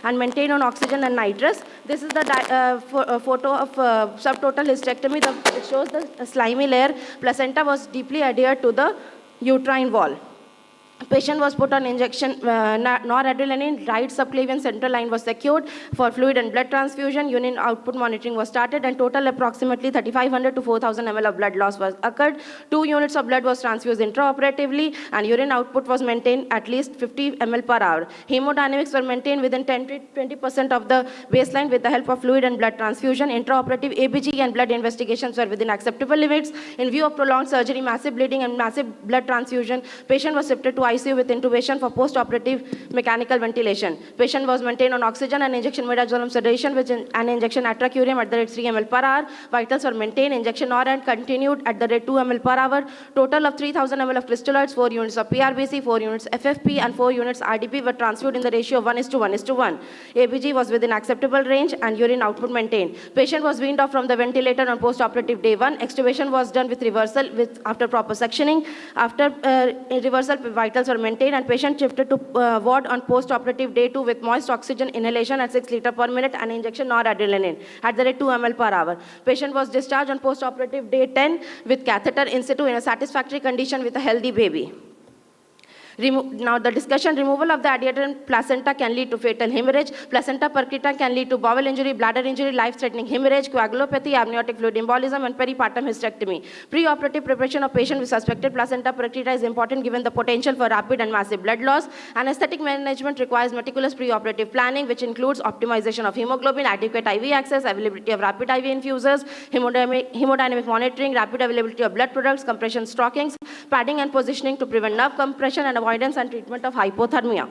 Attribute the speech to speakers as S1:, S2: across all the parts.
S1: and maintained on oxygen and nitrous. This is the photo of subtotal hysterectomy. It shows the slimy layer. Placenta was deeply adhered to the uterine wall. Patient was put on injection noradrenaline, right subclavian central line was secured for fluid and blood transfusion. Urine output monitoring was started, and total approximately 3,500 to 4,000 ml of blood loss was occurred. 2 units of blood was transfused intraoperatively, and urine output was maintained at least 50 ml per hour. Hemodynamics were maintained within 10 to 20% of the baseline with the help of fluid and blood transfusion. Intraoperative ABG and blood investigations were within acceptable limits. In view of prolonged surgery, massive bleeding, and massive blood transfusion, patient was shifted to ICU with intubation for post-operative mechanical ventilation. Patient was maintained on oxygen and injection midazolam sedation with an injection atracurium at the rate 3 ml per hour. Vitals were maintained. Injection NORAD continued at the rate 2 ml per hour. Total of 3,000 ml of crystalloids, 4 units of PRBC, 4 units FFP, and 4 units RDP were transfused in the ratio of 1:1:1. ABG was within acceptable range and urine output maintained. Patient was weaned off from the ventilator on post-operative day 1. Extubation was done with reversal after proper sectioning. After reversal, vitals were maintained, and patient shifted to ward on post-operative day 2 with moist oxygen inhalation at 6 liters per minute and injection noradrenaline at the rate 2 ml per hour. Patient was discharged on post-operative day 10 with catheter in situ in a satisfactory condition with a healthy baby. Now the discussion: removal of the adherent placenta can lead to fatal hemorrhage. Placenta percreta can lead to bowel injury, bladder injury, life-threatening hemorrhage, coagulopathy, amniotic fluid embolism, and peripartum hysterectomy. Pre-operative preparation of patient with suspected placenta percreta is important given the potential for rapid and massive blood loss. Anesthetic management requires meticulous pre-operative planning, which includes optimization of hemoglobin, adequate IV access, availability of rapid IV infusers, hemodynamic monitoring, rapid availability of blood products, compression stockings, padding and positioning to prevent nerve compression, and avoidance and treatment of hypothermia.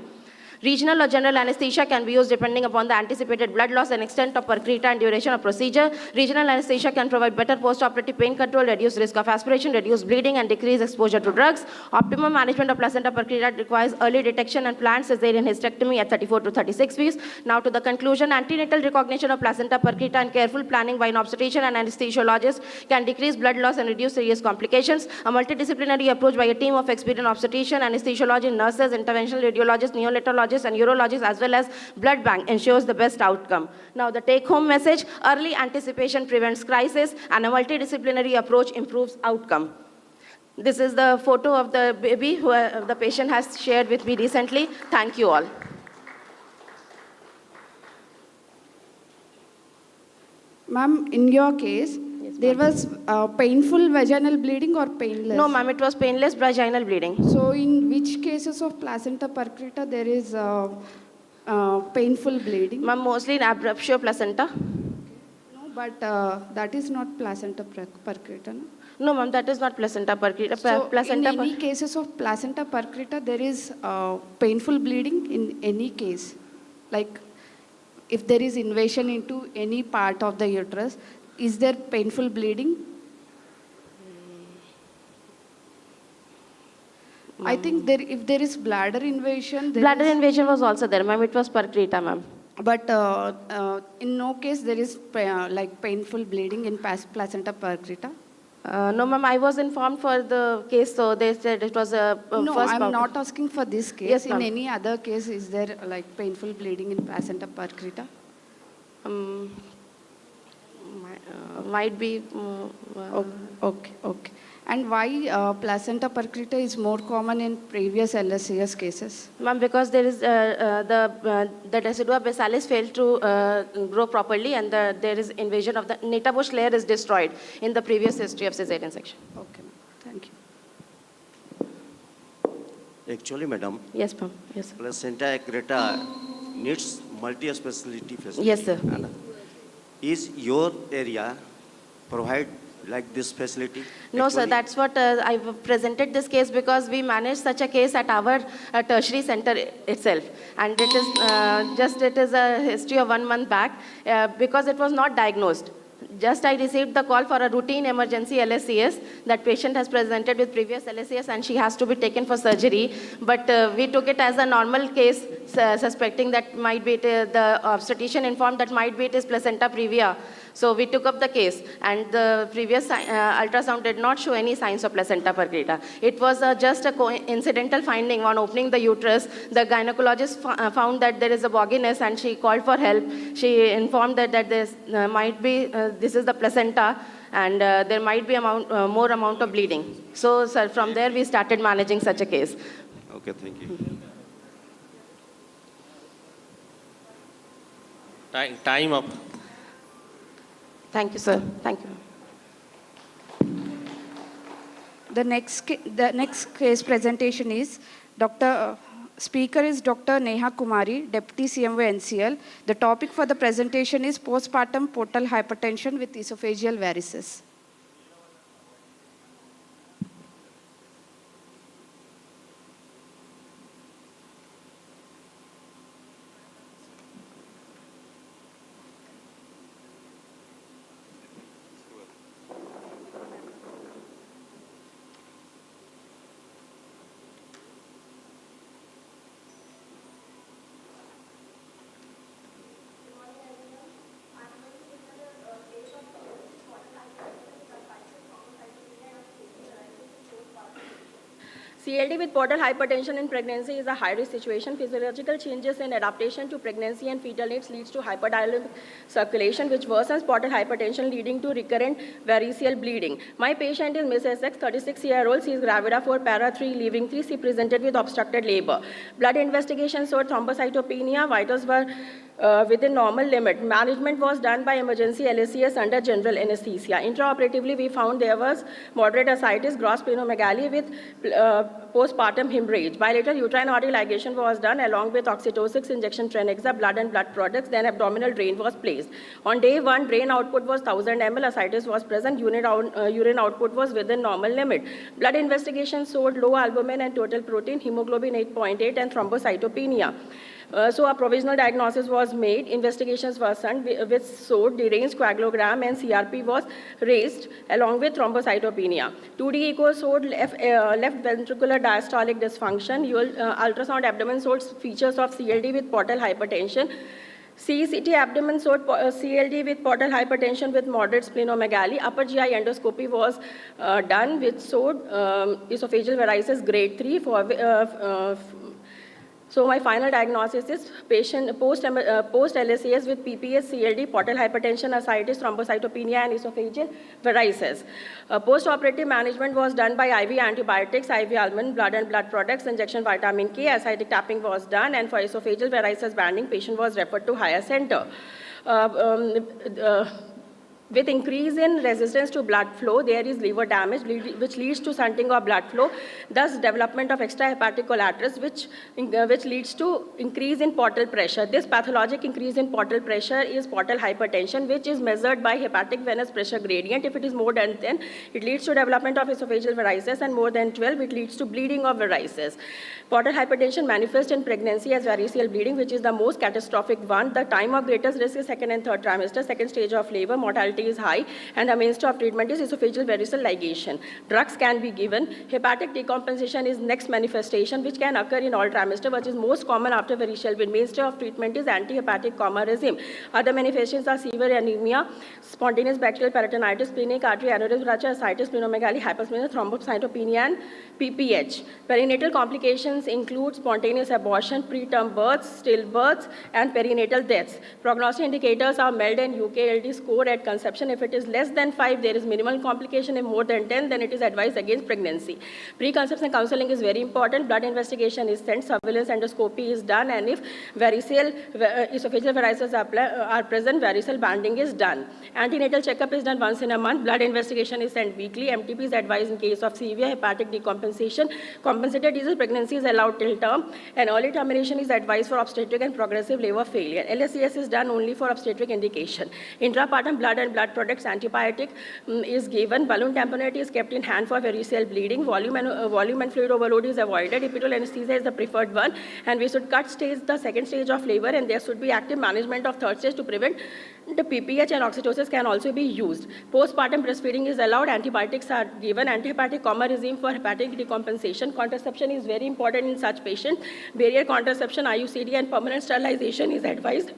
S1: Regional or general anesthesia can be used depending upon the anticipated blood loss and extent of percreta and duration of procedure. Regional anesthesia can provide better post-operative pain control, reduce risk of aspiration, reduce bleeding, and decrease exposure to drugs. Optimum management of placenta percreta requires early detection and planned cesarean hysterectomy at 34 to 36 weeks. Now to the conclusion: antenatal recognition of placenta percreta and careful planning by an obstetrician and anesthesiologist can decrease blood loss and reduce serious complications. A multidisciplinary approach by a team of experienced obstetrician, anesthesiologists, nurses, interventional radiologists, neonatologists, and urologists, as well as blood bank, ensures the best outcome. Now the take-home message: early anticipation prevents crisis, and a multidisciplinary approach improves outcome. This is the photo of the baby who the patient has shared with me recently. Thank you all.
S2: Ma'am, in your case, there was painful vaginal bleeding or painless?
S1: No, ma'am, it was painless vaginal bleeding.
S2: So in which cases of placenta percreta there is painful bleeding?
S1: Ma'am, mostly in abruptio placenta.
S2: No, but that is not placenta percreta, no?
S1: No, ma'am, that is not placenta percreta.
S2: So in any cases of placenta percreta, there is painful bleeding in any case? Like if there is invasion into any part of the uterus, is there painful bleeding? I think if there is bladder invasion...
S1: Bladder invasion was also there, ma'am. It was percreta, ma'am.
S2: But in no case there is like painful bleeding in placenta percreta?
S1: No, ma'am, I was informed for the case, so they said it was a
S2: no,
S1: first
S2: I'm not asking for this case.
S1: Yes,
S2: in any other case, is there like painful bleeding in placenta percreta?
S1: Might be.
S2: Okay. And why placenta percreta is more common in previous LSCS cases?
S1: Ma'am, because there is the decidua basalis failed to grow properly, and there is invasion of the netabush layer is destroyed in the previous history of cesarean section.
S2: Okay, thank you.
S3: Actually, madam.
S1: Yes, ma'am. Yes.
S3: Placenta percreta needs multi-specialty facility.
S1: Yes, sir.
S3: And is your area provide like this facility?
S1: No, sir, that's what I've presented this case because we managed such a case at our tertiary center itself. And it is it is a history of 1 month back because it was not diagnosed. Just I received the call for a routine emergency LSCS. That patient has presented with previous LSCS and she has to be taken for surgery. But we took it as a normal case, suspecting that might be the obstetrician informed that might be it is placenta previa. So we took up the case, and the previous ultrasound did not show any signs of placenta percreta. It was just a coincidental finding on opening the uterus. The gynecologist found that there is a bogginess, and she called for help. She informed that this might be this is the placenta, and there might be more amount of bleeding. So, sir, from there we started managing such a case.
S3: Okay, thank you.
S4: Time up.
S1: Thank you, sir. Thank you.
S2: The next case presentation is Speaker is Dr. Neha Kumari, Deputy CMO NCL. The topic for the presentation is postpartum portal hypertension with esophageal varices.
S1: CLD with portal hypertension in pregnancy is a high-risk situation. Physiological changes in adaptation to pregnancy and fetal needs leads to hyperdynamic circulation, which worsens portal hypertension, leading to recurrent variceal bleeding. My patient is Miss SX, 36-year-old. She is gravida for para 3, leaving 3. She presented with obstructed labor. Blood investigation showed thrombocytopenia. Vitals were within normal limit. Management was done by emergency LSCS under general anesthesia. Intraoperatively, we found there was moderate ascites, gross splenomegaly with postpartum hemorrhage. Bilateral uterine artery ligation was done along with oxytocin injection, Trenexa, blood and blood products. Then abdominal drain was placed. On day 1, drain output was 1000 ml. Ascites was present. Urine output was within normal limit. Blood investigation showed low albumin and total protein, hemoglobin 8.8, and thrombocytopenia. So a provisional diagnosis was made, investigations were done, which showed deranged coagulogram and CRP was raised along with thrombocytopenia. 2D echo showed left ventricular diastolic dysfunction. Ultrasound abdomen showed features of CLD with portal hypertension. CECT abdomen showed CLD with portal hypertension with moderate splenomegaly. Upper GI endoscopy was done, which showed esophageal varices grade 3 for so my final diagnosis is patient post LSCS with PPS, CLD, portal hypertension, ascites, thrombocytopenia, and esophageal varices. Post-operative management was done by IV antibiotics, IV almond, blood and blood products, injection vitamin K, ascitic tapping was done, and for esophageal varices banding, patient was referred to higher center. With increase in resistance to blood flow, there is liver damage, which leads to shunting of blood flow, thus development of extrahepatic collaterals, which leads to increase in portal pressure. This pathologic increase in portal pressure is portal hypertension, which is measured by hepatic venous pressure gradient. If it is more than 10, it leads to development of esophageal varices, and more than 12, it leads to bleeding of varices. Portal hypertension manifests in pregnancy as variceal bleeding, which is the most catastrophic one. The time of greatest risk is 2nd and 3rd trimester, 2nd stage of labor, mortality is high, and the mainstay of treatment is esophageal variceal ligation. Drugs can be given. Hepatic decompensation is next manifestation, which can occur in all trimester, which is most common after variceal bleeding. Mainstay of treatment is antihepatic coma regime. Other manifestations are severe anemia, spontaneous bacterial peritonitis, splenic artery aneurysm rupture, ascites, splenomegaly, hypersplenia, thrombocytopenia, and PPH. Perinatal complications include spontaneous abortion, preterm births, stillbirths, and perinatal deaths. Prognostic indicators are MELD and UKLD score at conception. If it is less than 5, there is minimal complication. If more than 10, then it is advised against pregnancy. Preconception counseling is very important. Blood investigation is sent. Surveillance endoscopy is done. And if variceal, esophageal varices are present, variceal banding is done. Antenatal checkup is done once in a month. Blood investigation is sent weekly. MTP is advised in case of severe hepatic decompensation. Compensated disease pregnancy is allowed till term. And early termination is advised for obstetric and progressive labor failure. LSCS is done only for obstetric indication. Intrapartum blood and blood
S5: blood products, antibiotic is given. Balloon tamponade is kept in hand for varicose bleeding. Volume and fluid overload is avoided. Epidural anesthesia is the preferred one. And we should cut the second stage of labor, and there should be active management of third stage to prevent the PPH, and oxytocin can also be used. Postpartum breastfeeding is allowed. Antibiotics are given. Antihepatic coma regime for hepatic decompensation. Contraception is very important in such patients. Barrier contraception, IUCD, and permanent sterilization is advised.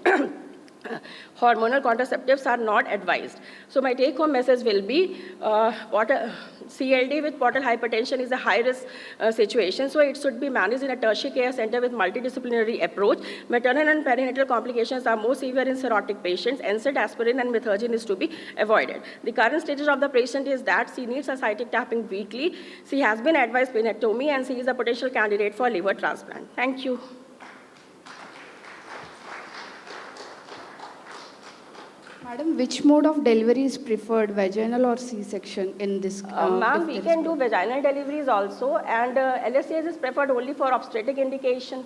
S5: Hormonal contraceptives are not advised. So my take-home message will be CLD with portal hypertension is a high-risk situation, so it should be managed in a tertiary care center with multidisciplinary approach. Maternal and perinatal complications are more severe in cirrhotic patients. NSAID, aspirin, and methergine is to be avoided. The current status of the patient is that she needs ascitic tapping weekly. She has been advised splenectomy, and she is a potential candidate for liver transplant. Thank you.
S2: Madam, which mode of delivery is preferred, vaginal or C-section in this?
S5: Ma'am, we can do vaginal deliveries also, and LSAs is preferred only for obstetric indication.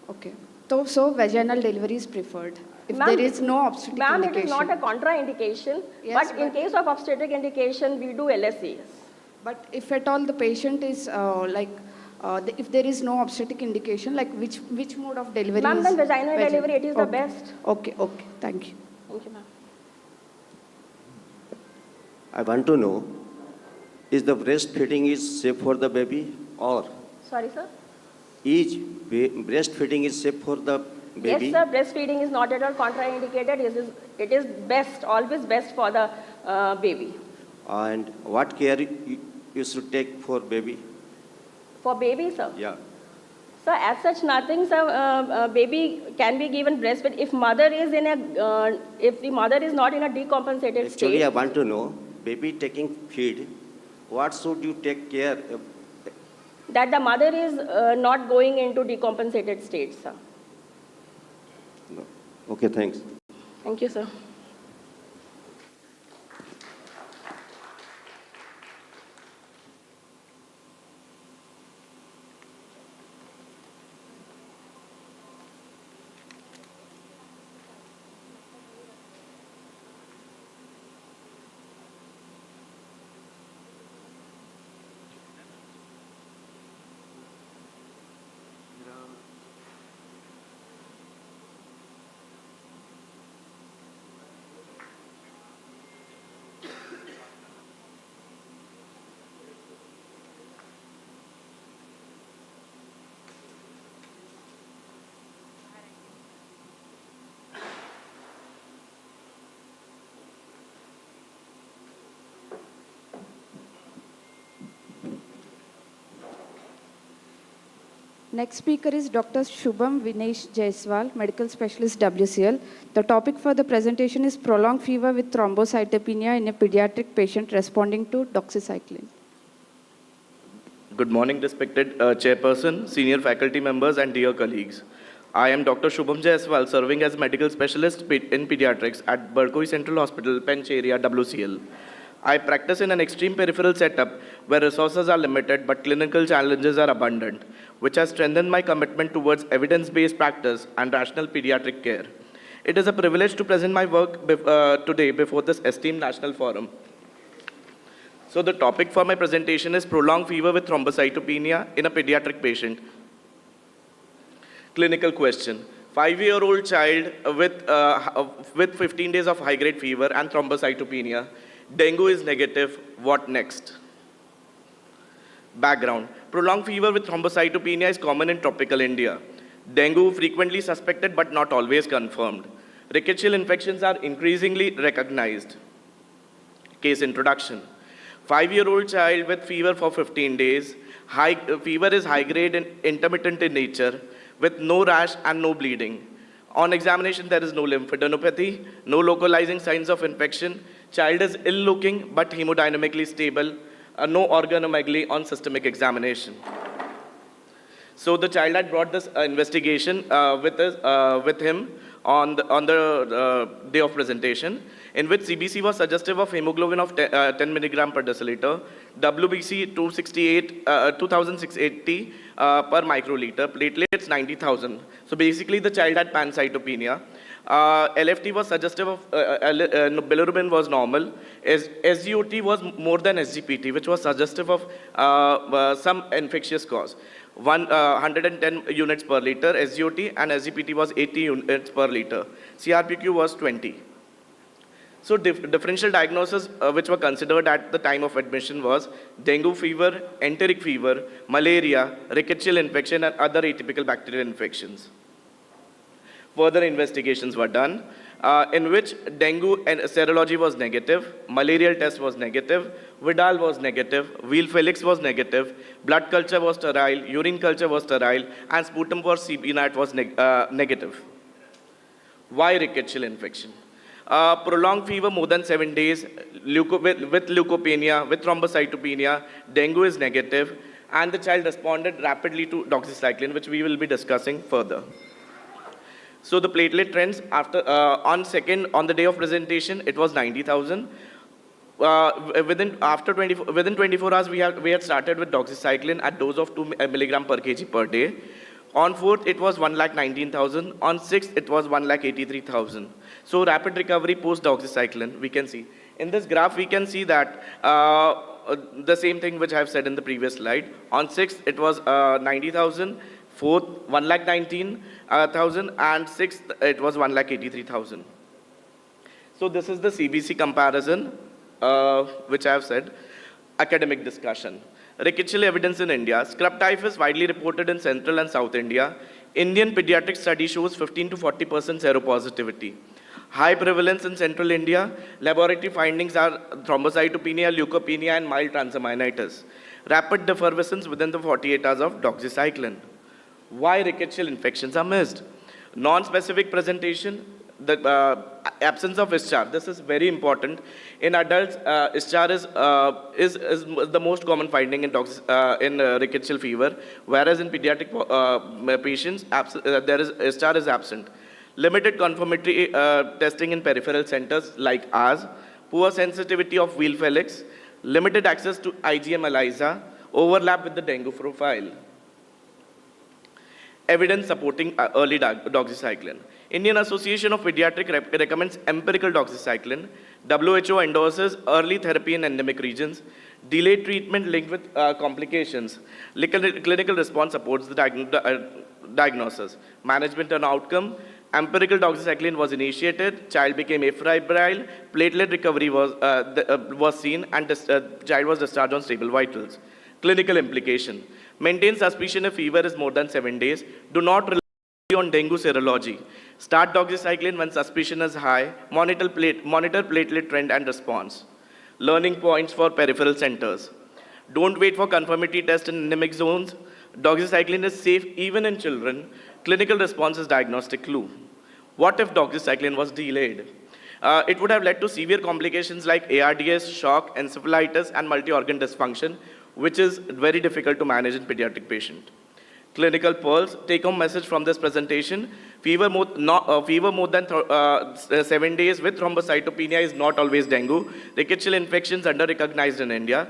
S2: Okay. So vaginal delivery is preferred. If there is no obstetric indication.
S5: Ma'am, it is not a contraindication,
S2: Yes,
S5: but in case of obstetric indication, we do LSAs.
S2: But if at all the patient is if there is no obstetric indication, like which mode of delivery
S5: Ma'am,
S2: is?
S5: then vaginal delivery, it is the
S2: Okay.
S5: best.
S2: Okay. Thank you.
S5: Thank you, ma'am.
S3: I want to know, is the breastfeeding is safe for the baby, or
S5: Sorry, sir?
S3: is breastfeeding is safe for the baby?
S5: Yes, sir, breastfeeding is not at all contraindicated. It is best, always best for the baby.
S3: And what care you should take for baby?
S5: For baby, sir?
S3: Yeah.
S5: So as such, nothing, sir. Baby can be given breastfeed if mother is if the mother is not in a decompensated
S3: Actually,
S5: state.
S3: I want to know, baby taking feed, what should you take care?
S5: That the mother is not going into decompensated state, sir.
S3: No. Okay, thanks.
S5: Thank you, sir.
S2: Next speaker is Dr. Shubham Vinesh Jaiswal, medical specialist WCL. The topic for the presentation is prolonged fever with thrombocytopenia in a pediatric patient responding to doxycycline.
S6: Good morning, respected chairperson, senior faculty members, and dear colleagues. I am Dr. Shubham Jaiswal, serving as medical specialist in pediatrics at Barkoi Central Hospital, Pench area, WCL. I practice in an extreme peripheral setup where resources are limited but clinical challenges are abundant, which has strengthened my commitment towards evidence-based practice and rational pediatric care. It is a privilege to present my work today before this esteemed national forum. So the topic for my presentation is prolonged fever with thrombocytopenia in a pediatric patient. Clinical question. 5-year-old child with 15 days of high-grade fever and thrombocytopenia. Dengue is negative. What next? Background. Prolonged fever with thrombocytopenia is common in tropical India. Dengue frequently suspected but not always confirmed. Rickettsial infections are increasingly recognized. Case introduction. 5-year-old child with fever for 15 days. Fever is high-grade and intermittent in nature with no rash and no bleeding. On examination, there is no lymphadenopathy, no localizing signs of infection. Child is ill-looking but hemodynamically stable. No organomegaly on systemic examination. So the child had brought this investigation with him on the day of presentation, in which CBC was suggestive of hemoglobin of 10 milligram per deciliter, WBC 2680 per microliter, platelets 90,000. So basically the child had pancytopenia. LFT was suggestive of, bilirubin was normal. SGOT was more than SGPT, which was suggestive of some infectious cause. 110 units per liter SGOT, and SGPT was 80 units per liter. CRPQ was 20. So differential diagnoses which were considered at the time of admission was dengue fever, enteric fever, malaria, rickettsial infection, and other atypical bacterial infections. Further investigations were done, in which dengue and serology was negative, malarial test was negative, Vidal was negative, Wheel Felix was negative, blood culture was sterile, urine culture was sterile, and sputum for CBNAT was negative. Why rickettsial infection? Prolonged fever more than 7 days, with leukopenia, with thrombocytopenia, dengue is negative, and the child responded rapidly to doxycycline, which we will be discussing further. So the platelet trends after on the day of presentation, it was 90,000. Within 24 hours, we had started with doxycycline at dose of 2 milligram per kg per day. On 4th, it was 119,000. On 6th, it was 183,000. So rapid recovery post doxycycline, we can see. In this graph, we can see that the same thing which I have said in the previous slide. On 6th, it was 90,000. 4th, 119,000, and 6th, it was 183,000. So this is the CBC comparison, which I have said. Academic discussion. Rickettsial evidence in India. Scrub typhus widely reported in Central and South India. Indian pediatric study shows 15 to 40% seropositivity. High prevalence in Central India. Laboratory findings are thrombocytopenia, leukopenia, and mild transaminitis. Rapid defervescence within the 48 hours of doxycycline. Why rickettsial infections are missed? Non-specific presentation, the absence of ISCHAR. This is very important. In adults, ISCHAR is the most common finding in rickettsial fever, whereas in pediatric patients, ISCHAR is absent. Limited confirmatory testing in peripheral centers like ours, poor sensitivity of Wheel Felix, limited access to IgM ELISA, overlap with the dengue profile. Evidence supporting early doxycycline. Indian Association of Pediatric recommends empirical doxycycline. WHO endorses early therapy in endemic regions. Delayed treatment linked with complications. Clinical response supports the diagnosis. Management and outcome. Empirical doxycycline was initiated. Child became afebrile. Platelet recovery was seen, and child was discharged on stable vitals. Clinical implication. Maintain suspicion if fever is more than 7 days. Do not rely on dengue serology. Start doxycycline when suspicion is high. Monitor platelet trend and response. Learning points for peripheral centers. Don't wait for confirmatory test in endemic zones. Doxycycline is safe even in children. Clinical response is diagnostic clue. What if doxycycline was delayed? It would have led to severe complications like ARDS, shock, encephalitis, and multi-organ dysfunction, which is very difficult to manage in pediatric patient. Clinical pearls, take-home message from this presentation. Fever more than 7 days with thrombocytopenia is not always dengue. Rickettsial infections under-recognized in India.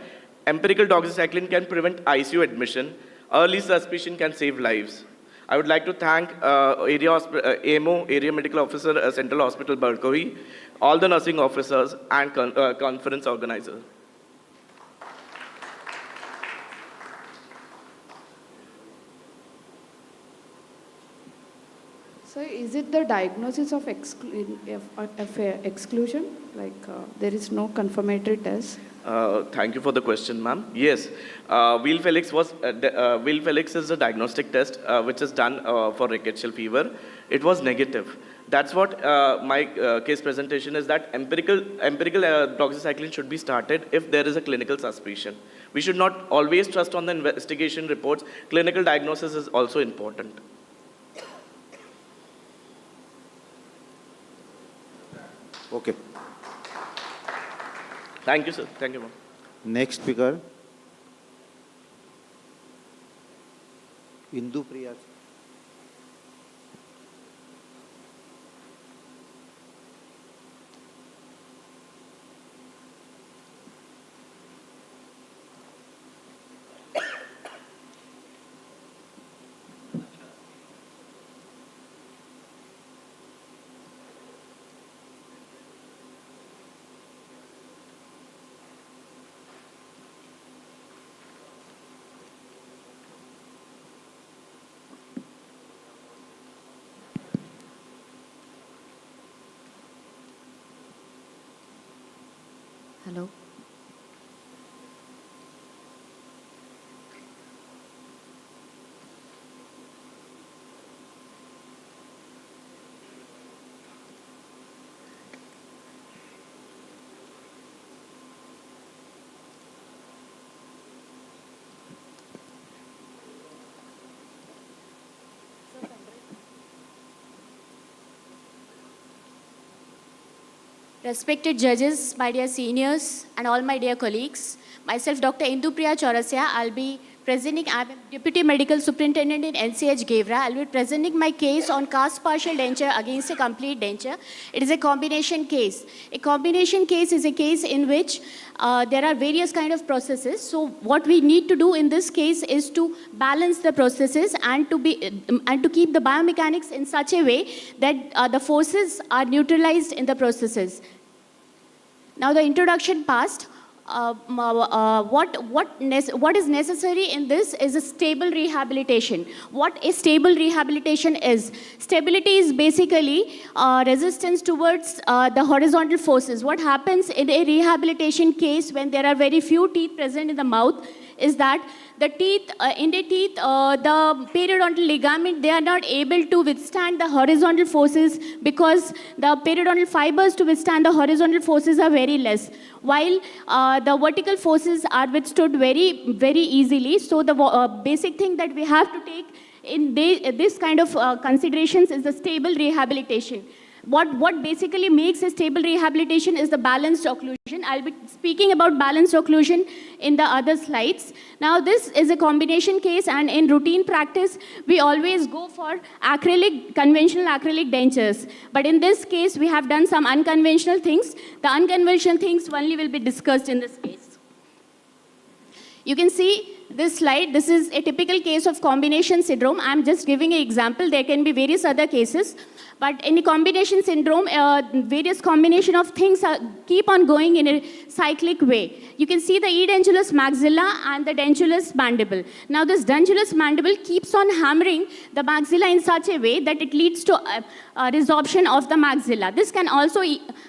S6: Empirical doxycycline can prevent ICU admission. Early suspicion can save lives. I would like to thank AMO, Area Medical Officer, Central Hospital, Barkoi, all the nursing officers, and conference organizers.
S2: So is it the diagnosis of exclusion? Like there is no confirmatory test?
S6: Thank you for the question, ma'am. Yes, Wheel Felix is a diagnostic test which is done for rickettsial fever. It was negative. That's what my case presentation is, that empirical doxycycline should be started if there is a clinical suspicion. We should not always trust on the investigation reports. Clinical diagnosis is also important.
S7: Okay.
S6: Thank you, sir. Thank you, ma'am.
S7: Next speaker, Indu Priya.
S8: Hello. Respected judges, my dear seniors, and all my dear colleagues, myself, Dr. Indupriya Chaurasia, I'll be presenting, I'm a Deputy Medical Superintendent in NCH Gevra. I'll be presenting my case on cast partial denture against a complete denture. It is a combination case. A combination case is a case in which there are various kind of processes. So what we need to do in this case is to balance the processes and to keep the biomechanics in such a way that the forces are neutralized in the processes. Now the introduction passed. What is necessary in this is a stable rehabilitation. What a stable rehabilitation is? Stability is basically resistance towards the horizontal forces. What happens in a rehabilitation case when there are very few teeth present in the mouth is that the teeth, the periodontal ligament, they are not able to withstand the horizontal forces because the periodontal fibers to withstand the horizontal forces are very less, while the vertical forces are withstood very, very easily. So the basic thing that we have to take in this kind of considerations is the stable rehabilitation. What basically makes a stable rehabilitation is the balanced occlusion. I'll be speaking about balanced occlusion in the other slides. Now this is a combination case, and in routine practice, we always go for conventional acrylic dentures. But in this case, we have done some unconventional things. The unconventional things only will be discussed in this case. You can see this slide. This is a typical case of combination syndrome. I'm just giving an example. There can be various other cases. But in a combination syndrome, various combination of things keep on going in a cyclic way. You can see the edentulous maxilla and the dentulous mandible. Now this dentulous mandible keeps on hammering the maxilla in such a way that it leads to resorption of the maxilla. This can also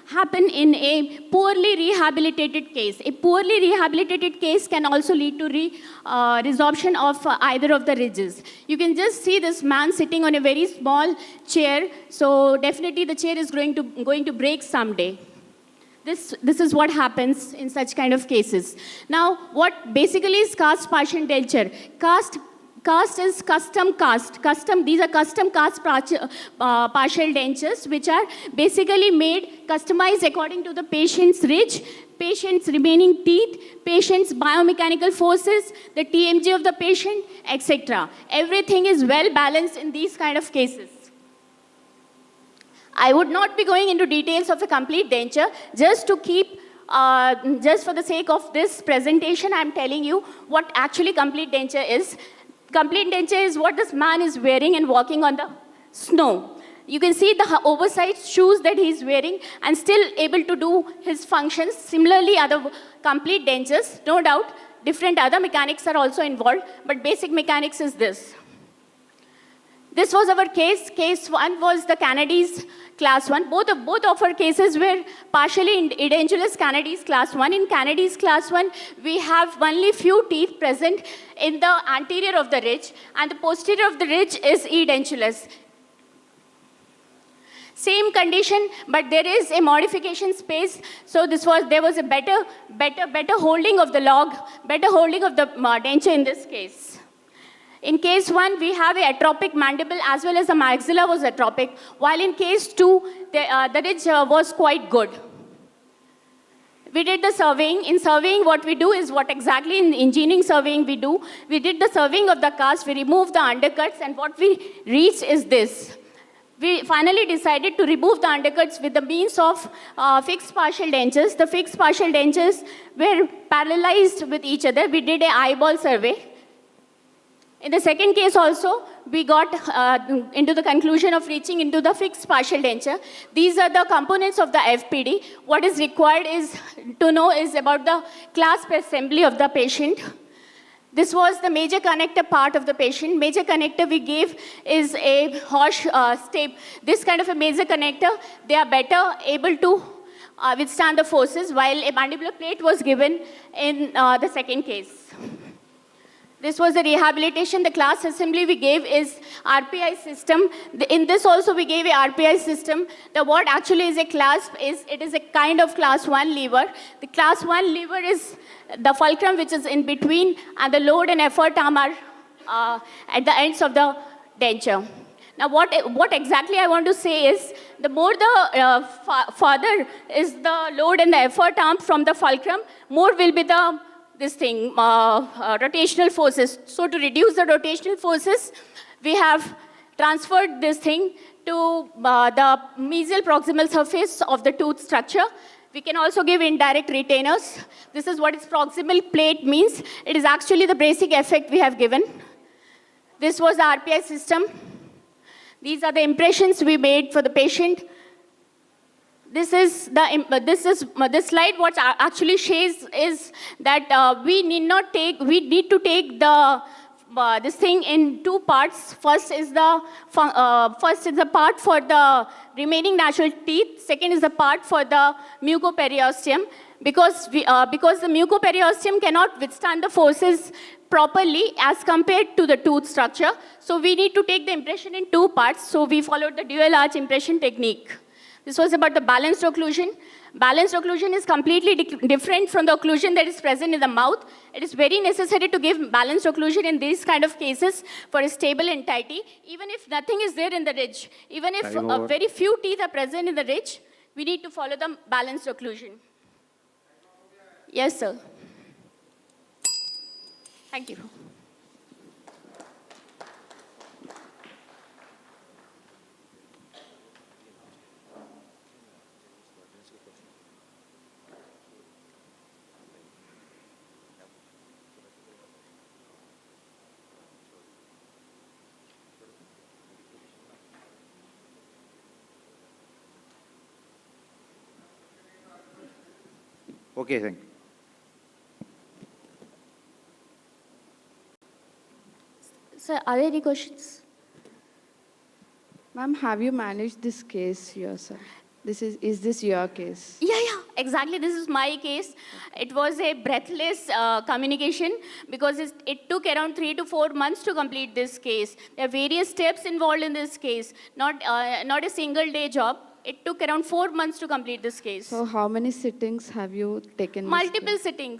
S8: happen in a poorly rehabilitated case. A poorly rehabilitated case can also lead to resorption of either of the ridges. You can just see this man sitting on a very small chair. So definitely the chair is going to break someday. This is what happens in such kind of cases. Now, what basically is cast partial denture? Cast is custom cast. These are custom cast partial dentures, which are basically made, customized according to the patient's ridge, patient's remaining teeth, patient's biomechanical forces, the TMJ of the patient, etc. Everything is well balanced in these kind of cases. I would not be going into details of a complete denture. Just to keep, just for the sake of this presentation, I'm telling you what actually complete denture is. Complete denture is what this man is wearing and walking on the snow. You can see the oversized shoes that he's wearing and still able to do his functions. Similarly, other complete dentures, no doubt, different other mechanics are also involved, but basic mechanics is this. This was our case. Case 1 was the Canadies class 1. Both of our cases were partially in edentulous Canadies class 1. In Canadies class 1, we have only few teeth present in the anterior of the ridge, and the posterior of the ridge is edentulous. Same condition, but there is a modification space. So there was a better holding of the log, better holding of the denture in this case. In case 1, we have an atropic mandible as well as the maxilla was atropic, while in case 2, the ridge was quite good. We did the surveying. In surveying, what we do is what exactly in engineering surveying we do. We did the surveying of the cast, we removed the undercuts, and what we reached is this. We finally decided to remove the undercuts with the means of fixed partial dentures. The fixed partial dentures were parallelized with each other. We did an eyeball survey. In the second case also, we got into the conclusion of reaching into the fixed partial denture. These are the components of the FPD. What is required is to know is about the clasp assembly of the patient. This was the major connector part of the patient. Major connector we gave is a Hosh step. This kind of a major connector, they are better able to withstand the forces, while a mandibular plate was given in the second case. This was the rehabilitation. The class assembly we gave is RPI system. In this also we gave a RPI system. The what actually is a clasp is, it is a kind of class 1 lever. The class 1 lever is the fulcrum which is in between, and the load and effort arm are at the ends of the denture. Now what exactly I want to say is, the more the farther is the load and the effort arm from the fulcrum, more will be the rotational forces. So to reduce the rotational forces, we have transferred this thing to the mesial proximal surface of the tooth structure. We can also give indirect retainers. This is what its proximal plate means. It is actually the bracing effect we have given. This was the RPI system. These are the impressions we made for the patient. This slide what actually shows is that we need to take the this thing in two parts. First is the part for the remaining natural teeth. Second is the part for the mucoperiosteum, because the mucoperiosteum cannot withstand the forces properly as compared to the tooth structure. So we need to take the impression in two parts. So we followed the dual arch impression technique. This was about the balanced occlusion. Balanced occlusion is completely different from the occlusion that is present in the mouth. It is very necessary to give balanced occlusion in these kind of cases for a stable entirety. Even if nothing is there in the ridge, even if very few teeth are present in the ridge, we need to follow the balanced occlusion. Yes, sir. Thank you.
S7: Okay, thank you.
S8: Sir, are there any questions?
S2: Ma'am, have you managed this case yourself? Is this your case?
S8: Yeah, exactly. This is my case. It was a breathless communication because it took around 3 to 4 months to complete this case. There are various steps involved in this case, not a single day job. It took around 4 months to complete this case.
S2: So how many sittings have you taken?
S8: Multiple sitting.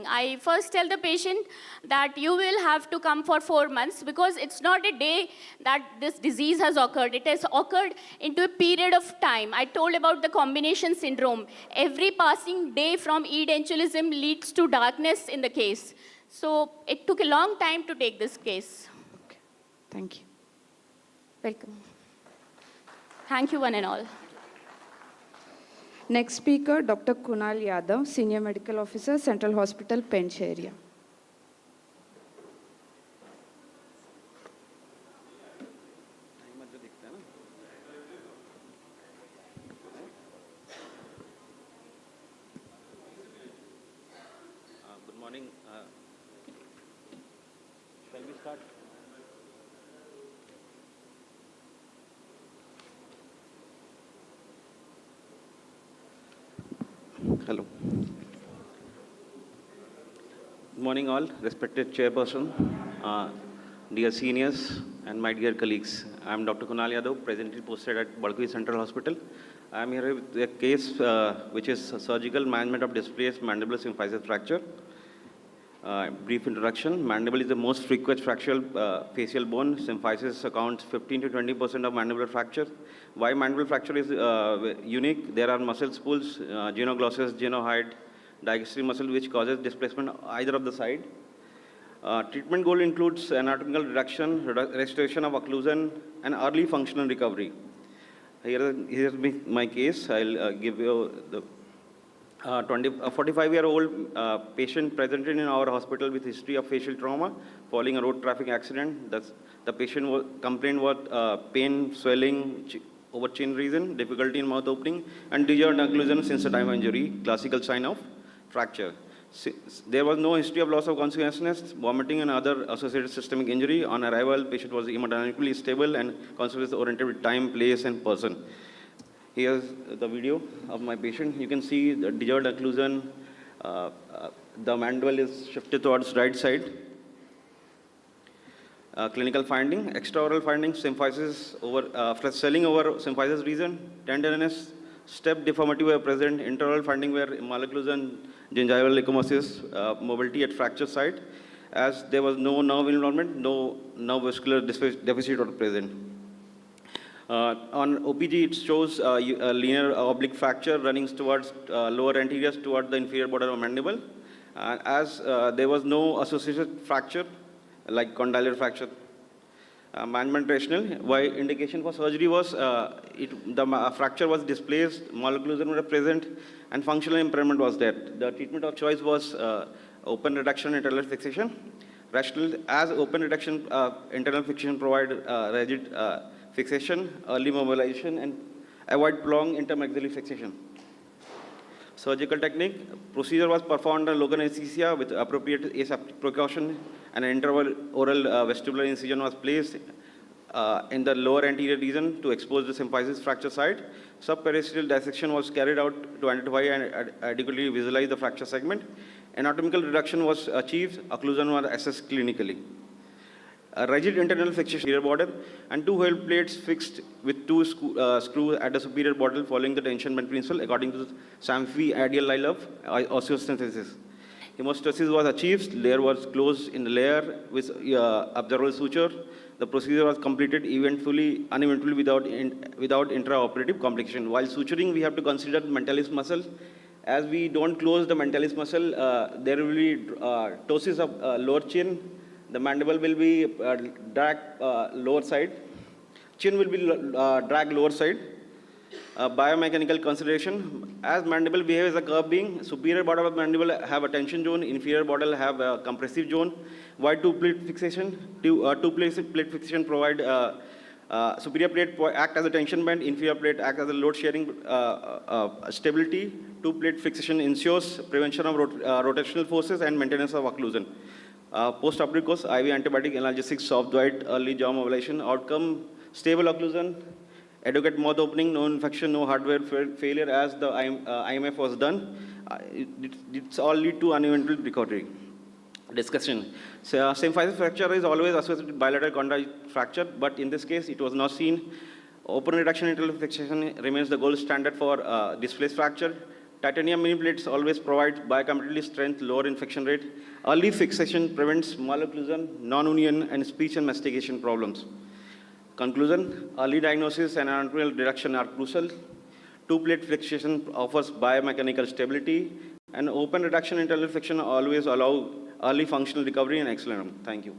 S8: I first tell the patient that you will have to come for 4 months, because it's not a day that this disease has occurred. It has occurred into a period of time. I told about the combination syndrome. Every passing day from edentulism leads to darkness in the case. So it took a long time to take this case.
S2: Okay. Thank you.
S8: Welcome. Thank you, one and all.
S2: Next speaker, Dr. Kunal Yadav, Senior Medical Officer, Central Hospital, Pench area.
S4: Good morning. Shall we start? Hello. Good morning all, respected chairperson, dear seniors and my dear colleagues. I am Dr. Kunal Yadav, presently posted at Barkwi Central Hospital. I am here with a case which is surgical management of displaced mandibular symphysis fracture. Brief introduction. Mandible is the most frequent fractural facial bone. Symphysis accounts 15 to 20% of mandibular fracture. Why mandibular fracture is unique? There are muscle spools, genoglossus, genohyoid, digastric muscle, which causes displacement either of the side. Treatment goal includes anatomical reduction, restoration of occlusion, and early functional recovery. Here's my case. I'll give you the 45-year-old patient presented in our hospital with history of facial trauma following a road traffic accident. The patient complained was pain, swelling over chin region, difficulty in mouth opening, and deserved occlusion since the time of injury, classical sign of fracture. There was no history of loss of consciousness, vomiting, and other associated systemic injury. On arrival, patient was hemodynamically stable and consciousness oriented with time, place, and person. Here's the video of my patient. You can see the dissolved occlusion. The mandible is shifted towards right side. Clinical finding, extraoral findings, symphysis over, swelling over symphysis region, tenderness, step deformity were present, intraoral finding were malocclusion, gingival ecchymosis, mobility at fracture site, as there was no nerve involvement, no nerve vascular deficit was present. On OPG, it shows a linear oblique fracture running towards lower anterior toward the inferior border of mandible. As there was no associated fracture, like condylar fracture. Management rationale, why indication for surgery was the fracture was displaced, malocclusion was present, and functional impairment was there. The treatment of choice was open reduction internal fixation. Rationale, as open reduction internal fixation provide rigid fixation, early mobilization, and avoid prolonged intermaxillary fixation. Surgical technique, procedure was performed under local anesthesia with appropriate aseptic precaution, and an intraoral vestibular incision was placed in the lower anterior region to expose the symphysis fracture site. Subperiosteal dissection was carried out to identify and adequately visualize the fracture segment. Anatomical reduction was achieved, occlusion was assessed clinically. A rigid internal fixation superior border and two weld plates fixed with two screws at the superior border following the tension bend principle according to the Samfi ideal line of osteosynthesis. Hemostasis was achieved, layer was closed in the layer with observable suture. The procedure was completed uneventfully without intraoperative complication. While suturing, we have to consider the mentalis muscle. As we don't close the mentalis muscle, there will be ptosis of lower chin. The mandible will be dragged lower side. Chin will be dragged lower side. Biomechanical consideration, as mandible behaves as a curve being, superior border of mandible have a tension zone, inferior border have a compressive zone. Why two plate fixation? Two plate fixation provide superior plate act as a tension band, inferior plate act as a load sharing stability. Two plate fixation ensures prevention of rotational forces and maintenance of occlusion. Post-operative course, IV antibiotic analgesics, soft white, early jaw mobilization, outcome, stable occlusion, adequate mouth opening, no infection, no hardware failure as the IMF was done. It's all lead to uneventual recovery. Discussion. So, symphysis fracture is always associated with bilateral condyle fracture, but in this case, it was not seen. Open reduction internal fixation remains the gold standard for displaced fracture. Titanium mini plates always provide biocompatibility strength, lower infection rate. Early fixation prevents malocclusion, non-union, and speech and mastication problems. Conclusion, early diagnosis and anatomical reduction are crucial. Two-plate fixation offers biomechanical stability, and open reduction internal fixation always allow early functional recovery and excellent. Thank you.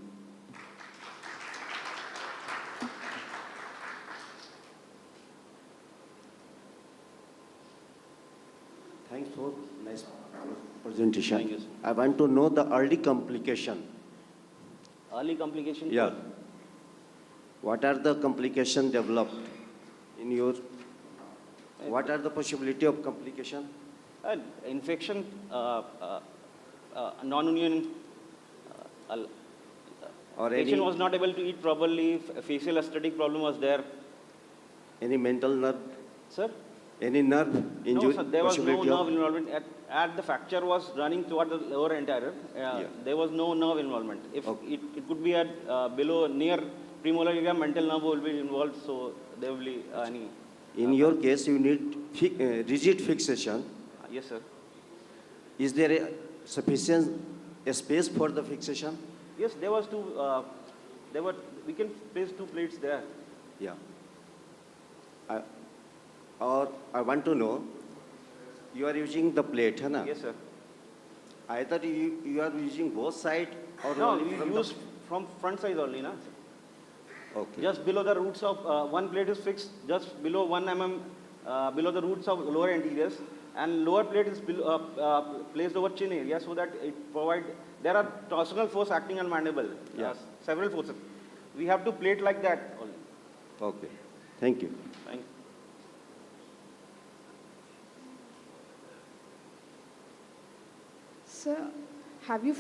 S3: Thanks for nice presentation.
S4: Thank you, sir.
S3: I want to know the early complication.
S4: Early complication?
S3: Yeah. What are the complications developed in your, what are the possibility of complication?
S4: Infection, non-union,
S3: Or
S4: patient
S3: any,
S4: was not able to eat properly, facial aesthetic problem was there.
S3: any mental nerve,
S4: Sir?
S3: any nerve injury?
S4: No, sir, there was no
S3: possibility of-
S4: nerve involvement. At the fracture was running toward the lower anterior. There was no nerve involvement. If
S3: Okay.
S4: it could be at below, near premolar area, mental nerve will be involved, so there will be any.
S3: In your case, you need rigid fixation.
S4: Yes, sir.
S3: Is there a sufficient space for the fixation?
S4: Yes, there was two. We can place two plates there.
S3: Yeah. Or I want to know, you are using the plate, है ना?
S4: Yes, sir.
S3: Either you are using both sides or
S4: No,
S3: only
S4: we
S3: from
S4: use from front side only, na.
S3: Okay.
S4: Just below the roots of one plate is fixed, just below 1 mm, below the roots of lower anteriors, and lower plate is placed over chin area so that it provide. There are torsional force acting on mandible.
S3: Yes.
S4: Several forces. We have to plate like that only.
S3: Okay. Thank you.
S4: Thank you.
S2: Sir, have you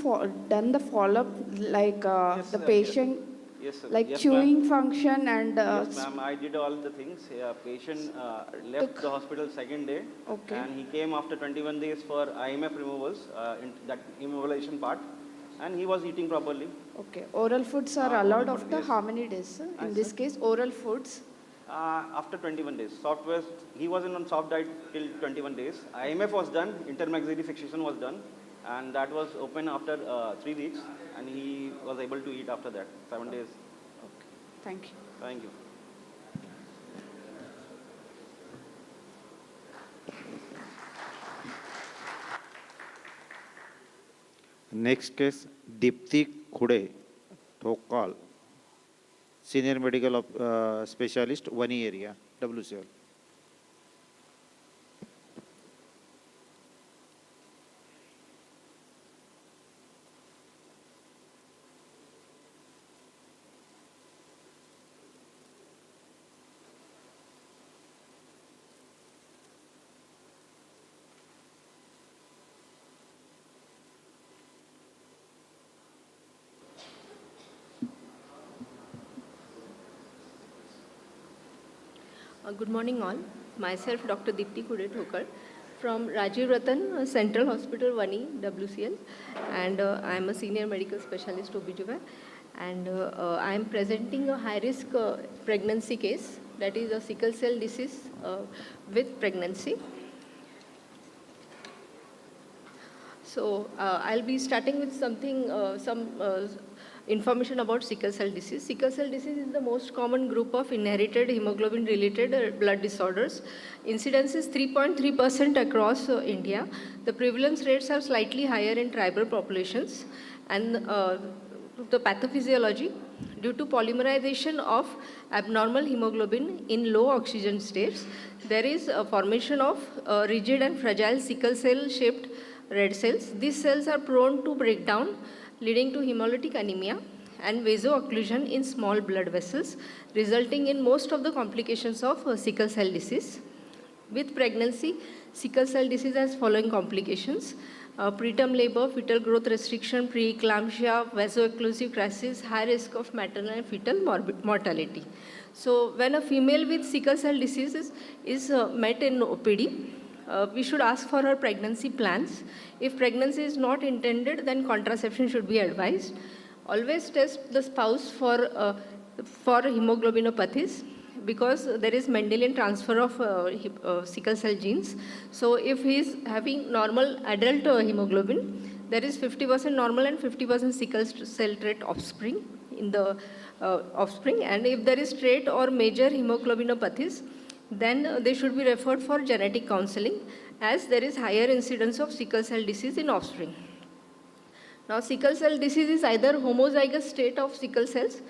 S2: done the follow-up, like
S4: Yes,
S2: the
S4: sir,
S2: patient?
S4: Yes, sir.
S2: Like
S4: Yes,
S2: chewing
S4: ma'am.
S2: function and
S4: Yes, ma'am, I did all the things. Patient left the hospital second day,
S2: Okay.
S4: and he came after 21 days for IMF removals, in that immobilization part, and he was eating properly.
S2: Okay, oral foods are
S4: Oral
S2: allowed
S4: food,
S2: after
S4: yes.
S2: how many days, sir? In this
S4: sir?
S2: case, oral foods.
S4: After 21 days. He was on soft diet till 21 days. IMF was done, intermaxillary fixation was done, and that was open after 3 weeks, and he was able to eat after that, 7 days.
S2: Okay, thank you.
S4: Thank you.
S7: Next case, Dipti Khude, Thokal, Senior Medical Specialist, Vani area, WCL.
S9: Good morning all. Myself Dr. Dipti Khude from Rajiv Ratan Central Hospital Vani WCL, and I am a senior medical specialist OBGYN, and I am presenting a high risk pregnancy case, that is a sickle cell disease with pregnancy. So I'll be starting with some information about sickle cell disease. Sickle cell disease is the most common group of inherited hemoglobin-related blood disorders. Incidence is 3.3% across India. The prevalence rates are slightly higher in tribal populations. And the pathophysiology, due to polymerization of abnormal hemoglobin in low oxygen states, there is a formation of rigid and fragile sickle cell-shaped red cells. These cells are prone to breakdown, leading to hemolytic anemia and vaso-occlusion in small blood vessels, resulting in most of the complications of sickle cell disease. With pregnancy, sickle cell disease has following complications: preterm labor, fetal growth restriction, preeclampsia, vaso-occlusive crisis, high risk of maternal and fetal mortality. So when a female with sickle cell disease is met in OPD, we should ask for her pregnancy plans. If pregnancy is not intended, then contraception should be advised. Always test the spouse for hemoglobinopathies, because there is Mendelian transfer of sickle cell genes. So if he is having normal adult hemoglobin, there is 50% normal and 50% sickle cell trait offspring in the offspring. And if there is trait or major hemoglobinopathies, then they should be referred for genetic counseling, as there is higher incidence of sickle cell disease in offspring. Now, sickle cell disease is either homozygous state of sickle cells,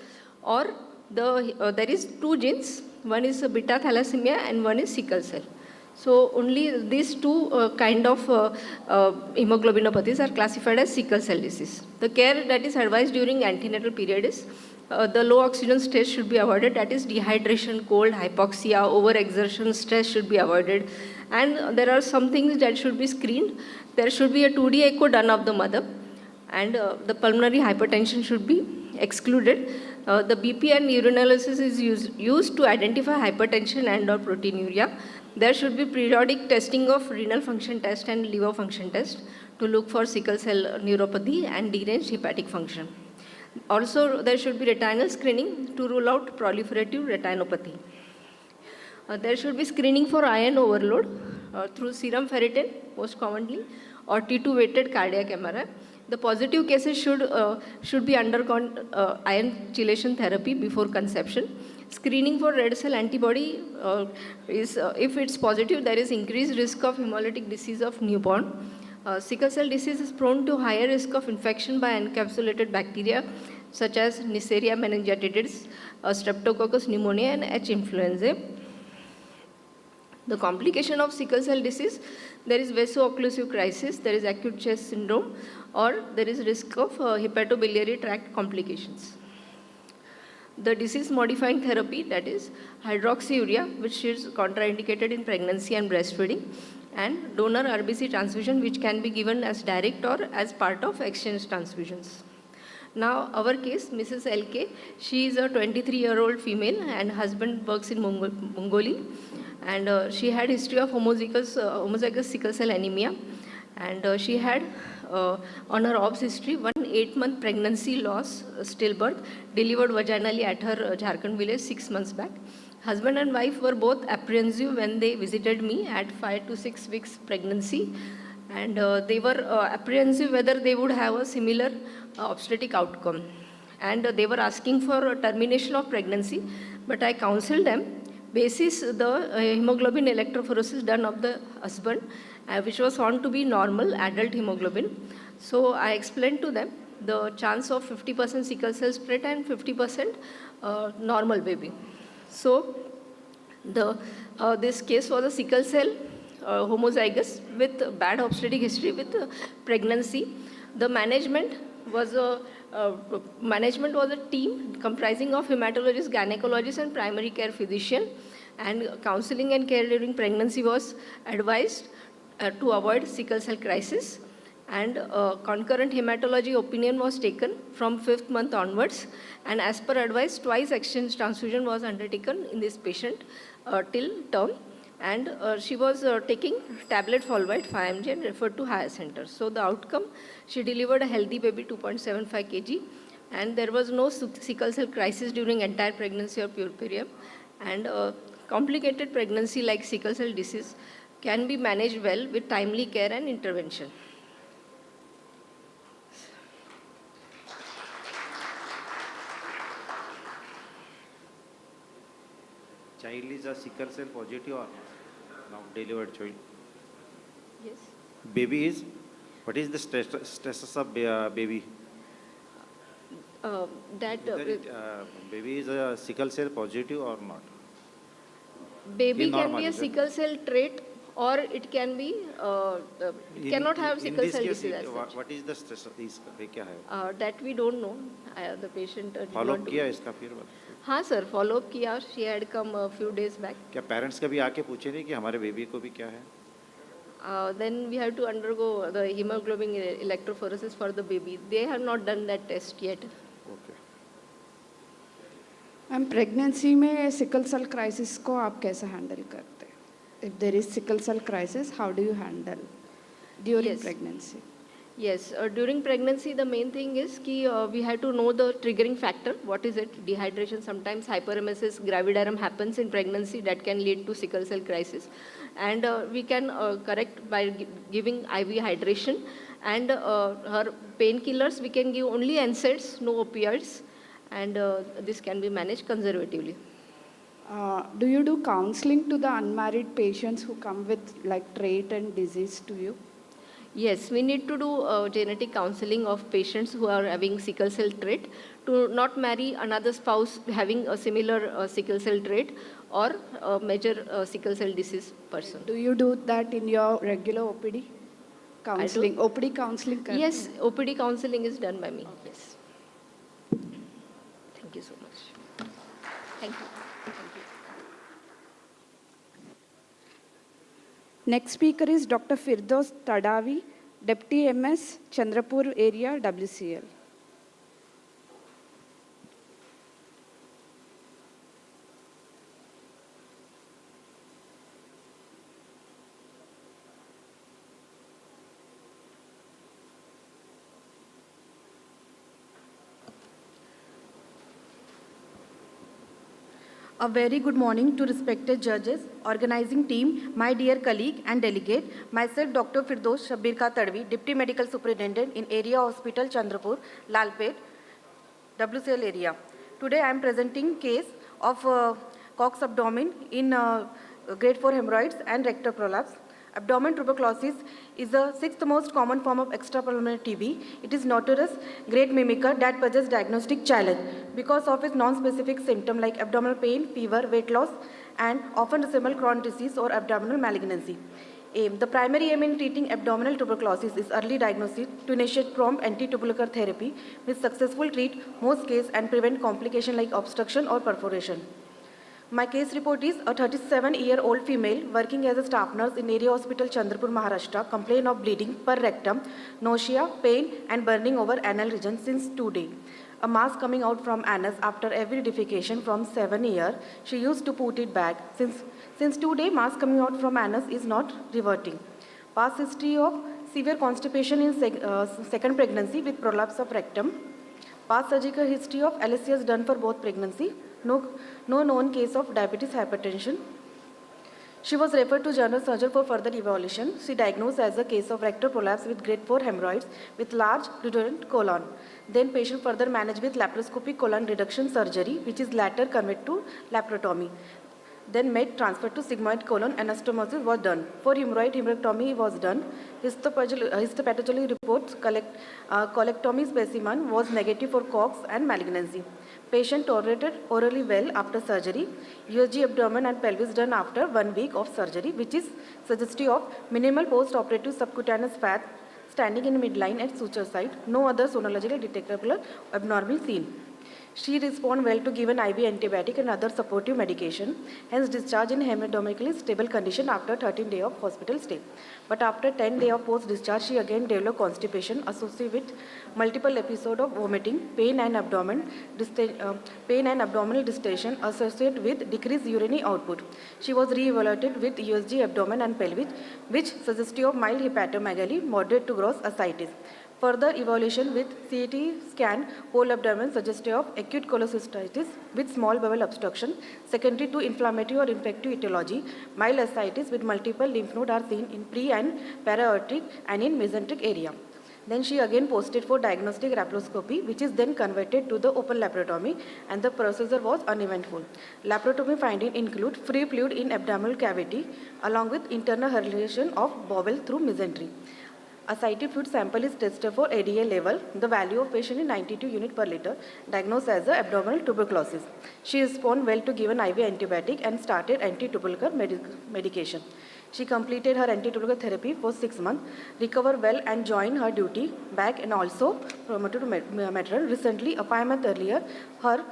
S9: or there is two genes, one is beta thalassemia and one is sickle cell. So only these two kind of hemoglobinopathies are classified as sickle cell disease. The care that is advised during antenatal period is the low oxygen stage should be avoided, that is dehydration, cold, hypoxia, overexertion, stress should be avoided. And there are some things that should be screened. There should be a 2D echo done of the mother, and the pulmonary hypertension should be excluded. The BP and urinalysis is used to identify hypertension and or proteinuria. There should be periodic testing of renal function test and liver function test to look for sickle cell neuropathy and deranged hepatic function. Also, there should be retinal screening to rule out proliferative retinopathy. There should be screening for iron overload through serum ferritin, most commonly, or T2 weighted cardiac MRI. The positive cases should be undergone iron chelation therapy before conception. Screening for red cell antibody is, if it's positive, there is increased risk of hemolytic disease of newborn. Sickle cell disease is prone to higher risk of infection by encapsulated bacteria such as Neisseria meningitidis, Streptococcus pneumoniae, and H. influenzae. The complication of sickle cell disease, there is vaso-occlusive crisis, there is acute chest syndrome, or there is risk of hepatobiliary tract complications. The disease-modifying therapy, that is hydroxyurea, which is contraindicated in pregnancy and breastfeeding, and donor RBC transfusion, which can be given as direct or as part of exchange transfusions. Now, our case, Mrs. LK, she is a 23-year-old female and husband works in Mongolia. And she had history of homozygous sickle cell anemia. And she had, on her OBS history, 1 8-month pregnancy loss, stillbirth, delivered vaginally at her Jharkhand village 6 months back. Husband and wife were both apprehensive when they visited me at 5 to 6 weeks pregnancy. And they were apprehensive whether they would have a similar obstetric outcome. And they were asking for termination of pregnancy, but I counseled them basis the hemoglobin electrophoresis done of the husband, which was found to be normal adult hemoglobin. So I explained to them the chance of 50% sickle cell trait and 50% normal baby. So this case was a sickle cell homozygous with bad obstetric history with pregnancy. The management was a team comprising of hematologist, gynecologist, and primary care physician. And counseling and care during pregnancy was advised to avoid sickle cell crisis. And concurrent hematology opinion was taken from 5th month onwards. And as per advice, twice exchange transfusion was undertaken in this patient till term. And she was taking tablet Folvite 5 mg and referred to higher centers. So the outcome, she delivered a healthy baby 2.75 kg, and there was no sickle cell crisis during entire pregnancy or puerperium. And complicated pregnancy like sickle cell disease can be managed well with timely care and intervention.
S7: Child is a sickle cell positive or now delivered child?
S9: Yes.
S7: Baby is, what is the status of baby? Baby is a sickle cell positive or not?
S9: Baby can
S7: normal,
S9: be a
S7: is it?
S9: sickle cell trait, or it can be, cannot have sickle cell disease as such.
S7: What is the status? क्या है?
S9: That we don't know. The patient did
S7: Follow
S9: not do.
S7: किया इसका फिर बताइए।
S9: हाँ sir, follow up किया. She had come a few days back.
S7: क्या parents कभी आके पूछे नहीं कि हमारे बेबी को भी क्या है?
S9: Then we have to undergo the hemoglobin electrophoresis for the baby. They have not done that test yet.
S7: Okay.
S2: Ma'am pregnancy में सिकल सेल क्राइसिस को आप कैसे हैंडल करते हैं? If there is sickle cell crisis, how do you handle during
S9: Yes.
S2: Pregnancy?
S9: Yes, during pregnancy, the main thing is कि we have to know the triggering factor. What is it? Dehydration. Sometimes hyperemesis gravidarum happens in pregnancy that can lead to sickle cell crisis, and we can correct by giving IV hydration and her painkillers. We can give only NSAIDs, no opioids, and this can be managed conservatively.
S2: Do you do counseling to the unmarried patients who come with like trait and disease to you?
S9: Yes, we need to do genetic counseling of patients who are having sickle cell trait to not marry another spouse having a similar sickle cell trait or a major sickle cell disease person.
S2: Do you do that in your regular OPD counseling? OPD counseling?
S9: Yes, OPD counseling is done by me. Yes. Thank you so much. Thank you. Thank you.
S2: Next speaker is Dr. Firdaus Tadavi, Deputy MS, Chandrapur area, WCL.
S1: A very good morning to respected judges, organizing team, my dear colleague and delegate, myself Dr. Firdaus Shabbir Ka Tadvi, Deputy Medical Superintendent in Area Hospital Chandrapur, Lalpet, WCL area. Today I am presenting case of Cox abdomen in grade 4 hemorrhoids and rectal prolapse. Abdomen tuberculosis is the 6th most common form of extrapulmonary TB. It is notorious great mimicker that poses diagnostic challenge because of its non-specific symptom like abdominal pain, fever, weight loss, and often resemble chronic disease or abdominal malignancy. The primary aim in treating abdominal tuberculosis is early diagnosis to initiate prompt anti-tubercular therapy which successfully treat most cases and prevent complications like obstruction or perforation. My case report is a 37-year-old female working as a staff nurse in area hospital Chandrapur, Maharashtra, complain of bleeding per rectum, nausea, pain and burning over anal region since 2 days. A mass coming out from anus after every defecation from 7 years. She used to put it back. Since 2 days, mass coming out from anus is not reverting. Past history of severe constipation in second pregnancy with prolapse of rectum. Past surgical history of LSCS done for both pregnancy. No known case of diabetes hypertension. She was referred to general surgeon for further evaluation. She diagnosed as a case of rectal prolapse with grade 4 hemorrhoids with large redundant colon. Then patient further managed with laparoscopic colon reduction surgery, which is later converted to laparotomy. Then made transfer to sigmoid colon anastomosis was done. For hemorrhoid, hemorrhectomy was done. Histopathology reports colectomy specimen was negative for Cox and malignancy. Patient tolerated orally well after surgery. USG abdomen and pelvis done after 1 week of surgery, which is suggestive of minimal post-operative subcutaneous fat standing in midline at suture site. No other sonologically detectable abnormal seen. She responded well to given IV antibiotic and other supportive medication, hence discharged in hemodynamically stable condition after 13 days of hospital stay. But after 10 days of post-discharge, she again developed constipation associated with multiple episodes of vomiting, pain and abdominal distension associated with decreased urinary output. She was re-evaluated with USG abdomen and pelvis, which suggested of mild hepatomegaly, moderate to gross ascites. Further evaluation with CT scan, whole abdomen suggestive of acute cholecystitis with small bowel obstruction, secondary to inflammatory or infective etiology. Mild ascites with multiple lymph nodes are seen in pre and para-aortic and in mesenteric area. Then she again posted for diagnostic laparoscopy, which is then converted to the open laparotomy, and the procedure was uneventful. Laparotomy findings include free fluid in abdominal cavity along with internal herniation of bowel through mesentery. Ascitic fluid sample is tested for ADA level. The value of patient is 92 unit per liter, diagnosed as a abdominal tuberculosis. She responded well to given IV antibiotic and started anti-tubercular medication. She completed her anti-tubercular therapy for 6 months, recovered well and joined her duty back and also promoted to maternal. Recently, a 5 months earlier, her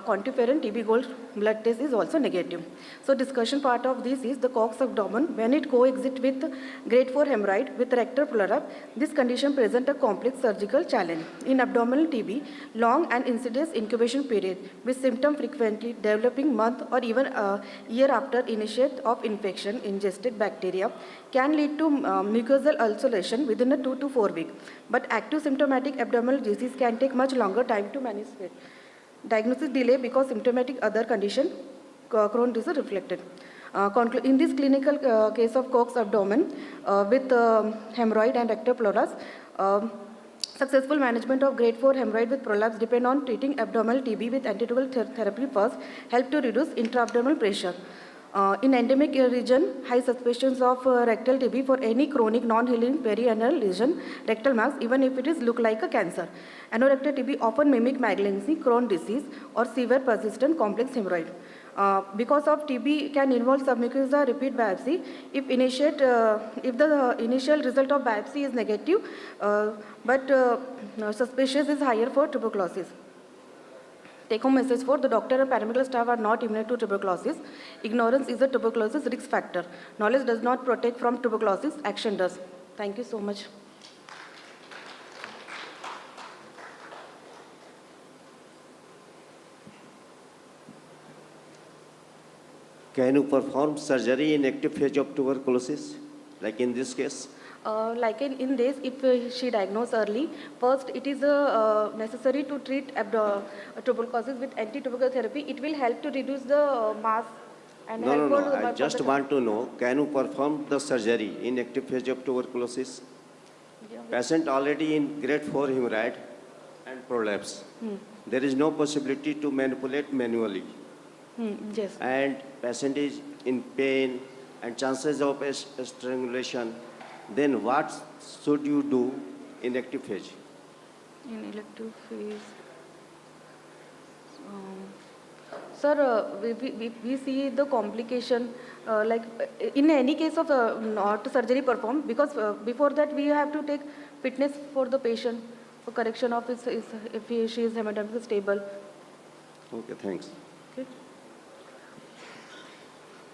S1: quantiferin TB gold blood test is also negative. So discussion part of this is the Cox abdomen. When it coexists with grade 4 hemorrhoid with rectal prolapse, this condition presents a complex surgical challenge. In abdominal TB, long and insidious incubation period with symptoms frequently developing month or even a year after initiate of infection ingested bacteria can lead to mucosal ulceration within a 2 to 4 weeks. But active symptomatic abdominal disease can take much longer time to manifest. Diagnosis delay because symptomatic other condition, Crohn's disease reflected. In this clinical case of Cox abdomen with hemorrhoid and rectal prolapse, successful management of grade 4 hemorrhoid with prolapse depend on treating abdominal TB with antitubercular therapy first, help to reduce intra-abdominal pressure. In endemic region, high suspicions of rectal TB for any chronic non-healing perianal lesion, rectal mass, even if it is look like a cancer. Anorectal TB often mimic malignancy, Crohn's disease, or severe persistent complex hemorrhoid. Because of TB can involve submucosal repeat biopsy. If the initial result of biopsy is negative, but suspicious is higher for tuberculosis. Take-home message for the doctor and paramedical staff are not immune to tuberculosis. Ignorance is a tuberculosis risk factor. Knowledge does not protect from tuberculosis, action does. Thank you so much.
S3: Can you perform surgery in active phase of tuberculosis, like in this case?
S1: Like in this, if she diagnosed early, first it is necessary to treat tuberculosis with anti-tubercular therapy. It will help to reduce the mass and help
S3: No.
S1: for
S3: I just want to know, can you perform the surgery in active phase of tuberculosis?
S1: Yeah.
S3: Patient already in grade 4 hemorrhoid and prolapse. There is no possibility to manipulate manually.
S1: Yes.
S3: And patient is in pain and chances of strangulation. Then what should you do in active phase?
S1: In elective phase. Sir, we see the complication like in any case of not surgery performed, because before that we have to take fitness for the patient for correction of his if she is hemodynamically stable.
S3: Okay, thanks.
S1: Okay.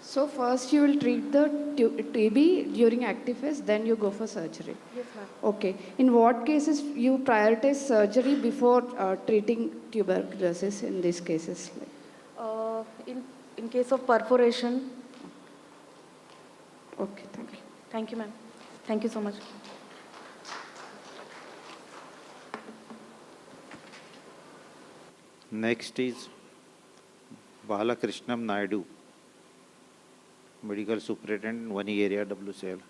S2: So first you will treat the TB during active phase, then you go for surgery.
S1: Yes, ma'am.
S2: Okay. In what cases you prioritize surgery before treating tuberculosis in these cases?
S1: In case of perforation,
S2: Okay, thank you.
S1: thank you, ma'am. Thank you so much.
S7: Next is Balakrishnam Naidu, Medical Superintendent, 1 area WCL.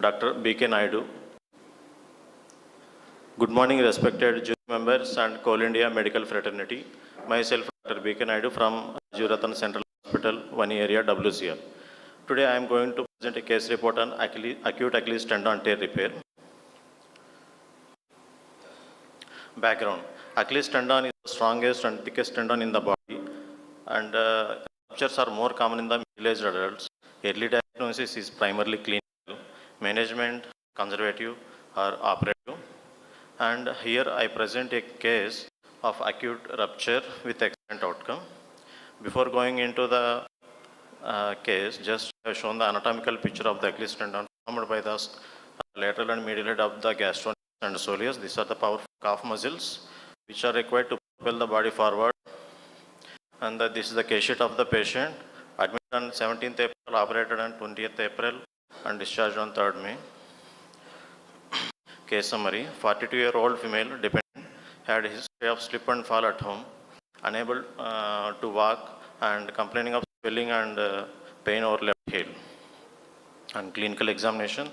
S10: Dr. B.K. Naidu. Good morning, respected jury members and Coal India Medical Fraternity. Myself, Dr. B.K. Naidu from Juratan Central Hospital, 1 area WCL. Today, I am going to present a case report on acute Achilles tendon tear repair. Background. Achilles tendon is the strongest and thickest tendon in the body, and ruptures are more common in the middle-aged adults. Early diagnosis is primarily clinical, management, conservative or operative. And here I present a case of acute rupture with excellent outcome. Before going into the case, just I have shown the anatomical picture of the Achilles tendon formed by the lateral and medial head of the gastrocnemius and soleus. These are the powerful calf muscles which are required to propel the body forward. And this is the case sheet of the patient, admitted on 17th April, operated on 20th April, and discharged on 3rd May. Case summary: 42-year-old female dependent had a history of slip and fall at home, unable to walk and complaining of swelling and pain over left heel. And clinical examination: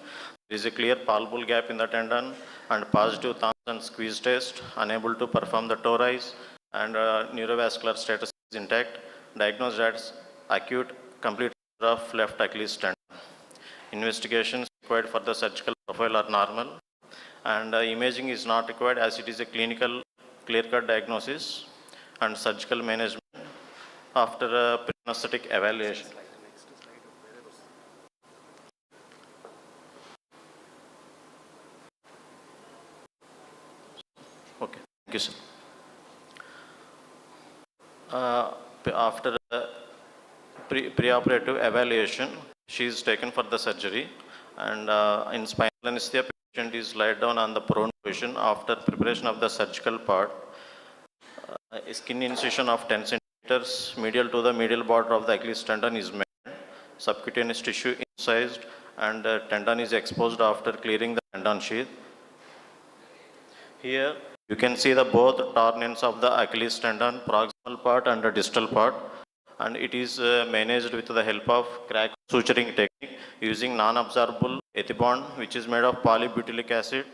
S10: there is a clear palpable gap in the tendon and positive thumb and squeeze test, unable to perform the toe rise, and neurovascular status is intact. Diagnosed as acute complete of left Achilles tendon. Investigations required for the surgical profile are normal, and imaging is not required as it is a clinical clear-cut diagnosis, and surgical management after a pre-anesthetic evaluation. Okay, thank you, sir. After pre-operative evaluation, she is taken for the surgery, and in spinal anesthesia, patient is laid down on the prone position. After preparation of the surgical part, a skin incision of 10 centimeters medial to the medial border of the Achilles tendon is made. Subcutaneous tissue incised, and tendon is exposed after clearing the tendon sheath. Here you can see the both torn ends of the Achilles tendon, proximal part and the distal part, and it is managed with the help of crack suturing technique using non-absorbable ethibond, which is made of polybutylic acid.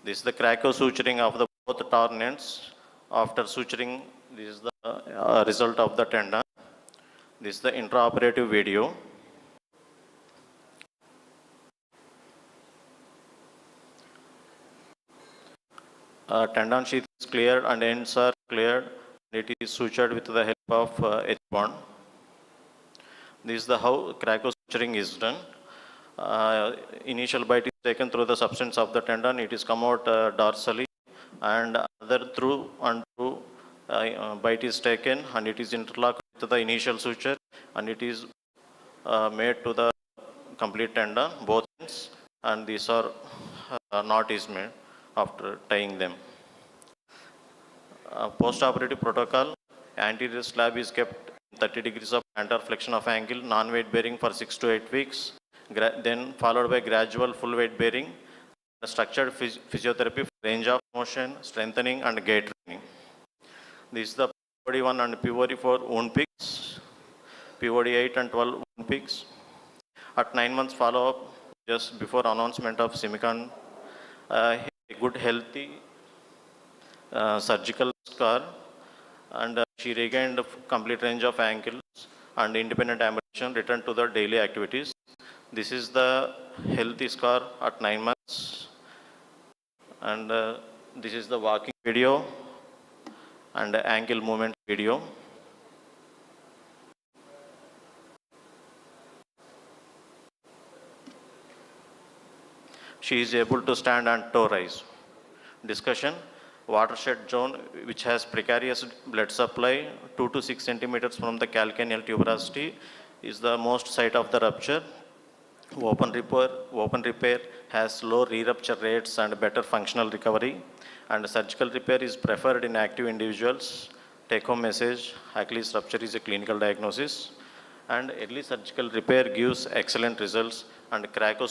S10: This is the crack suturing of the both torn ends. After suturing, this is the result of the tendon. This is the intraoperative video. Tendon sheath is cleared and ends are cleared. It is sutured with the help of ethibond. This is the how cracko-suturing is done. Initial bite is taken through the substance of the tendon. It is come out dorsally, and other through and through bite is taken, and it is interlocked with the initial suture, and it is made to the complete tendon, both ends, and these are knot is made after tying them. Post-operative protocol: anterior slab is kept 30 degrees of plantar flexion of angle, non-weight bearing for 6 to 8 weeks, then followed by gradual full weight bearing, structured physiotherapy for range of motion, strengthening and gait training. This is the POD1 and POD4 wound picks. POD 8 and 12 wound peaks. At 9 months follow-up, just before announcement of CIMECON, a good healthy surgical scar, and she regained a complete range of ankles and independent ambulation, returned to the daily activities. This is the healthy scar at 9 months, and this is the walking video and ankle movement video. She is able to stand and toe rise. Discussion: watershed zone which has precarious blood supply 2 to 6 centimeters from the calcaneal tuberosity is the most site of the rupture. Open repair has low re-rupture rates and better functional recovery, and surgical repair is preferred in active individuals. Take home message: Achilles rupture is a clinical diagnosis, and early surgical repair gives excellent results, and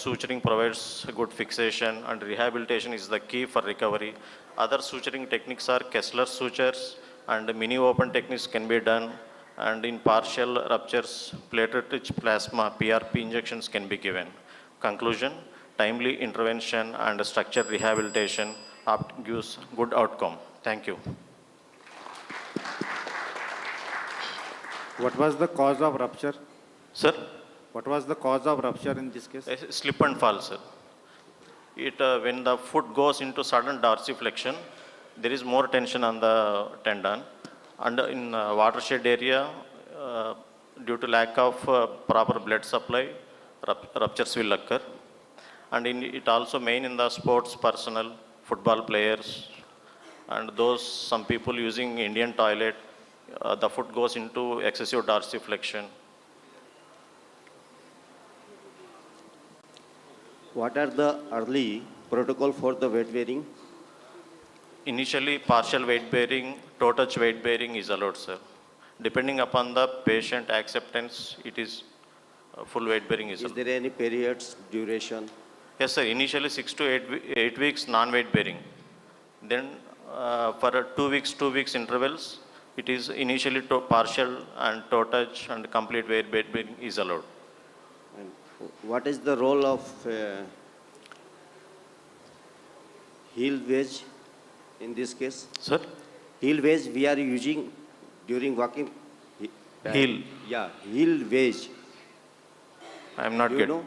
S10: suturing provides good fixation, and rehabilitation is the key for recovery. Other suturing techniques are Kessler sutures, and mini open techniques can be done, and in partial ruptures, platelet-rich plasma (PRP) injections can be given. Conclusion: timely intervention and structured rehabilitation gives good outcome. Thank you.
S7: What was the cause of rupture?
S10: Sir,
S7: What was the cause of rupture in this case?
S10: slip and fall, sir. When the foot goes into sudden dorsiflexion, there is more tension on the tendon, and in watershed area, due to lack of proper blood supply, ruptures will occur. And it also main in the sports personnel, football players, and some people using Indian toilet, the foot goes into excessive dorsiflexion.
S3: What are the early protocol for the weight bearing?
S10: Initially, partial weight bearing, toe touch weight bearing is allowed, sir. Depending upon the patient acceptance, it is full weight bearing is
S3: Is
S10: allowed.
S3: there any periods, duration?
S10: Yes, sir. Initially, 6 to 8 weeks non-weight bearing. Then for 2 weeks intervals, it is initially partial and toe touch and complete weight bearing is allowed.
S3: And what is the role of heel wedge in this case?
S10: Sir,
S3: Heel wedge we are using during walking.
S10: Heel.
S3: Yeah, heel wedge.
S10: I am not
S3: Do you
S10: getting.
S3: know?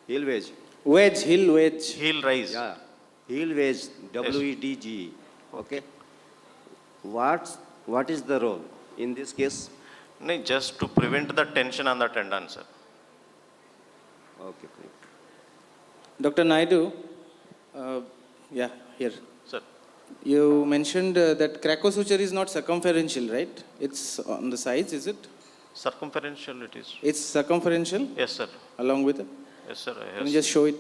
S3: Heel wedge.
S11: Wedge, heel wedge.
S10: Heel rise.
S3: Yeah, heel wedge, WEDG. Okay. What is the role in this case?
S10: No, just to prevent the tension on the tendon, sir.
S3: Okay, great.
S11: Dr. Naidu, here.
S10: Sir,
S11: You mentioned that Krakosuture is not circumferential, right? It's on the sides, is it?
S10: circumferential it is.
S11: It's circumferential
S10: Yes, sir.
S11: along with it?
S10: Yes, sir.
S11: Can you
S10: Yes.
S11: just show it?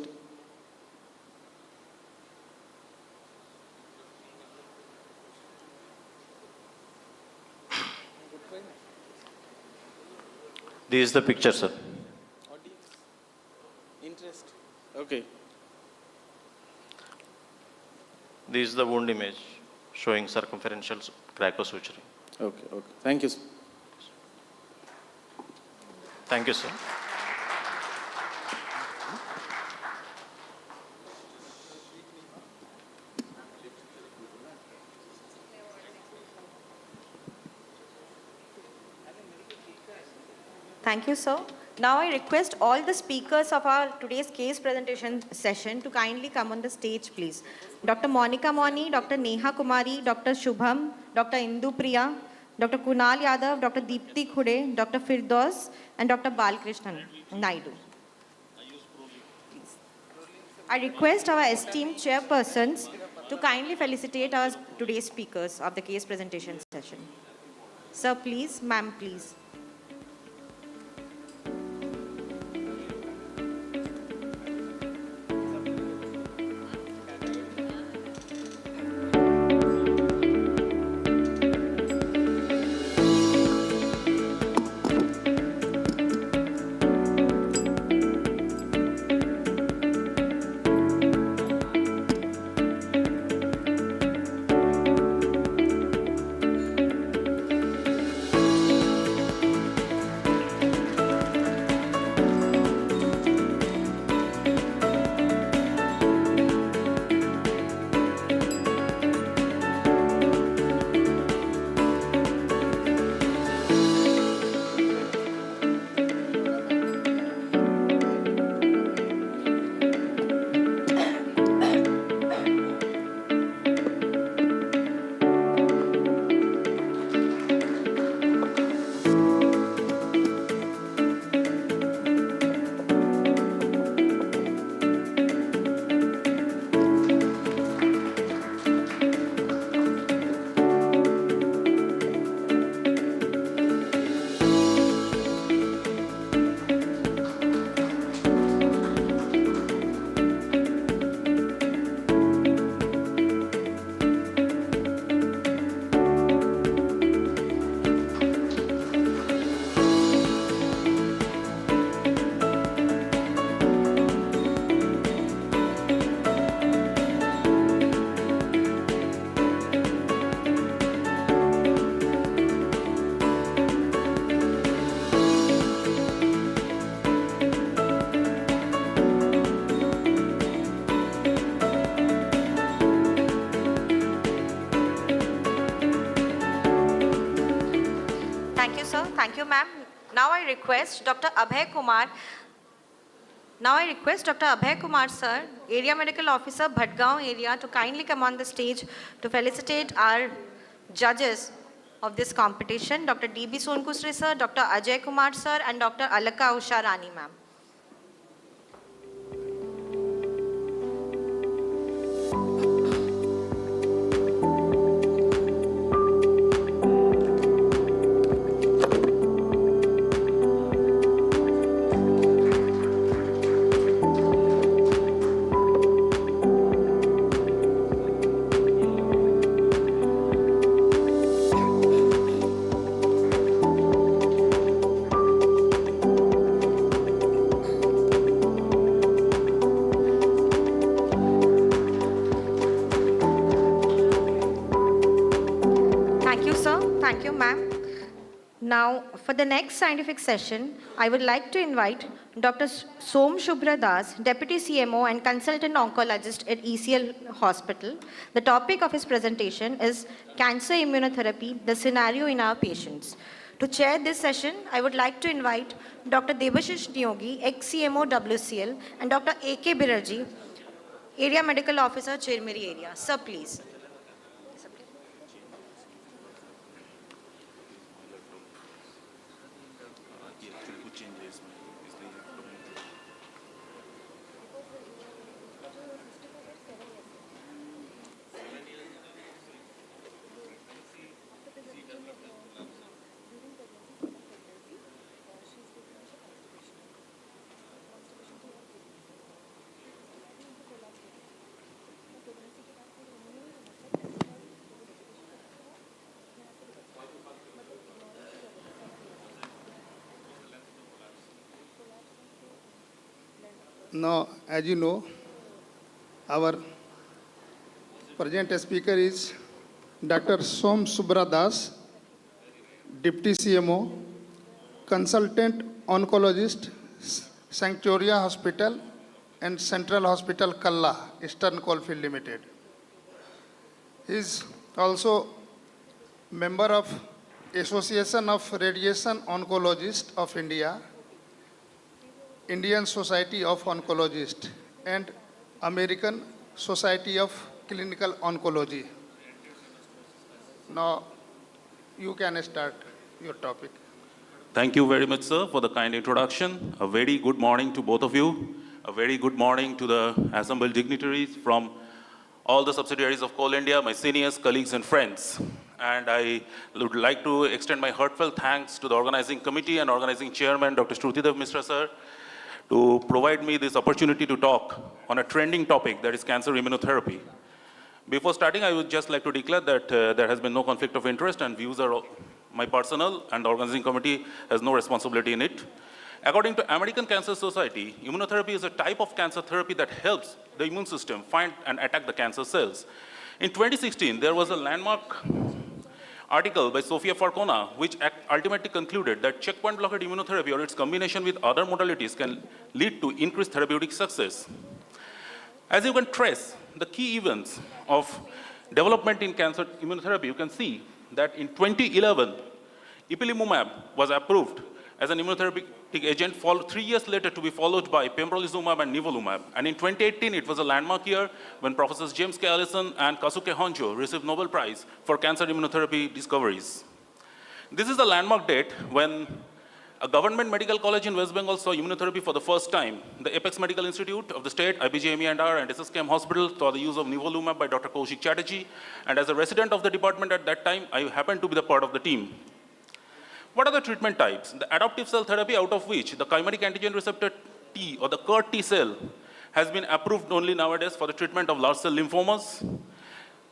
S10: This is the picture, sir.
S11: Interest. Okay.
S10: This is the wound image showing circumferential suturing.
S11: Okay, okay. Thank you, sir.
S10: Thank you, sir.
S12: Thank you, sir. Now I request all the speakers of our today's case presentation session to kindly come on the stage, please. Dr. Monica Moni, Dr. Neha Kumari, Dr. Shubham, Dr. Indu Priya, Dr. Kunal Yadav, Dr. Deepti Khude, Dr. Firdaus, and Dr. Balkrishnan Naidu. I request our esteemed chairpersons to kindly felicitate our today's speakers of the case presentation session. Sir, please. Ma'am, please. request Dr. Abhay Kumar. Now I request Dr. Abhay Kumar, sir, Area Medical Officer, Bhatgaon area, to kindly come on the stage to felicitate our judges of this competition, Dr. D.B. Sonkusri, sir, Dr. Ajay Kumar, sir, and Dr. Alaka Usha Rani, ma'am. Thank you, sir. Thank you, ma'am. Now, for the next scientific session, I would like to invite Dr. Som Shubhra Das, Deputy CMO and Consultant Oncologist at ECL Hospital. The topic of his presentation is Cancer Immunotherapy, the Scenario in Our Patients. To chair this session, I would like to invite Dr. Debashish Nyogi, ex-CMO WCL, and Dr. A.K. Birarji, Area Medical Officer, Chirmiri area. Sir, please.
S13: Now, as you know, our present speaker is Dr. Som Shubhra Das, Deputy CMO, Consultant Oncologist, Sanctuaria Hospital and Central Hospital, Kalla, Eastern Coalfield Limited. He is also member of Association of Radiation Oncologists of India, Indian Society of Oncologists, and American Society of Clinical Oncology. Now, you can start your topic.
S14: Thank you very much, sir, for the kind introduction. A very good morning to both of you. A very good morning to the assembled dignitaries from all the subsidiaries of Coal India, my seniors, colleagues, and friends. And I would like to extend my heartfelt thanks to the organizing committee and organizing chairman, Dr. Shrutidev Mishra, sir, to provide me this opportunity to talk on a trending topic, that is cancer immunotherapy. Before starting, I would just like to declare that there has been no conflict of interest and views are my personal, and the organizing committee has no responsibility in it. According to American Cancer Society, immunotherapy is a type of cancer therapy that helps the immune system find and attack the cancer cells. In 2016, there was a landmark article by Sofia Farcona, which ultimately concluded that checkpoint blockade immunotherapy or its combination with other modalities can lead to increased therapeutic success. As you can trace the key events of development in cancer immunotherapy, you can see that in 2011, ipilimumab was approved as an immunotherapeutic agent, 3 years later to be followed by pembrolizumab and nivolumab. And in 2018, it was a landmark year when Professors James K. Allison and Kazuke Honjo received Nobel Prize for cancer immunotherapy discoveries. This is the landmark date when a government medical college in West Bengal saw immunotherapy for the first time. The Apex Medical Institute of the state, IBJMER, and SSKM Hospital saw the use of nivolumab by Dr. Kaushik Chatterjee. And as a resident of the department at that time, I happened to be the part of the team. What are the treatment types? The adoptive cell therapy, out of which the chimeric antigen receptor T or the CAR T cell has been approved only nowadays for the treatment of large cell lymphomas.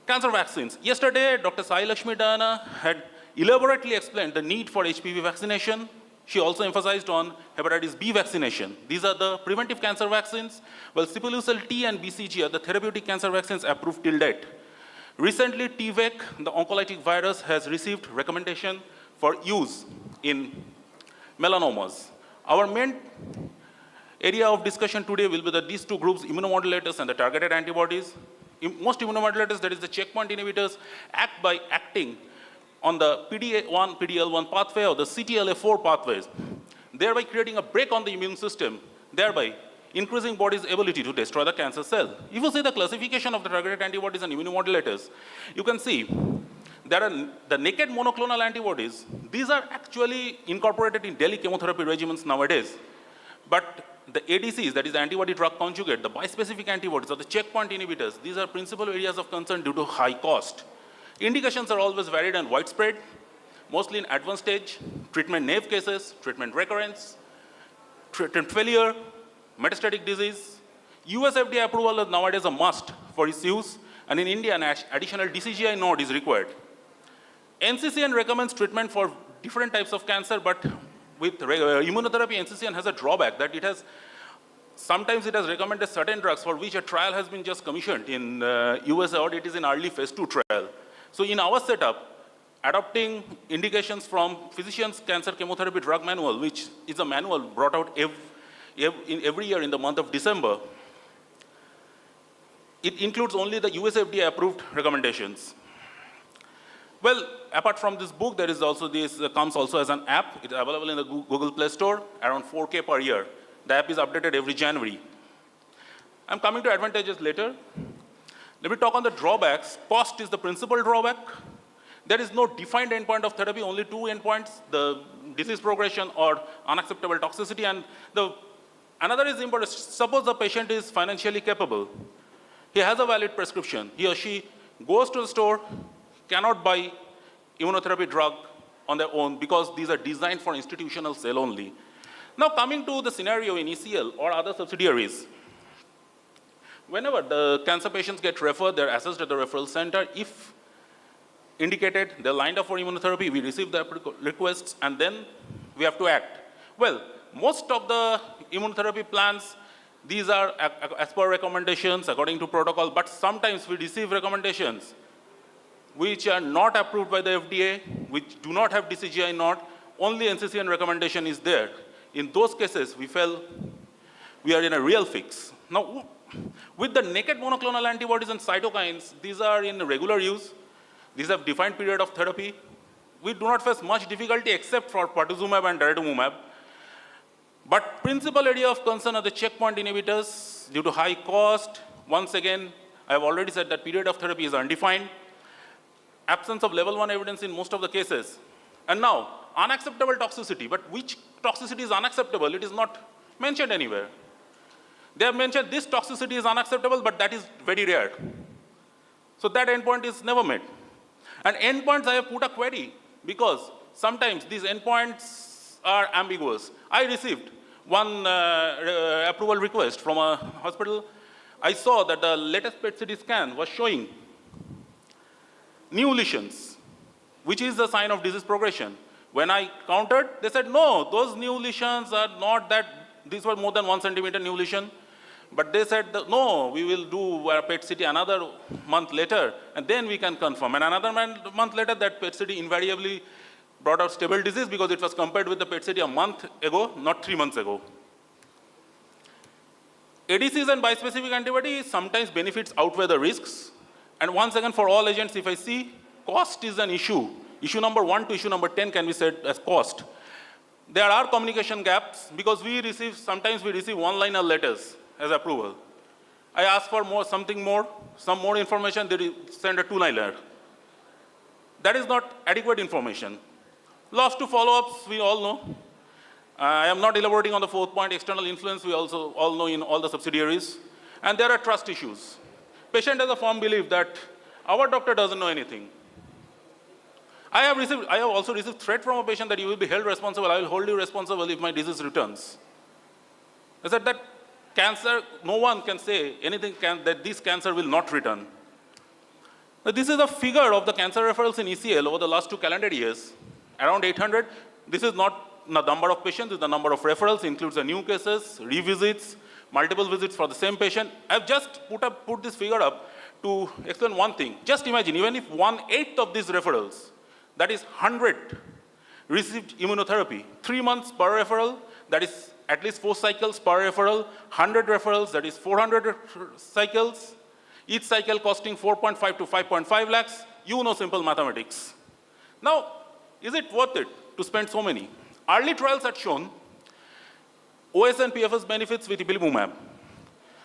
S14: Cancer vaccines. Yesterday, Dr. Sai Lakshmi Dayana had elaborately explained the need for HPV vaccination. She also emphasized on hepatitis B vaccination. These are the preventive cancer vaccines, while Sipuleucel T and BCG are the therapeutic cancer vaccines approved till date. Recently, TVEC, the oncolytic virus, has received recommendation for use in melanomas. Our main area of discussion today will be that these two groups, immunomodulators and the targeted antibodies. Most immunomodulators, that is the checkpoint inhibitors, act by acting on the PD-1, PD-L1 pathway or the CTLA4 pathways. thereby creating a brake on the immune system, thereby increasing body's ability to destroy the cancer cell. If you see the classification of the targeted antibodies and immunomodulators, you can see there are the naked monoclonal antibodies. These are actually incorporated in daily chemotherapy regimens nowadays. But the ADCs, that is antibody drug conjugate, the bispecific antibodies or the checkpoint inhibitors, these are principal areas of concern due to high cost. Indications are always varied and widespread, mostly in advanced stage, treatment naive cases, treatment recurrence, treatment failure, metastatic disease. US FDA approval is nowadays a must for its use, and in India, an additional DCGI node is required. NCCN recommends treatment for different types of cancer, but with immunotherapy, NCCN has a drawback that sometimes it has recommended certain drugs for which a trial has been just commissioned in USA, or it is in early phase 2 trial. So in our setup, adopting indications from Physician's Cancer Chemotherapy Drug Manual, which is a manual brought out every year in the month of December, it includes only the US FDA approved recommendations. Well, apart from this book, there is also this comes also as an app. It's available in the Google Play Store, around 4K per year. The app is updated every January. I'm coming to advantages later. Let me talk on the drawbacks. Cost is the principal drawback. There is no defined endpoint of therapy, only two endpoints, the disease progression or unacceptable toxicity. And another is important. Suppose the patient is financially capable. He has a valid prescription. He or she goes to the store, cannot buy immunotherapy drug on their own because these are designed for institutional sale only. Now coming to the scenario in ECL or other subsidiaries, whenever the cancer patients get referred, they're assessed at the referral center. If indicated, they're lined up for immunotherapy, we receive the requests, and then we have to act. Well, most of the immunotherapy plans, these are as per recommendations, according to protocol, but sometimes we receive recommendations which are not approved by the FDA, which do not have DCGI node, only NCCN recommendation is there. In those cases, we feel we are in a real fix. Now, with the naked monoclonal antibodies and cytokines, these are in regular use. These have defined period of therapy. We do not face much difficulty except for pertuzumab and daratumumab. But principal area of concern are the checkpoint inhibitors due to high cost. Once again, I have already said that period of therapy is undefined. Absence of level 1 evidence in most of the cases. And now, unacceptable toxicity. But which toxicity is unacceptable? It is not mentioned anywhere. They have mentioned this toxicity is unacceptable, but that is very rare. So that endpoint is never met. And endpoints, I have put a query because sometimes these endpoints are ambiguous. I received one approval request from a hospital. I saw that the latest PET CT scan was showing new lesions, which is a sign of disease progression. When I countered, they said, no, those new lesions are not that, these were more than 1 centimeter new lesion. But they said, no, we will do a PET CT another month later, and then we can confirm. And another month later, that PET CT invariably brought out stable disease because it was compared with the PET CT a month ago, not 3 months ago. ADCs and bispecific antibodies sometimes benefits outweigh the risks. And once again, for all agents, if I see, cost is an issue. Issue number 1 to issue number 10 can be said as cost. There are communication gaps because sometimes we receive one-liner letters as approval. I ask for some more information, they send a 2-liner. That is not adequate information. Loss to follow-ups, we all know. I am not elaborating on the 4th point, external influence, we also all know in all the subsidiaries. And there are trust issues. Patient has a firm belief that our doctor doesn't know anything. I have also received threat from a patient that you will be held responsible, I will hold you responsible if my disease returns. I said that cancer, no one can say anything that this cancer will not return. Now, this is a figure of the cancer referrals in ECL over the last 2 calendar years, around 800. This is not the number of patients, this is the number of referrals, includes the new cases, revisits, multiple visits for the same patient. I've just put this figure up to explain one thing. Just imagine, even if 1/8 of these referrals, that is 100, received immunotherapy, 3 months per referral, that is at least 4 cycles per referral, 100 referrals, that is 400 cycles, each cycle costing 4.5 to 5.5 lakhs, you know simple mathematics. Now, is it worth it to spend so many? Early trials had shown OS and PFS benefits with ipilimumab.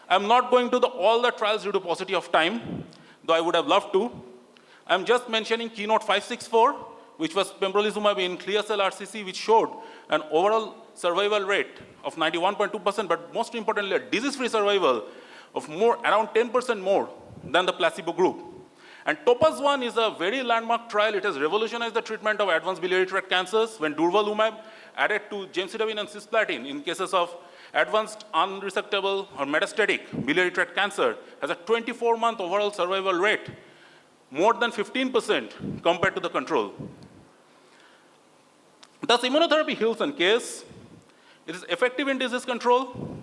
S14: I'm not going to all the trials due to paucity of time, though I would have loved to. I'm just mentioning Keynote 564, which was pembrolizumab in clear cell RCC, which showed an overall survival rate of 91.2%, but most importantly, a disease-free survival of around 10% more than the placebo group. And TOPAZ 1 is a very landmark trial. It has revolutionized the treatment of advanced biliary tract cancers when durvalumab added to gemcitabine and cisplatin in cases of advanced unresectable or metastatic biliary tract cancer has a 24-month overall survival rate, more than 15% compared to the control. Thus, immunotherapy heals and cures. It is effective in disease control,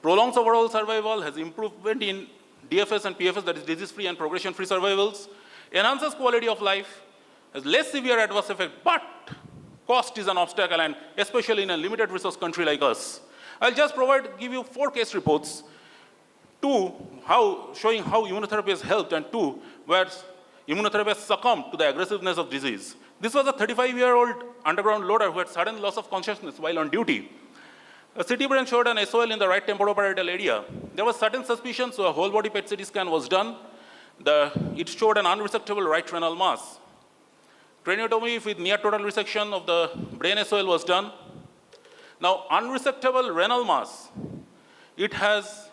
S14: prolongs overall survival, has improvement in DFS and PFS, that is disease-free and progression-free survivals, enhances quality of life, has less severe adverse effect, but cost is an obstacle, and especially in a limited resource country like us. I'll just give you 4 case reports, 2 showing how immunotherapy has helped, and 2 where immunotherapy has succumbed to the aggressiveness of disease. This was a 35-year-old underground loader who had sudden loss of consciousness while on duty. A CT brain showed an SOL in the right temporoparietal area. There was certain suspicion, so a whole body PET CT scan was done. It showed an unresectable right renal mass. Craniotomy with near total resection of the brain SOL was done. Now, unresectable renal mass, it has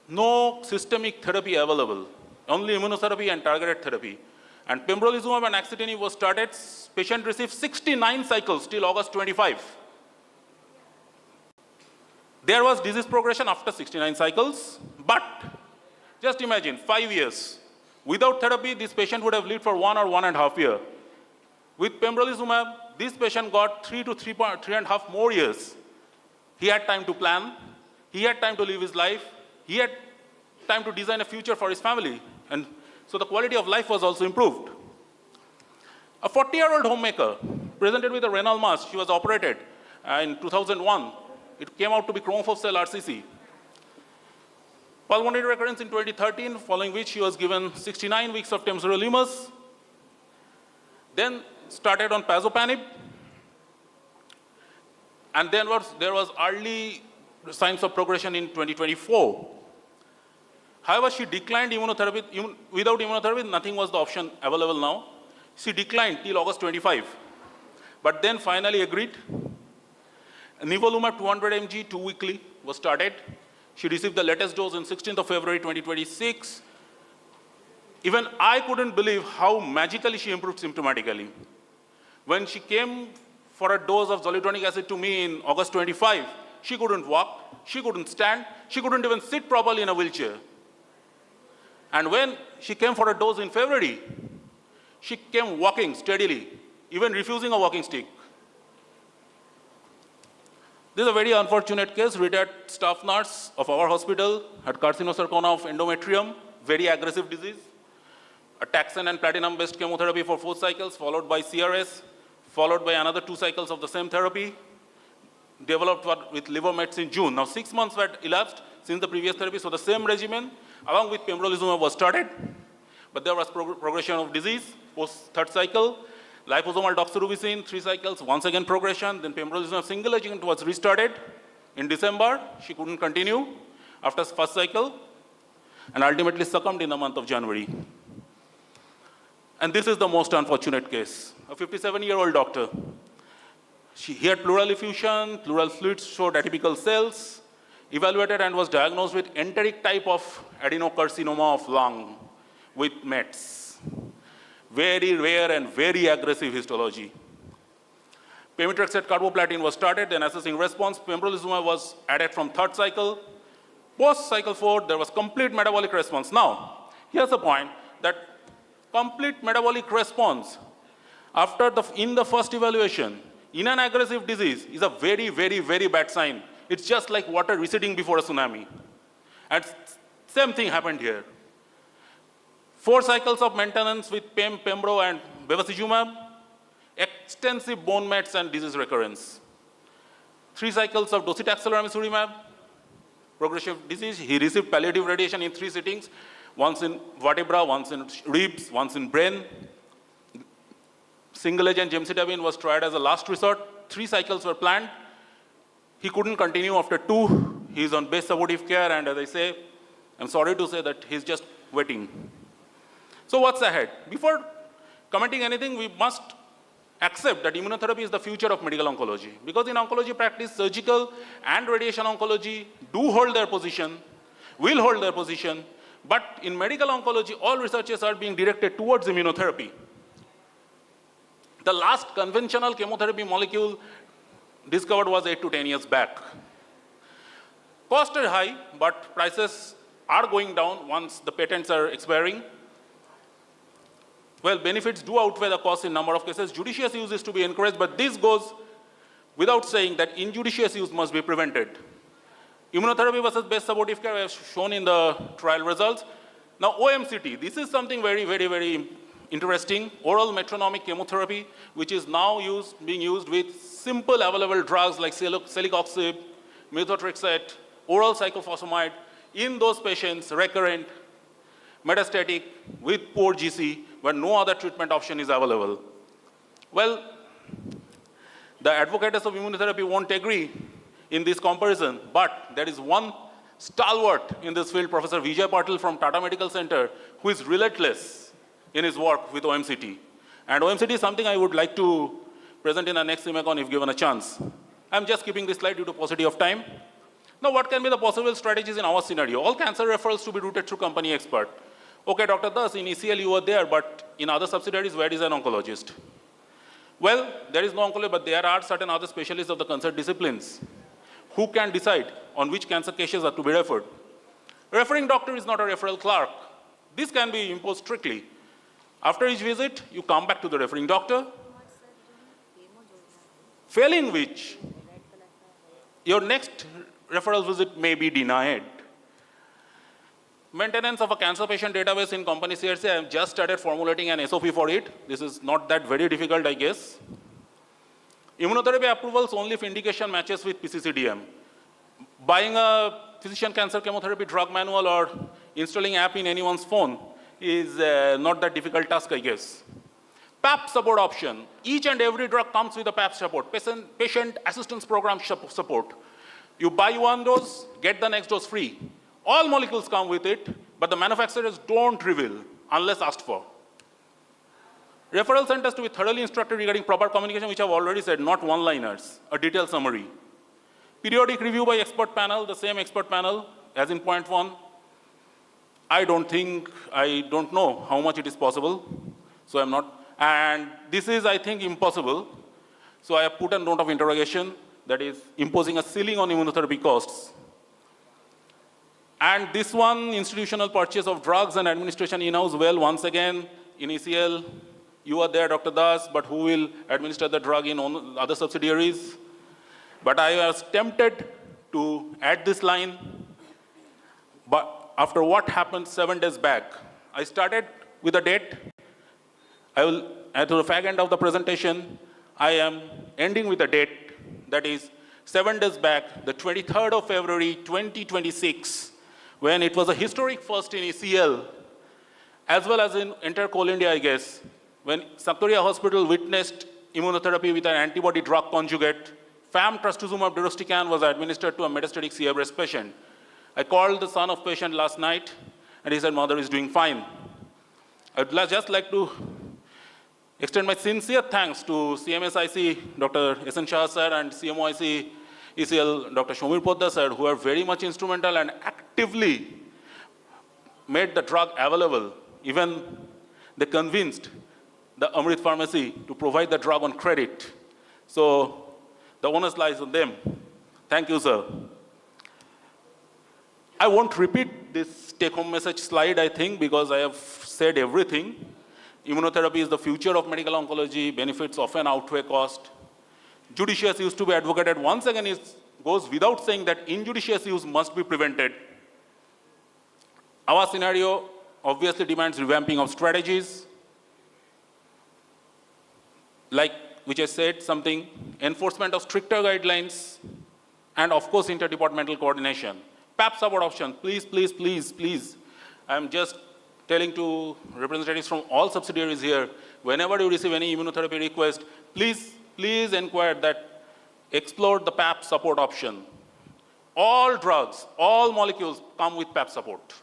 S14: no systemic therapy available, only immunotherapy and targeted therapy. And pembrolizumab and axitinib was started. Patient received 69 cycles till August 25. There was disease progression after 69 cycles, but just imagine 5 years. Without therapy, this patient would have lived for 1 or 1.5 years. With pembrolizumab, this patient got 3 to 3.5 more years. He had time to plan, he had time to live his life, he had time to design a future for his family. And so the quality of life was also improved. A 40-year-old homemaker presented with a renal mass. She was operated in 2001. It came out to be chromophobe cell RCC. Pulmonary recurrence in 2013, following which she was given 69 weeks of temsirolimus. Then started on pazopanib. And then there was early signs of progression in 2024. However, she declined immunotherapy. Without immunotherapy, nothing was the option available now. She declined till August 25. But then finally agreed. Nivolumab 200 mg 2 weekly was started. She received the latest dose on 16th of February 2026. Even I couldn't believe how magically she improved symptomatically. When she came for a dose of zoledronic acid to me in August 25, she couldn't walk, she couldn't stand, she couldn't even sit properly in a wheelchair. And when she came for a dose in February, she came walking steadily, even refusing a walking stick. This is a very unfortunate case. Retired staff nurse of our hospital had carcinosarcoma of endometrium, very aggressive disease. A taxane and platinum-based chemotherapy for 4 cycles, followed by CRS, followed by another 2 cycles of the same therapy. Developed with liver mets in June. Now 6 months had elapsed since the previous therapy, so the same regimen along with pembrolizumab was started. But there was progression of disease post 3rd cycle. Liposomal doxorubicin, 3 cycles, once again progression. Then pembrolizumab single agent was restarted in December. She couldn't continue after 1st cycle and ultimately succumbed in the month of January. And this is the most unfortunate case. A 57-year-old doctor. He had pleural effusion, pleural fluids showed atypical cells, evaluated and was diagnosed with enteric type of adenocarcinoma of lung with METs. Very rare and very aggressive histology. Pemetrexed carboplatin was started, then assessing response, pembrolizumab was added from 3rd cycle. Post cycle 4, there was complete metabolic response. Now, here's the point that complete metabolic response in the first evaluation in an aggressive disease is a very, very, very bad sign. It's just like water receding before a tsunami. And same thing happened here. 4 cycles of maintenance with pembro and bevacizumab, extensive bone mets and disease recurrence. 3 cycles of docetaxel ramucirumab, progressive disease. He received palliative radiation in 3 sittings, once in vertebra, once in ribs, once in brain. Single agent gemcitabine was tried as a last resort. 3 cycles were planned. He couldn't continue after 2. He's on best supportive care, and as I say, I'm sorry to say that he's just waiting. So what's ahead? Before commenting anything, we must accept that immunotherapy is the future of medical oncology. Because in oncology practice, surgical and radiation oncology do hold their position, will hold their position, but in medical oncology, all researches are being directed towards immunotherapy. The last conventional chemotherapy molecule discovered was 8 to 10 years back. Costs are high, but prices are going down once the patents are expiring. Well, benefits do outweigh the costs in number of cases. Judicious use is to be encouraged, but this goes without saying that injudicious use must be prevented. Immunotherapy versus best supportive care, as shown in the trial results. Now, OMCT, this is something very interesting. Oral metronomic chemotherapy, which is now being used with simple available drugs like celecoxib, methotrexate, oral cyclophosphamide in those patients, recurrent, metastatic, with poor GC, where no other treatment option is available. Well, the advocates of immunotherapy won't agree in this comparison, but there is one stalwart in this field, Professor Vijay Patil from Tata Medical Center, who is relentless in his work with OMCT. And OMCT is something I would like to present in our next CIMECON if given a chance. I'm just keeping this slide due to paucity of time. Now, what can be the possible strategies in our scenario? All cancer referrals to be routed through company expert. Okay, Dr. Das, in ECL you were there, but in other subsidiaries, where is an oncologist? Well, there is no oncologist, but there are certain other specialists of the concerned disciplines who can decide on which cancer cases are to be referred. Referring doctor is not a referral clerk. This can be imposed strictly. After each visit, you come back to the referring doctor, failing which, your next referral visit may be denied. Maintenance of a cancer patient database in company CRC, I have just started formulating an SOP for it. This is not that very difficult, I guess. Immunotherapy approvals only if indication matches with PCCDM. Buying a physician cancer chemotherapy drug manual or installing app in anyone's phone is not that difficult task, I guess. PAP support option. Each and every drug comes with a PAP support, patient assistance program support. You buy one dose, get the next dose free. All molecules come with it, but the manufacturers don't reveal unless asked for. Referral centers to be thoroughly instructed regarding proper communication, which I've already said, not one-liners, a detailed summary. Periodic review by expert panel, the same expert panel as in point 1. I don't know how much it is possible, so I'm not, and this is, I think, impossible. So I have put a note of interrogation, that is imposing a ceiling on immunotherapy costs. And this one, institutional purchase of drugs and administration in-house, well, once again, in ECL, you are there, Dr. Das, but who will administer the drug in other subsidiaries? But I was tempted to add this line, but after what happened 7 days back, I started with a date. I will, at the fag end of the presentation, I am ending with a date, that is 7 days back, the 23rd of February, 2026, when it was a historic first in ECL, as well as in entire Coal India, I guess, when Saktoria Hospital witnessed immunotherapy with an antibody drug conjugate, FAM trastuzumab deruxtecan was administered to a metastatic CA breast patient. I called the son of patient last night, and he said, mother is doing fine. I would just like to extend my sincere thanks to CMSIC, Dr. S.N. Shah sir, and CMOIC ECL, Dr. Shomir Poddar sir, who are very much instrumental and actively made the drug available. Even they convinced the Amrit Pharmacy to provide the drug on credit. So the onus lies on them. Thank you, sir. I won't repeat this take-home message slide, I think, because I have said everything. Immunotherapy is the future of medical oncology. Benefits often outweigh cost. Judicious use to be advocated. Once again, goes without saying that injudicious use must be prevented. Our scenario obviously demands revamping of strategies, like which I said something, enforcement of stricter guidelines, and of course interdepartmental coordination. PAP support option, please, please, please, please. I'm just telling to representatives from all subsidiaries here, whenever you receive any immunotherapy request, please inquire that explored the PAP support option. All drugs, all molecules come with PAP support.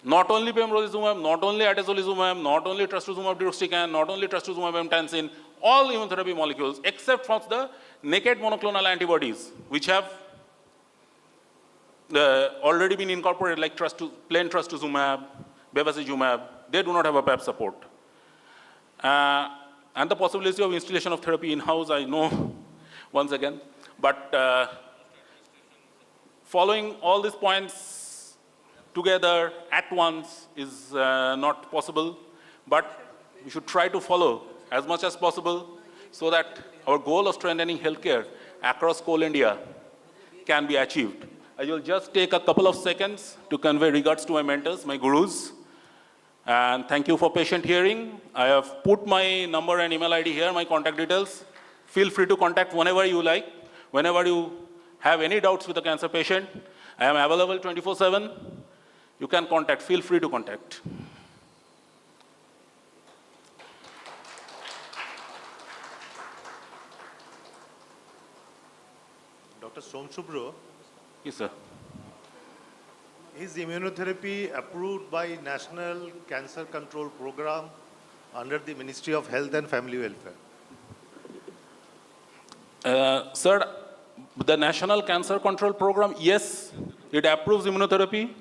S14: Not only pembrolizumab, not only atezolizumab, not only trastuzumab deruxtecan, not only trastuzumab emtansine, all immunotherapy molecules except for the naked monoclonal antibodies, which have already been incorporated, like plain trastuzumab, bevacizumab, they do not have a PAP support. And the possibility of installation of therapy in-house, I know, once again. But following all these points together at once is not possible. But we should try to follow as much as possible so that our goal of strengthening healthcare across coal India can be achieved. I will just take a couple of seconds to convey regards to my mentors, my gurus. And thank you for patient hearing. I have put my number and email ID here, my contact details. Feel free to contact whenever you like. Whenever you have any doubts with a cancer patient, I am available 24/7. You can contact, feel free to contact.
S15: Dr. Som Subro,
S14: Yes, sir.
S15: is immunotherapy approved by National Cancer Control Program under the Ministry of Health and Family Welfare?
S14: Sir, the National Cancer Control Program, yes, it approves immunotherapy,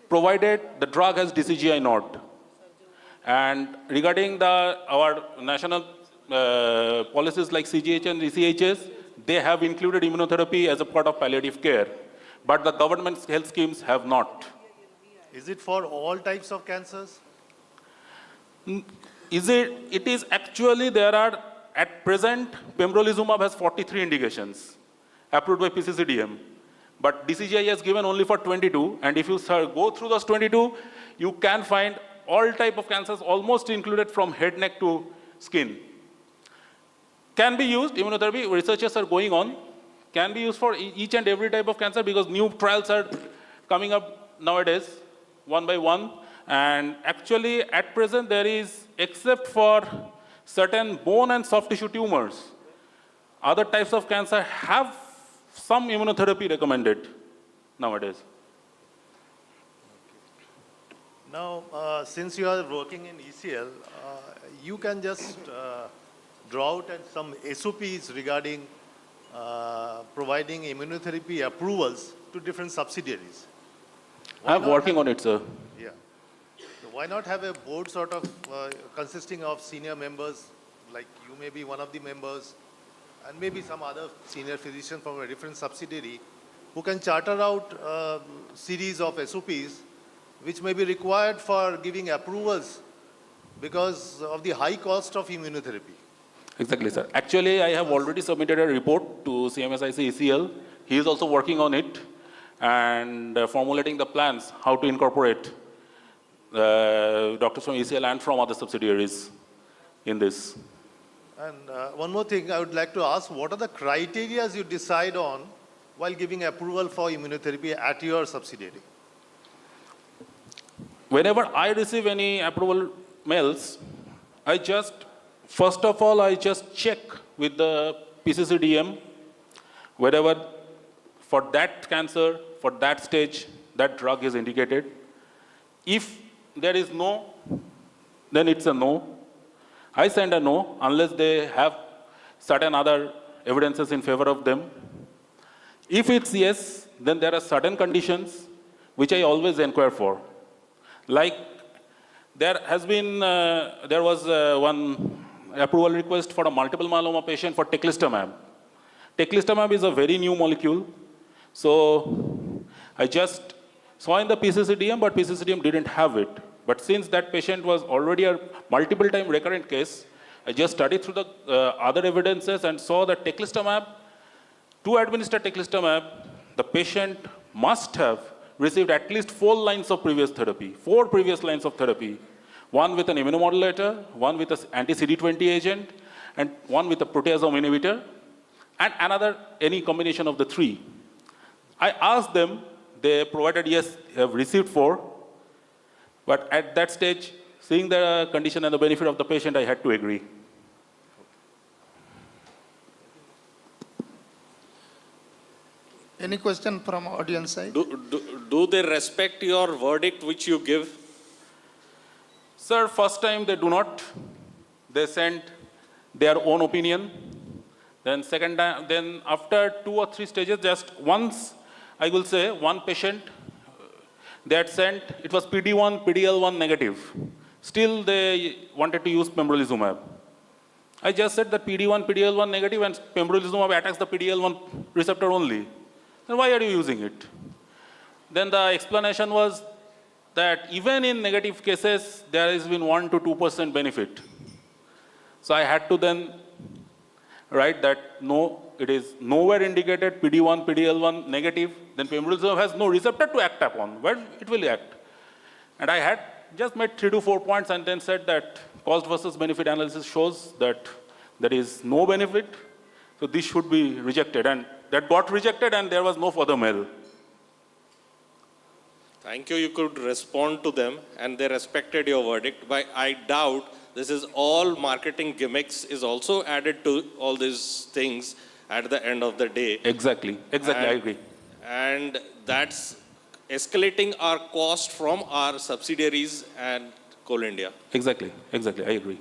S14: provided the drug has DCGI node. And regarding our national policies like CGH and ECHS, they have included immunotherapy as a part of palliative care. But the government's health schemes have not.
S15: Is it for all types of cancers?
S14: It is actually, there are, at present, pembrolizumab has 43 indications approved by PCCDM. But DCGI has given only for 22. And if you go through those 22, you can find all type of cancers almost included from head, neck to skin. Can be used, immunotherapy, researchers are going on, can be used for each and every type of cancer because new trials are coming up nowadays, one by one. And actually, at present, there is, except for certain bone and soft tissue tumors, other types of cancer have some immunotherapy recommended nowadays.
S15: Now, since you are working in ECL, you can just draw out some SOPs regarding providing immunotherapy approvals to different subsidiaries.
S14: I'm working on it, sir.
S15: Yeah. So why not have a board sort of consisting of senior members, like you may be one of the members, and maybe some other senior physician from a different subsidiary who can charter out a series of SOPs which may be required for giving approvals because of the high cost of immunotherapy.
S14: Exactly, sir. Actually, I have already submitted a report to CMSIC ECL. He is also working on it and formulating the plans how to incorporate doctors from ECL and from other subsidiaries in this.
S15: And one more thing I would like to ask, what are the criteria you decide on while giving approval for immunotherapy at your subsidiary?
S14: Whenever I receive any approval mails, first of all, I just check with the PCCDM wherever for that cancer, for that stage, that drug is indicated. If there is no, then it's a no. I send a no unless they have certain other evidences in favor of them. If it's yes, then there are certain conditions which I always inquire for. Like there was one approval request for a multiple myeloma patient for teclistamab. Teclistamab is a very new molecule. So I just saw in the PCCDM, but PCCDM didn't have it. But since that patient was already a multiple time recurrent case, I just studied through the other evidences and saw that teclistamab, to administer teclistamab, the patient must have received at least 4 lines of previous therapy, 4 previous lines of therapy. One with an immunomodulator, one with an anti-CD20 agent, and one with a proteasome inhibitor, and another, any combination of the 3. I asked them, they provided yes, have received 4, but at that stage, seeing the condition and the benefit of the patient, I had to agree.
S13: Any question from audience side?
S16: Do they respect your verdict which you give?
S14: Sir, first time they do not. They send their own opinion. Then second time, then after 2 or 3 stages, just once, I will say, one patient, they had sent, it was PD1, PDL1 negative. Still, they wanted to use pembrolizumab. I just said that PD1, PDL1 negative and pembrolizumab attacks the PDL1 receptor only. Then why are you using it? Then the explanation was that even in negative cases, there has been 1 to 2% benefit. So I had to then write that no, it is nowhere indicated PD1, PDL1 negative, then pembrolizumab has no receptor to act upon. Where it will act? And I had just made 3 to 4 points and then said that cost versus benefit analysis shows that there is no benefit, so this should be rejected. And that got rejected and there was no further mail.
S16: Thank you, you could respond to them and they respected your verdict. But I doubt this is all marketing gimmicks is also added to all these things at the end of the day.
S14: Exactly, I agree.
S16: And that's escalating our cost from our subsidiaries and Coal India.
S14: Exactly, I agree.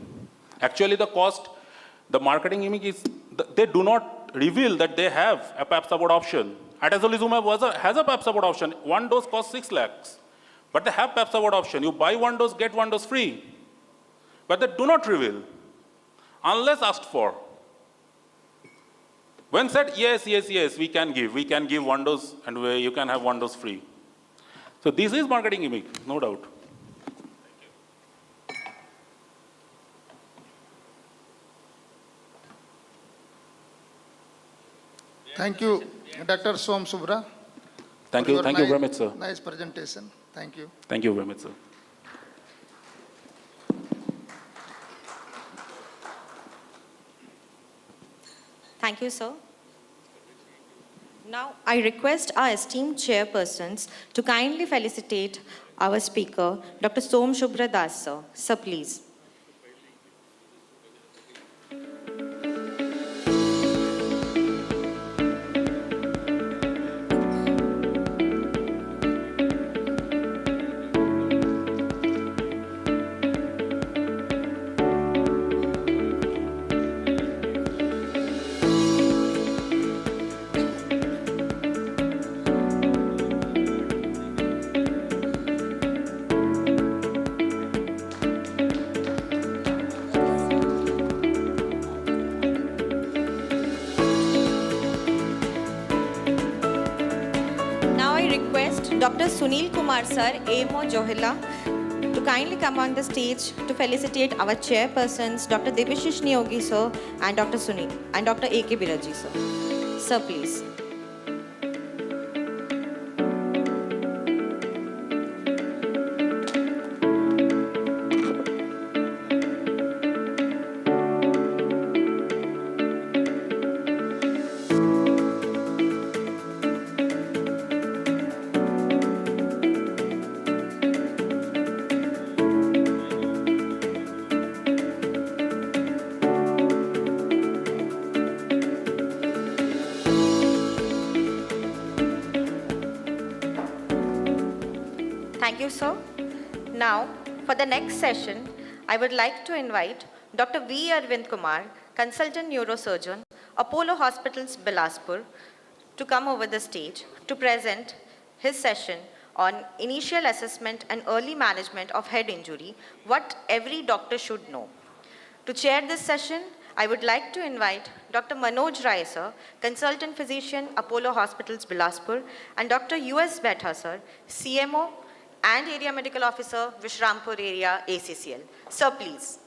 S14: Actually, the cost, the marketing gimmick is, they do not reveal that they have a PAP support option. Atezolizumab has a PAP support option. 1 dose costs 6 lakhs. But they have PAP support option. You buy 1 dose, get 1 dose free. But they do not reveal, unless asked for. When said, yes, we can give 1 dose and you can have 1 dose free. So this is marketing gimmick, no doubt.
S13: Thank you, Dr. Som Subra.
S14: Thank you very much, sir.
S13: Nice presentation. Thank you.
S14: Thank you very much, sir.
S12: Thank you, sir. Now, I request our esteemed chairpersons to kindly felicitate our speaker, Dr. Som Shubhra Das, sir. Sir, please. Dr. Sunil Kumar sir, AMO Johila, to kindly come on the stage to felicitate our chairpersons, Dr. Debashish Niyogi sir and Dr. Sunil and Dr. A.K. Biraji sir. Sir, please. Thank you, sir. Now, for the next session, I would like to invite Dr. V. Arvind Kumar, Consultant Neurosurgeon, Apollo Hospitals, Bilaspur, to come over the stage to present his session on initial assessment and early management of head injury, what every doctor should know. To chair this session, I would like to invite Dr. Manoj Rai, sir, Consultant Physician, Apollo Hospitals, Bilaspur, and Dr. U.S. Betha, sir, CMO and Area Medical Officer, Vishrampur Area, ACCL. Sir, please.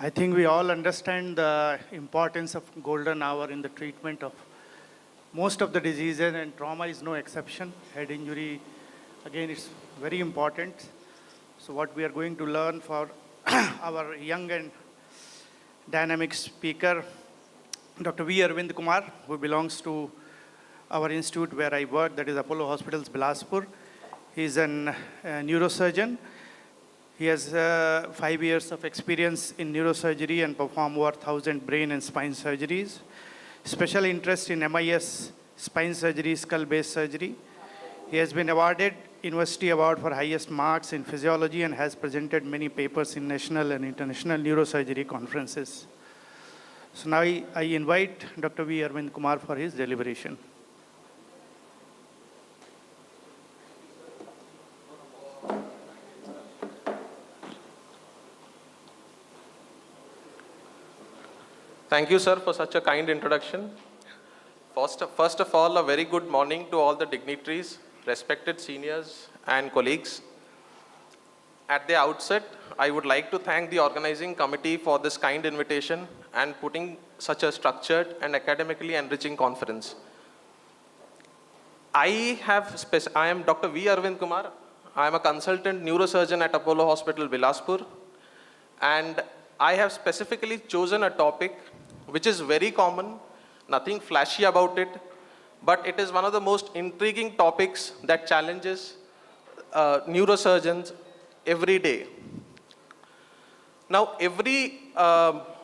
S17: I think we all understand the importance of golden hour in the treatment of most of the diseases, and trauma is no exception. Head injury, again, it's very important. So what we are going to learn for our young and dynamic speaker, Dr. V. Arvind Kumar, who belongs to our institute where I work, that is Apollo Hospitals Bilaspur. He's a neurosurgeon. He has 5 years of experience in neurosurgery and performed over 1,000 brain and spine surgeries. Special interest in MIS, spine surgery, skull-based surgery. He has been awarded University Award for highest marks in physiology and has presented many papers in national and international neurosurgery conferences. So now I invite Dr. V. Arvind Kumar for his deliberation.
S18: Thank you, sir, for such a kind introduction. First of all, a very good morning to all the dignitaries, respected seniors and colleagues. At the outset, I would like to thank the organizing committee for this kind invitation and putting such a structured and academically enriching conference. I am Dr. V. Arvind Kumar. I am a consultant neurosurgeon at Apollo Hospital Bilaspur, and I have specifically chosen a topic which is very common, nothing flashy about it, but it is one of the most intriguing topics that challenges neurosurgeons every day. Now, every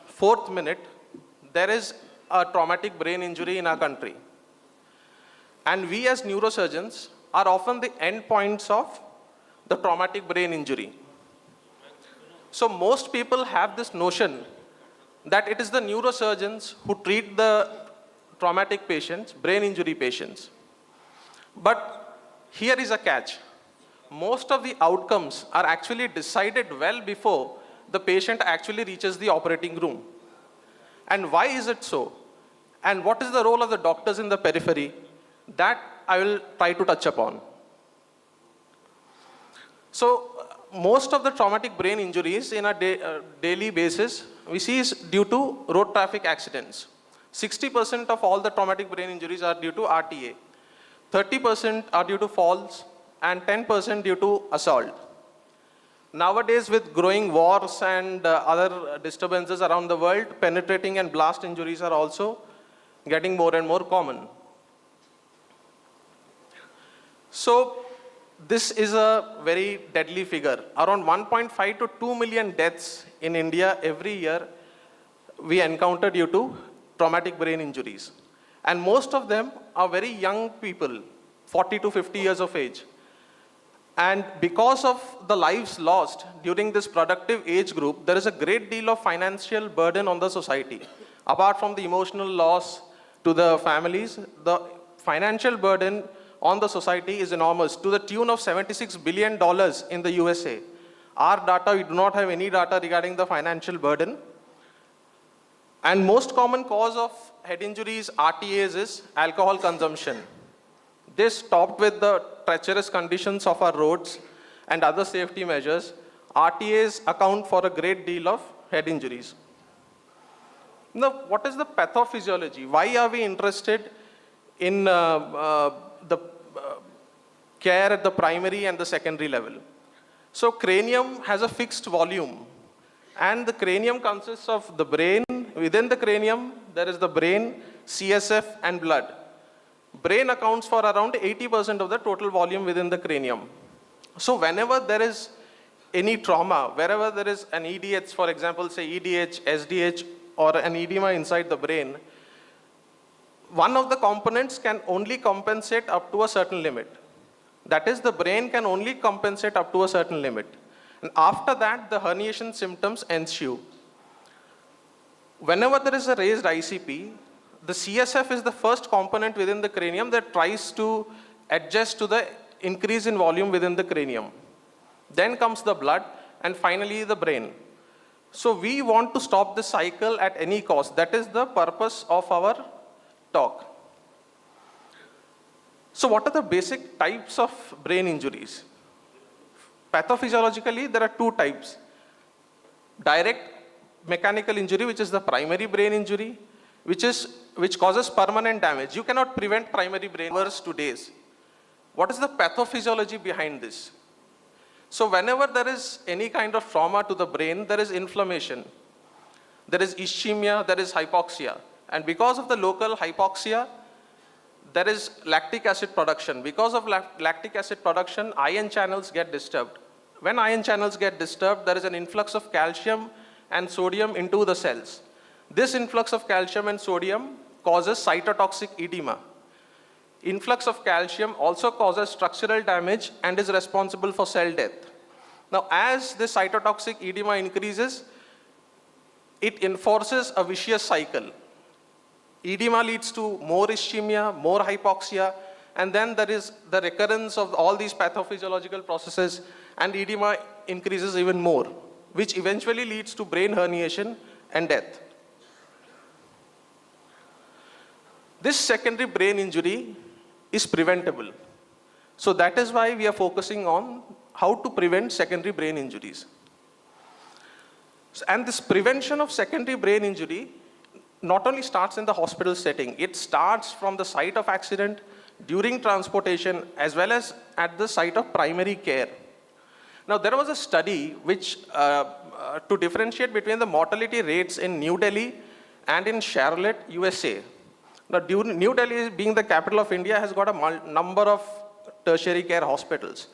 S18: fourth minute, there is a traumatic brain injury in our country. And we as neurosurgeons are often the endpoints of the traumatic brain injury. So most people have this notion that it is the neurosurgeons who treat the traumatic patients, brain injury patients. But here is a catch. Most of the outcomes are actually decided well before the patient actually reaches the operating room. And why is it so? And what is the role of the doctors in the periphery? That I will try to touch upon. So, most of the traumatic brain injuries in a daily basis we see is due to road traffic accidents. 60% of all the traumatic brain injuries are due to RTA. 30% are due to falls and 10% due to assault. Nowadays, with growing wars and other disturbances around the world, penetrating and blast injuries are also getting more and more common. So, this is a very deadly figure. Around 1.5 to 2 million deaths in India every year we encounter due to traumatic brain injuries. And most of them are very young people, 40 to 50 years of age. And because of the lives lost during this productive age group, there is a great deal of financial burden on the society. Apart from the emotional loss to the families, the financial burden on the society is enormous, to the tune of $76 billion in the USA. Our data, we do not have any data regarding the financial burden. And most common cause of head injuries, RTAs, is alcohol consumption. This, topped with the treacherous conditions of our roads and other safety measures, RTAs account for a great deal of head injuries. Now, what is the pathophysiology? Why are we interested in the care at the primary and the secondary level? So cranium has a fixed volume, and the cranium consists of the brain. Within the cranium, there is the brain, CSF and blood. Brain accounts for around 80% of the total volume within the cranium. So whenever there is any trauma, wherever there is an EDH, for example, say EDH, SDH, or an edema inside the brain, one of the components can only compensate up to a certain limit. That is, the brain can only compensate up to a certain limit. And after that, the herniation symptoms ensue. Whenever there is a raised ICP, the CSF is the first component within the cranium that tries to adjust to the increase in volume within the cranium. Then comes the blood, and finally the brain. So we want to stop this cycle at any cost. That is the purpose of our talk. So what are the basic types of brain injuries? Pathophysiologically, there are two types. Direct mechanical injury, which is the primary brain injury, which causes permanent damage. You cannot prevent primary brain hours to days. What is the pathophysiology behind this? So whenever there is any kind of trauma to the brain, there is inflammation. There is ischemia, there is hypoxia. And because of the local hypoxia, there is lactic acid production. Because of lactic acid production, ion channels get disturbed. When ion channels get disturbed, there is an influx of calcium and sodium into the cells. This influx of calcium and sodium causes cytotoxic edema. Influx of calcium also causes structural damage and is responsible for cell death. Now, as this cytotoxic edema increases, it enforces a vicious cycle. Edema leads to more ischemia, more hypoxia, and then there is the recurrence of all these pathophysiological processes, and edema increases even more, which eventually leads to brain herniation and death. This secondary brain injury is preventable. So that is why we are focusing on how to prevent secondary brain injuries. And this prevention of secondary brain injury not only starts in the hospital setting, it starts from the site of accident, during transportation, as well as at the site of primary care. Now, there was a study which, to differentiate between the mortality rates in New Delhi and in Charlotte, USA. Now, New Delhi, being the capital of India, has got a number of tertiary care hospitals.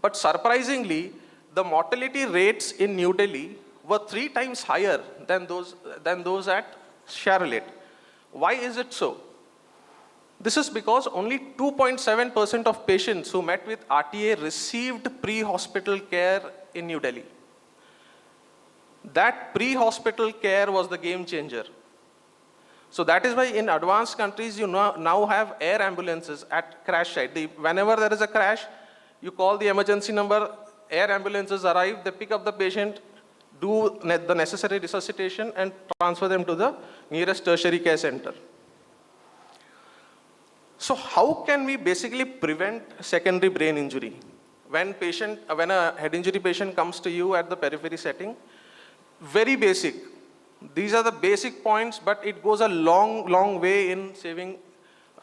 S18: But surprisingly, the mortality rates in New Delhi were 3 times higher than those at Charlotte. Why is it so? This is because only 2.7% of patients who met with RTA received pre-hospital care in New Delhi. That pre-hospital care was the game changer. So that is why in advanced countries, you now have air ambulances at crash site. Whenever there is a crash, you call the emergency number, air ambulances arrive, they pick up the patient, do the necessary resuscitation, and transfer them to the nearest tertiary care center. So how can we basically prevent secondary brain injury? When a head injury patient comes to you at the periphery setting, very basic. These are the basic points, but it goes a long way in saving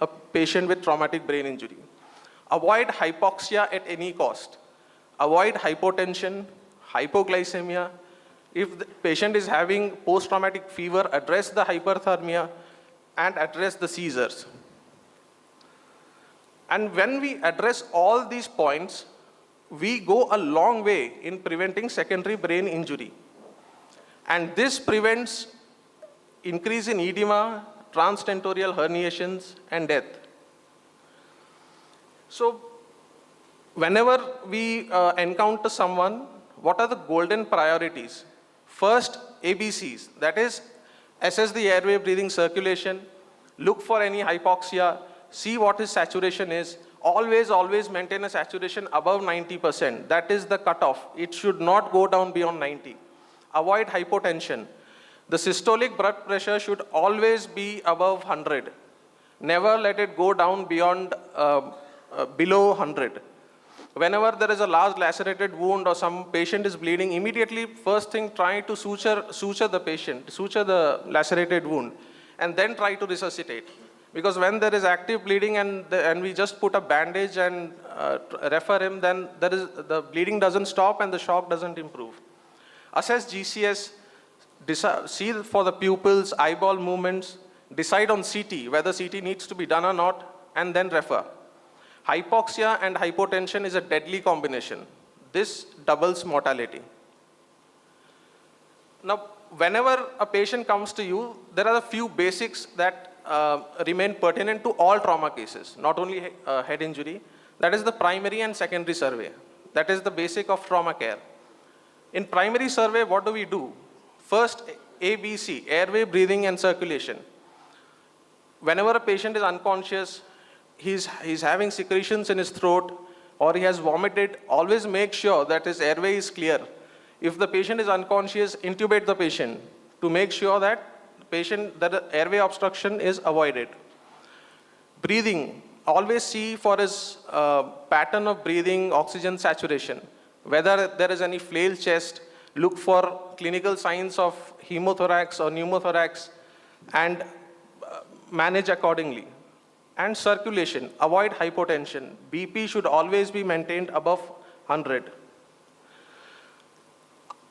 S18: a patient with traumatic brain injury. Avoid hypoxia at any cost. Avoid hypotension, hypoglycemia. If the patient is having post-traumatic fever, address the hyperthermia and address the seizures. And when we address all these points, we go a long way in preventing secondary brain injury. And this prevents increase in edema, transtentorial herniations, and death. So whenever we encounter someone, what are the golden priorities? First, ABCs, that is, assess the airway breathing circulation, look for any hypoxia, see what his saturation is, always maintain a saturation above 90%. That is the cutoff. It should not go down beyond 90. Avoid hypotension. The systolic blood pressure should always be above 100. Never let it go down beyond below 100. Whenever there is a large lacerated wound or some patient is bleeding, immediately first thing try to suture the patient, suture the lacerated wound, and then try to resuscitate. Because when there is active bleeding and we just put a bandage and refer him, then the bleeding doesn't stop and the shock doesn't improve. Assess GCS, see for the pupils, eyeball movements, decide on CT, whether CT needs to be done or not, and then refer. Hypoxia and hypotension is a deadly combination. This doubles mortality. Now, whenever a patient comes to you, there are a few basics that remain pertinent to all trauma cases, not only head injury. That is the primary and secondary survey. That is the basic of trauma care. In primary survey, what do we do? First, ABC, airway, breathing, and circulation. Whenever a patient is unconscious, he's having secretions in his throat, or he has vomited, always make sure that his airway is clear. If the patient is unconscious, intubate the patient to make sure that the airway obstruction is avoided. Breathing, always see for his pattern of breathing, oxygen saturation. Whether there is any flail chest, look for clinical signs of hemothorax or pneumothorax and manage accordingly. And circulation, avoid hypotension. BP should always be maintained above 100.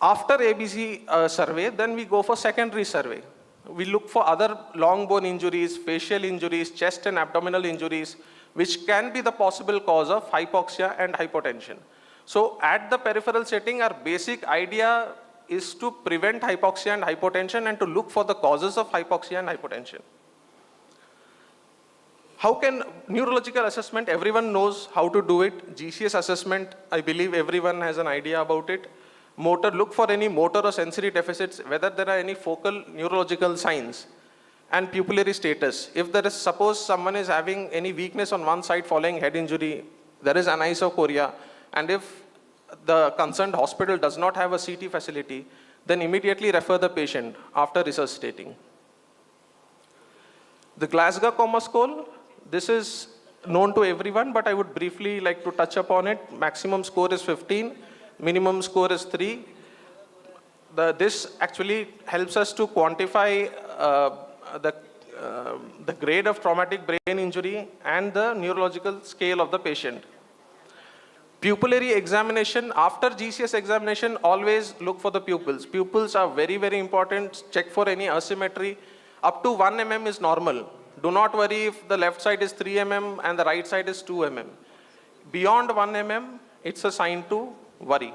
S18: After ABC survey, then we go for secondary survey. We look for other long bone injuries, facial injuries, chest and abdominal injuries, which can be the possible cause of hypoxia and hypotension. So at the peripheral setting, our basic idea is to prevent hypoxia and hypotension and to look for the causes of hypoxia and hypotension. How can neurological assessment, everyone knows how to do it. GCS assessment, I believe everyone has an idea about it. Motor, look for any motor or sensory deficits, whether there are any focal neurological signs. And pupillary status. If there is, suppose someone is having any weakness on one side following head injury, there is anisocoria, and if the concerned hospital does not have a CT facility, then immediately refer the patient after resuscitating. The Glasgow Coma Score, this is known to everyone, but I would briefly like to touch upon it. Maximum score is 15, minimum score is 3. This actually helps us to quantify the grade of traumatic brain injury and the neurological scale of the patient. Pupillary examination, after GCS examination, always look for the pupils. Pupils are very, very important. Check for any asymmetry. Up to 1 mm is normal. Do not worry if the left side is 3 mm and the right side is 2 mm. Beyond 1 mm, it's a sign to worry.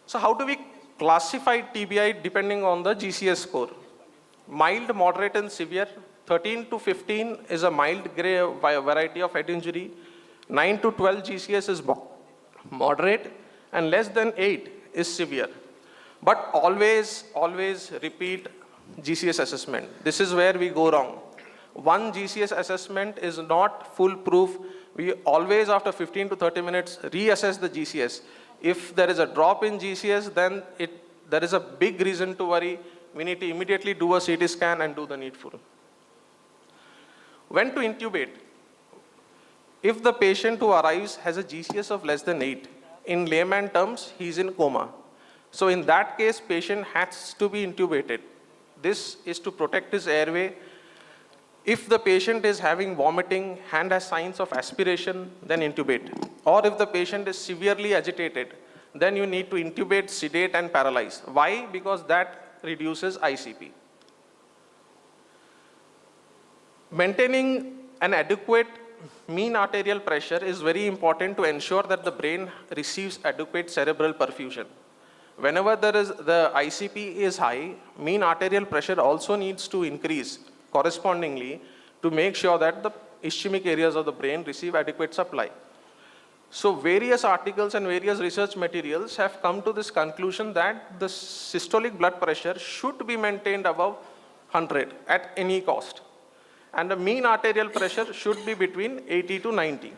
S18: So how do we classify TBI depending on the GCS score? Mild, moderate, and severe. 13 to 15 is a mild gray variety of head injury. 9 to 12 GCS is moderate, and less than 8 is severe. But always, always repeat GCS assessment. This is where we go wrong. One GCS assessment is not foolproof. We always, after 15 to 30 minutes, reassess the GCS. If there is a drop in GCS, then there is a big reason to worry. We need to immediately do a CT scan and do the needful. When to intubate? If the patient who arrives has a GCS of less than 8, in layman terms, he is in coma. So in that case, patient has to be intubated. This is to protect his airway. If the patient is having vomiting and has signs of aspiration, then intubate. Or if the patient is severely agitated, then you need to intubate, sedate, and paralyze. Why? Because that reduces ICP. Maintaining an adequate mean arterial pressure is very important to ensure that the brain receives adequate cerebral perfusion. Whenever the ICP is high, mean arterial pressure also needs to increase correspondingly to make sure that the ischemic areas of the brain receive adequate supply. So various articles and various research materials have come to this conclusion that the systolic blood pressure should be maintained above 100 at any cost. And the mean arterial pressure should be between 80 to 90.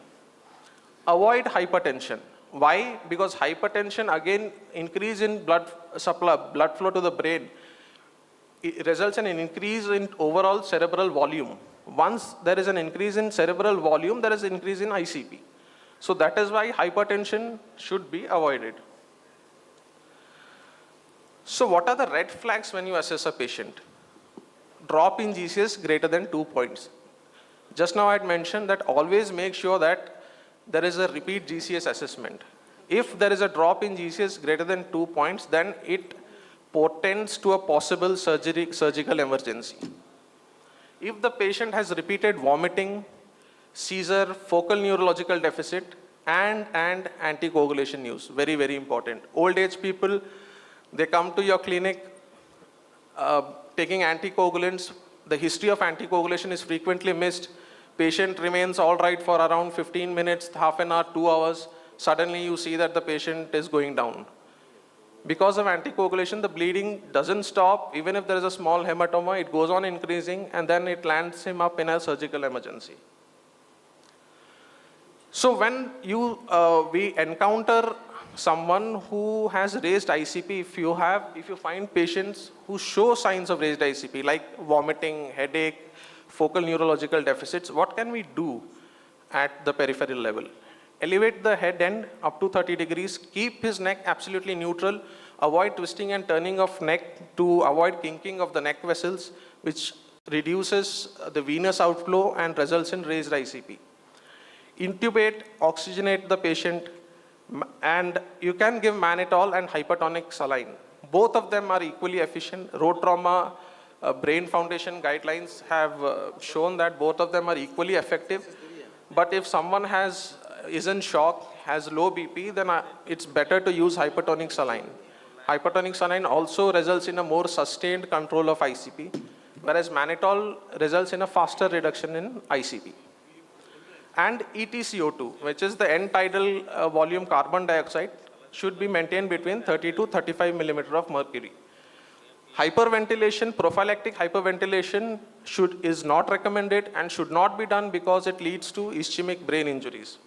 S18: Avoid hypertension. Why? Because hypertension, again, increase in blood supply, blood flow to the brain, it results in an increase in overall cerebral volume. Once there is an increase in cerebral volume, there is an increase in ICP. So that is why hypertension should be avoided. So what are the red flags when you assess a patient? Drop in GCS greater than 2 points. Just now I had mentioned that always make sure that there is a repeat GCS assessment. If there is a drop in GCS greater than 2 points, then it portends to a possible surgical emergency. If the patient has repeated vomiting, seizure, focal neurological deficit, and anticoagulation use, very, very important. Old age people, they come to your clinic taking anticoagulants. The history of anticoagulation is frequently missed. Patient remains all right for around 15 minutes, half an hour, 2 hours. Suddenly you see that the patient is going down. Because of anticoagulation, the bleeding doesn't stop. Even if there is a small hematoma, it goes on increasing, and then it lands him up in a surgical emergency. So when we encounter someone who has raised ICP, if you find patients who show signs of raised ICP, like vomiting, headache, focal neurological deficits, what can we do at the peripheral level? Elevate the head end up to 30 degrees, keep his neck absolutely neutral, avoid twisting and turning of neck to avoid kinking of the neck vessels, which reduces the venous outflow and results in raised ICP. Intubate, oxygenate the patient, and you can give mannitol and hypertonic saline. Both of them are equally efficient. Road trauma Brain Foundation guidelines have shown that both of them are equally effective. But if someone is in shock, has low BP, then it's better to use hypertonic saline. Hypertonic saline also results in a more sustained control of ICP, whereas mannitol results in a faster reduction in ICP. And EtCO2, which is the end tidal volume carbon dioxide, should be maintained between 30 to 35 millimeter of mercury. Hyperventilation, prophylactic hyperventilation is not recommended and should not be done because it leads to ischemic brain injuries.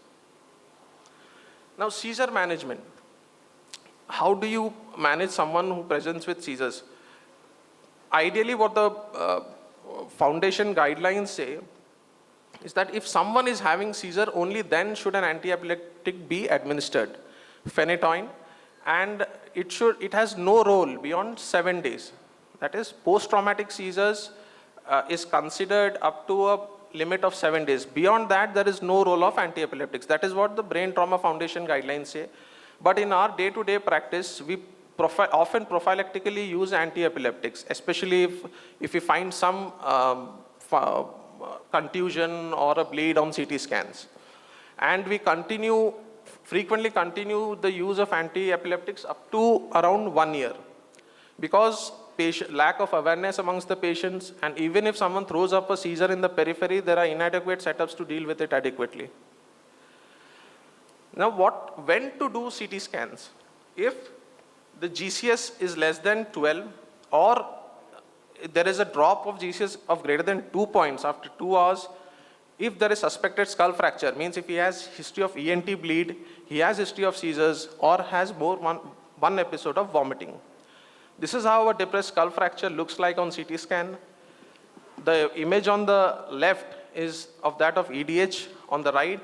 S18: Now, seizure management. How do you manage someone who presents with seizures? Ideally, what the foundation guidelines say is that if someone is having seizure, only then should an antiepileptic be administered, phenytoin, and it has no role beyond 7 days. That is, post-traumatic seizures is considered up to a limit of 7 days. Beyond that, there is no role of antiepileptics. That is what the Brain Trauma Foundation guidelines say. But in our day-to-day practice, we often prophylactically use antiepileptics, especially if we find some contusion or a bleed on CT scans. And we frequently continue the use of antiepileptics up to around 1 year. Because lack of awareness amongst the patients, and even if someone throws up a seizure in the periphery, there are inadequate setups to deal with it adequately. Now, when to do CT scans? If the GCS is less than 12 or there is a drop of GCS of greater than 2 points after 2 hours, if there is suspected skull fracture, means if he has history of ENT bleed, he has history of seizures, or has one episode of vomiting. This is how a depressed skull fracture looks like on CT scan. The image on the left is of that of EDH. On the right,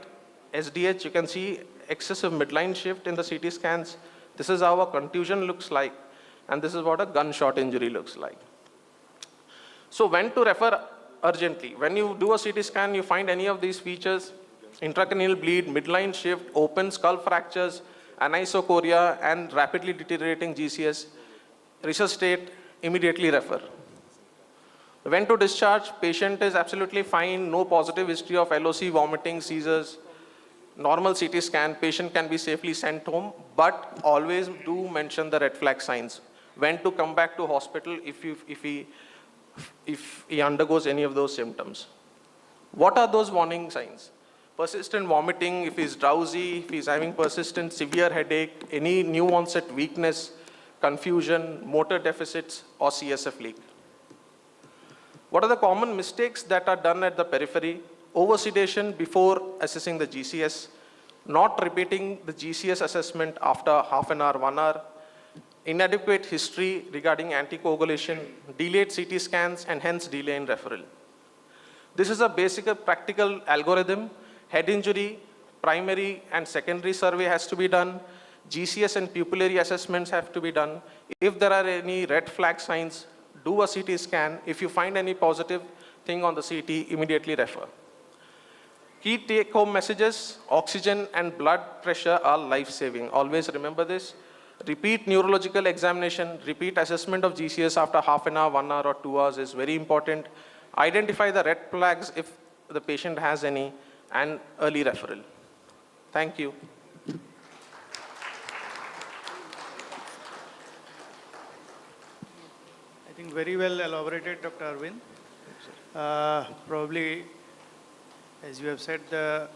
S18: SDH, you can see excessive midline shift in the CT scans. This is how a contusion looks like, and this is what a gunshot injury looks like. So when to refer urgently? When you do a CT scan, you find any of these features: intracranial bleed, midline shift, open skull fractures, anisocoria, and rapidly deteriorating GCS, resuscitate, immediately refer. When to discharge? Patient is absolutely fine, no positive history of LOC, vomiting, seizures, normal CT scan, patient can be safely sent home, but always do mention the red flag signs. When to come back to hospital if he undergoes any of those symptoms. What are those warning signs? Persistent vomiting, if he's drowsy, if he's having persistent severe headache, any new onset weakness, confusion, motor deficits, or CSF leak. What are the common mistakes that are done at the periphery? Oversedation before assessing the GCS, not repeating the GCS assessment after half an hour, 1 hour, inadequate history regarding anticoagulation, delayed CT scans, and hence delay in referral. This is a basic practical algorithm. Head injury, primary and secondary survey has to be done. GCS and pupillary assessments have to be done. If there are any red flag signs, do a CT scan. If you find any positive thing on the CT, immediately refer. Key take-home messages: oxygen and blood pressure are life-saving. Always remember this. Repeat neurological examination, repeat assessment of GCS after half an hour, 1 hour, or 2 hours is very important. Identify the red flags if the patient has any, and early referral. Thank you.
S17: I think very well elaborated, Dr. Arvind. Probably, as you have said, the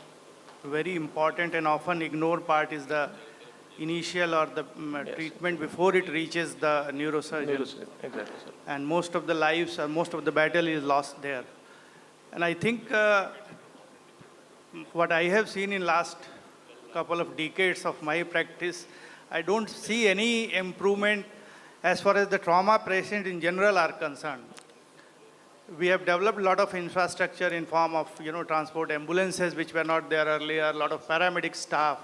S17: very important and often ignored part is the initial or the treatment before it reaches the neurosurgeon.
S18: Exactly, sir.
S17: And most of the lives, most of the battle is lost there. And I think what I have seen in last couple of decades of my practice, I don't see any improvement as far as the trauma patients in general are concerned. We have developed a lot of infrastructure in form of, transport ambulances, which were not there earlier, a lot of paramedic staff.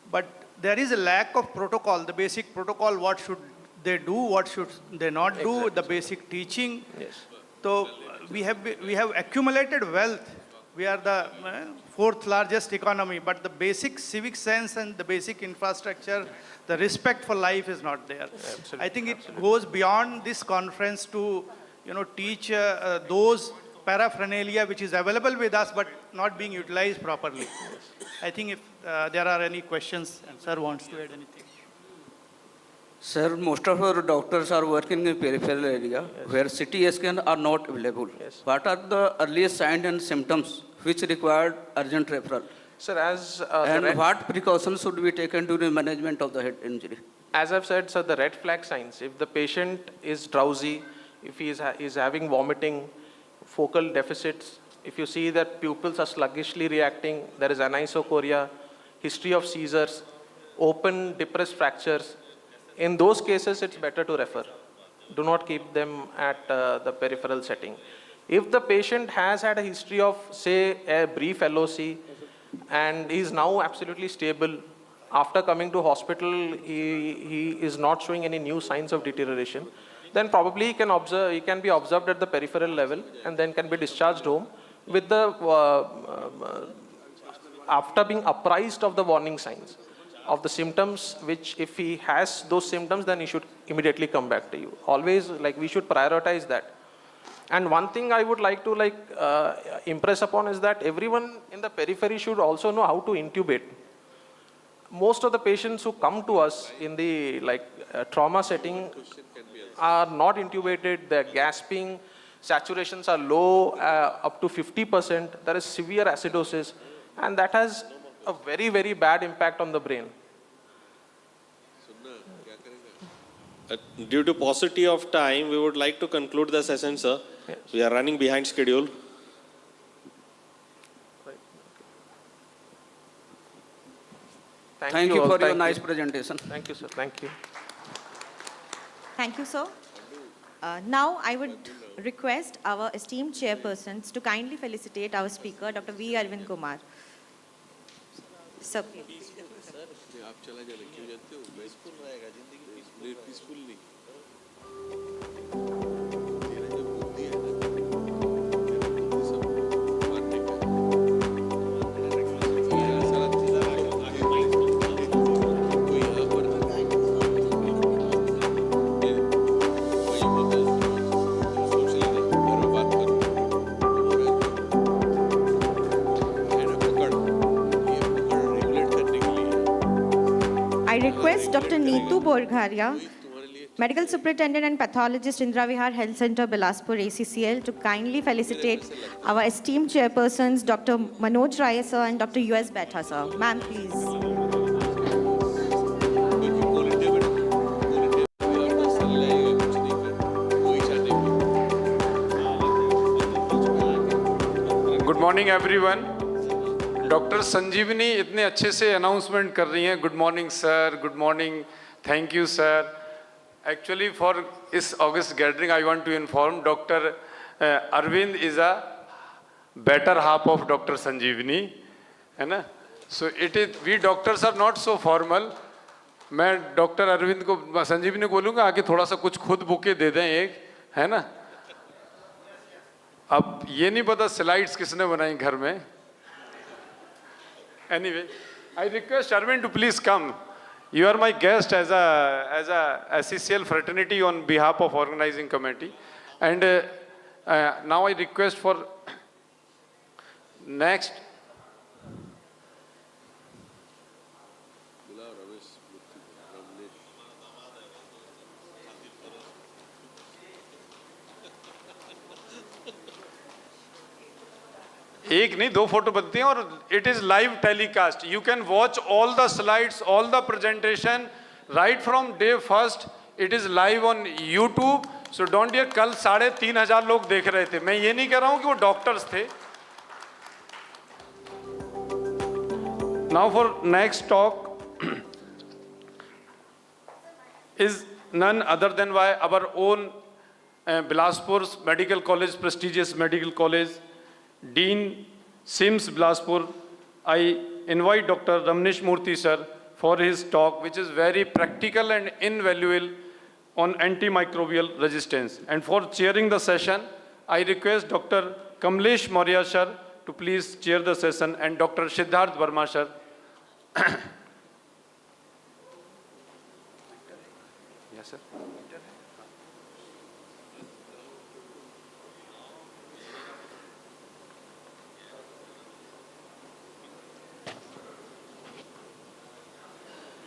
S17: But there is a lack of protocol, the basic protocol, what should they do, what should they not do, exactly, the basic teaching.
S18: Yes.
S17: So we have accumulated wealth. We are the fourth largest economy, but the basic civic sense and the basic infrastructure, the respect for life is not there.
S18: Absolutely.
S17: I think it goes beyond this conference to, teach those paraphernalia which is available with us but not being utilized properly. I think if there are any questions and sir wants to add anything.
S19: Sir, most of our doctors are working in peripheral area where CT scan are not available. What are the earliest signs and symptoms which require urgent referral?
S18: Sir,
S19: And what precautions should be taken during management of the head injury?
S18: as I've said, sir, the red flag signs, if the patient is drowsy, if he is having vomiting, focal deficits, if you see that pupils are sluggishly reacting, there is anisocoria, history of seizures, open depressed fractures, in those cases, it's better to refer. Do not keep them at the peripheral setting. If the patient has had a history of, say, a brief LOC and is now absolutely stable, after coming to hospital, he is not showing any new signs of deterioration, then probably he can be observed at the peripheral level and then can be discharged home with the, after being apprised of the warning signs, of the symptoms, which if he has those symptoms, then he should immediately come back to you. Always, we should prioritize that. And one thing I would like to impress upon is that everyone in the periphery should also know how to intubate. Most of the patients who come to us in the trauma setting are not intubated, they're gasping, saturations are low, up to 50%, there is severe acidosis, and that has a very, very bad impact on the brain.
S16: Due to paucity of time, we would like to conclude the session, sir. Yes. We are running behind schedule.
S19: Thank you for your nice presentation.
S18: Thank you, sir. Thank you.
S12: Thank you, sir. Now, I would request our esteemed chairpersons to kindly felicitate our speaker, Dr. V. Arvind Kumar. Sir, please. I request Dr. Neetu Borgharia, Medical Superintendent and Pathologist, Indira Vihar Health Center, Bilaspur, ACCL, to kindly felicitate our esteemed chairpersons, Dr. Manoj Raya, sir, and Dr. U.S. Betha, sir. Ma'am, please.
S20: Good morning everyone. Doctor Sanjeevani इतने अच्छे से announcement कर रही हैं, good morning sir, good morning, thank you sir. Actually for इस august gathering I want to inform doctor Arvind is a better half of doctor Sanjeevani, है ना। So it is, we doctors are not so formal. मैं doctor Arvind को, संजीवनी को बोलूँगा आके थोड़ा सा कुछ खुद बुके दे दें एक, है ना। अब ये नहीं पता स्लाइड्स किसने बनाई घर में। Anyway, I request Arvind to please come. You are my guest as a SECL fraternity on behalf of organizing committee, and now I request for next. एक नहीं, दो फोटो बनती हैं और it is live telecast. You can watch all the slides, all the presentation right from day first. It is live on YouTube, so don't dear. कल 3,500 लोग देख रहे थे। मैं ये नहीं कह रहा हूं कि वो डॉक्टर्स थे। Now for next talk is none other than by our own Bilaspur Medical College, prestigious medical college, Dean CIMS Bilaspur. I invite Dr. Ramnesh Murthy sir for his talk, which is very practical and invaluable on antimicrobial resistance. And for chairing the session, I request Dr. Kamlesh Maurya sir to please chair the session, and Dr. Siddharth Verma sir. Yes, sir.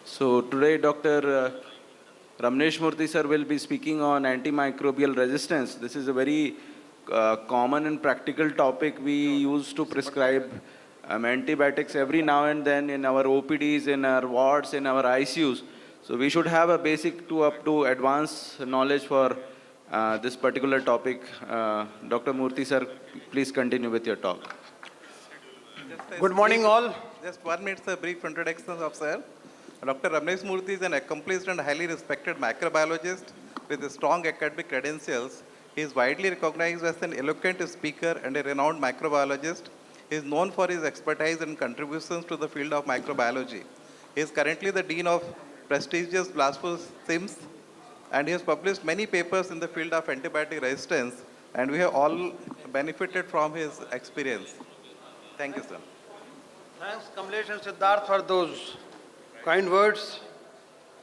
S21: So today Dr. Ramnesh Murthy sir will be speaking on antimicrobial resistance. This is a very common and practical topic we use to prescribe antibiotics every now and then in our OPDs, in our wards, in our ICUs. So we should have a basic to up to advanced knowledge for this particular topic. Dr. Murthy sir, please continue with your talk.
S22: Good morning all. Just 1 minute, a brief introduction of sir. Dr. Ramnesh Murthy is an accomplished and highly respected microbiologist with strong academic credentials. He is widely recognized as an eloquent speaker and a renowned microbiologist. He is known for his expertise and contributions to the field of microbiology. He is currently the Dean of prestigious Bilaspur CIMS, and he has published many papers in the field of antibiotic resistance, and we have all benefited from his experience. Thank you, sir.
S23: Thanks, Kamlesh and Siddharth, for those kind words.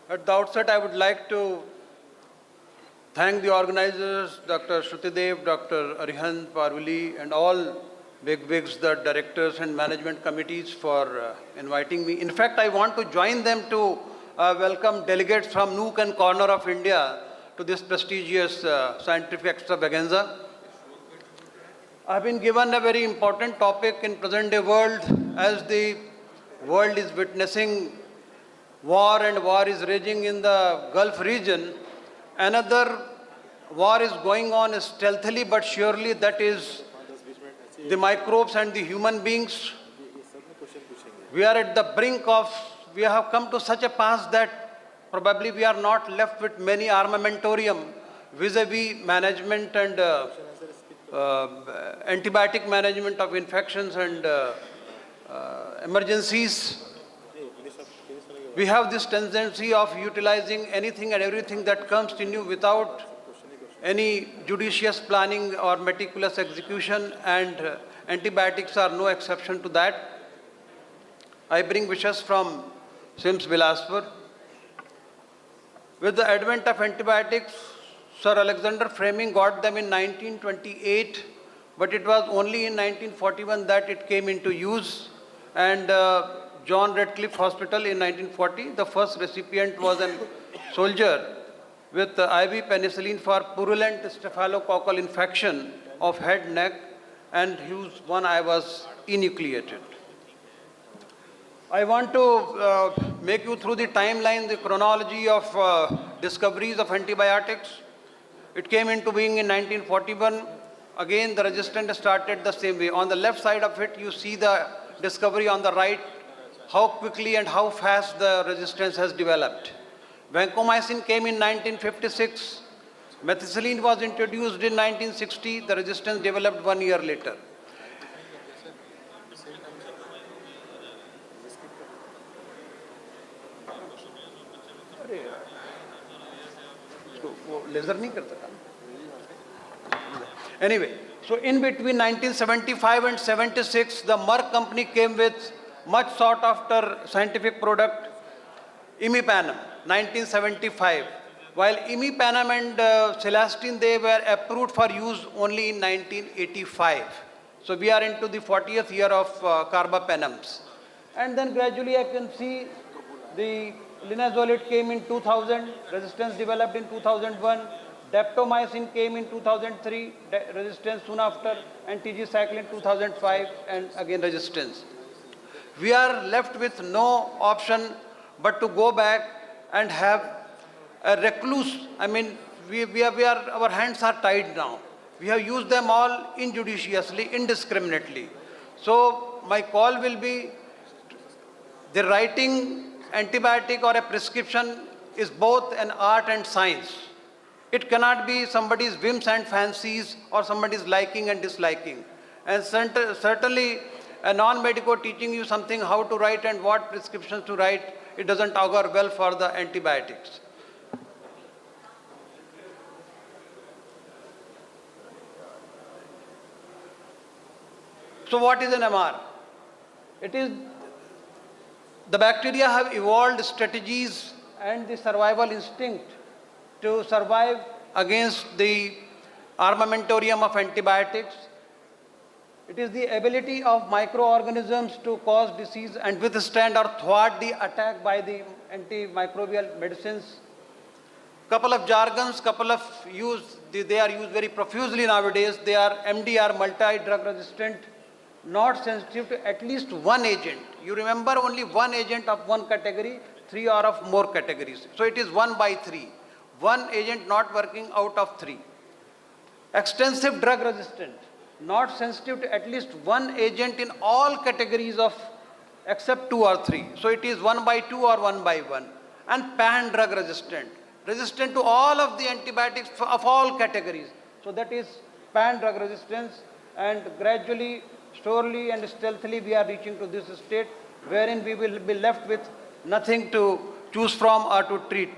S23: At the outset, I would like to thank the organizers, Dr. Shrutidev, Dr. Arihant, Parvali, and all bigwigs, the directors and management committees for inviting me. In fact, I want to join them to welcome delegates from nook and corner of India to this prestigious scientific extravaganza. I have been given a very important topic in present day world, as the world is witnessing war and war is raging in the Gulf region. Another war is going on stealthily but surely, that is the microbes and the human beings. We are at the brink of, we have come to such a pass that probably we are not left with many armamentarium vis-a-vis management and antibiotic management of infections and emergencies. We have this tendency of utilizing anything and everything that comes to you without any judicious planning or meticulous execution, and antibiotics are no exception to that. I bring wishes from CIMECON Bilaspur. With the advent of antibiotics, Sir Alexander Fleming got them in 1928, but it was only in 1941 that it came into use. And John Radcliffe Hospital in 1940, the first recipient was a soldier with IV penicillin for purulent staphylococcal infection of head, neck, and whose one eye was enucleated. I want to make you through the timeline, the chronology of discoveries of antibiotics. It came into being in 1941. Again, the resistance started the same way. On the left side of it, you see the discovery. On the right, how quickly and how fast the resistance has developed. Vancomycin came in 1956. Methicillin was introduced in 1960. The resistance developed 1 year later. Anyway, so in between 1975 and 76, the Merck company came with much sought after scientific product, imipenem, 1975. While imipenem and celestine, they were approved for use only in 1985. So we are into the 40th year of carbapenems. And then gradually I can see the linezolid came in 2000, resistance developed in 2001. Daptomycin came in 2003, resistance soon after, and tigecycline 2005, and again resistance. We are left with no option but to go back and have a recluse. I mean, our hands are tied now. We have used them all injudiciously, indiscriminately. So my call will be, the writing antibiotic or a prescription is both an art and science. It cannot be somebody's whims and fancies or somebody's liking and disliking. And certainly a non-medico teaching you something how to write and what prescriptions to write, it doesn't augur well for the antibiotics. So what is an MR? It is, the bacteria have evolved strategies and the survival instinct to survive against the armamentarium of antibiotics. It is the ability of microorganisms to cause disease and withstand or thwart the attack by the antimicrobial medicines. Couple of jargons, couple of they are used very profusely nowadays. They are MDR, multi-drug resistant, not sensitive to at least one agent. You remember only one agent of one category, 3 or of more categories. So it is 1 by 3. One agent not working out of 3. Extensive drug resistant, not sensitive to at least one agent in all categories of except 2 or 3. So it is 1 by 2 or 1 by 1. And pan drug resistant, resistant to all of the antibiotics of all categories. So that is pan drug resistance, and gradually, slowly and stealthily we are reaching to this state wherein we will be left with nothing to choose from or to treat.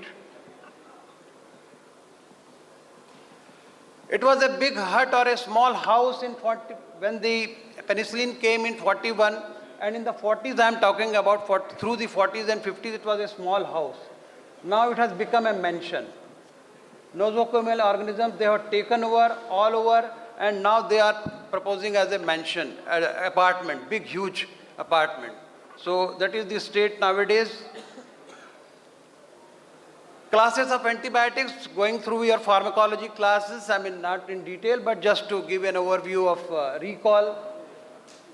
S23: It was a big hut or a small house in when the penicillin came in 41, and in the 40s I am talking about, through the 40s and 50s it was a small house. Now it has become a mansion. Nosocomial organisms, they have taken over all over, and now they are proposing as a mansion, an apartment, big huge apartment. So that is the state nowadays. Classes of antibiotics, going through your pharmacology classes, I mean not in detail, but just to give an overview of recall.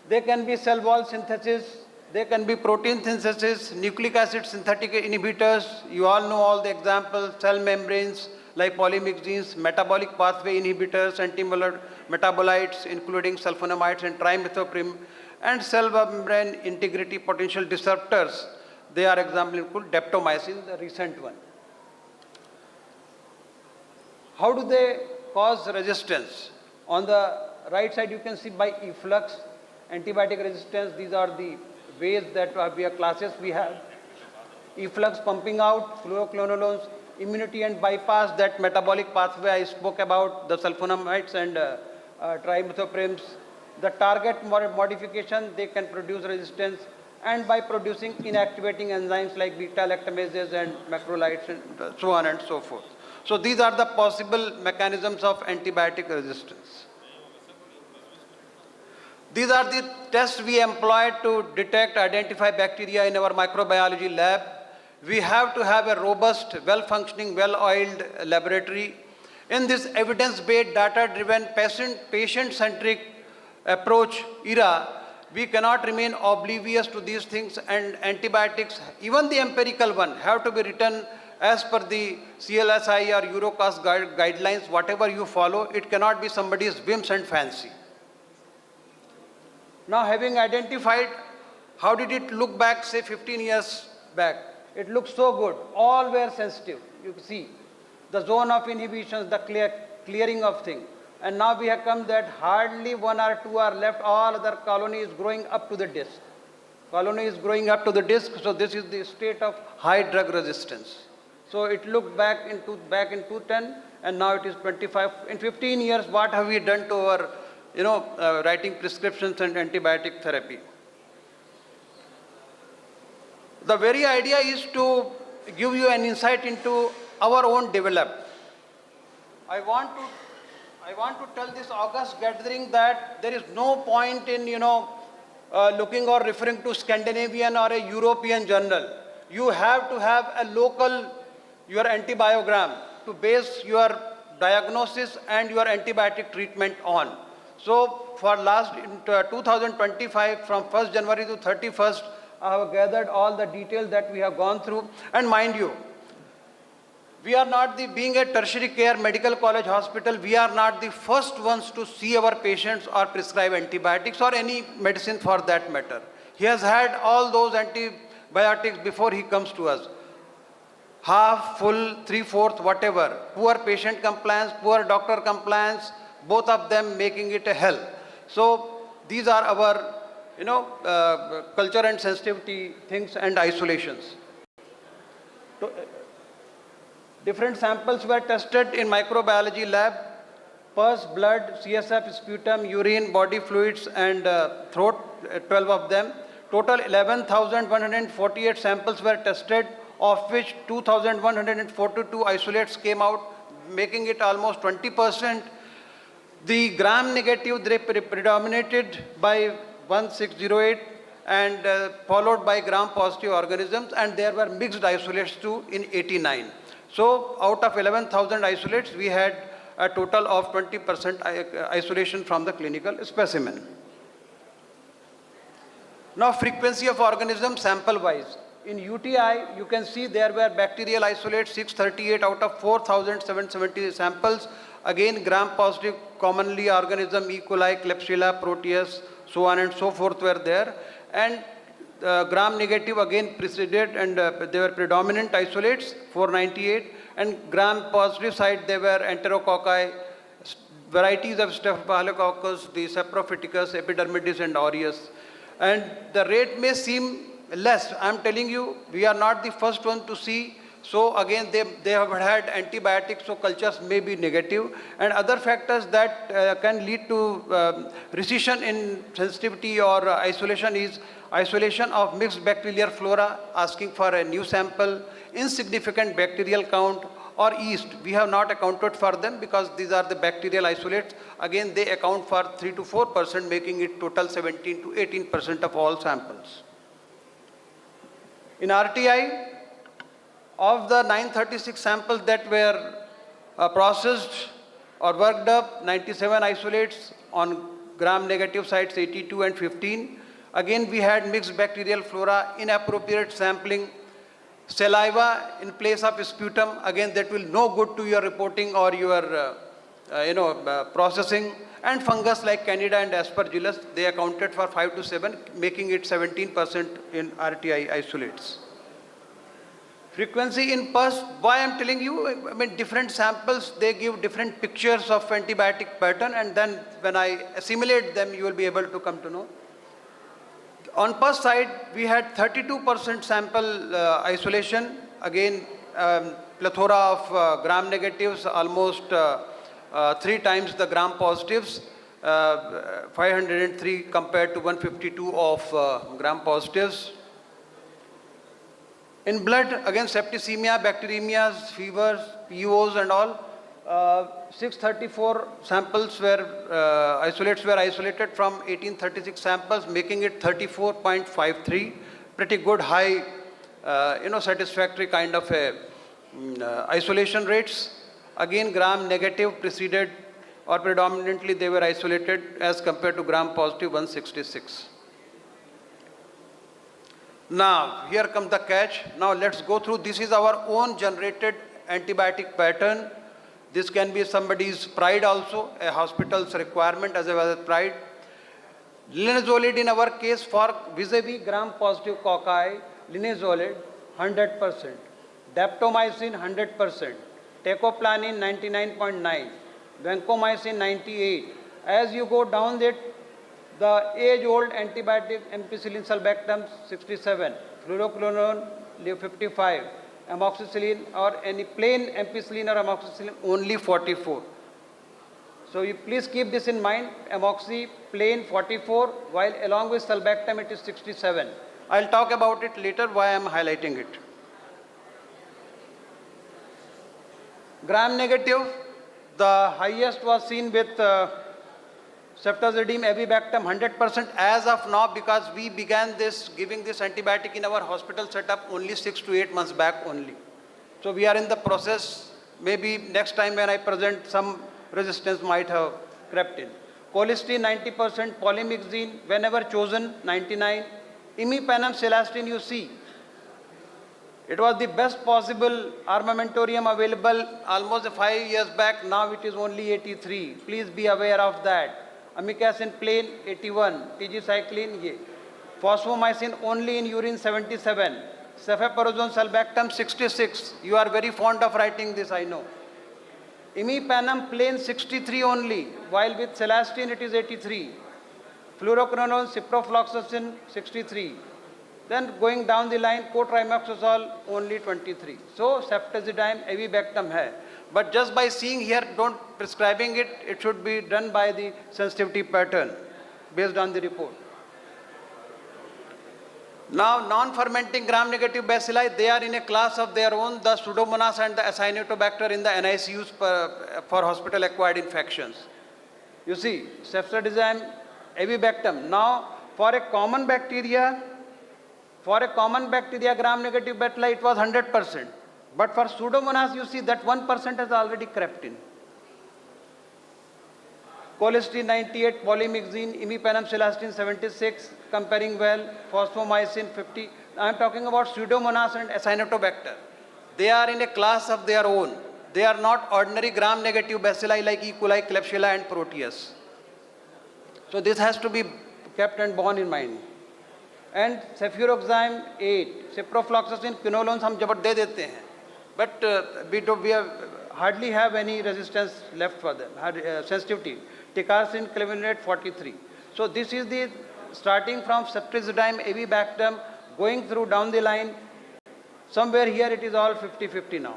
S23: They can be cell wall synthesis, they can be protein synthesis, nucleic acid synthetic inhibitors. You all know all the examples, cell membranes like polymyxins, metabolic pathway inhibitors, anti-metabolites including sulfonamides and trimethoprim, and cell membrane integrity potential disruptors. They are example include daptomycin, the recent one. How do they cause resistance? On the right side you can see by efflux, antibiotic resistance. These are the ways that we have classes we have. Efflux, pumping out, fluoroquinolones, immunity and bypass, that metabolic pathway I spoke about, the sulfonamides and trimethoprim. The target modification, they can produce resistance, and by producing inactivating enzymes like beta-lactamases and macrolides and so on and so forth. So these are the possible mechanisms of antibiotic resistance. These are the tests we employ to detect, identify bacteria in our microbiology lab. We have to have a robust, well-functioning, well-oiled laboratory. In this evidence-based, data-driven, patient-centric approach era, we cannot remain oblivious to these things, and antibiotics, even the empirical one, have to be written as per the CLSI or Eurocast guidelines. Whatever you follow, it cannot be somebody's whims and fancy. Now, having identified, how did it look back, say 15 years back? It looks so good. All were sensitive. You see the zone of inhibitions, the clearing of things. And now we have come that hardly 1 or 2 are left. All other colony is growing up to the disc. Colony is growing up to the disc. So this is the state of high drug resistance. So it looked back in 2010, and now it is 25. In 15 years, what have we done to our, writing prescriptions and antibiotic therapy? The very idea is to give you an insight into our own development. I want to tell this August gathering that there is no point in, looking or referring to Scandinavian or a European journal. You have to have a local, your antibiogram to base your diagnosis and your antibiotic treatment on. So for last 2025, from 1st January to 31st, I have gathered all the details that we have gone through. And mind you, we are not being a tertiary care medical college hospital, we are not the first ones to see our patients or prescribe antibiotics or any medicine for that matter. He has had all those antibiotics before he comes to us. Half, full, 3/4, whatever. Poor patient compliance, poor doctor compliance, both of them making it a hell. So these are our, culture and sensitivity things and isolations. Different samples were tested in microbiology lab: pus, blood, CSF, sputum, urine, body fluids, and throat, 12 of them. Total 11,148 samples were tested, of which 2,142 isolates came out, making it almost 20%. The gram negative, they predominated by 1608 and followed by gram positive organisms, and there were mixed isolates too in 89. So out of 11,000 isolates, we had a total of 20% isolation from the clinical specimen. Now frequency of organisms sample wise. In UTI, you can see there were bacterial isolates 638 out of 4,770 samples. Again, gram positive, commonly organism E. coli, Klebsiella, Proteus, so on and so forth were there. And gram negative again preceded, and they were predominant isolates, 498. And gram positive side, they were Enterococci, varieties of Staphylococcus, the Saprophyticus, Epidermidis, and aureus. And the rate may seem less. I'm telling you, we are not the first one to see. So again, they have had antibiotics, so cultures may be negative. And other factors that can lead to recession in sensitivity or isolation is isolation of mixed bacterial flora, asking for a new sample, insignificant bacterial count, or yeast. We have not accounted for them because these are the bacterial isolates. Again, they account for 3 to 4%, making it total 17 to 18% of all samples. In RTI, of the 936 samples that were processed or worked up, 97 isolates, on gram negative sites 82 and 15. Again, we had mixed bacterial flora, inappropriate sampling, saliva in place of sputum. Again, that will no good to your reporting or your processing. And fungus like Candida and Aspergillus, they accounted for 5 to 7, making it 17% in RTI isolates. Frequency in pus, why I'm telling you, I mean different samples, they give different pictures of antibiotic pattern, and then when I assimilate them, you will be able to come to know. On pus side, we had 32% sample isolation, again plethora of gram negatives, almost 3 times the gram positives, 503 compared to 152 of gram positives. In blood, again septicemia, bacteremias, fevers, POs and all, 634 samples were, isolates were isolated from 1836 samples, making it 34.53, pretty good high, satisfactory kind of isolation rates. Again, gram negative preceded or predominantly they were isolated as compared to gram positive 166. Now, here comes the catch. Now, let's go through. This is our own generated antibiotic pattern. This can be somebody's pride also, a hospital's requirement as well as pride. Linezolid in our case for vis-a-vis gram positive cocci, linezolid 100%, daptomycin 100%, teicoplanin 99.9, vancomycin 98. As you go down it, the age-old antibiotic ampicillin sulbactam 67, fluoroquinolone 55, amoxicillin or any plain ampicillin or amoxicillin only 44. So you please keep this in mind, amoxi plain 44, while along with sulbactam it is 67. I'll talk about it later why I'm highlighting it. Gram negative, the highest was seen with ceftazidime avibactam 100% as of now, because we began this giving this antibiotic in our hospital setup only 6 to 8 months back only. So we are in the process. Maybe next time when I present, some resistance might have crept in. Cholesterol 90%, polymyxine whenever chosen 99. Imipenem celastine you see. It was the best possible armamentarium available almost 5 years back. Now it is only 83. Please be aware of that. Amikacin plain 81, tigecycline ye. Phosphomycin only in urine 77. Cephalosporin sulbactam 66. You are very fond of writing this, I know. Imipenem plain 63 only, while with celastine it is 83. Fluoroquinolone, ciprofloxacin 63. Then going down the line, cotrimoxazole only 23. So ceftazidime, avibactam hai. But just by seeing here, don't prescribing it, it should be done by the sensitivity pattern based on the report. Now, non-fermenting gram-negative bacilli, they are in a class of their own, the Pseudomonas and the Acinetobacter in the NICUs for hospital-acquired infections. You see, cephalosporin, avibactam. Now, for a common bacteria, gram-negative bacilli, it was 100%. But for Pseudomonas, you see that 1% has already crept in. Cholesterol 98, polymyxine, imipenem, celestine 76, comparing well, phosphomycin 50. I am talking about Pseudomonas and Acinetobacter. They are in a class of their own. They are not ordinary gram-negative bacilli like E. coli, Klebsiella and Proteus. So this has to be kept and borne in mind. And cefuroxime 8, ciprofloxacin, quinolones हम जबर दे देते हैं. But we hardly have any resistance left for them, sensitivity. Ticarcin, clavulinate 43. So this is the starting from ceftazidime, avibactam, going through down the line. Somewhere here it is all 50-50 now.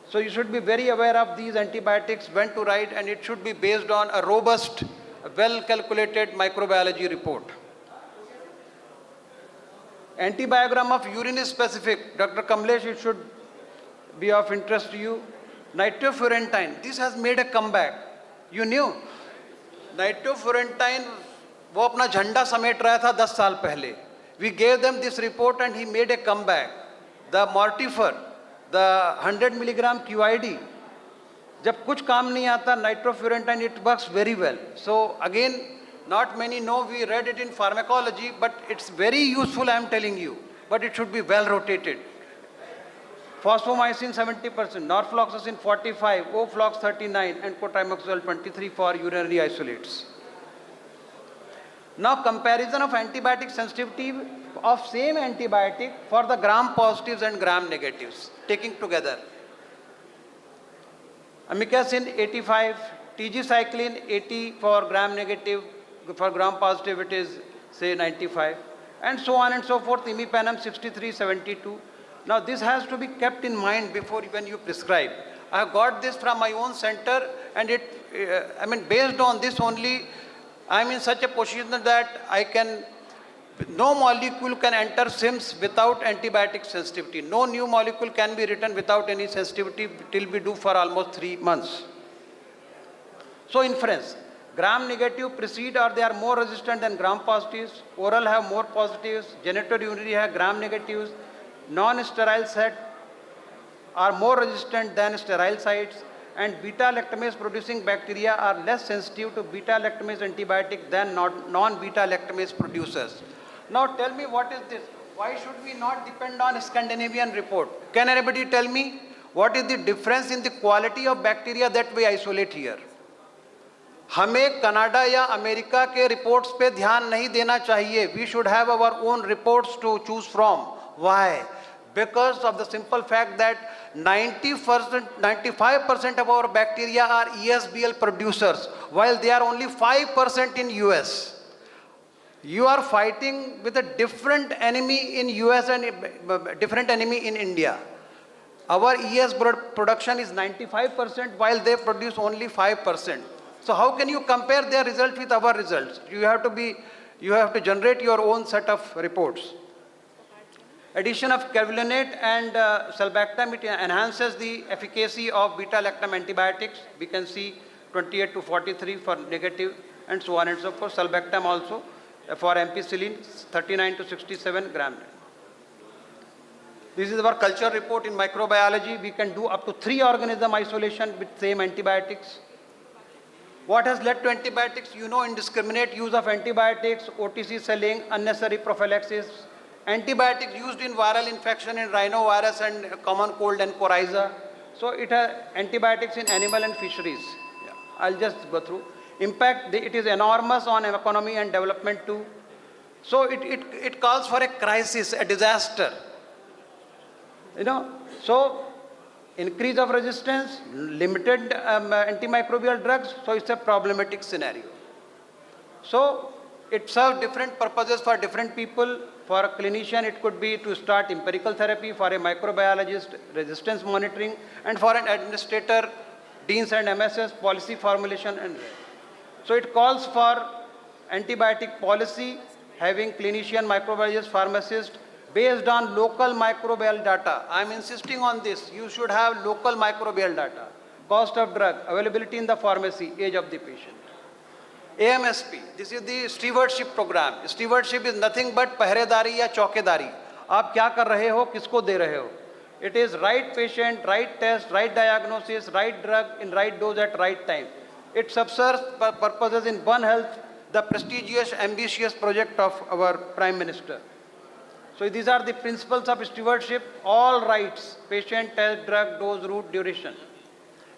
S23: So you should be very aware of these antibiotics, when to write, and it should be based on a robust, well-calculated microbiology report. Antibiogram of urine is specific. Dr. Kamlesh, it should be of interest to you. Nitrofurantine, this has made a comeback. You knew? Nitrofurantine, वो अपना झंडा समेट रहा था 10 साल पहले. We gave them this report and he made a comeback. The mortifer, the 100 milligram QID, जब कुछ काम नहीं आता, nitrofurantine, it works very well. So again, not many know, we read it in pharmacology, but it's very useful, I am telling you. But it should be well rotated. Phosphomycin 70%, norfloxacin 45, oflox 39, and cotrimoxazole 23 for urinary isolates. Now comparison of antibiotic sensitivity of same antibiotic for the gram positives and gram negatives, taking together. Amikacin 85, TG-cycline 80 for gram negative, for gram positive it is say 95, and so on and so forth. Imipenem 63, 72. Now this has to be kept in mind before when you prescribe. I have got this from my own center, and based on this only, I am in such a position that no molecule can enter SIMS without antibiotic sensitivity. No new molecule can be written without any sensitivity till we do for almost 3 months. So inference, gram negative precede or they are more resistant than gram positives, oral have more positives, genitourinary have gram negatives, non-sterile set are more resistant than sterile sites, and beta-lactamase producing bacteria are less sensitive to beta-lactamase antibiotic than non-beta-lactamase producers. Now tell me, what is this? Why should we not depend on Scandinavian report? Can anybody tell me what is the difference in the quality of bacteria that we isolate here? हमें Canada या America के reports पे ध्यान नहीं देना चाहिए. We should have our own reports to choose from. Why? Because of the simple fact that 95% of our bacteria are ESBL producers, while they are only 5% in US. You are fighting with a different enemy in US and different enemy in India. Our ES production is 95%, while they produce only 5%. So how can you compare their results with our results? You have to generate your own set of reports. Addition of clavulinate and sulbactam, it enhances the efficacy of beta-lactam antibiotics. We can see 28 to 43 for negative, and so on and so forth. Sulbactam also for ampicillin 39 to 67 gram. This is our culture report in microbiology. We can do up to 3 organism isolation with same antibiotics. What has led to antibiotics? You know, indiscriminate use of antibiotics, OTC selling, unnecessary prophylaxis. Antibiotics used in viral infection in rhinovirus and common cold and coryza. So it has antibiotics in animal and fisheries. Yeah. I'll just go through. Impact, it is enormous on economy and development too. So it calls for a crisis, a disaster. So increase of resistance, limited antimicrobial drugs, so it's a problematic scenario. So it serves different purposes for different people. For a clinician, it could be to start empirical therapy. For a microbiologist, resistance monitoring. And for an administrator, deans and MSS, policy formulation. And so it calls for antibiotic policy, having clinician, microbiologist, pharmacist, based on local microbial data. I'm insisting on this. You should have local microbial data. cost of drug, availability in the pharmacy, age of the patient. AMSP, this is the stewardship program. Stewardship is nothing but पहरेदारी या चौकीदारी. आप क्या कर रहे हो, किसको दे रहे हो? It is right patient, right test, right diagnosis, right drug in right dose at right time. It serves purposes in One Health, the prestigious, ambitious project of our Prime Minister. So these are the principles of stewardship, all rights, patient, test, drug, dose, route, duration.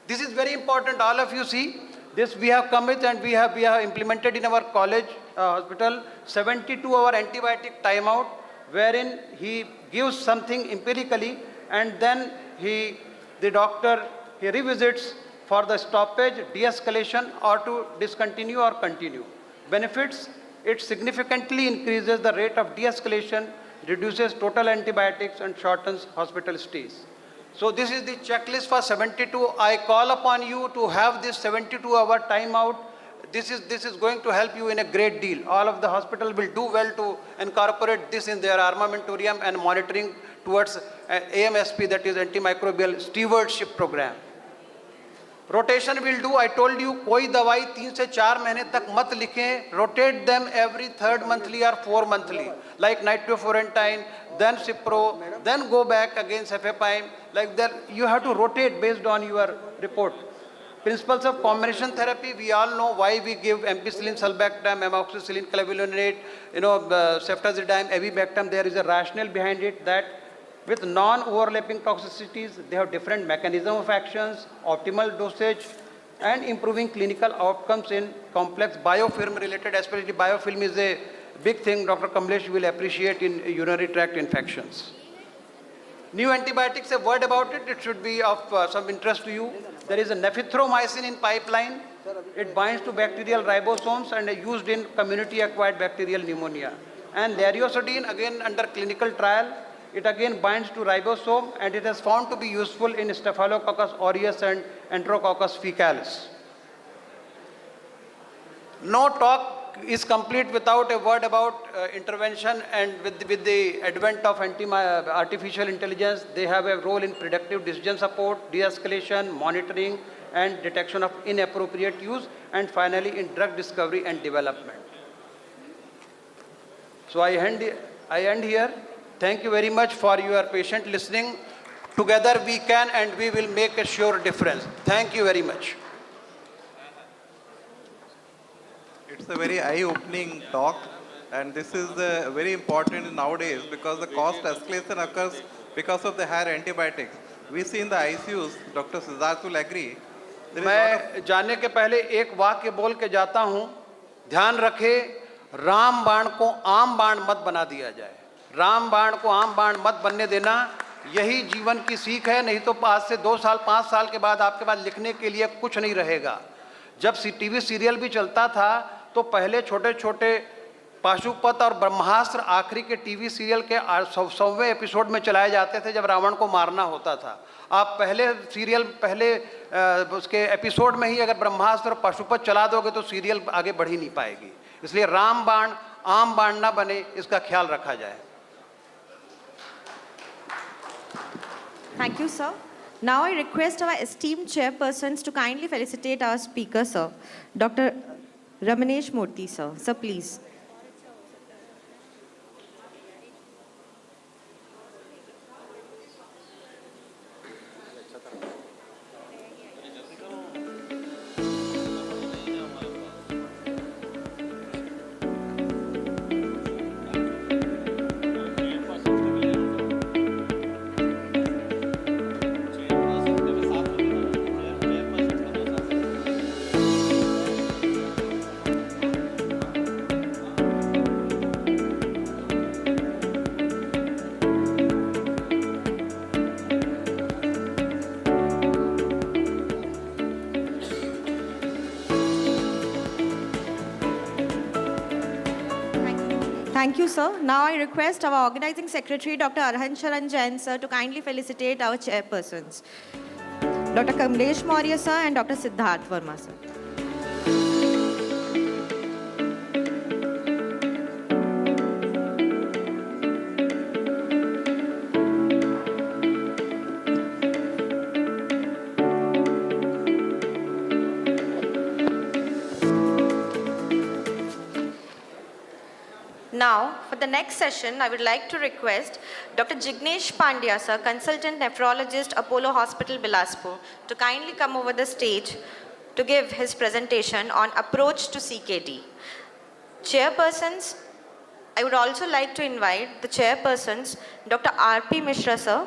S23: This is very important, all of you see. This we have come with and we have implemented in our college hospital 72-hour antibiotic timeout, wherein he gives something empirically and then the doctor revisits for the stoppage, de-escalation or to discontinue or continue. Benefits, it significantly increases the rate of de-escalation, reduces total antibiotics and shortens hospital stays. So this is the checklist for 72. I call upon you to have this 72-hour timeout. This is going to help you in a great deal. All of the hospital will do well to incorporate this in their armamentarium and monitoring towards AMSP, that is antimicrobial stewardship program. Rotation will do. I told you, कोई दवाई 3 से 4 महीने तक मत लिखें. Rotate them every 3rd monthly or 4 monthly, like nitrofurantoin, then Cipro, then go back again cefepime. Like that, you have to rotate based on your report. Principles of combination therapy, we all know why we give ampicillin, sulbactam, amoxicillin, clavulanate, ceftazidime, avibactam. There is a rationale behind it that with non-overlapping toxicities, they have different mechanism of actions, optimal dosage, and improving clinical outcomes in complex biofilm-related, especially biofilm is a big thing Dr. Kamlesh will appreciate in urinary tract infections. New antibiotics, a word about it, it should be of some interest to you. There is a nephithromycin in pipeline. It binds to bacterial ribosomes and is used in community-acquired bacterial pneumonia. And lariosodine, again under clinical trial, it again binds to ribosome and it has found to be useful in Staphylococcus aureus and Enterococcus fecalis. No talk is complete without a word about intervention, and with the advent of artificial intelligence, they have a role in predictive decision support, de-escalation, monitoring and detection of inappropriate use, and finally in drug discovery and development. So I end here. Thank you very much for your patient listening. Together we can and we will make a sure difference. Thank you very much.
S22: It's a very eye-opening talk, and this is very important nowadays because the cost escalation occurs because of the higher antibiotics. We see in the ICUs, Dr. Siddharth will agree.
S23: मैं जाने के पहले एक वाक्य बोल के जाता हूँ. ध्यान रखें, राम बाण को आम बाण मत बना दिया जाए. राम बाण को आम बाण मत बनने देना, यही जीवन की सीख है. नहीं तो आज से 2 साल 5 साल के बाद आपके पास लिखने के लिए कुछ नहीं रहेगा. जब टीवी सीरियल भी चलता था तो पहले छोटे छोटे पाशुपत और ब्रह्मास्त्र आखिरी के टीवी सीरियल के 100वें एपिसोड में चलाए जाते थे जब रावण को मारना होता था. आप पहले उसके एपिसोड में ही अगर ब्रह्मास्त्र और पाशुपत चला दोगे तो सीरियल आगे बढ़ ही नहीं पाएगी. इसलिए राम बाण आम बाण ना बने, इसका ख्याल रखा जाए.
S12: Thank you, sir. Now I request our esteemed chairpersons to kindly felicitate our speaker, sir, Dr. Ramanesh Murthy, sir. Sir, please. Thank you, sir. Now I request our organizing secretary, Dr. Arhan Sharan Jain, sir, to kindly felicitate our chairpersons, Dr. Kamlesh Maurya, sir, and Dr. Siddharth Verma, sir. Now, for the next session, I would like to request Dr. Jignesh Pandya, sir, Consultant Nephrologist, Apollo Hospital, Bilaspur, to kindly come over the stage to give his presentation on approach to CKD. Chairpersons, I would also like to invite the chairpersons, Dr. R.P. Mishra, sir,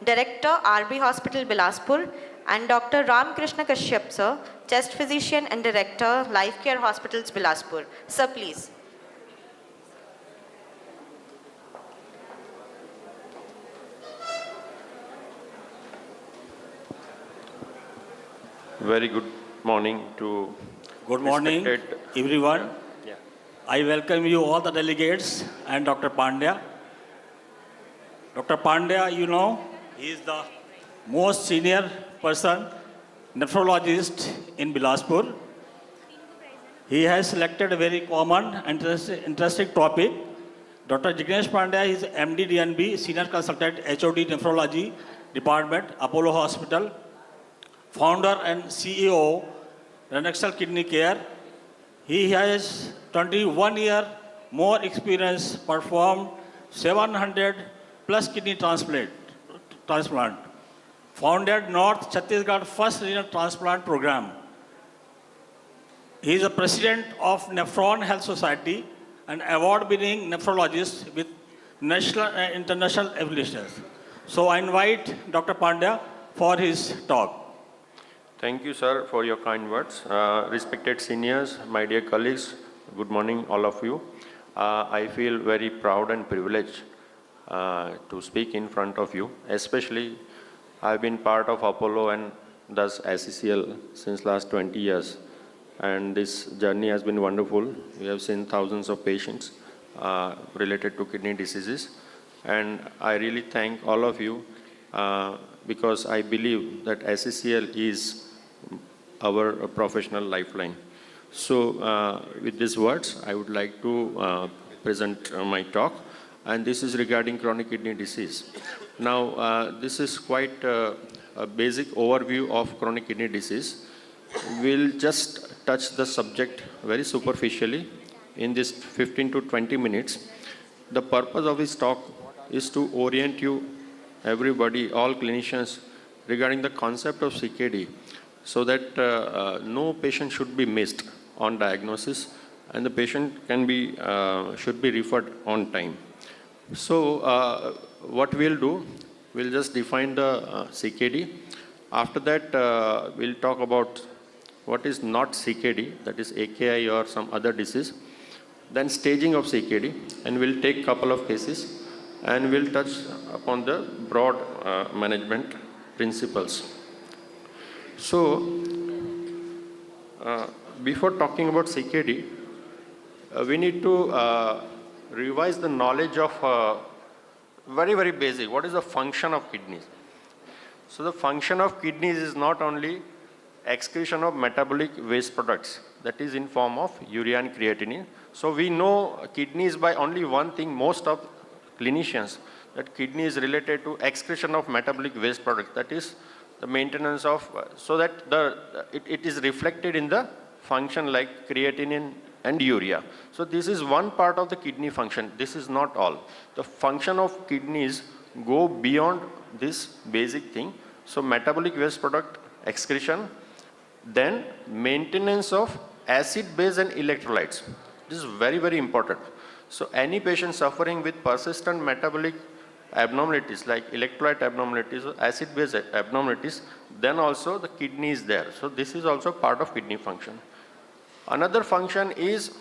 S12: Director, RB Hospital, Bilaspur, and Dr. Ram Krishna Kashyap, sir, Chest Physician and Director, Life Care Hospitals, Bilaspur. Sir, please.
S5: Very good morning to
S6: Good morning, everyone.
S5: Yeah.
S6: I welcome you all the delegates and Dr. Pandya. Dr. Pandya, you know, he is the most senior person, nephrologist in Bilaspur. He has selected a very common and interesting topic. Dr. Jignesh Pandya is MD DNB, Senior Consultant HOD Nephrology Department, Apollo Hospital, founder and CEO, Renexel Kidney Care. He has 21 year more experience, performed 700 plus kidney transplant. Founded North Chhattisgarh First Renal Transplant Program. He is the president of Nephron Health Society, an award-winning nephrologist with national and international affiliations. So I invite Dr. Pandya for his talk.
S5: Thank you, sir, for your kind words. Respected seniors, my dear colleagues, good morning, all of you. I feel very proud and privileged to speak in front of you. Especially, I've been part of Apollo and thus SECL since last 20 years. And this journey has been wonderful. We have seen thousands of patients related to kidney diseases. And I really thank all of you because I believe that SECL is our professional lifeline. So with these words, I would like to present my talk. And this is regarding chronic kidney disease. Now, this is quite a basic overview of chronic kidney disease. We'll just touch the subject very superficially in this 15 to 20 minutes. The purpose of this talk is to orient you, everybody, all clinicians, regarding the concept of CKD, so that no patient should be missed on diagnosis, and the patient can be should be referred on time. So what we'll do, we'll just define the CKD. After that, we'll talk about what is not CKD, that is AKI or some other disease. Then staging of CKD, and we'll take couple of cases, and we'll touch upon the broad management principles. So, before talking about CKD, we need to revise the knowledge of very, very basic. What is the function of kidneys? So the function of kidneys is not only excretion of metabolic waste products, that is in form of urea and creatinine. So we know kidneys by only one thing, most of clinicians, that kidney is related to excretion of metabolic waste products, that is the maintenance of, so that it is reflected in the function like creatinine and urea. So this is one part of the kidney function. This is not all. The function of kidneys go beyond this basic thing. So metabolic waste product excretion, then maintenance of acid, base and electrolytes. This is very, very important. So any patient suffering with persistent metabolic abnormalities like electrolyte abnormalities or acid base abnormalities, then also the kidney is there. So this is also part of kidney function. Another function is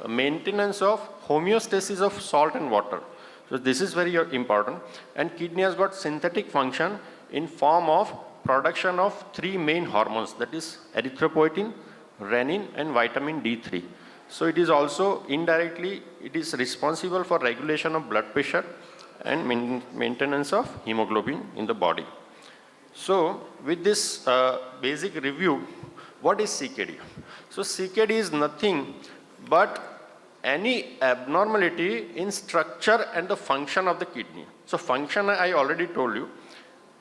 S5: maintenance of homeostasis of salt and water. So this is very important. And kidney has got synthetic function in form of production of three main hormones, that is erythropoietin, renin and vitamin D3. So it is also indirectly, it is responsible for regulation of blood pressure and maintenance of hemoglobin in the body. So with this basic review, what is CKD? So CKD is nothing but any abnormality in structure and the function of the kidney. So function I already told you.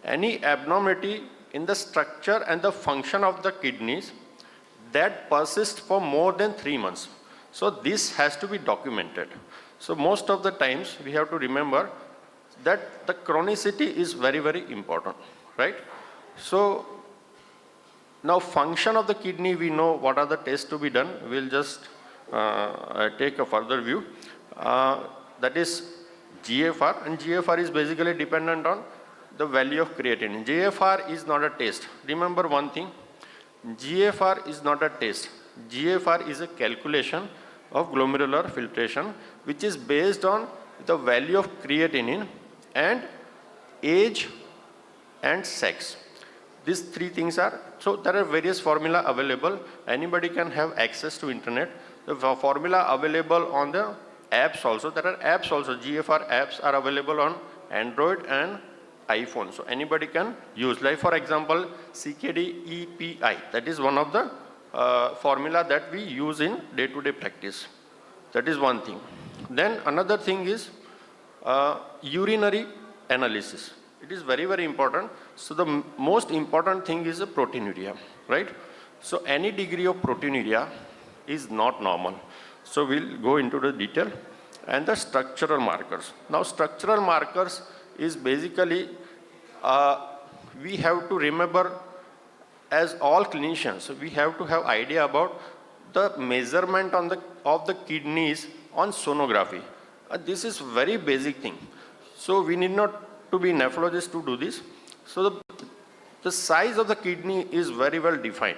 S5: Any abnormality in the structure and the function of the kidneys that persists for more than 3 months. So this has to be documented. So most of the times we have to remember that the chronicity is very, very important, right? So now function of the kidney, we know what are the tests to be done. We'll just take a further view. That is GFR, and GFR is basically dependent on the value of creatinine. GFR is not a test. Remember one thing, GFR is not a test. GFR is a calculation of glomerular filtration, which is based on the value of creatinine and age and sex. These three things are, so there are various formula available. Anybody can have access to internet. The formula available on the apps also. There are apps also. GFR apps are available on Android and iPhone. So anybody can use. Like for example, CKD EPI. That is one of the formula that we use in day-to-day practice. That is one thing. Then another thing is urinary analysis. It is very, very important. So the most important thing is the proteinuria, right? So any degree of proteinuria is not normal. So we'll go into the detail. And the structural markers. Now structural markers is basically, we have to remember, as all clinicians, we have to have idea about the measurement on of the kidneys on sonography. This is very basic thing. So we need not to be nephrologist to do this. So the size of the kidney is very well defined.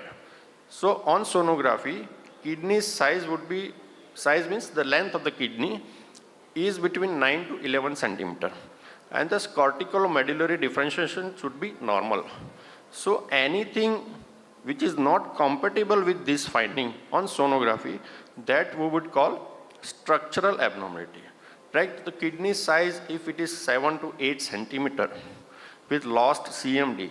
S5: So on sonography, kidney size would be, size means the length of the kidney is between 9 to 11 centimeter. And the corticomedullary differentiation should be normal. So anything which is not compatible with this finding on sonography, that we would call structural abnormality. Right? The kidney size, if it is 7 to 8 centimeter with lost CMD,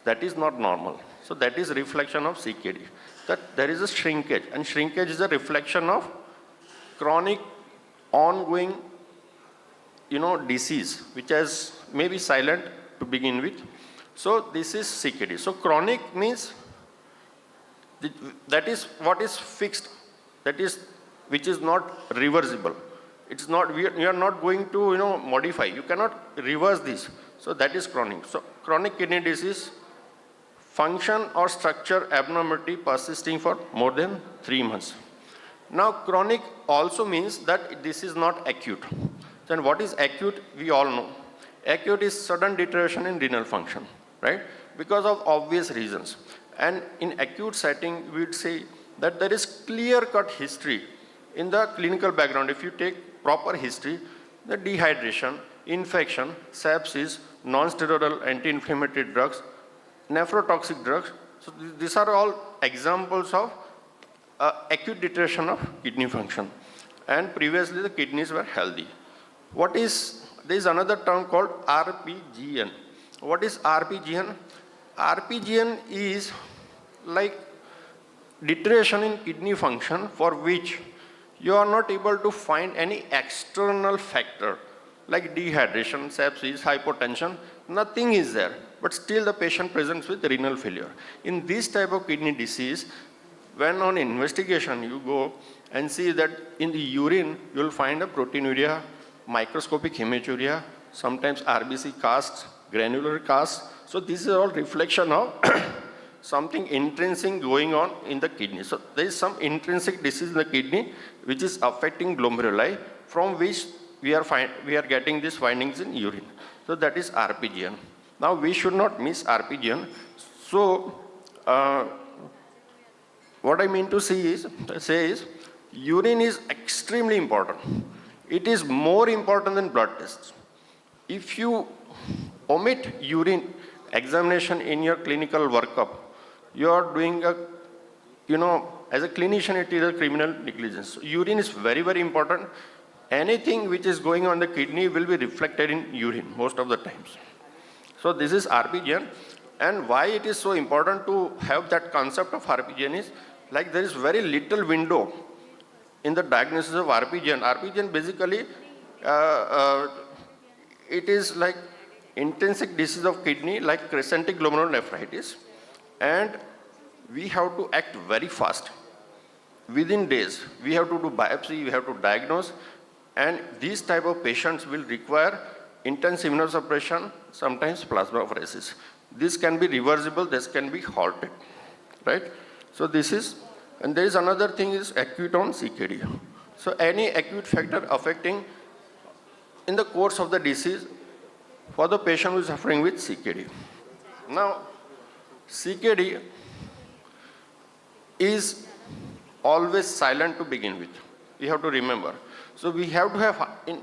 S5: that is not normal. So that is reflection of CKD. That there is a shrinkage, and shrinkage is a reflection of chronic ongoing, disease, which has maybe silent to begin with. So this is CKD. So chronic means that is what is fixed, that is which is not reversible. It's not, we are not going to modify. You cannot reverse this. So that is chronic. So chronic kidney disease, function or structure abnormality persisting for more than 3 months. Now chronic also means that this is not acute. Then what is acute? We all know. Acute is sudden deterioration in renal function, right? Because of obvious reasons. And in acute setting, we would say that there is clear-cut history in the clinical background. If you take proper history, the dehydration, infection, sepsis, non-steroidal anti-inflammatory drugs, nephrotoxic drugs. So these are all examples of acute deterioration of kidney function. And previously the kidneys were healthy. There is another term called RPGN. What is RPGN? RPGN is like deterioration in kidney function for which you are not able to find any external factor like dehydration, sepsis, hypotension. Nothing is there, but still the patient presents with renal failure. In this type of kidney disease, when on investigation you go and see that in the urine you will find a proteinuria, microscopic hematuria, sometimes RBC casts, granular casts. So this is all reflection of something intrinsic going on in the kidney. So there is some intrinsic disease in the kidney which is affecting glomeruli, from which we are getting these findings in urine. So that is RPGN. Now we should not miss RPGN. So what I mean to say is urine is extremely important. It is more important than blood tests. If you omit urine examination in your clinical workup, you are doing as a clinician, it is a criminal negligence. So urine is very, very important. Anything which is going on the kidney will be reflected in urine most of the times. So this is RPGN. And why it is so important to have that concept of RPGN is, like there is very little window in the diagnosis of RPGN. RPGN basically, it is like intrinsic disease of kidney, like crescentic glomerulonephritis. And we have to act very fast. Within days, we have to do biopsy, we have to diagnose. And these type of patients will require intense immunosuppression, sometimes plasmapheresis. This can be reversible, this can be halted, right? So this is, and there is another thing is acute on CKD. So any acute factor affecting in the course of the disease for the patient who is suffering with CKD. Now, CKD is always silent to begin with. We have to remember. So we have to have an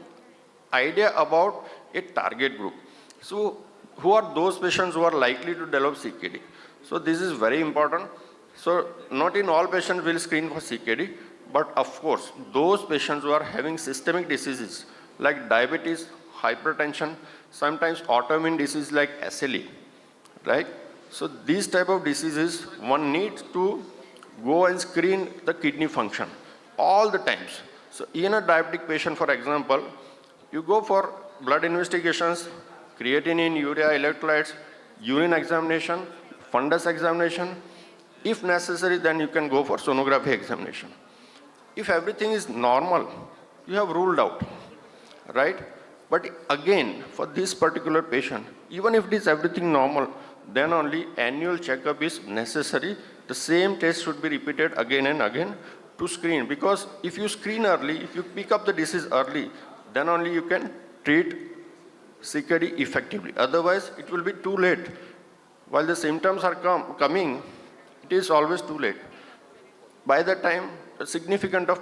S5: idea about a target group. So who are those patients who are likely to develop CKD? So this is very important. So not in all patients will screen for CKD, but of course, those patients who are having systemic diseases like diabetes, hypertension, sometimes autoimmune disease like SLE, right? So these type of diseases, one needs to go and screen the kidney function all the times. So in a diabetic patient, for example, you go for blood investigations, creatinine, urea, electrolytes, urine examination, fundus examination. If necessary, then you can go for sonography examination. If everything is normal, you have ruled out, right? But again, for this particular patient, even if it is everything normal, then only annual checkup is necessary. The same test should be repeated again and again to screen, because if you screen early, if you pick up the disease early, then only you can treat CKD effectively. Otherwise, it will be too late. While the symptoms are coming, it is always too late. By the time, a significant loss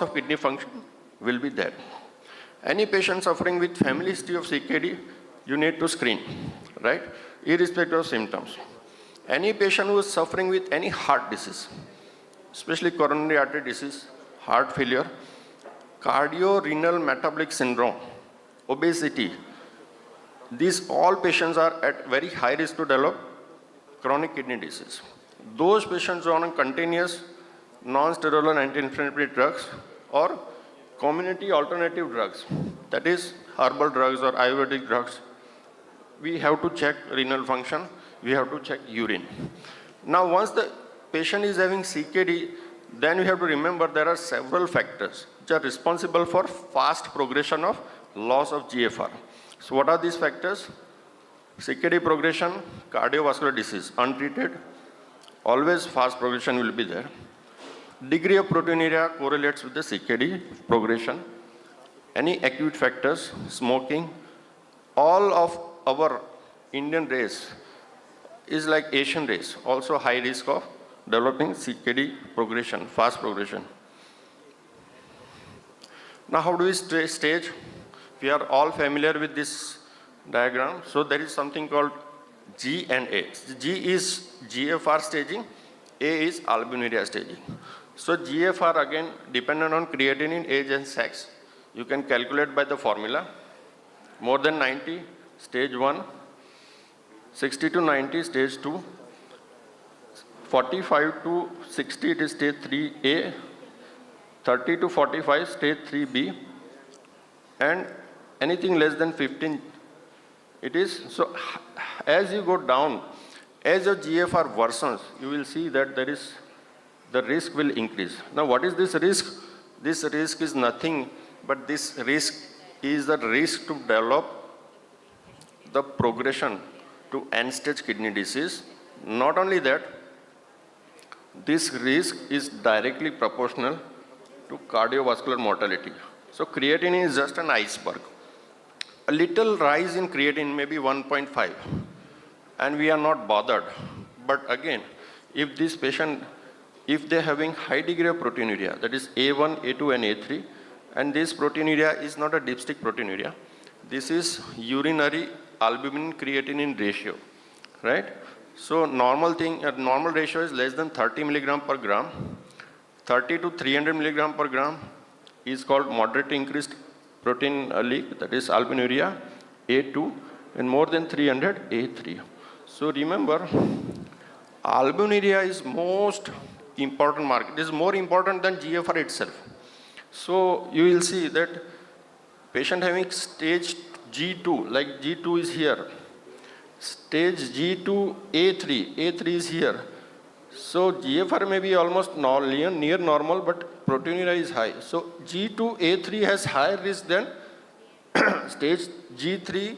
S5: of kidney function will be there. Any patient suffering with family history of CKD, you need to screen, right? Irrespective of symptoms. Any patient who is suffering with any heart disease, especially coronary artery disease, heart failure, cardiorenal metabolic syndrome, obesity, these all patients are at very high risk to develop chronic kidney disease. Those patients are on continuous non-steroidal anti-inflammatory drugs or community alternative drugs, that is herbal drugs or Ayurvedic drugs. We have to check renal function, we have to check urine. Now once the patient is having CKD, then we have to remember there are several factors which are responsible for fast progression of loss of GFR. So what are these factors? CKD progression, cardiovascular disease, untreated, always fast progression will be there. Degree of proteinuria correlates with the CKD progression. Any acute factors, smoking, all of our Indian race is like Asian race, also high risk of developing CKD progression, fast progression. Now how do we stage? We are all familiar with this diagram. So there is something called G and A. G is GFR staging, A is albuminuria staging. So GFR again dependent on creatinine, age and sex. You can calculate by the formula. More than 90, stage 1. 60 to 90, stage 2. 45 to 60, it is stage 3A. 30 to 45, stage 3B. And anything less than 15, it is. So as you go down, as your GFR worsens, you will see that there is the risk will increase. Now what is this risk? This risk is nothing but this risk is the risk to develop the progression to end-stage kidney disease. Not only that, this risk is directly proportional to cardiovascular mortality. So creatinine is just an iceberg. A little rise in creatinine, maybe 1.5, and we are not bothered. But again, if this patient, if they're having high degree of proteinuria, that is A1, A2, and A3, and this proteinuria is not a dipstick proteinuria, this is urinary albumin creatinine ratio, right? So normal ratio is less than 30 milligram per gram. 30 to 300 milligram per gram is called moderate increased protein leak, that is albuminuria, A2, and more than 300, A3. So remember, albuminuria is most important marker. It is more important than GFR itself. So you will see that patient having stage G2, like G2 is here. Stage G2, A3 is here. So GFR may be almost near normal, but proteinuria is high. So G2A3 has higher risk than stage G3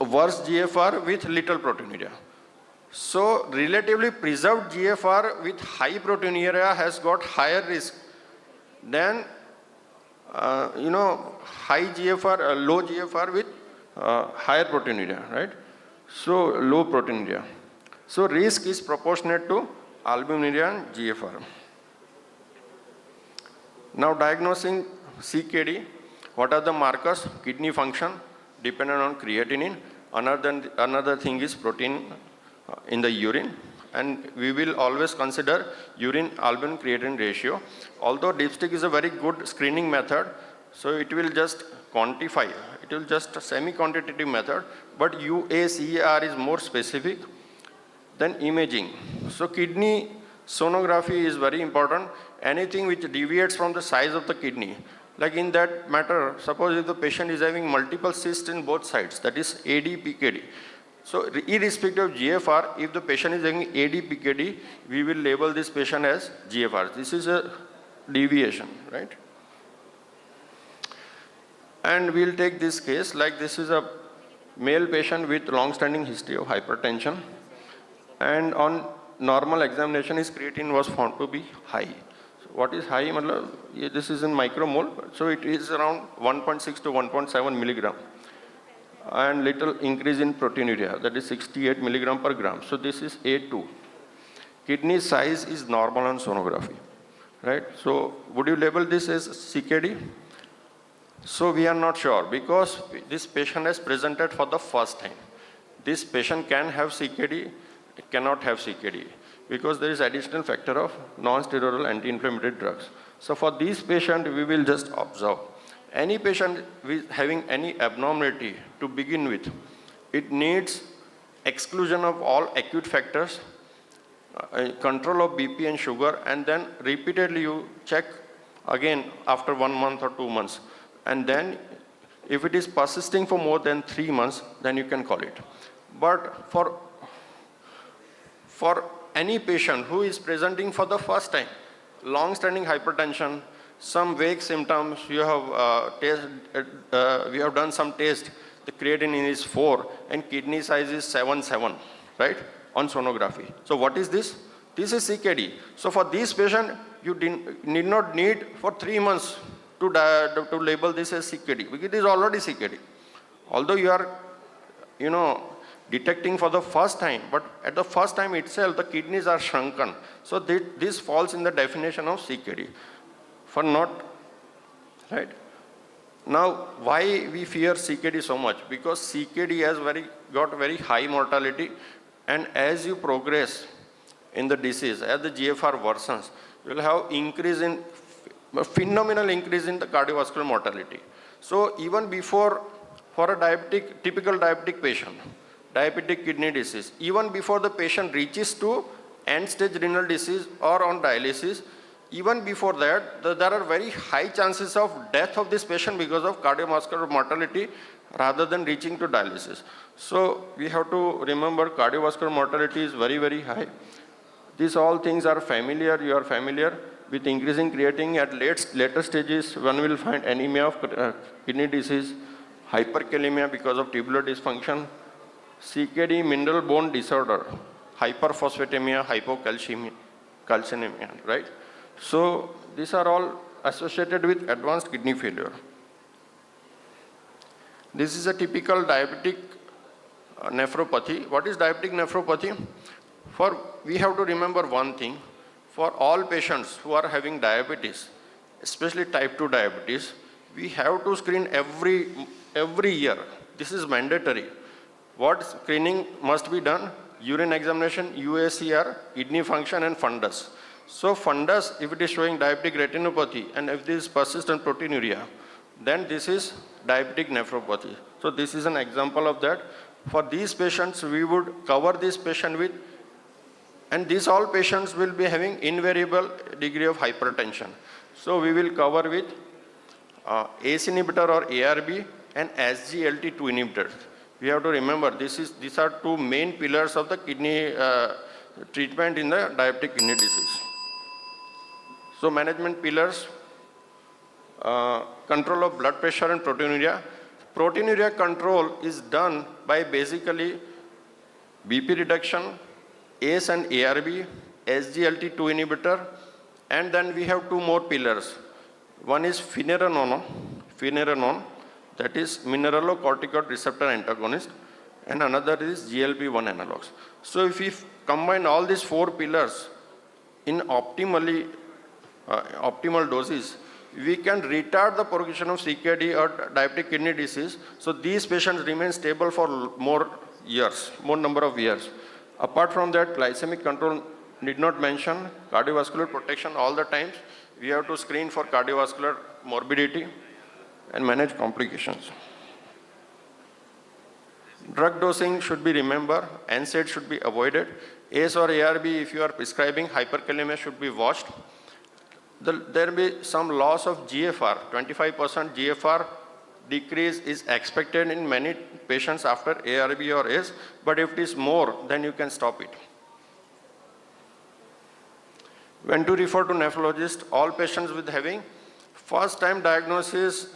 S5: worse GFR with little proteinuria. So relatively preserved GFR with high proteinuria has got higher risk than high GFR, low GFR with higher proteinuria, right? So low proteinuria. So risk is proportionate to albuminuria and GFR. Now diagnosing CKD, what are the markers? Kidney function dependent on creatinine. Another thing is protein in the urine. And we will always consider urine albumin creatinine ratio. Although dipstick is a very good screening method, so it will just quantify, it will just a semi-quantitative method, but UACR is more specific than imaging. So kidney sonography is very important. Anything which deviates from the size of the kidney, like in that matter, suppose if the patient is having multiple cysts in both sides, that is AD, PKD. So irrespective of GFR, if the patient is having AD, PKD, we will label this patient as GFR. This is a deviation, right? And we'll take this case, like this is a male patient with long-standing history of hypertension. And on normal examination, his creatinine was found to be high. So what is high? This is in micromole, so it is around 1.6 to 1.7 milligram. And little increase in proteinuria, that is 68 milligram per gram. So this is A2. Kidney size is normal on sonography, right? So would you label this as CKD? So we are not sure because this patient has presented for the first time. This patient can have CKD, cannot have CKD because there is additional factor of non-steroidal anti-inflammatory drugs. So for this patient, we will just observe. Any patient with having any abnormality to begin with, it needs exclusion of all acute factors, control of BP and sugar, and then repeatedly you check again after 1 month or 2 months. And then if it is persisting for more than 3 months, then you can call it. But for any patient who is presenting for the first time, long-standing hypertension, some vague symptoms, we have done some test, the creatinine is 4 and kidney size is 7, right, on sonography. So what is this? This is CKD. So for this patient, you need not need for 3 months to label this as CKD, because it is already CKD. Although you are, detecting for the first time, but at the first time itself, the kidneys are shrunken. So this falls in the definition of CKD. For not, right? Now, why we fear CKD so much? Because CKD has got very high mortality, and as you progress in the disease, as the GFR worsens, you will have phenomenal increase in the cardiovascular mortality. So even before, for a typical diabetic patient, diabetic kidney disease, even before the patient reaches to end-stage renal disease or on dialysis, even before that, there are very high chances of death of this patient because of cardiovascular mortality rather than reaching to dialysis. So we have to remember cardiovascular mortality is very, very high. These all things are familiar, you are familiar with increasing creatinine at later stages. One will find anemia of kidney disease, hyperkalemia because of tubular dysfunction, CKD, mineral bone disorder, hyperphosphatemia, hypocalcemia, right? So these are all associated with advanced kidney failure. This is a typical diabetic nephropathy. What is diabetic nephropathy? We have to remember one thing. For all patients who are having diabetes, especially type 2 diabetes, we have to screen every year. This is mandatory. What screening must be done? Urine examination, UACR, kidney function, and fundus. So fundus, if it is showing diabetic retinopathy, and if this is persistent proteinuria, then this is diabetic nephropathy. So this is an example of that. For these patients, we would cover this patient with, and these all patients will be having invariable degree of hypertension. So we will cover with ACE inhibitor or ARB and SGLT2 inhibitors. We have to remember these are two main pillars of the kidney treatment in the diabetic kidney disease. So management pillars, control of blood pressure and proteinuria. Proteinuria control is done by basically BP reduction, ACE and ARB, SGLT2 inhibitor, and then we have two more pillars. One is finerenone, that is mineralocorticoid receptor antagonist, and another is GLP-1 analogs. So if we combine all these four pillars in optimal doses, we can retard the progression of CKD or diabetic kidney disease, so these patients remain stable for more number of years. Apart from that, glycemic control need not mention, cardiovascular protection all the times. We have to screen for cardiovascular morbidity and manage complications. Drug dosing should be remembered, NSAID should be avoided. ACE or ARB, if you are prescribing, hyperkalemia should be watched. There will be some loss of GFR, 25% GFR decrease is expected in many patients after ARB or ACE, but if it is more, then you can stop it. When to refer to nephrologist, all patients with having first time diagnosis,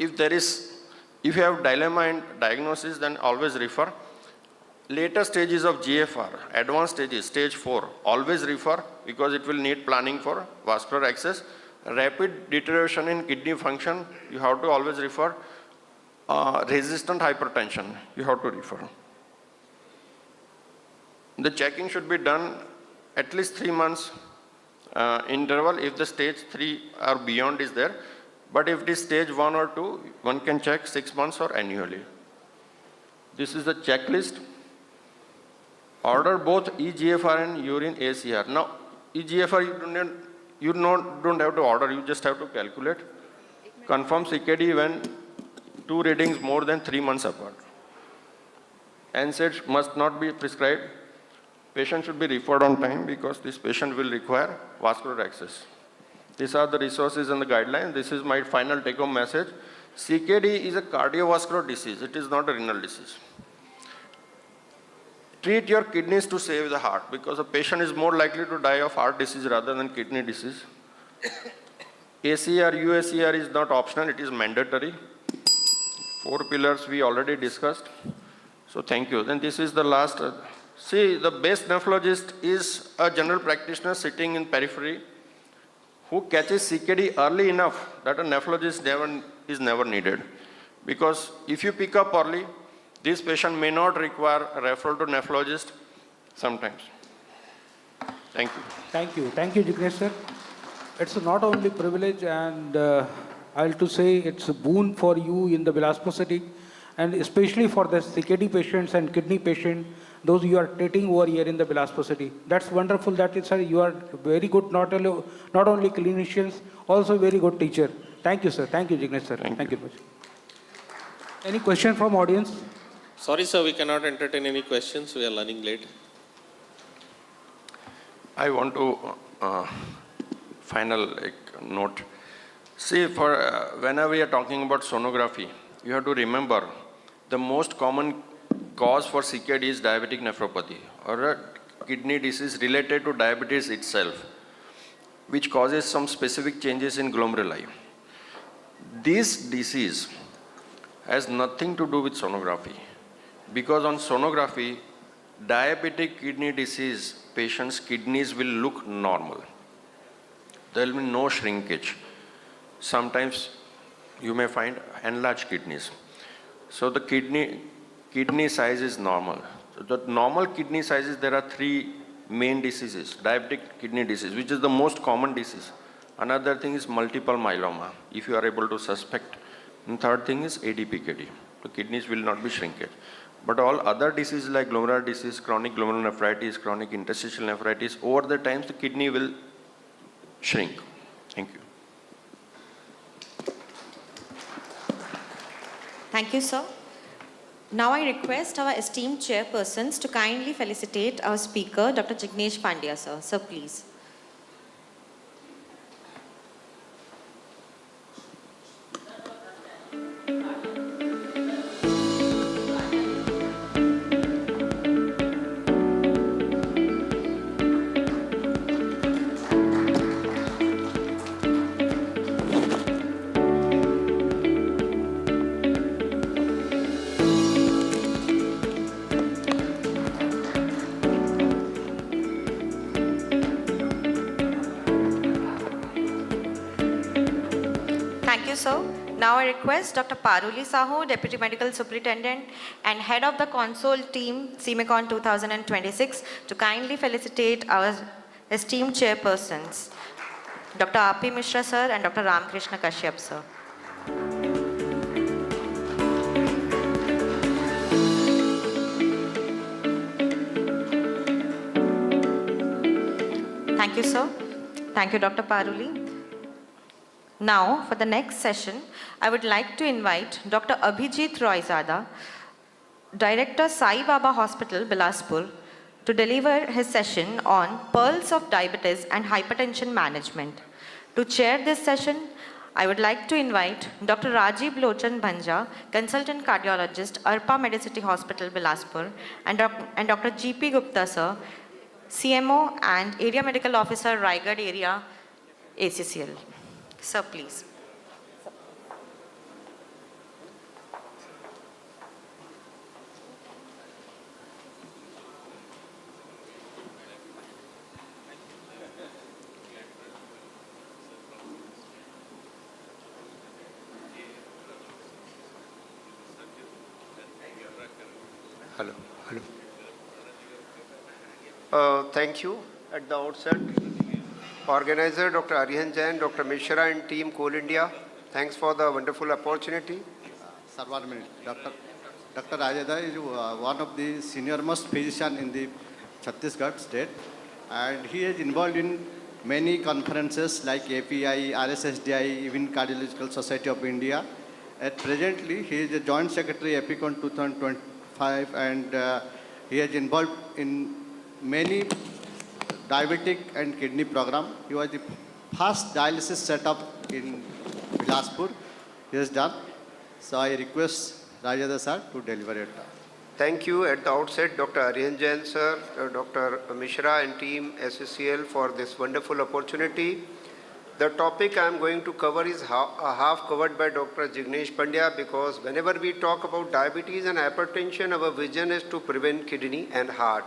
S5: if you have dilemma in diagnosis, then always refer. Later stages of GFR, advanced stages, stage 4, always refer because it will need planning for vascular access. Rapid deterioration in kidney function, you have to always refer. Resistant hypertension, you have to refer. The checking should be done at least 3 months interval if the stage 3 or beyond is there. But if it is stage 1 or 2, one can check 6 months or annually. This is the checklist. Order both eGFR and urine ACR. Now, eGFR you don't have to order, you just have to calculate. Confirm CKD when two readings more than 3 months apart. NSAID must not be prescribed. Patient should be referred on time because this patient will require vascular access. These are the resources and the guidelines. This is my final take-home message. CKD is a cardiovascular disease. It is not a renal disease. Treat your kidneys to save the heart because a patient is more likely to die of heart disease rather than kidney disease. ACR, UACR is not optional, it is mandatory. 4 pillars we already discussed. So thank you. Then this is the last. See, the best nephrologist is a general practitioner sitting in periphery who catches CKD early enough that a nephrologist is never needed. Because if you pick up early, this patient may not require a referral to nephrologist sometimes. Thank you.
S4: Thank you. Thank you, Jignesh sir. It's not only privilege and I'll to say it's a boon for you in the Bilaspur city and especially for the CKD patients and kidney patients, those you are treating over here in the Bilaspur city. That's wonderful that you are very good, not only clinicians, also very good teacher. Thank you, sir. Thank you, Jignesh sir. Thank you. Any question from audience?
S16: Sorry, sir, we cannot entertain any questions. We are running late.
S5: I want to final note. See, for whenever we are talking about sonography, you have to remember the most common cause for CKD is diabetic nephropathy or a kidney disease related to diabetes itself, which causes some specific changes in glomeruli. This disease has nothing to do with sonography because on sonography, diabetic kidney disease patients' kidneys will look normal. There will be no shrinkage. Sometimes you may find enlarged kidneys. So the kidney size is normal. So the normal kidney sizes, there are 3 main diseases. Diabetic kidney disease, which is the most common disease. Another thing is multiple myeloma, if you are able to suspect. And third thing is ADPKD. The kidneys will not be shrinkage. But all other diseases like glomerular disease, chronic glomerulonephritis, chronic interstitial nephritis, over the times the kidney will shrink. Thank you.
S12: Thank you, sir. Now I request our esteemed chairpersons to kindly felicitate our speaker, Dr. Jignesh Pandya, sir. Sir, please. Now I request Dr. Paruli Sahu, Deputy Medical Superintendent and Head of the Console Team, CIMECON 2026, to kindly felicitate our esteemed chairpersons, Dr. R.P. Mishra sir and Dr. Ramakrishna Kashyap sir. Thank you, sir. Thank you, Dr. Paruli. Now, for the next session, I would like to invite Dr. Abhijit Royzada, Director Sai Baba Hospital, Bilaspur, to deliver his session on Pearls of Diabetes and Hypertension Management. To chair this session, I would like to invite Dr. Rajiv Lochan Bhanja, Consultant Cardiologist, Arpa Medicity Hospital, Bilaspur, and Dr. G.P. Gupta, sir, CMO and Area Medical Officer, Raigad Area, ACCL. Sir, please.
S2: Hello. Thank you. At the outset, organizer Dr. Aryan Jain, Dr. Mishra and team Coal India, thanks for the wonderful opportunity.
S8: Sir, 1 minute. Dr. Rajada is one of the senior most physician in the Chhattisgarh state, and he is involved in many conferences like API, RSSDI, even Cardiological Society of India. At presently, he is the Joint Secretary EPICON 2025, and he is involved in many diabetic and kidney program. He was the first dialysis setup in Bilaspur. He has done. So I request Rajada sir to deliver it.
S2: Thank you at the outset, Dr. Aryan Jain sir, Dr. Mishra and team SECL for this wonderful opportunity. The topic I am going to cover is half covered by Dr. Jignesh Pandya, because whenever we talk about diabetes and hypertension, our vision is to prevent kidney and heart.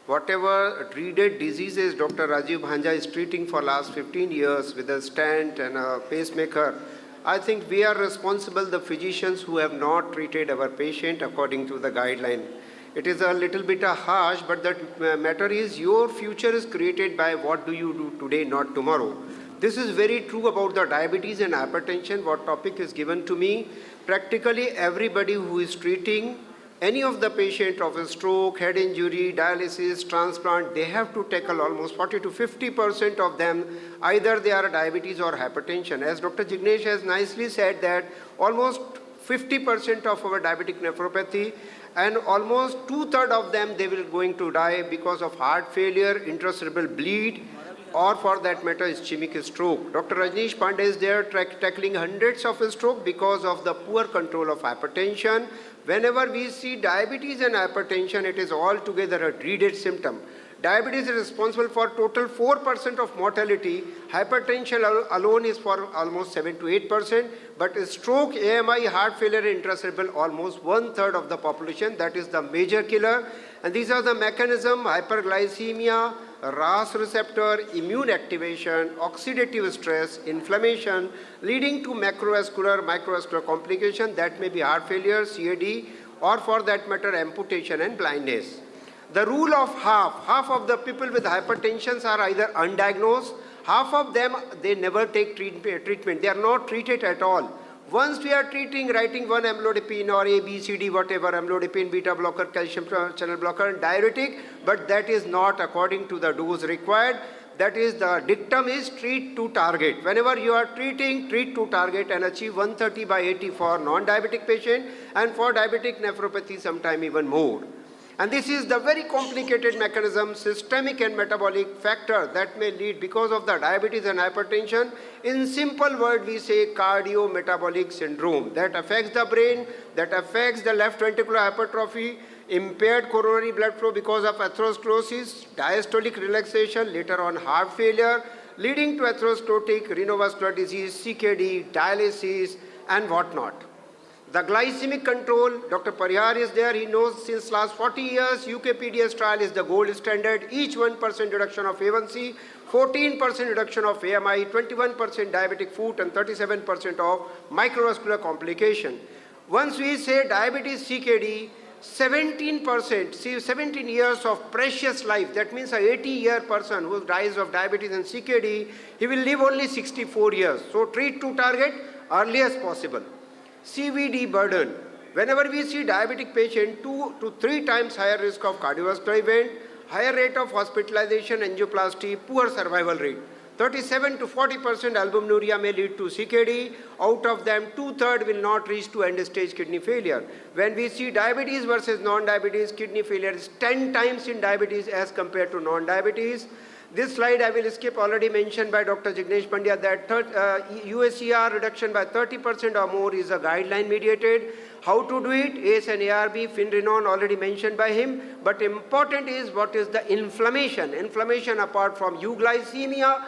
S2: Whatever dreaded diseases Dr. Rajiv Bhanja is treating for last 15 years with a stent and a pacemaker, I think we are responsible, the physicians who have not treated our patient according to the guideline. It is a little bit harsh, but the matter is your future is created by what do you do today, not tomorrow. This is very true about the diabetes and hypertension, what topic is given to me. Practically everybody who is treating any of the patient of a stroke, head injury, dialysis, transplant, they have to tackle almost 40 to 50% of them, either they are diabetes or hypertension. As Dr. Jignesh has nicely said that almost 50% of our diabetic nephropathy and almost 2/3 of them, they will going to die because of heart failure, intracerebral bleed, or for that matter, ischemic stroke. Dr. Rajneesh Pandey is there tackling hundreds of stroke because of the poor control of hypertension. Whenever we see diabetes and hypertension, it is altogether a dreaded symptom. Diabetes is responsible for total 4% of mortality. Hypertension alone is for almost 7 to 8%. But stroke, AMI, heart failure, intracerebral, almost 1/3 of the population. That is the major killer. And these are the mechanism: hyperglycemia, RAS receptor, immune activation, oxidative stress, inflammation, leading to macrovascular, microvascular complication. That may be heart failure, CAD, or for that matter, amputation and blindness. The rule of half of the people with hypertension are either undiagnosed, half of them, they never take treatment. They are not treated at all. Once we are treating, writing one amlodipine or A, B, C, D, whatever, amlodipine, beta blocker, calcium channel blocker, and diuretic, but that is not according to the dose required. That is, the dictum is treat to target. Whenever you are treating, treat to target and achieve 130/80 for non-diabetic patient, and for diabetic nephropathy, sometime even more. And this is the very complicated mechanism, systemic and metabolic factor that may lead because of the diabetes and hypertension. In simple word, we say cardiometabolic syndrome that affects the brain, that affects the left ventricular hypertrophy, impaired coronary blood flow because of atherosclerosis, diastolic relaxation, later on heart failure, leading to atherosclerotic renovascular disease, CKD, dialysis, and whatnot. The glycemic control, Dr. Parihar is there, he knows since last 40 years, UK PDS trial is the gold standard. Each 1% reduction of A1C, 14% reduction of AMI, 21% diabetic foot, and 37% of microvascular complication. Once we say diabetes CKD, 17%, see 17 years of precious life, that means a 80-year person who dies of diabetes and CKD, he will live only 64 years. So treat to target early as possible. CVD burden. Whenever we see diabetic patient, 2 to 3 times higher risk of cardiovascular event, higher rate of hospitalization, angioplasty, poor survival rate. 37 to 40% albuminuria may lead to CKD. Out of them, 2/3 will not reach to end-stage kidney failure. When we see diabetes versus non-diabetes, kidney failure is 10 times in diabetes as compared to non-diabetes. This slide I will skip, already mentioned by Dr. Jignesh Pandya, that USCR reduction by 30% or more is a guideline mediated. How to do it? ACE and ARB, Finrenon already mentioned by him. But important is what is the inflammation. Inflammation apart from euglycemia,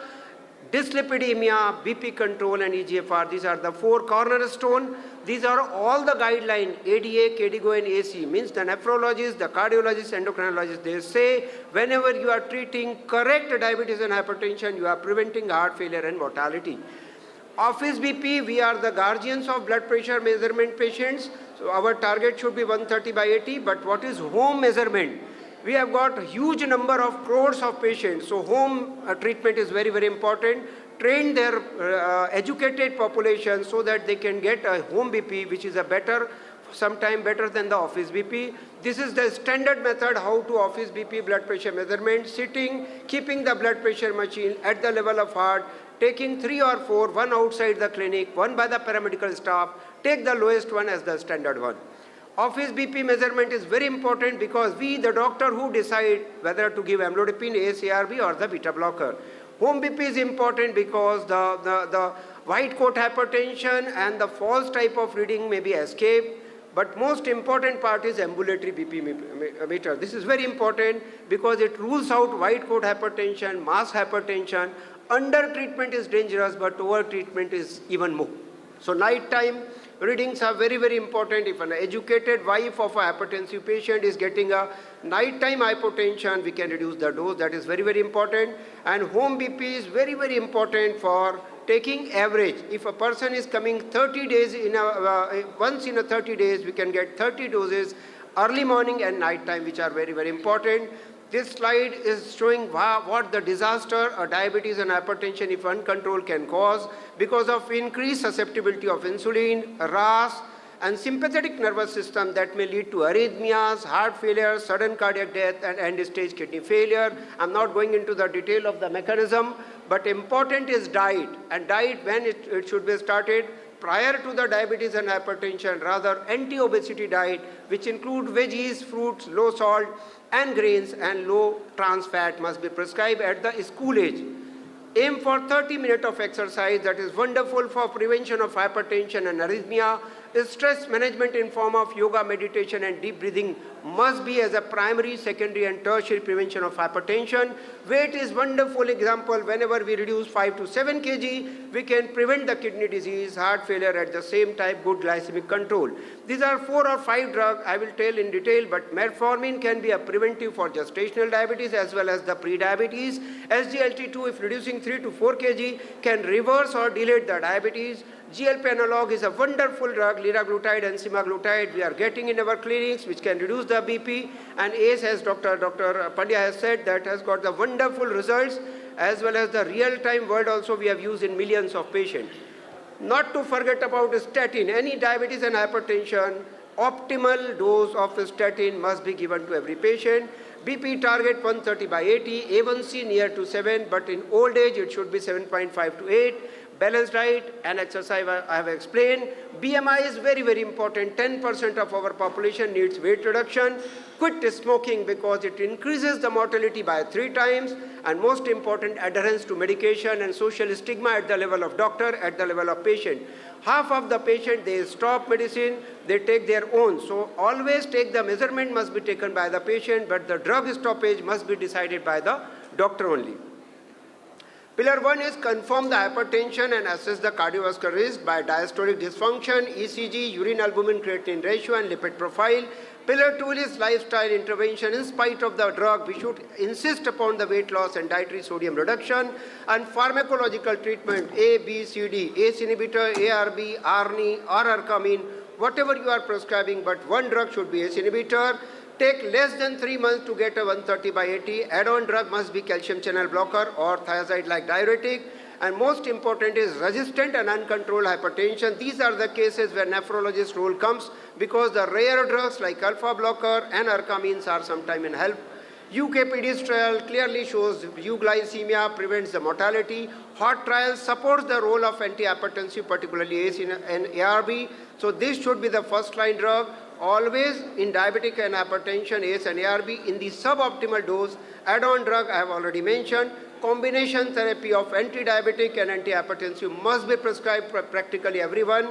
S2: dyslipidemia, BP control, and EGFR. These are the 4 cornerstone. These are all the guidelines, ADA, KDIGO, and AC. Means the nephrologist, the cardiologist, endocrinologist, they say whenever you are treating correct diabetes and hypertension, you are preventing heart failure and mortality. Office BP, we are the guardians of blood pressure measurement patients. So our target should be 130/80. But what is home measurement? We have got a huge number of crores of patients. So home treatment is very, very important. Train their educated population so that they can get a home BP, which is a better, sometime better than the office BP. This is the standard method how to office BP blood pressure measurement. Sitting, keeping the blood pressure machine at the level of heart, taking 3 or 4, one outside the clinic, one by the paramedical staff, take the lowest one as the standard one. Office BP measurement is very important because we, the doctor, who decide whether to give amlodipine, ACE, ARB, or the beta blocker. Home BP is important because the white coat hypertension and the false type of reading may be escaped. But most important part is ambulatory BP meter. This is very important because it rules out white coat hypertension, mass hypertension. Under treatment is dangerous, but over treatment is even more. So nighttime readings are very, very important. If an educated wife of a hypertensive patient is getting a nighttime hypotension, we can reduce the dose. That is very, very important. And home BP is very, very important for taking average. If a person is coming 30 days, once in a 30 days, we can get 30 doses early morning and nighttime, which are very, very important. This slide is showing what the disaster diabetes and hypertension, if uncontrolled, can cause because of increased susceptibility of insulin, RAS, and sympathetic nervous system that may lead to arrhythmias, heart failure, sudden cardiac death, and end-stage kidney failure. I'm not going into the detail of the mechanism, but important is diet. And diet, when it should be started, prior to the diabetes and hypertension, rather anti-obesity diet, which include veggies, fruits, low salt, and grains, and low trans fat must be prescribed at the school age. Aim for 30 minutes of exercise. That is wonderful for prevention of hypertension and arrhythmia. Stress management in form of yoga, meditation, and deep breathing must be as a primary, secondary, and tertiary prevention of hypertension. Weight is wonderful example. Whenever we reduce 5 to 7 kg, we can prevent the kidney disease, heart failure, at the same time good glycemic control. These are 4 or 5 drugs I will tell in detail, but metformin can be a preventive for gestational diabetes as well as the pre-diabetes. SGLT2, if reducing 3 to 4 kg, can reverse or delay the diabetes. GLP analog is a wonderful drug, liraglutide and semaglutide we are getting in our clinics, which can reduce the BP. And ACE, as Dr. Pandya has said, that has got the wonderful results, as well as the real-time word also we have used in millions of patients. Not to forget about statin. Any diabetes and hypertension, optimal dose of statin must be given to every patient. BP target 130/80, A1C near to 7, but in old age it should be 7.5 to 8. Balanced diet and exercise I have explained. BMI is very, very important. 10% of our population needs weight reduction. Quit smoking because it increases the mortality by 3 times. And most important, adherence to medication and social stigma at the level of doctor, at the level of patient. Half of the patient, they stop medicine, they take their own. So always take the measurement must be taken by the patient, but the drug stoppage must be decided by the doctor only. Pillar 1 is confirm the hypertension and assess the cardiovascular risk by diastolic dysfunction, ECG, urine albumin creatinine ratio and lipid profile. Pillar 2 is lifestyle intervention. In spite of the drug, we should insist upon the weight loss and dietary sodium reduction. And pharmacological treatment, A, B, C, D, ACE inhibitor, ARB, ARNI, or arkamine, whatever you are prescribing, but one drug should be ACE inhibitor. Take less than 3 months to get a 130/80. Add-on drug must be calcium channel blocker or thiazide-like diuretic. And most important is resistant and uncontrolled hypertension. These are the cases where nephrologist role comes because the rare drugs like alpha blocker and arkamines are sometime in help. UKPD's trial clearly shows euglycemia prevents the mortality. HOT trial supports the role of antihypertensive, particularly ACE and ARB. So this should be the first line drug. Always in diabetic and hypertension, ACE and ARB in the suboptimal dose. Add-on drug I have already mentioned. Combination therapy of anti-diabetic and antihypertensive must be prescribed for practically everyone.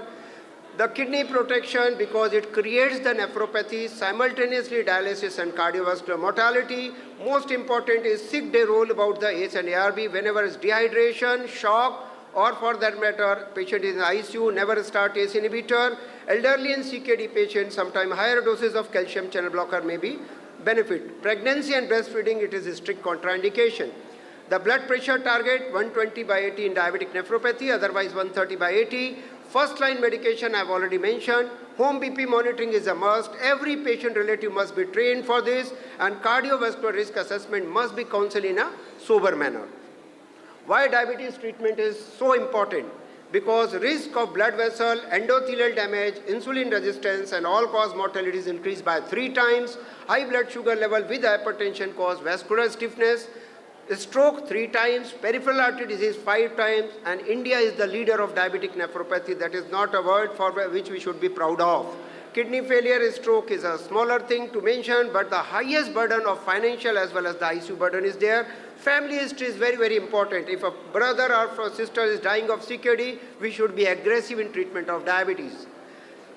S2: The kidney protection, because it creates the nephropathy, simultaneously dialysis and cardiovascular mortality. Most important is sick day rule about the ACE and ARB. Whenever it's dehydration, shock, or for that matter, patient is in ICU, never start ACE inhibitor. Elderly and CKD patients, sometimes higher doses of calcium channel blocker may be benefit. Pregnancy and breastfeeding, it is a strict contraindication. The blood pressure target 120/80 in diabetic nephropathy, otherwise 130/80. First line medication I have already mentioned. Home BP monitoring is a must. Every patient relative must be trained for this, and cardiovascular risk assessment must be counseled in a sober manner. Why diabetes treatment is so important? Because risk of blood vessel, endothelial damage, insulin resistance and all-cause mortality is increased by 3 times. High blood sugar level with hypertension cause vascular stiffness. Stroke 3 times, peripheral artery disease 5 times, and India is the leader of diabetic nephropathy. That is not a word for which we should be proud of. Kidney failure, stroke is a smaller thing to mention, but the highest burden of financial as well as the ICU burden is there. Family history is very, very important. If a brother or a sister is dying of CKD, we should be aggressive in treatment of diabetes.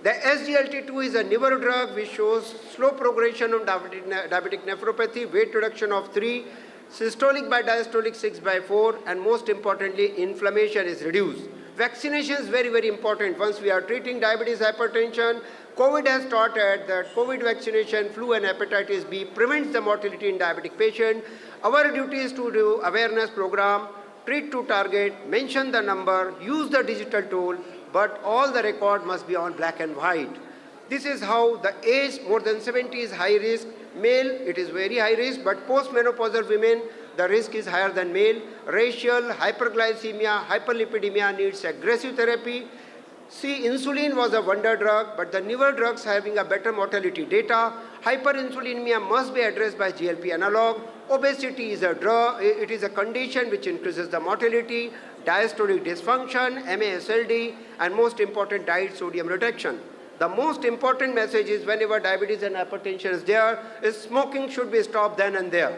S2: The SGLT2 is a newer drug which shows slow progression of diabetic nephropathy, weight reduction of 3, systolic by diastolic 6/4, and most importantly, inflammation is reduced. Vaccination is very, very important. Once we are treating diabetes, hypertension, COVID has taught us that COVID vaccination, flu and hepatitis B prevents the mortality in diabetic patients. Our duty is to do awareness program, treat to target, mention the number, use the digital tool, but all the record must be on black and white. This is how the age more than 70 is high risk. Male, it is very high risk, but postmenopausal women, the risk is higher than male. Racial, hyperglycemia, hyperlipidemia needs aggressive therapy. See, insulin was a wonder drug, but the newer drugs having a better mortality data. Hyperinsulinemia must be addressed by GLP analog. Obesity is a drug, it is a condition which increases the mortality. Diastolic dysfunction, MASLD, and most important, diet sodium reduction. The most important message is whenever diabetes and hypertension is there, is smoking should be stopped then and there.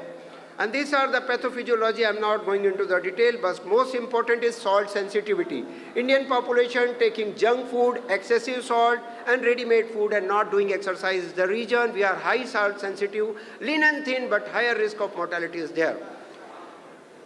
S2: And these are the pathophysiology. I'm not going into the detail, but most important is salt sensitivity. Indian population taking junk food, excessive salt, and ready-made food and not doing exercise is the region. We are high salt sensitive, lean and thin, but higher risk of mortality is there.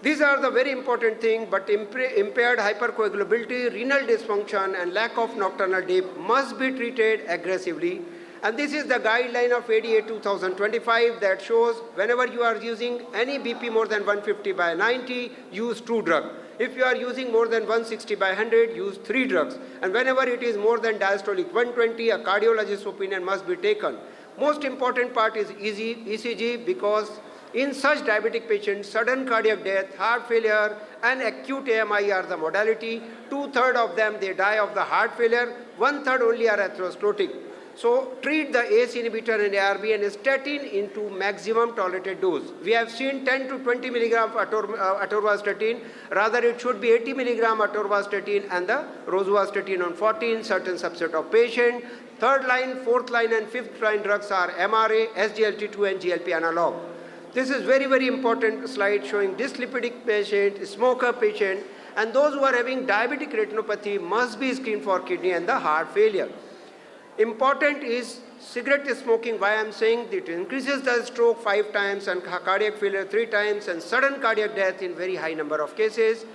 S2: These are the very important things, but impaired hypercoagulability, renal dysfunction, and lack of nocturnal dip must be treated aggressively. And this is the guideline of ADA 2025 that shows whenever you are using any BP more than 150/90, use 2 drugs. If you are using more than 160/100, use 3 drugs. And whenever it is more than diastolic 120, a cardiologist's opinion must be taken. Most important part is ECG, because in such diabetic patients, sudden cardiac death, heart failure, and acute AMI are the modality. 2/3 of them, they die of the heart failure. 1/3 only are atherosclerotic. So treat the ACE inhibitor and ARB and statin into maximum tolerated dose. We have seen 10 to 20 milligram atorvastatin. Rather, it should be 80 milligram atorvastatin and the rosuvastatin on 14, certain subset of patient. 3rd line, 4th line, and 5th line drugs are MRA, SGLT2, and GLP analog. This is very, very important slide showing dyslipidic patient, smoker patient, and those who are having diabetic retinopathy must be screened for kidney and the heart failure. Important is cigarette smoking. Why I'm saying it increases the stroke 5 times and cardiac failure 3 times and sudden cardiac death in very high number of cases.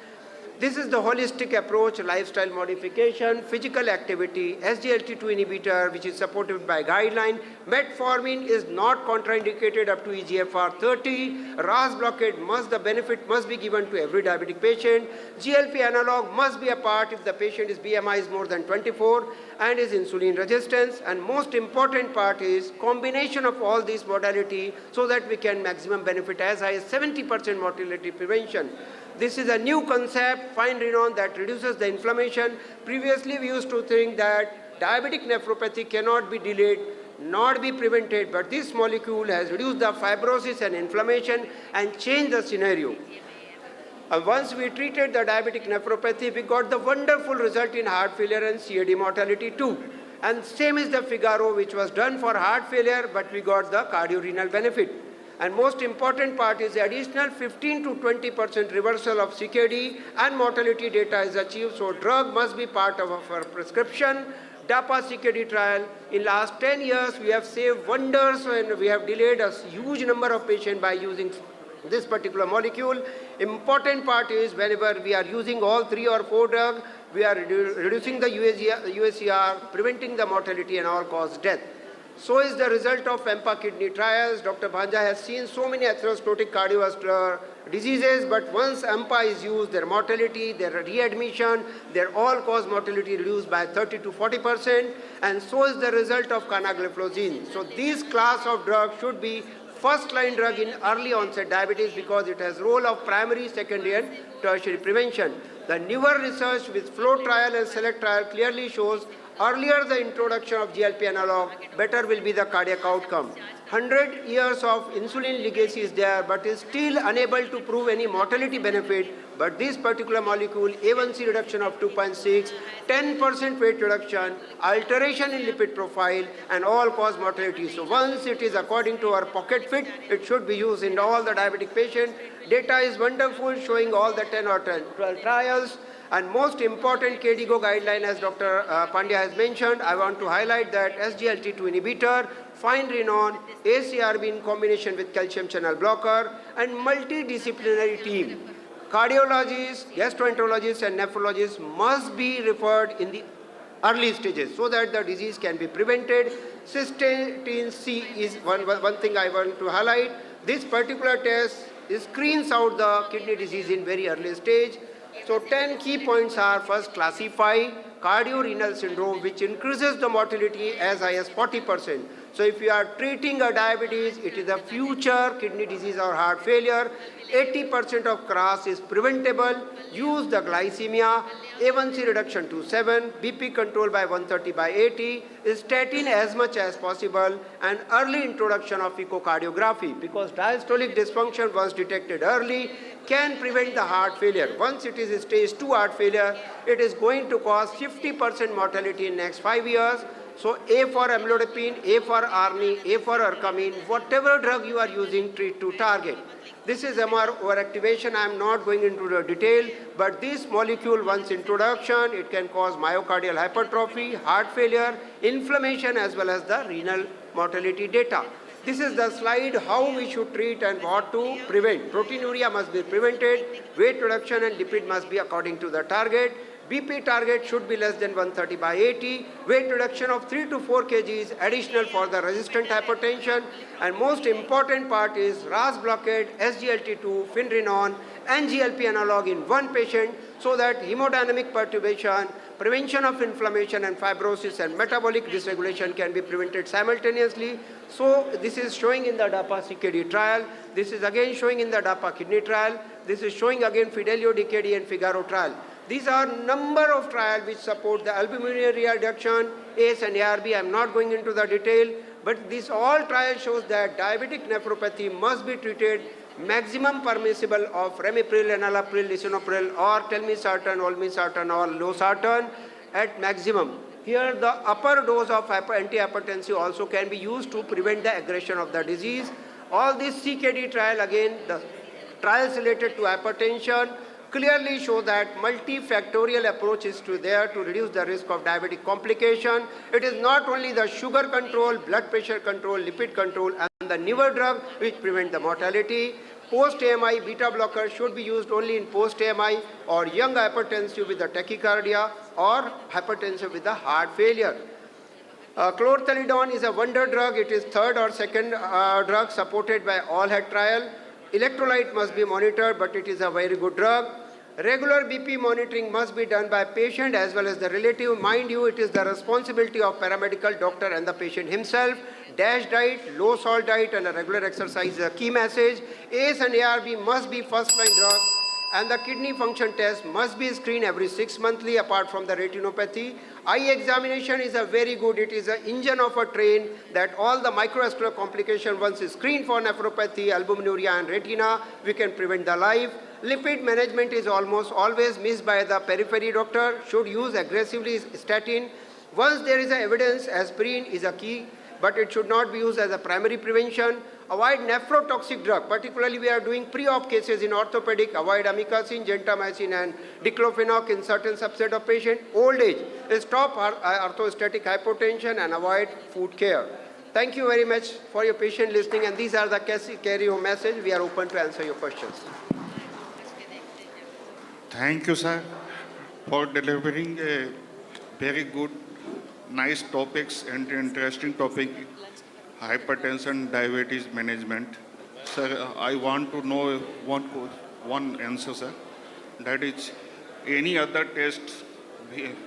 S2: This is the holistic approach, lifestyle modification, physical activity, SGLT2 inhibitor, which is supported by guideline. Metformin is not contraindicated up to eGFR 30. RAS blockade the benefit must be given to every diabetic patient. GLP analog must be a part if the patient is BMI is more than 24 and is insulin resistance. And most important part is combination of all these modality so that we can maximum benefit as high as 70% mortality prevention. This is a new concept, fine renown, that reduces the inflammation. Previously, we used to think that diabetic nephropathy cannot be delayed, not be prevented, but this molecule has reduced the fibrosis and inflammation and changed the scenario. And once we treated the diabetic nephropathy, we got the wonderful result in heart failure and CAD mortality too. And same is the Figaro, which was done for heart failure, but we got the cardiorenal benefit. And most important part is the additional 15 to 20% reversal of CKD and mortality data is achieved. So drug must be part of our prescription. DAPA CKD trial, in last 10 years, we have saved wonders and we have delayed a huge number of patients by using this particular molecule. Important part is whenever we are using all 3 or 4 drugs, we are reducing the UACR, preventing the mortality and all-cause death. So is the result of EMPA kidney trials. Dr. Bhanja has seen so many atherosclerotic cardiovascular diseases, but once EMPA is used, their mortality, their readmission, their all-cause mortality reduced by 30 to 40%, and so is the result of canagliflozin. So this class of drugs should be first-line drug in early onset diabetes because it has role of primary, secondary, and tertiary prevention. The newer research with FLOW trial and SELECT trial clearly shows earlier the introduction of GLP analog, better will be the cardiac outcome. 100 years of insulin legacy is there, but is still unable to prove any mortality benefit. But this particular molecule, A1C reduction of 2.6, 10% weight reduction, alteration in lipid profile, and all-cause mortality. So once it is according to our pocket fit, it should be used in all the diabetic patients. Data is wonderful, showing all the 10 or 12 trials. And most important KDIGO guideline, as Dr. Pandya has mentioned, I want to highlight that SGLT2 inhibitor, fine renown, ACRB in combination with calcium channel blocker, and multidisciplinary team. Cardiologists, gastroenterologists, and nephrologists must be referred in the early stages so that the disease can be prevented. Cystatin C is one thing I want to highlight. This particular test screens out the kidney disease in very early stage. So 10 key points are: first, classify cardiorenal syndrome, which increases the mortality as high as 40%. So if you are treating a diabetes, it is a future kidney disease or heart failure. 80% of CRAS is preventable. Use the glycemia, A1C reduction to 7, BP control by 130/80, statin as much as possible, and early introduction of echocardiography, because diastolic dysfunction, once detected early, can prevent the heart failure. Once it is stage 2 heart failure, it is going to cause 50% mortality in next 5 years. So A for amlodipine, A for ARNI, A for ercamine, whatever drug you are using, treat to target. This is MR overactivation. I am not going into the detail, but this molecule, once introduction, it can cause myocardial hypertrophy, heart failure, inflammation, as well as the renal mortality data. This is the slide how we should treat and what to prevent. Proteinuria must be prevented, weight reduction and lipid must be according to the target. BP target should be less than 130/80, weight reduction of 3 to 4 kgs additional for the resistant hypertension, and most important part is RAS blockade, SGLT2, Finrenon, and GLP analog in one patient so that hemodynamic perturbation, prevention of inflammation and fibrosis and metabolic dysregulation can be prevented simultaneously. So this is showing in the DAPA CKD trial. This is again showing in the DAPA kidney trial. This is showing again Fidelio DKD and Figaro trial. These are number of trials which support the albuminuria reduction, ACE and ARB. I am not going into the detail, but this all trials shows that diabetic nephropathy must be treated maximum permissible of ramipril, enalapril, lisinopril, or telmisartan, olmesartan, or losartan at maximum. Here the upper dose of antihypertensive also can be used to prevent the aggression of the disease. All this CKD trial, again, the trials related to hypertension, clearly show that multifactorial approach is there to reduce the risk of diabetic complication. It is not only the sugar control, blood pressure control, lipid control, and the newer drug which prevent the mortality. Post-AMI beta blocker should be used only in post-AMI or young hypertensive with the tachycardia or hypertensive with the heart failure. Chlorthalidone is a wonder drug. It is third or second drug supported by all head trial. Electrolyte must be monitored, but it is a very good drug. Regular BP monitoring must be done by patient as well as the relative. Mind you, it is the responsibility of paramedical doctor and the patient himself. DASH diet, low salt diet and a regular exercise is a key message. ACE and ARB must be first line drug. And the kidney function test must be screened every 6 monthly apart from the retinopathy. Eye examination is a very good, it is an engine of a train that all the microvascular complications once screened for nephropathy, albuminuria and retina, we can prevent the life. Lipid management is almost always missed by the periphery doctor, should use aggressively statin. Once there is evidence, aspirin is a key, but it should not be used as a primary prevention. Avoid nephrotoxic drug, particularly we are doing pre-op cases in orthopedic, avoid amikacin, gentamicin and diclofenac in certain subset of patients. Old age, stop orthostatic hypotension and avoid food care. Thank you very much for your patient listening, and these are the carry home message. We are open to answer your questions.
S1: Thank you, sir, for delivering a very good, nice topics and interesting topic, hypertension, diabetes management. Sir, I want to know one answer, sir. That is, any other tests?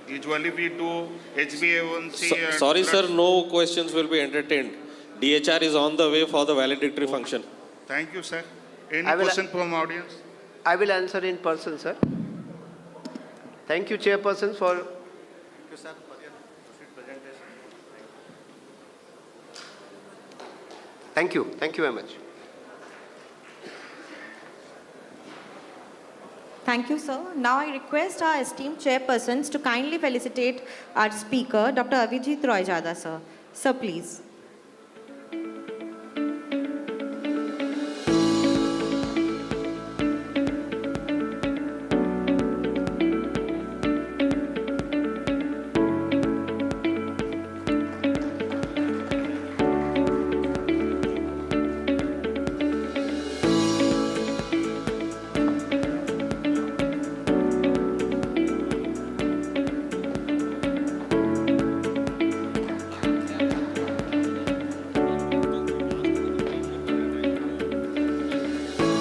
S1: Usually we do HbA1c.
S16: Sorry, sir, no questions will be entertained. DHR is on the way for the valedictory function.
S1: Thank you, sir. Any question from audience?
S2: I will answer in person, sir. Thank you, Chairperson, for...
S8: Thank you, sir, for your presentation.
S2: Thank you. Thank you very much.
S12: Thank you, sir. Now I request our esteemed chairpersons to kindly felicitate our speaker, Dr. Avijit Royjada, sir. Sir, please.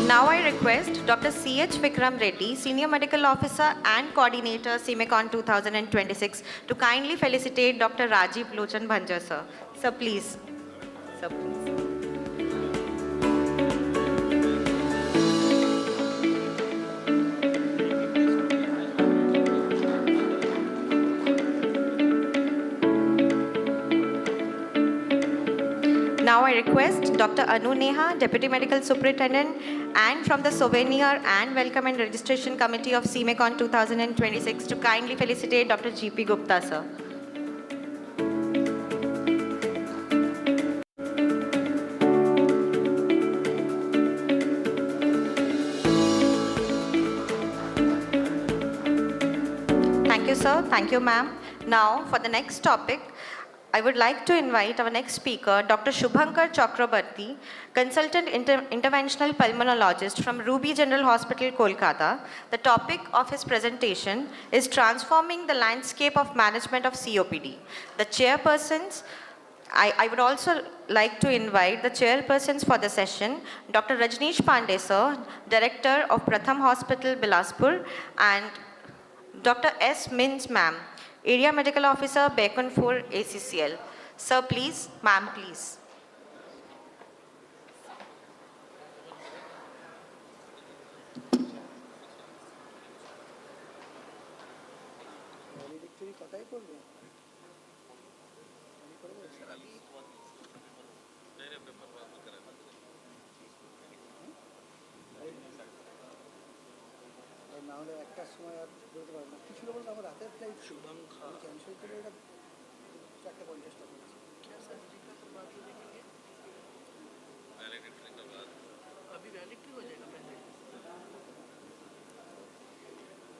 S12: Now I request Dr. C.H. Vikram Reddy, Senior Medical Officer and Coordinator, CIMECON 2026, to kindly felicitate Dr. Rajiv Lochan Bhanjar, sir. Sir, please. Sir, please. Now I request Dr. Anu Neha, Deputy Medical Superintendent, and from the Souvenir and Welcome and Registration Committee of CIMECON 2026 to kindly felicitate Dr. G.P. Gupta, sir. Thank you, sir. Thank you, ma'am. Now, for the next topic, I would like to invite our next speaker, Dr. Shubhankar Chakrabarti, Consultant Interventional Pulmonologist from Ruby General Hospital, Kolkata. The topic of his presentation is Transforming the Landscape of Management of COPD. The chairpersons, I would also like to invite the chairpersons for the session, Dr. Rajneesh Pandey, sir, Director of Pratham Hospital, Bilaspur, and Dr. S. Mins, ma'am, Area Medical Officer, Beconfur, ACCL. Sir, please. Ma'am, please.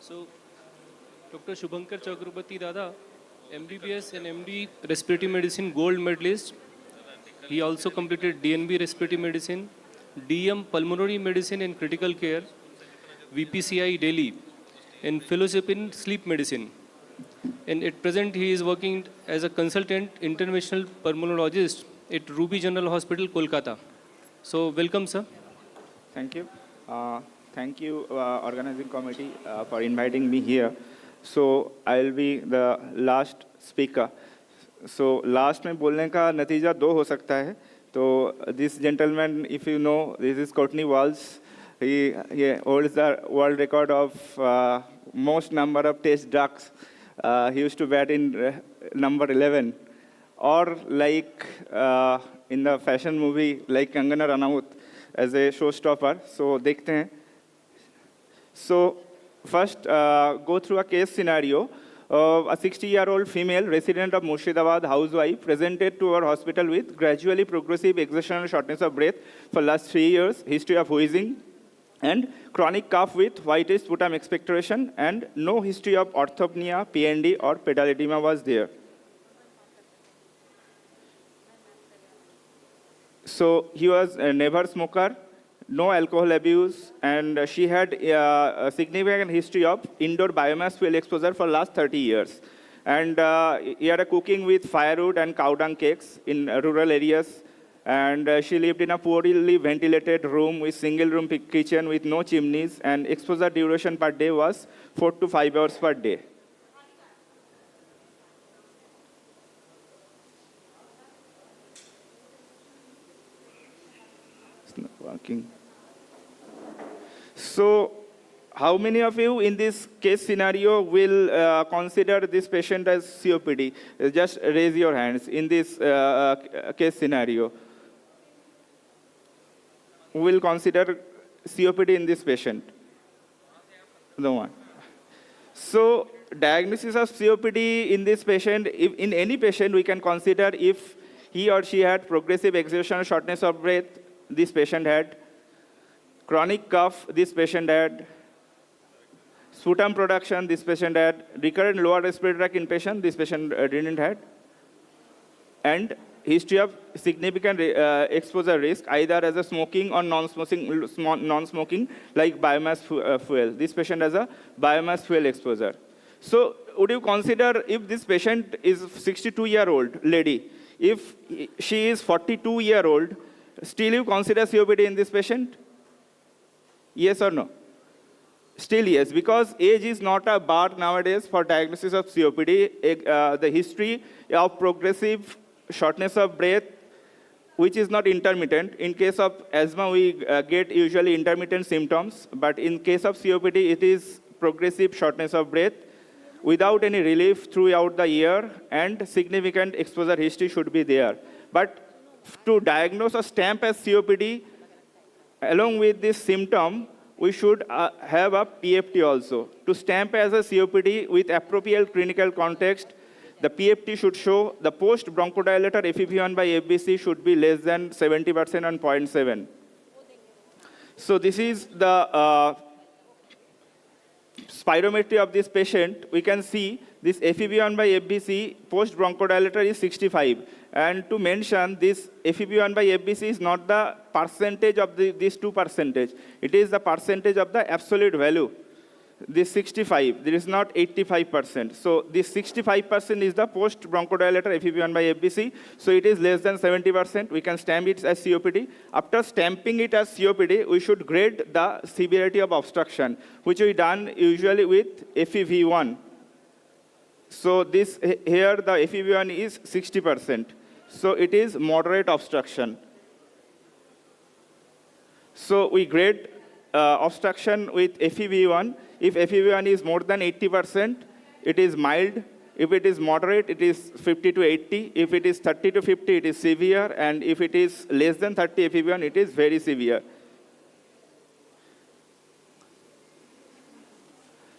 S3: So, Dr. Shubhankar Chakrabarti Dada, MBBS and MD Respiratory Medicine Gold Medalist. He also completed DNB Respiratory Medicine, DM Pulmonary Medicine and Critical Care, VPCI Delhi, and Fellowship in Sleep Medicine. And at present, he is working as a consultant interventional pulmonologist at Ruby General Hospital, Kolkata. So, welcome, sir.
S7: Thank you. Thank you, organizing committee, for inviting me here. So, I'll be the last speaker. So, last में बोलने का नतीजा दो हो सकता है. तो this gentleman, if you know, this is Courtney Walsh. He holds the world record of most number of test ducks. He used to bat in number 11. Or like in the fashion movie, like Kangana Ranaut as a showstopper. So, देखते हैं. So, first go through a case scenario. A 60-year-old female resident of Murshidabad, housewife, presented to our hospital with gradually progressive exertional shortness of breath for last 3 years, history of wheezing, and chronic cough with whitish sputum expectoration, and no history of orthopnea, PND, or pedal edema was there. So he was a never smoker, no alcohol abuse, and she had a significant history of indoor biomass fuel exposure for last 30 years. And he had a cooking with firewood and cow dung cakes in rural areas. And she lived in a poorly ventilated room with single room kitchen with no chimneys, and exposure duration per day was 4 to 5 hours per day. It's not working. So, how many of you in this case scenario will consider this patient as COPD? Just raise your hands in this case scenario. Who will consider COPD in this patient? No one. So, diagnosis of COPD in this patient, in any patient, we can consider if he or she had progressive exertional shortness of breath, this patient had. Chronic cough, this patient had. Sputum production, this patient had. Recurrent lower respiratory tract inpatient, this patient didn't had. And history of significant exposure risk, either as a smoking or non-smoking, like biomass fuel. This patient has a biomass fuel exposure. So, would you consider if this patient is 62-year-old lady, if she is 42-year-old, still you consider COPD in this patient? Yes or no? Still yes, because age is not a bar nowadays for diagnosis of COPD. The history of progressive shortness of breath, which is not intermittent. In case of asthma, we get usually intermittent symptoms, but in case of COPD, it is progressive shortness of breath without any relief throughout the year, and significant exposure history should be there. But to diagnose or stamp as COPD, along with this symptom, we should have a PFT also. To stamp as a COPD with appropriate clinical context, the PFT should show the post-bronchodilator FEV1 by FBC should be less than 70% on 0.7. So this is the spirometry of this patient. We can see this FEV1 by FBC post-bronchodilator is 65. And to mention, this FEV1 by FBC is not the percentage of these 2%. It is the percentage of the absolute value. This 65, there is not 85%. So this 65% is the post-bronchodilator FEV1 by FBC. So it is less than 70%. We can stamp it as COPD. After stamping it as COPD, we should grade the severity of obstruction, which we done usually with FEV1. So this here the FEV1 is 60%. So it is moderate obstruction. So we grade obstruction with FEV1. If FEV1 is more than 80%, it is mild. If it is moderate, it is 50 to 80. If it is 30 to 50, it is severe. And if it is less than 30 FEV1, it is very severe.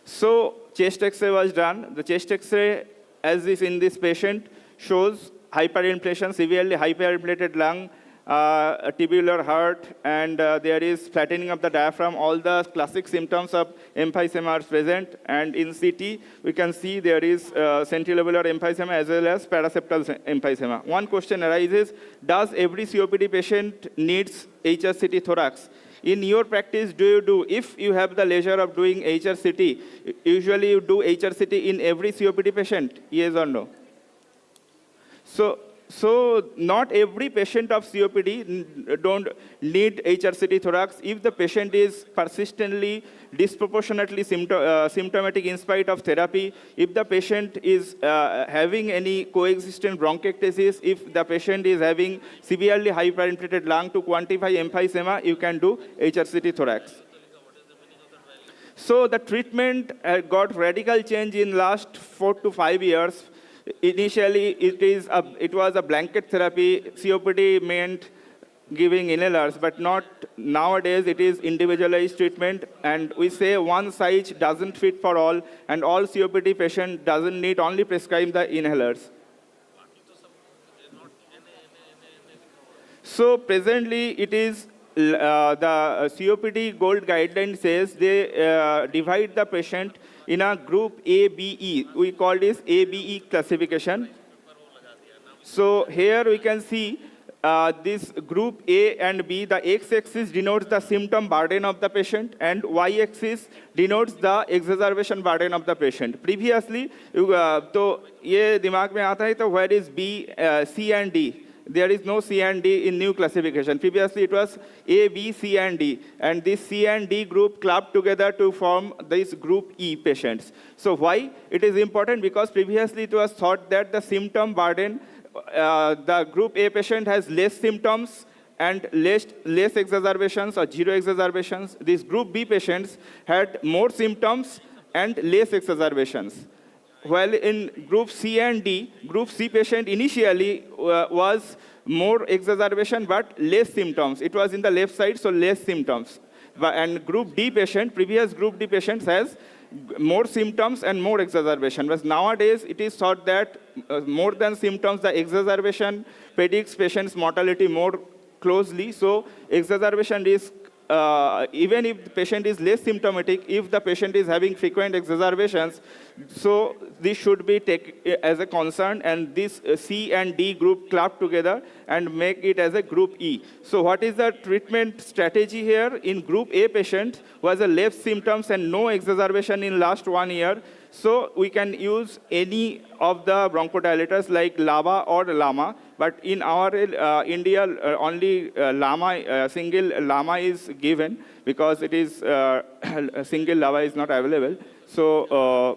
S7: So chest X-ray was done. The chest X-ray, as is in this patient, shows hyperinflation, severely hyperinflated lung, a tubular heart, and there is flattening of the diaphragm. All the classic symptoms of emphysema are present. And in CT, we can see there is centrilobular emphysema as well as paraseptal emphysema. One question arises, does every COPD patient needs HRCT thorax? In your practice, if you have the leisure of doing HRCT, usually you do HRCT in every COPD patient, yes or no? So not every patient of COPD don't need HRCT thorax. If the patient is persistently, disproportionately symptomatic in spite of therapy, if the patient is having any coexistent bronchiectasis, if the patient is having severely hyperinflated lung, to quantify emphysema, you can do HRCT thorax. So the treatment got radical change in last 4 to 5 years. Initially, it was a blanket therapy. COPD meant giving inhalers, but not nowadays. It is individualized treatment, and we say one size doesn't fit for all, and all COPD patient doesn't need only prescribe the inhalers. So presently, it is the COPD Gold Guideline says they divide the patient in a group A, B, E. We call this ABE classification. So here we can see this group A and B. The x-axis denotes the symptom burden of the patient, and y-axis denotes the exacerbation burden of the patient. Previously, तो ये दिमाग में आता है तो where is B, C and D? There is no C and D in new classification. Previously, it was A, B, C, and D. And this C and D group clubbed together to form this group E patients. So why? It is important because previously it was thought that the symptom burden, the group A patient has less symptoms and less exacerbations or zero exacerbations. These group B patients had more symptoms and less exacerbations. While in group C and D, group C patient initially was more exacerbation but less symptoms. It was in the left side, so less symptoms. And group D patient, previous group D patients has more symptoms and more exacerbation. But nowadays, it is thought that more than symptoms, the exacerbation predicts patient's mortality more closely. So exacerbation risk, even if the patient is less symptomatic, if the patient is having frequent exacerbations, so this should be taken as a concern, and this C and D group club together and make it as a group E. So what is the treatment strategy here? In group A patient was a less symptoms and no exacerbation in last 1 year, so we can use any of the bronchodilators like LAVA or LAMA. But in our India, only LAMA, single LAMA is given because it is single LAVA is not available. So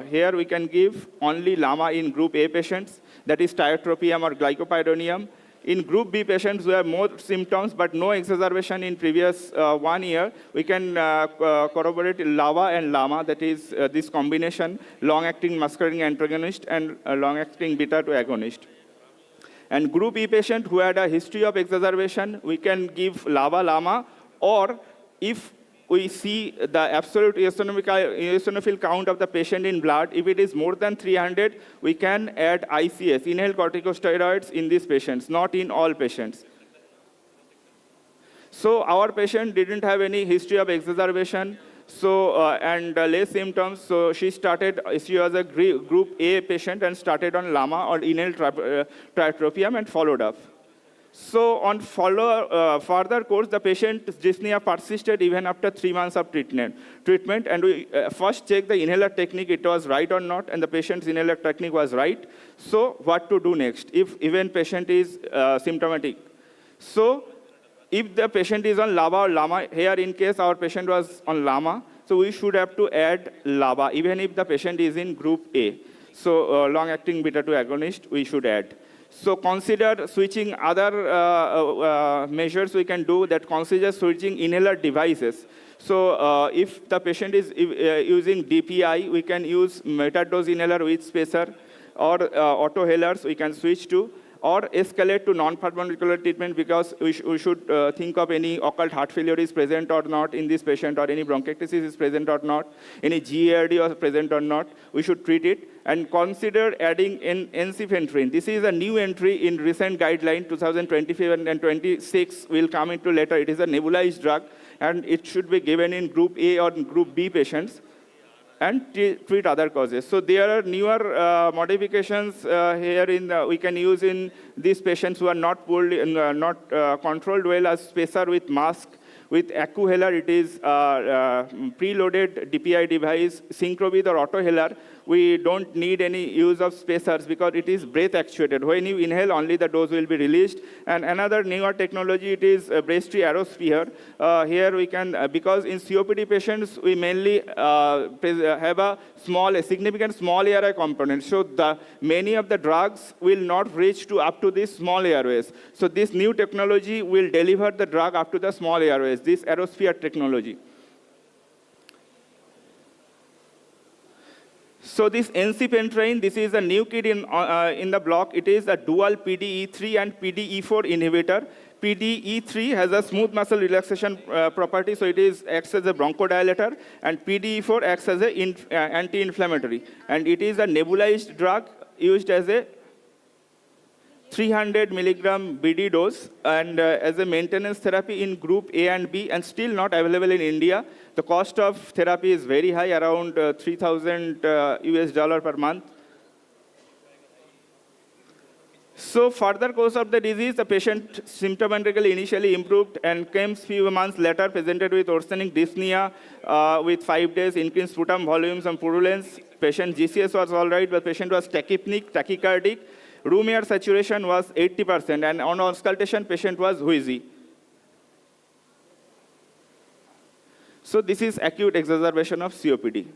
S7: here we can give only LAMA in group A patients, that is tiotropium or glycopyrronium. In group B patients who have more symptoms but no exacerbation in previous 1 year, we can corroborate LAVA and LAMA, that is this combination, long-acting muscarinic antagonist and long-acting beta-2 agonist. And group E patient who had a history of exacerbation, we can give LAVA, LAMA, or if we see the absolute eosinophil count of the patient in blood, if it is more than 300, we can add ICS, inhaled corticosteroids, in these patients, not in all patients. So our patient didn't have any history of exacerbation, so and less symptoms. So she was a group A patient and started on LAMA or inhaled tiotropium and followed up. So on further course, the patient's dyspnea persisted even after 3 months of treatment. And we first checked the inhaler technique, it was right or not, and the patient's inhaler technique was right. So what to do next if even patient is symptomatic? So if the patient is on LAVA or LAMA, here in case our patient was on LAMA, so we should have to add LAVA, even if the patient is in group A. So long-acting beta-2 agonist, we should add. So consider switching other measures we can do, that consider switching inhaler devices. So if the patient is using DPI, we can use metadose inhaler with spacer, or autohalers we can switch to. or escalate to non-pharmacological treatment because we should think of any occult heart failure is present or not in this patient, or any bronchiectasis is present or not, any GARD is present or not. We should treat it and consider adding ensifentrine. This is a new entry in recent guideline, 2025 and 26 will come into later. It is a nebulized drug and it should be given in group A or group B patients and treat other causes. So there are newer modifications here we can use in these patients who are not controlled well as spacer with mask. With Acuhelar, it is preloaded DPI device, Synchrobid or Autohelar. We don't need any use of spacers because it is breath actuated. When you inhale, only the dose will be released. And another newer technology, it is Brachy Aerosphere. Here we can, because in COPD patients, we mainly have a significant small airway component. So many of the drugs will not reach to up to these small airways. So this new technology will deliver the drug up to the small airways, this Aerosphere technology. So this ensifentrine, this is a new kid in the block. It is a dual PDE3 and PDE4 inhibitor. PDE3 has a smooth muscle relaxation property, so it acts as a bronchodilator, and PDE4 acts as an anti-inflammatory. And it is a nebulized drug used as a 300 milligram BD dose and as a maintenance therapy in group A and B, and still not available in India. The cost of therapy is very high, around $3,000 US per month. So further course of the disease, the patient symptomatically initially improved and came few months later presented with worsening dyspnea with 5 days, increased sputum volumes and purulence. Patient GCS was all right, but patient was tachypneic, tachycardic. Room air saturation was 80%, and on auscultation, patient was wheezy. So this is acute exacerbation of COPD.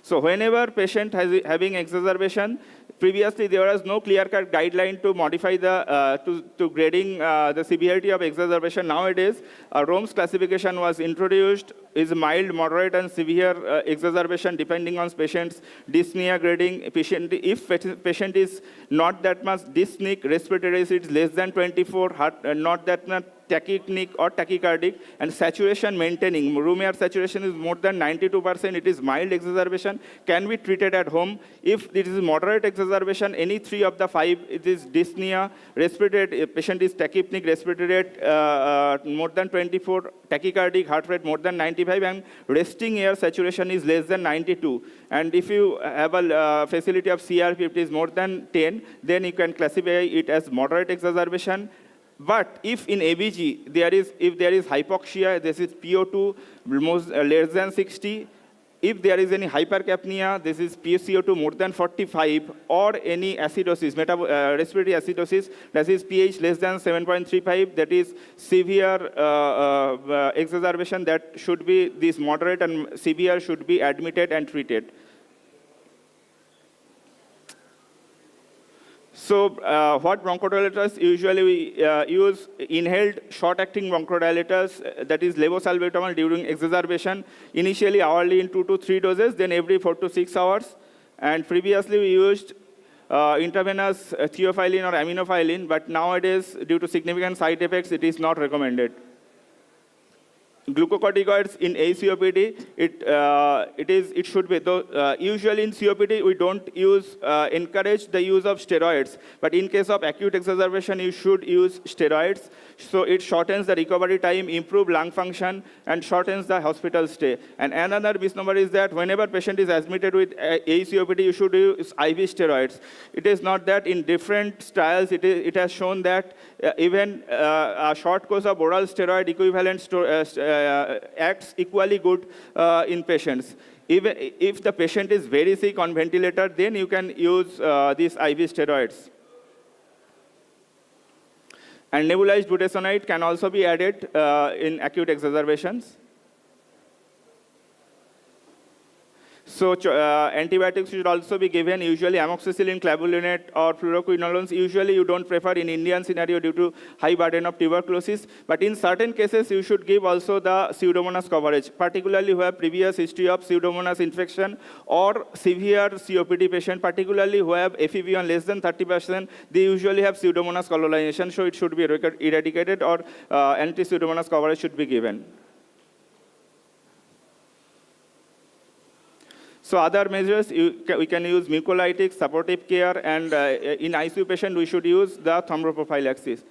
S7: So whenever patient is having exacerbation, previously there was no clear-cut guideline to modify to grading the severity of exacerbation. Nowadays, Rome's classification was introduced, is mild, moderate, and severe exacerbation depending on patient's dyspnea grading. If patient is not that much dyspneic, respiratory rate is less than 24, heart, not that much tachypneic or tachycardic, and saturation maintaining. Room air saturation is more than 92%. It is mild exacerbation, can be treated at home. If it is moderate exacerbation, any 3 of the 5, it is dyspnea, respiratory rate, patient is tachypneic, respiratory rate more than 24, tachycardic, heart rate more than 95, and resting air saturation is less than 92. And if you have a facility of CRP, it is more than 10, then you can classify it as moderate exacerbation. But if in ABG, if there is hypoxia, this is PO2 less than 60. If there is any hypercapnia, this is PaCO2 more than 45, or any acidosis, respiratory acidosis, that is pH less than 7.35, that is severe exacerbation, that should be, this moderate and severe should be admitted and treated. So what bronchodilators usually we use? Inhaled short-acting bronchodilators, that is levosalbutamol during exacerbation, initially hourly in 2 to 3 doses, then every 4 to 6 hours. And previously we used intravenous theophylline or aminophylline, but nowadays due to significant side effects, it is not recommended. Glucocorticoids in ACOPD, it should be, though usually in COPD we don't encourage the use of steroids, but in case of acute exacerbation you should use steroids. So it shortens the recovery time, improve lung function, and shortens the hospital stay. And another misnomer is that whenever patient is admitted with ACOPD, you should use IV steroids. It is not that. In different trials, it has shown that even a short course of oral steroid equivalent acts equally good in patients. Even if the patient is very sick on ventilator, then you can use these IV steroids. And nebulized budesonide can also be added in acute exacerbations. So antibiotics should also be given, usually amoxicillin, clavulanate, or fluoroquinolones. Usually you don't prefer in Indian scenario due to high burden of tuberculosis. But in certain cases, you should give also the Pseudomonas coverage, particularly who have previous history of Pseudomonas infection or severe COPD patient, particularly who have FEV1 less than 30%, they usually have Pseudomonas colonization, so it should be eradicated or anti-Pseudomonas coverage should be given. So other measures, we can use mucolytics, supportive care, and in ICU patient, we should use the thromboprophylaxis.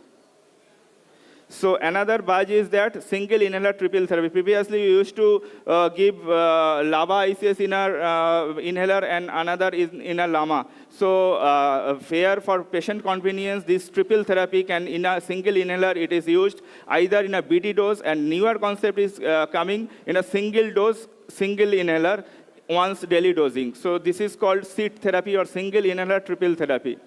S7: So another buzz is that single inhaler triple therapy. Previously, we used to give LAVA ICS in our inhaler and another is in a LAMA. So fair for patient convenience, this triple therapy can, in a single inhaler, it is used either in a BD dose, and newer concept is coming in a single dose, single inhaler, once daily dosing. So this is called SIT therapy or single inhaler triple therapy.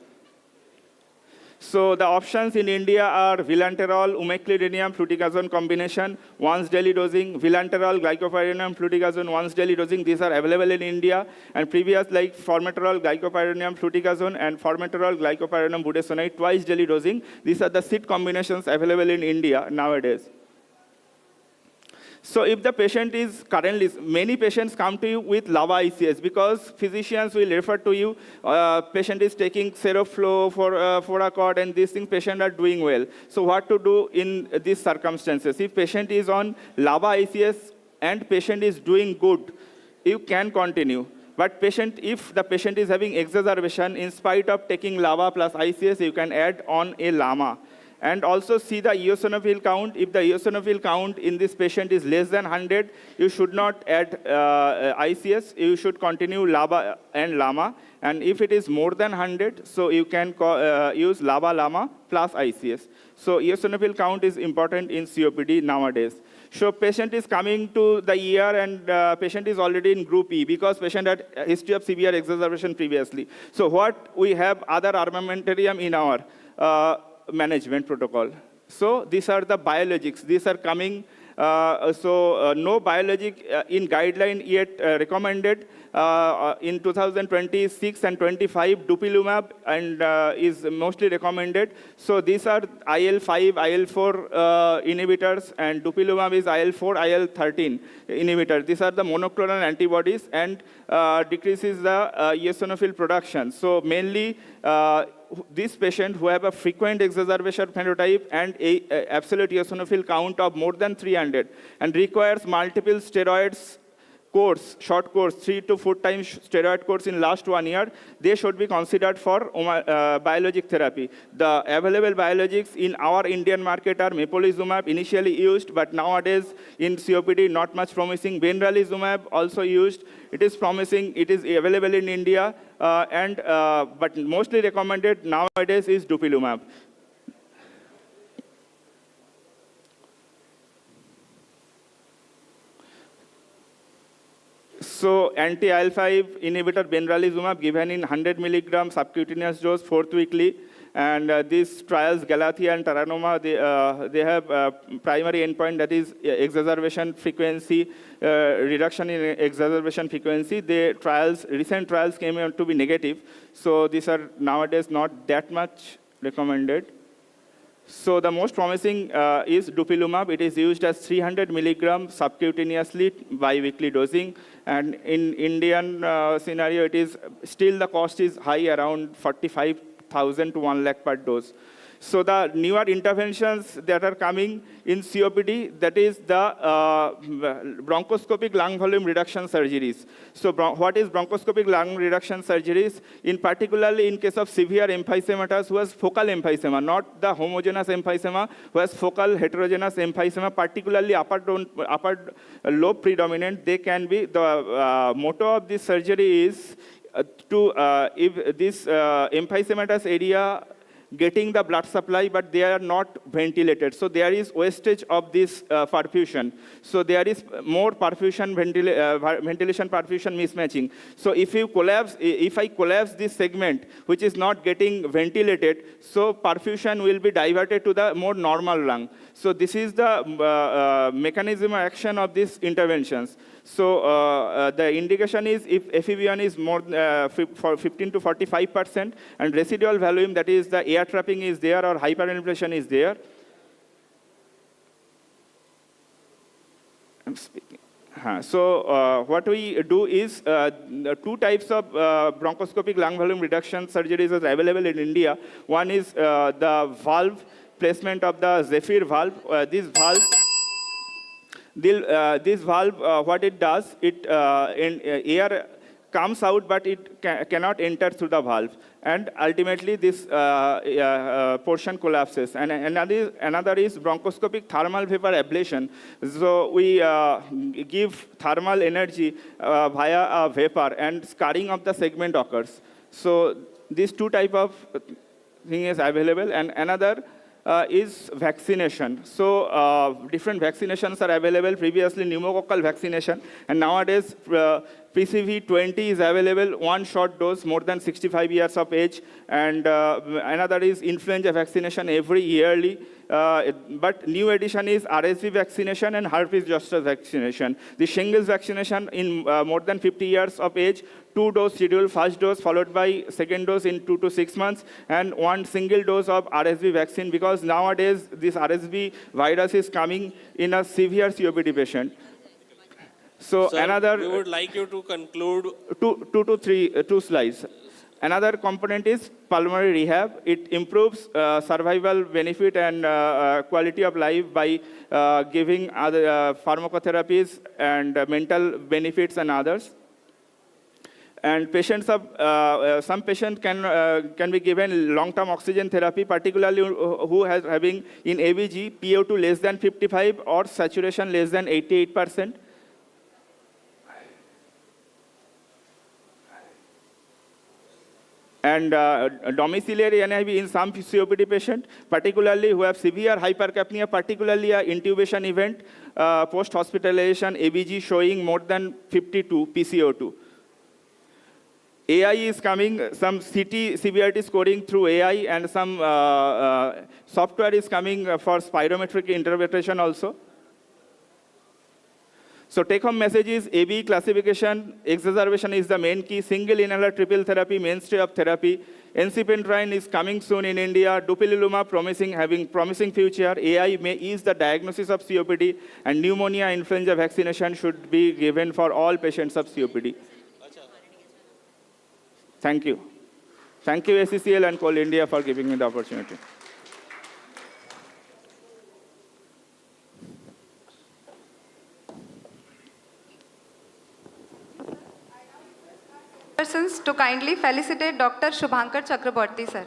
S7: So the options in India are vilanterol, umeclidinium, fluticasone combination, once daily dosing, vilanterol, glycopyranum, fluticasone, once daily dosing. These are available in India. And previous like formoterol, glycopyranum, fluticasone, and formoterol, glycopyranum, budesonide, twice daily dosing. These are the SIT combinations available in India nowadays. So if the patient is currently, many patients come to you with LAVA ICS because physicians will refer to you, patient is taking Seroflow for Foracort and these things, patient are doing well. So what to do in these circumstances? If patient is on LAVA ICS and patient is doing good, you can continue. But if the patient is having exacerbation, in spite of taking LAVA plus ICS, you can add on a LAMA. And also see the eosinophil count. If the eosinophil count in this patient is less than 100, you should not add ICS. You should continue LAVA and LAMA. And if it is more than 100, so you can use LAVA, LAMA plus ICS. So eosinophil count is important in COPD nowadays. So patient is coming to the ER and patient is already in group E because patient had a history of severe exacerbation previously. So what we have other armamentarium in our management protocol. So these are the biologics. These are coming. No biologic in guideline yet recommended. In 2026 and 25, dupilumab and is mostly recommended. So these are IL-5, IL-4 inhibitors, and dupilumab is IL-4, IL-13 inhibitor. These are the monoclonal antibodies and decreases the eosinophil production. So mainly this patient who have a frequent exacerbation phenotype and a absolute eosinophil count of more than 300 and requires multiple steroids course, short course, 3 to 4 times steroid course in last 1 year, they should be considered for biologic therapy. The available biologics in our Indian market are mepolizumab, initially used, but nowadays in COPD not much promising. Benralizumab also used. It is promising. It is available in India, but mostly recommended nowadays is dupilumab. So anti-IL-5 inhibitor benralizumab given in 100 milligram subcutaneous dose 4th weekly. And these trials, Galathea and Taranoma, they have primary endpoint, that is exacerbation frequency, reduction in exacerbation frequency. Recent trials came out to be negative. So these are nowadays not that much recommended. So the most promising is dupilumab. It is used as 300 milligram subcutaneously bi-weekly dosing. And in Indian scenario, it is still the cost is high, around 45,000 to 1 lakh per dose. So the newer interventions that are coming in COPD, that is the bronchoscopic lung volume reduction surgeries. So what is bronchoscopic lung reduction surgeries? In particularly in case of severe emphysematous who has focal emphysema, not the homogeneous emphysema, who has focal heterogeneous emphysema, particularly upper lobe predominant, they can be, the motto of this surgery is if this emphysematous area getting the blood supply, but they are not ventilated. So there is wastage of this perfusion. So there is more perfusion, ventilation perfusion mismatching. So if I collapse this segment, which is not getting ventilated, so perfusion will be diverted to the more normal lung. So this is the mechanism of action of these interventions. So the indication is if FEV1 is more for 15 to 45%, and residual volume, that is the air trapping is there or hyperinflation is there. I'm speaking. So what we do is two types of bronchoscopic lung volume reduction surgeries are available in India. One is the valve placement of the Zephyr valve. This valve, what it does, air comes out, but it cannot enter through the valve. And ultimately, this portion collapses. And another is bronchoscopic thermal vapor ablation. So we give thermal energy via a vapor, and scarring of the segment occurs. So these two type of thing is available. And another is vaccination. So different vaccinations are available. Previously, pneumococcal vaccination, and nowadays PCV20 is available, one shot dose, more than 65 years of age, and another is influenza vaccination every yearly. But new addition is RSV vaccination and herpes zoster vaccination. The shingles vaccination in more than 50 years of age, 2-dose schedule, first dose followed by second dose in 2 to 6 months, and one single dose of RSV vaccine, because nowadays this RSV virus is coming in a severe COPD patient. So
S16: Sir,
S7: another,
S16: we would like you to conclude.
S7: two slides. Another component is pulmonary rehab. It improves survival benefit and quality of life by giving other pharmacotherapies and mental benefits and others. And patients some patients can be given long-term oxygen therapy, particularly who has having in ABG PO2 less than 55 or saturation less than 88%. And domiciliary NIV in some COPD patient, particularly who have severe hypercapnia, particularly an intubation event, post-hospitalization, ABG showing more than 52 PCO2. AI is coming, some CT severity scoring through AI, and some software is coming for spirometric interpretation also. So take-home message is AB classification, exacerbation is the main key, single inhaler triple therapy, mainstay of therapy. Ensifentrine is coming soon in India, dupilumab having promising future. AI may ease the diagnosis of COPD, and pneumonia influenza vaccination should be given for all patients of COPD. Thank you. Thank you, SECL and Coal India, for giving me the opportunity.
S9: Persons to kindly felicitate Dr. Shubhankar Chakraborty, sir.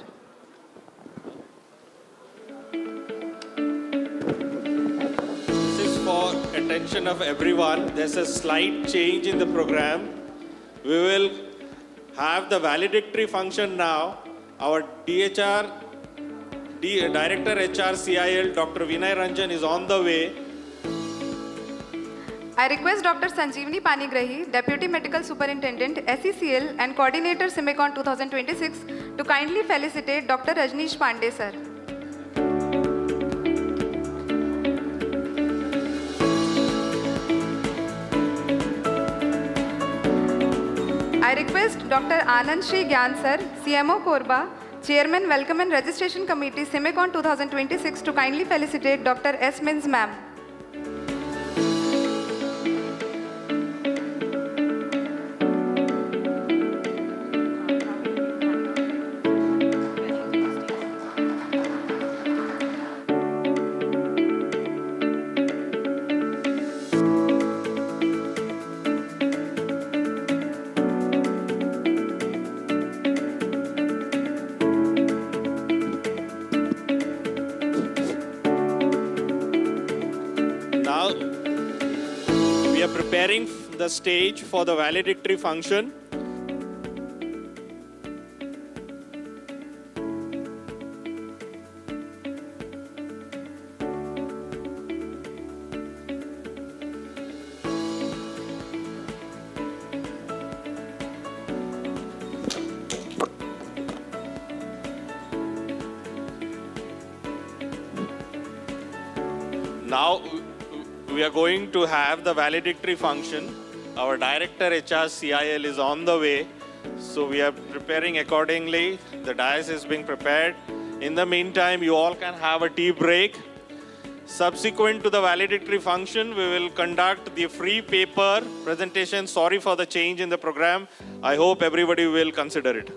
S16: This is for attention of everyone. There's a slight change in the program. We will have the valedictory function now. Our Director HR CIL, Dr. Vinay Ranjan, is on the way.
S9: I request Dr. Sanjeevani Panigrahi, Deputy Medical Superintendent, SECL and Coordinator CIMECON 2026 to kindly felicitate Dr. Rajneesh Pandey, sir. I request Dr. Anand Shri Gyan, sir, CMO Korba, Chairman Welcome and Registration Committee, CIMECON 2026 to kindly felicitate Dr. S. Mins, ma'am.
S16: Now, we are preparing the stage for the valedictory function. Now we are going to have the valedictory function. Our director HR CIL is on the way. So we are preparing accordingly. The dais is being prepared. In the meantime, you all can have a tea break. Subsequent to the valedictory function, we will conduct the free paper presentation. Sorry for the change in the program. I hope everybody will consider it.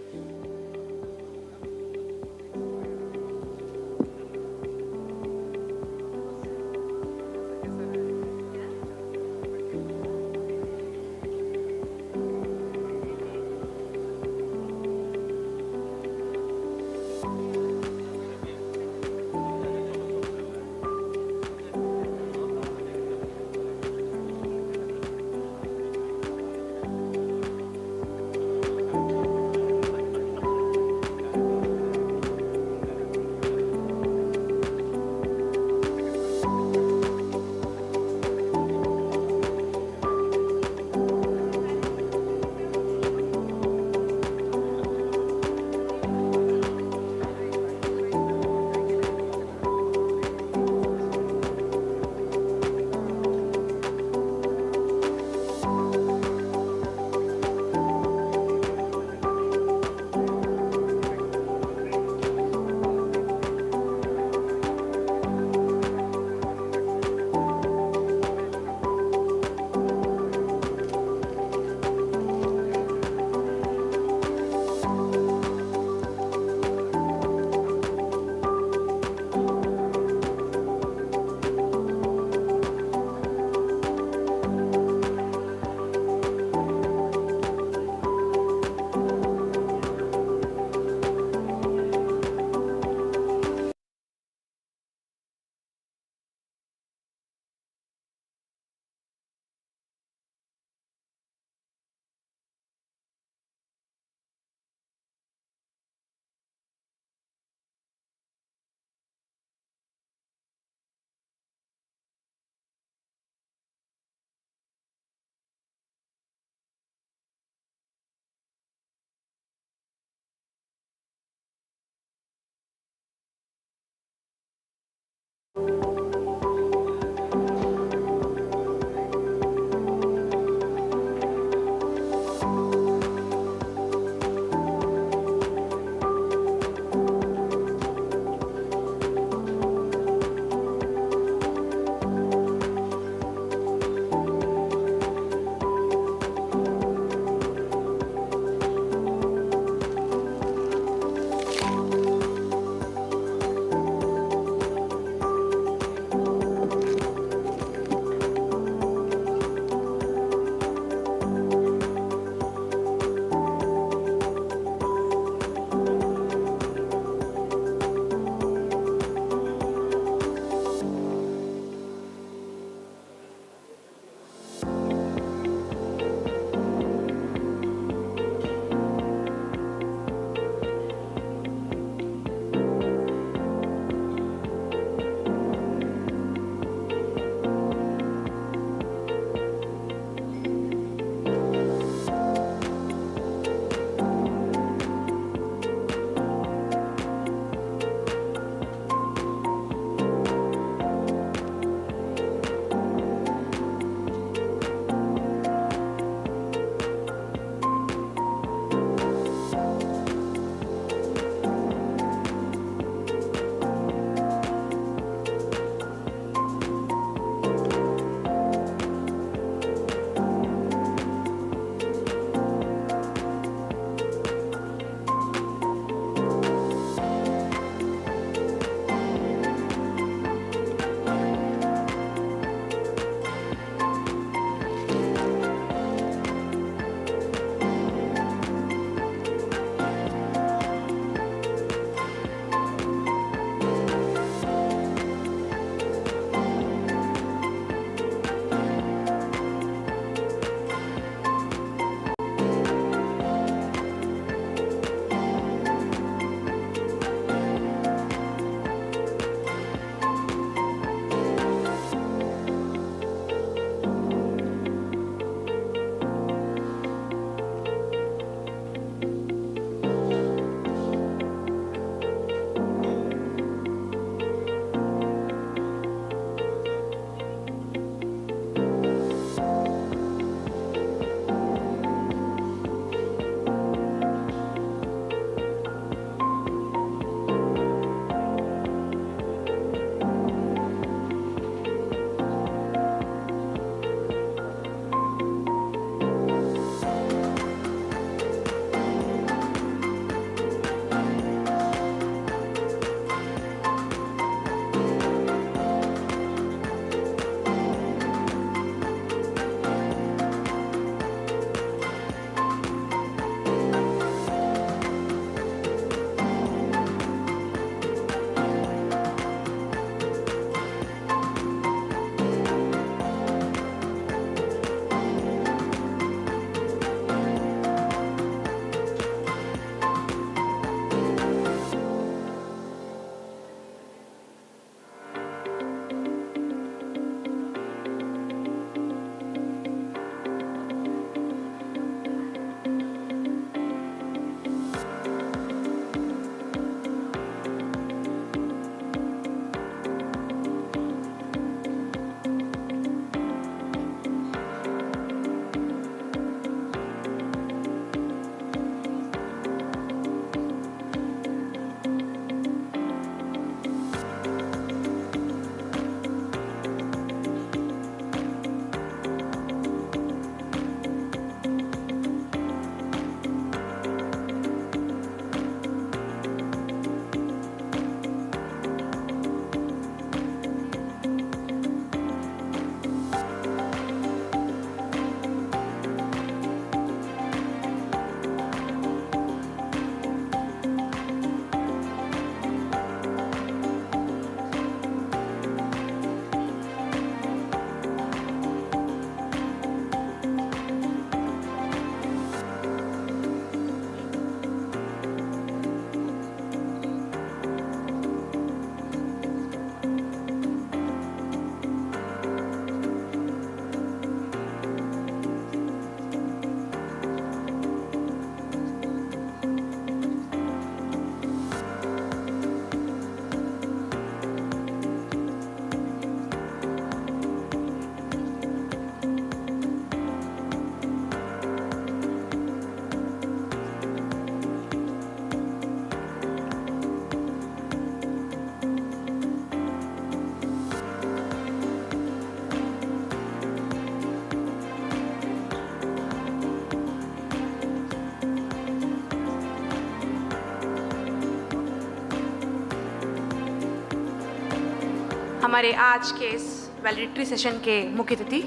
S10: हमारे आज के इस valedictory session के मुख्य अतिथि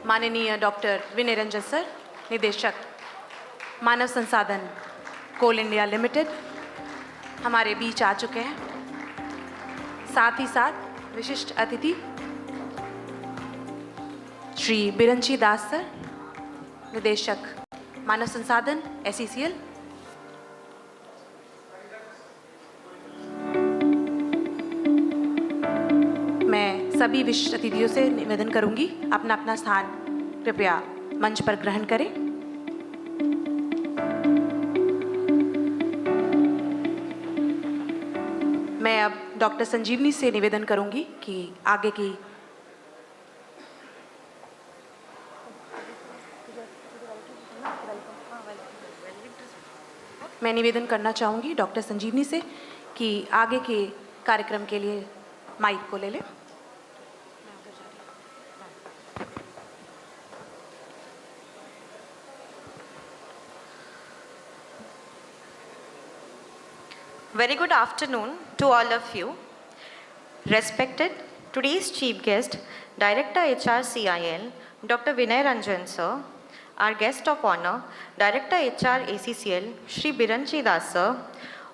S10: माननीय doctor विनय Ranjan sir, निदेशक मानव संसाधन कोल इंडिया लिमिटेड, हमारे बीच आ चुके हैं। साथ ही साथ विशिष्ट अतिथि श्री बिरंची दास सर, निदेशक मानव संसाधन SECL। मैं सभी विशिष्ट अतिथियों से निवेदन करूंगी अपना अपना स्थान कृपया मंच पर ग्रहण करें। मैं अब डॉक्टर संजीवनी से निवेदन करूंगी कि आगे की मैं निवेदन करना चाहूंगी डॉक्टर संजीवनी से कि आगे के कार्यक्रम के लिए माइक को ले लें।
S12: Very good afternoon to all of you. Respected today's chief guest, Director HR CIL, Dr. Vinay Ranjan sir, our guest of honor, Director HR ACCL, Shri Biranchi Das sir,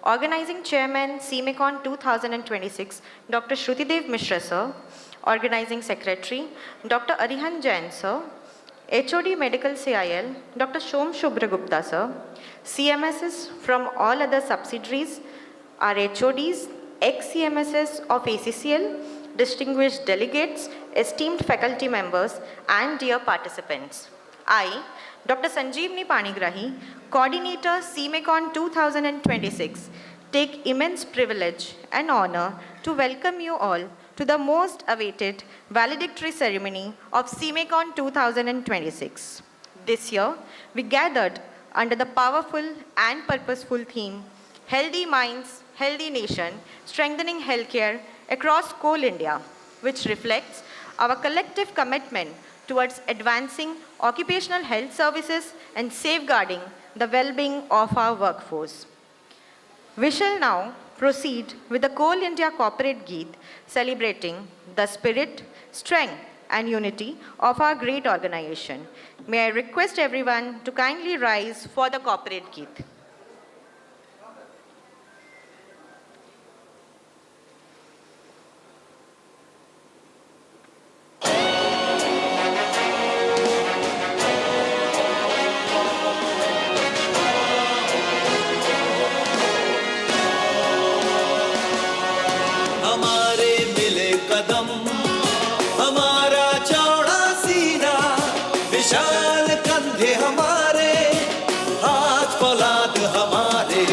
S12: Organizing Chairman CIMECON 2026, Dr. Shrutidev Mishra sir, Organizing Secretary, Dr. Arihan Jain sir, HOD Medical CIL, Dr. Som Shubhra Gupta sir, CMSs from all other subsidiaries, our HODs, ex-CMSs of ACCL, distinguished delegates, esteemed faculty members, and dear participants. I, Dr. Sanjeevni Panigrahi, Coordinator CIMECON 2026, take immense privilege and honor to welcome you all to the most awaited valedictory ceremony of CIMECON 2026. This year, we gathered under the powerful and purposeful theme, Healthy Minds, Healthy Nation, Strengthening Healthcare across Coal India, which reflects our collective commitment towards advancing occupational health services and safeguarding the well-being of our workforce. We shall now proceed with the Coal India Corporate Geet, celebrating the spirit, strength, and unity of our great organization. May I request everyone to kindly rise for the Corporate Geet.
S11: हमारे मिले कदम, हमारा चौड़ा सीना, विशाल कंधे हमारे, हाथ फौलाद हमारे।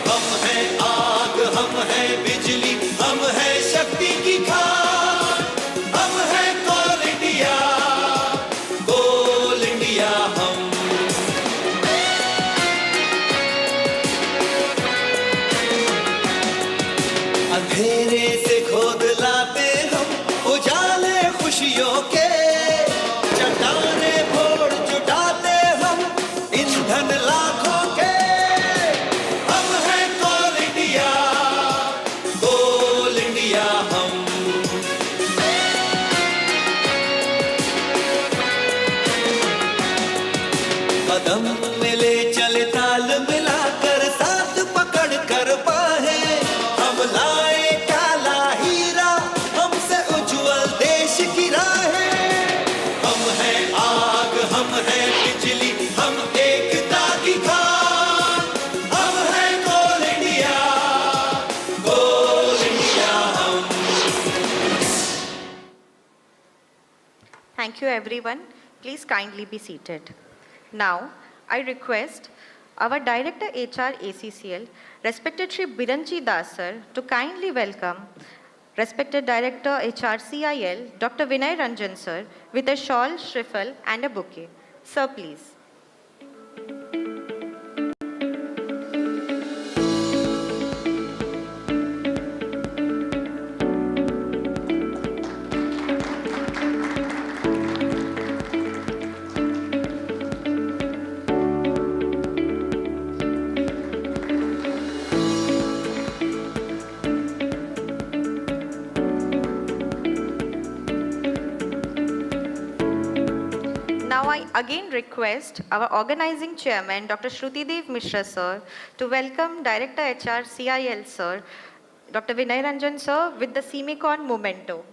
S11: हम हैं आग, हम हैं बिजली, हम हैं शक्ति की खान, हम हैं कोल इंडिया, कोल इंडिया हम। अंधेरे से खोद लाते हम उजाले खुशियों के, चट्टाने फोड़ जुटाते हम ईंधन लाखों के। हम हैं कोल इंडिया, कोल इंडिया हम। कदम मिले चले ताल मिलाकर, साथ पकड़ कर बाहें हम लाए काला हीरा, हमसे उज्जवल देश की राहें। हम हैं आग, हम हैं बिजली, हम एकता की खान, हम हैं कोल इंडिया, कोल इंडिया हम।
S12: Thank you everyone. Please kindly be seated. Now, I request our Director HR ACCL, respected Shri Biranchi Das sir, to kindly welcome respected Director HR CIL, Dr. Vinay Ranjan sir, with a shawl, shriffle and a bouquet. Sir, please. Now I again request our organizing chairman, Dr. Shrutidev Mishra sir, to welcome Director HR CIL sir, Dr. Vinay Ranjan sir, with the CIMECON memento.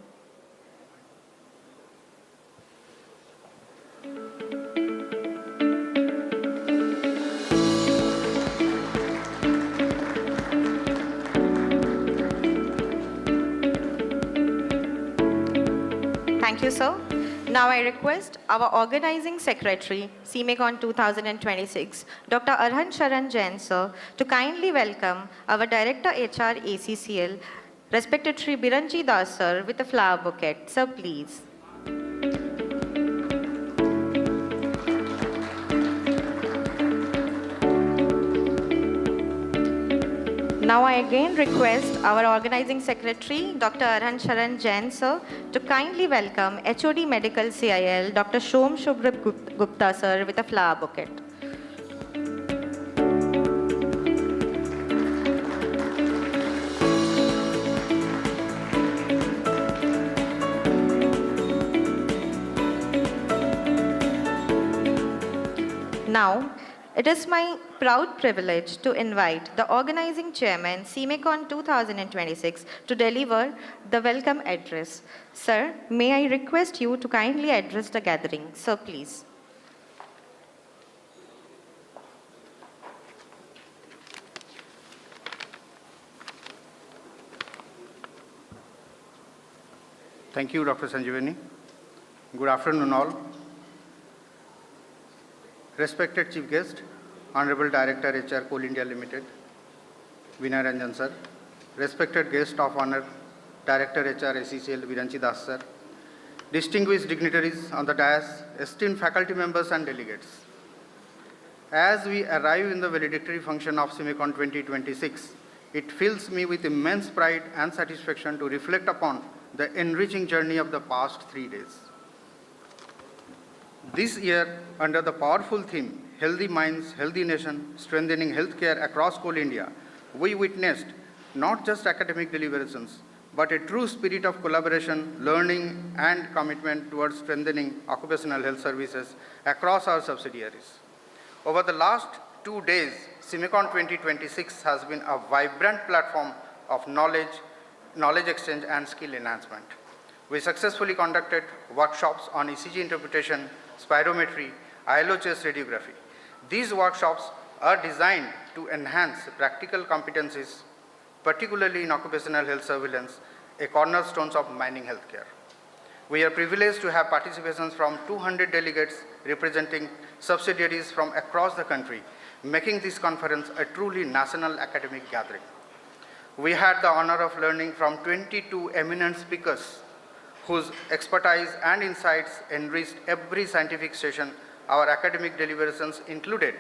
S12: Thank you, sir. Now I request our organizing secretary, CIMECON 2026, Dr. Arhan Sharan Jain, sir, to kindly welcome our Director HR ACCL, respected Shri Biranji Das, sir, with a flower bouquet. Sir, please. Now I again request our organizing secretary, Dr. Arhan Sharan Jain, sir, to kindly welcome HOD Medical CIL, Dr. Shom Shubhrab Gupta, sir, with a flower bouquet. Now, it is my proud privilege to invite the organizing chairman, CIMECON 2026, to deliver the welcome address. Sir, may I request you to kindly address the gathering. Sir, please.
S2: Thank you, Dr. Sanjeevani. Good afternoon, all. Respected Chief Guest, Honorable Director HR Coal India Limited, Vinay Ranjan sir, respected guest of honor, Director HR SECL Biranji Das sir, distinguished dignitaries on the dais, esteemed faculty members and delegates. As we arrive in the valedictory function of CIMECON 2026, it fills me with immense pride and satisfaction to reflect upon the enriching journey of the past 3 days. This year, under the powerful theme, Healthy Minds, Healthy Nation, Strengthening Healthcare Across Coal India, we witnessed not just academic deliberations, but a true spirit of collaboration, learning, and commitment towards strengthening occupational health services across our subsidiaries. Over the last 2 days, CIMECON 2026 has been a vibrant platform of knowledge exchange, and skill enhancement. We successfully conducted workshops on ECG interpretation, spirometry, ILO chest radiography. These workshops are designed to enhance practical competencies, particularly in occupational health surveillance, a cornerstone of mining healthcare. We are privileged to have participations from 200 delegates representing subsidiaries from across the country, making this conference a truly national academic gathering. We had the honor of learning from 22 eminent speakers whose expertise and insights enriched every scientific session. Our academic deliberations included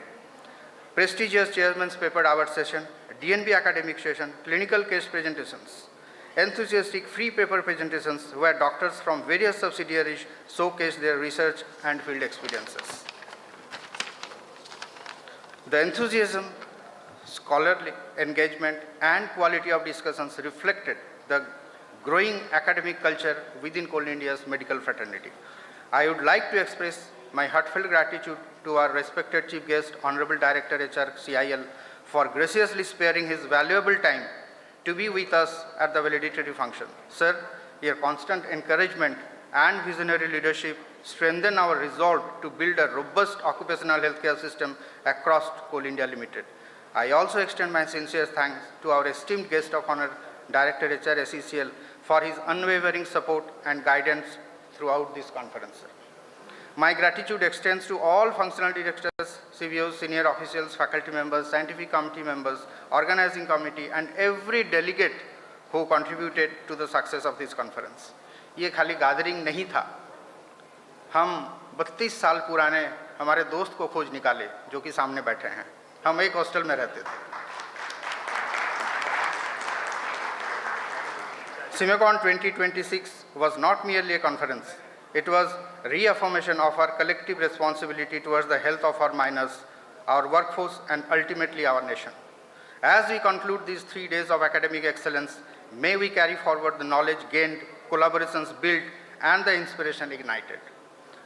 S2: prestigious chairman's paper hour session, DNB academic session, clinical case presentations, enthusiastic free paper presentations where doctors from various subsidiaries showcased their research and field experiences. The enthusiasm, scholarly engagement, and quality of discussions reflected the growing academic culture within Coal India's medical fraternity. I would like to express my heartfelt gratitude to our respected Chief Guest, Honorable Director HR CIL, for graciously sparing his valuable time to be with us at the valedictory function. Sir, your constant encouragement and visionary leadership strengthen our resolve to build a robust occupational healthcare system across Coal India Limited. I also extend my sincere thanks to our esteemed guest of honor, Director HR SECL, for his unwavering support and guidance throughout this conference. My gratitude extends to all functional directors, CVOs, senior officials, faculty members, scientific committee members, organizing committee, and every delegate who contributed to the success of this conference. ये खाली gathering नहीं था. हम 32 साल पुराने हमारे दोस्त को खोज निकाले जो कि सामने बैठे हैं. हम एक हॉस्टल में रहते थे. CIMECON 2026 was not merely a conference. It was reaffirmation of our collective responsibility towards the health of our miners, our workforce, and ultimately our nation. As we conclude these 3 days of academic excellence, may we carry forward the knowledge gained, collaborations built, and the inspiration ignited.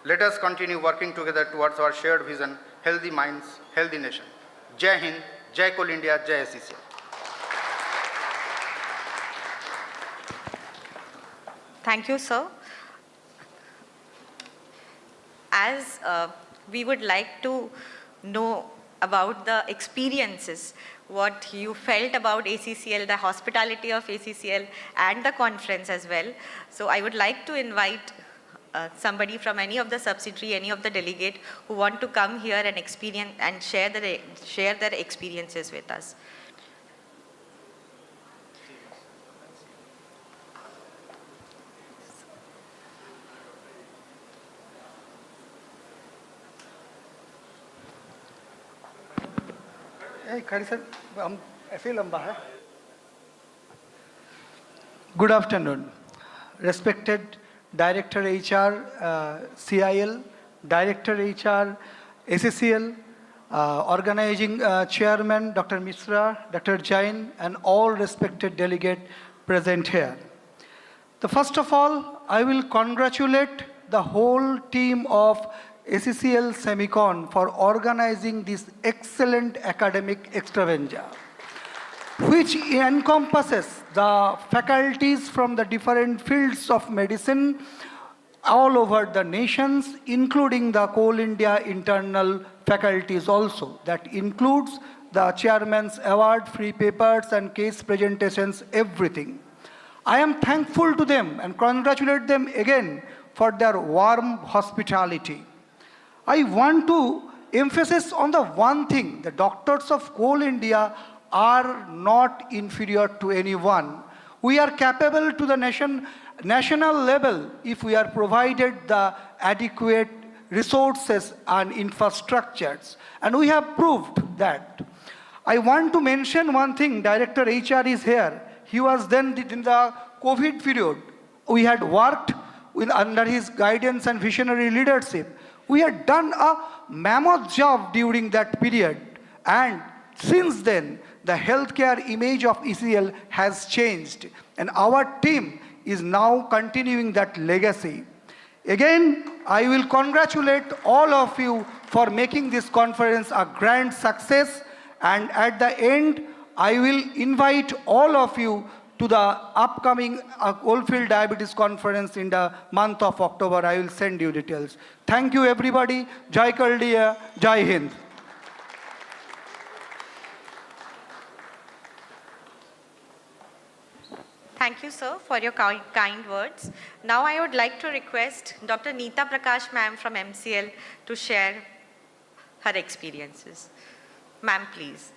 S13: Let us continue working together towards our shared vision, healthy minds, healthy nation. Jai Hind, Jai Coal India, Jai SECL.
S12: Thank you, sir. As we would like to know about the experiences, what you felt about ACCL, the hospitality of ACCL and the conference as well. So I would like to invite somebody from any of the subsidiary, any of the delegate who want to come here and experience and share their experiences with us.
S23: Good afternoon. Respected Director HR, CIL, Director HR, SECL, Organizing Chairman, Dr. Mishra, Dr. Jain, and all respected delegate present here. First of all, I will congratulate the whole team of SECL CIMECON for organizing this excellent academic extravaganza, which encompasses the faculties from the different fields of medicine all over the nations, including the Coal India internal faculties also. That includes the chairman's award, free papers and case presentations, everything. I am thankful to them and congratulate them again for their warm hospitality. I want to emphasize on the one thing: the doctors of Coal India are not inferior to anyone. We are capable to the national level if we are provided the adequate resources and infrastructures. And we have proved that. I want to mention one thing. Director HR is here. He was then in the COVID period. We had worked under his guidance and visionary leadership. We had done a mammoth job during that period. And since then, the healthcare image of ECL has changed. And our team is now continuing that legacy. Again, I will congratulate all of you for making this conference a grand success. And at the end, I will invite all of you to the upcoming Coalfield Diabetes Conference in the month of October. I will send you details. Thank you, everybody. Jai Coal India, Jai Hind.
S12: Thank you, sir, for your kind words. Now I would like to request Dr. Neeta Prakash ma'am from MCL to share her experiences. Ma'am, please.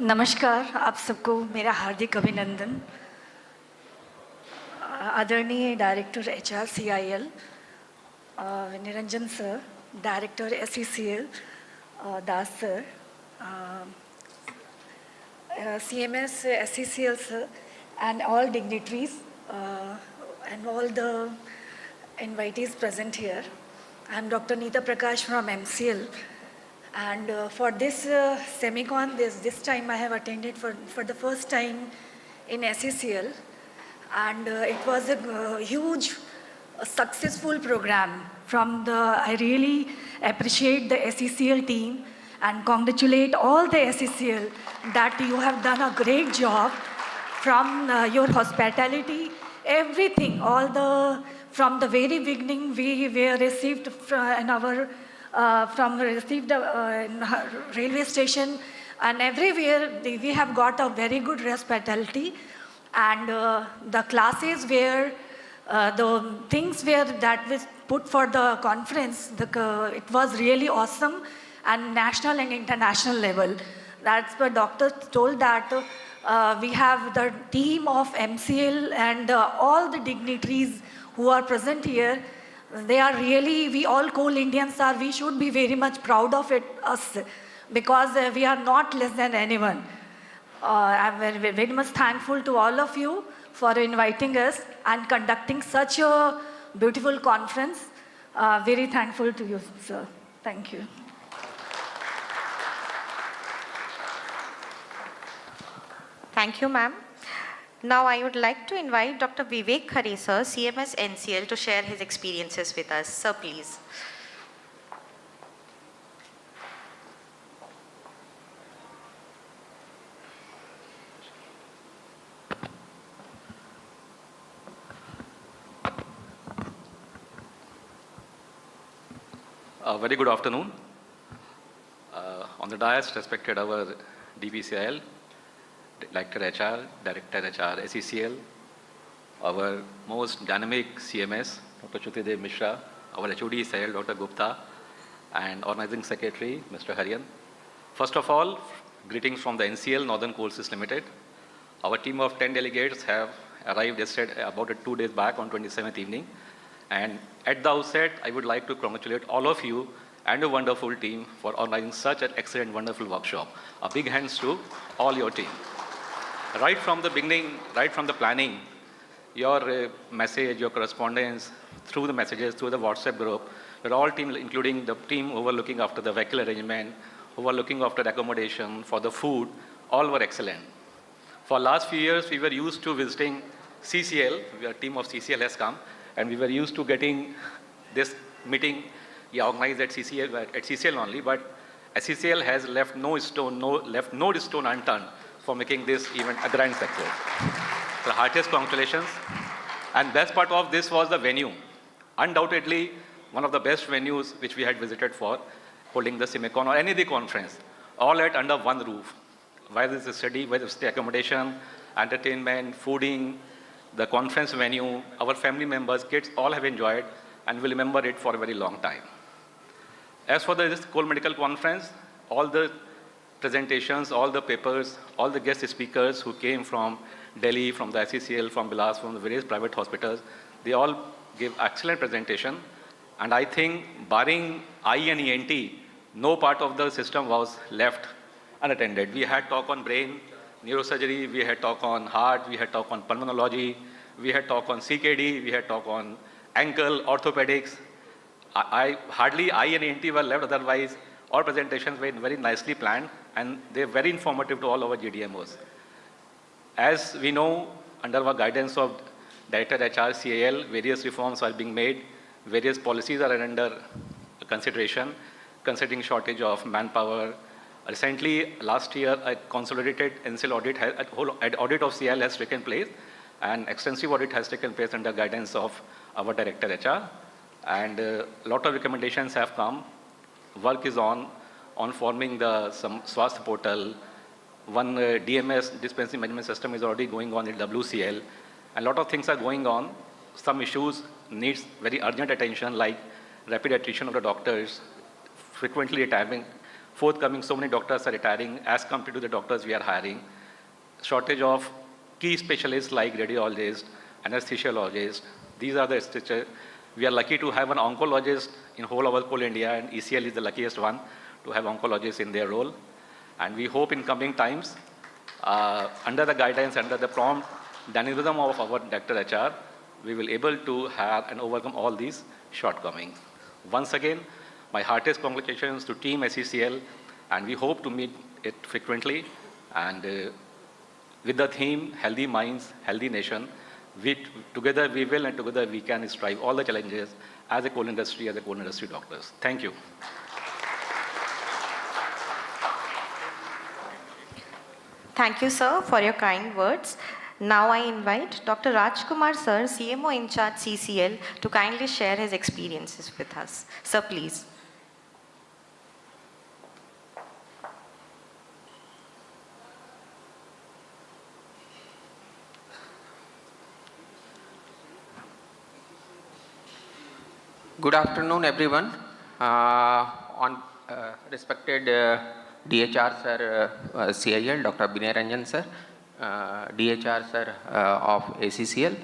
S14: नमस्कार, आप सबको मेरा हार्दिक अभिनंदन। आदरणीय director HR CIL, Niranjan sir, director SECL, Das sir, CMS SECL sir, and all dignitaries and all the invitees present here. I am Dr. Neeta Prakash from MCL. And for this CIMECON, this time I have attended for the first time in SECL. And it was a huge, successful program. I really appreciate the SECL team and congratulate all the SECL that you have done a great job from your hospitality, everything, from the very beginning we were received in railway station, and everywhere we have got a very good hospitality. And the classes where the things were that was put for the conference, it was really awesome and national and international level. That's what doctor told, that we have the team of MCL and all the dignitaries who are present here. They are really, we all Coal Indians we should be very much proud of us, because we are not less than anyone. I'm very much thankful to all of you for inviting us and conducting such a beautiful conference. Very thankful to you, sir. Thank you.
S12: Thank you, ma'am. Now I would like to invite Dr. Vivek Khare, sir, CMS NCL, to share his experiences with us. Sir, please.
S15: Very good afternoon. On the dais, respected our DPCIL, Director HR, Director HR, SECL, our most dynamic CMS, Dr. Chutidev Mishra, our HOD CIL, Dr. Gupta, and Organizing Secretary, Mr. Harian. First of all, greetings from the NCL, Northern Courses Limited. Our team of 10 delegates have arrived yesterday, about 2 days back on 27th evening. And at the outset, I would like to congratulate all of you and a wonderful team for organizing such an excellent, wonderful workshop. A big hands to all your team. Right from the beginning, right from the planning, your message, your correspondence, through the messages, through the WhatsApp group, we're all team, including the team who were looking after the vehicle arrangement, who were looking after the accommodation, for the food, all were excellent. For last few years, we were used to visiting CCL, a team of CCL has come, and we were used to getting this meeting organized at CCL only, but SECL has left no stone unturned for making this event a grand success. The heartiest congratulations. And best part of this was the venue. Undoubtedly, one of the best venues which we had visited for holding the CIMECON or any of the conference, all at under one roof. Whether it's the study, whether it's the accommodation, entertainment, fooding, the conference venue, our family members, kids, all have enjoyed and will remember it for a very long time. As for this Cole Medical Conference, all the presentations, all the papers, all the guest speakers who came from Delhi, from the SECL, from Bilaspur, from the various private hospitals, they all gave excellent presentation. And I think barring eye and ENT, no part of the system was left unattended. We had talk on brain, neurosurgery, we had talk on heart, we had talk on pulmonology, we had talk on CKD, we had talk on ankle, orthopedics. Hardly eye and ENT were left, otherwise all presentations were very nicely planned and they're very informative to all our GDMOs. As we know, under our guidance of Director HR CAL, various reforms are being made, various policies are under consideration, considering shortage of manpower. Recently, last year, a consolidated NCL audit, a whole audit of CL has taken place, and extensive audit has taken place under guidance of our Director HR. And a lot of recommendations have come. Work is on forming some Swasth portal. One DMS, dispensary management system, is already going on in WCL. And a lot of things are going on. Some issues needs very urgent attention, like rapid attrition of the doctors, frequently retiring. Forthcoming, so many doctors are retiring as compared to the doctors we are hiring. Shortage of key specialists like radiologists, anesthesiologists. These are the we are lucky to have an oncologist in whole of coal India, and ECL is the luckiest one to have oncologists in their role. And we hope in coming times, under the guidance, under the prompt dynamism of our Director HR, we will able to have and overcome all these shortcomings. Once again, my heartiest congratulations to Team SECL, and we hope to meet it frequently. And with the theme, Healthy Minds, Healthy Nation, together we will and together we can strive all the challenges as a coal industry, as a coal industry doctors. Thank you.
S12: Thank you, sir, for your kind words. Now I invite Dr. Rajkumar, sir, CMO in charge CCL, to kindly share his experiences with us. Sir, please.
S17: Good afternoon, everyone. Respected DHR sir, CIL, Dr. Binay Ranjan sir, DHR sir of ACCL,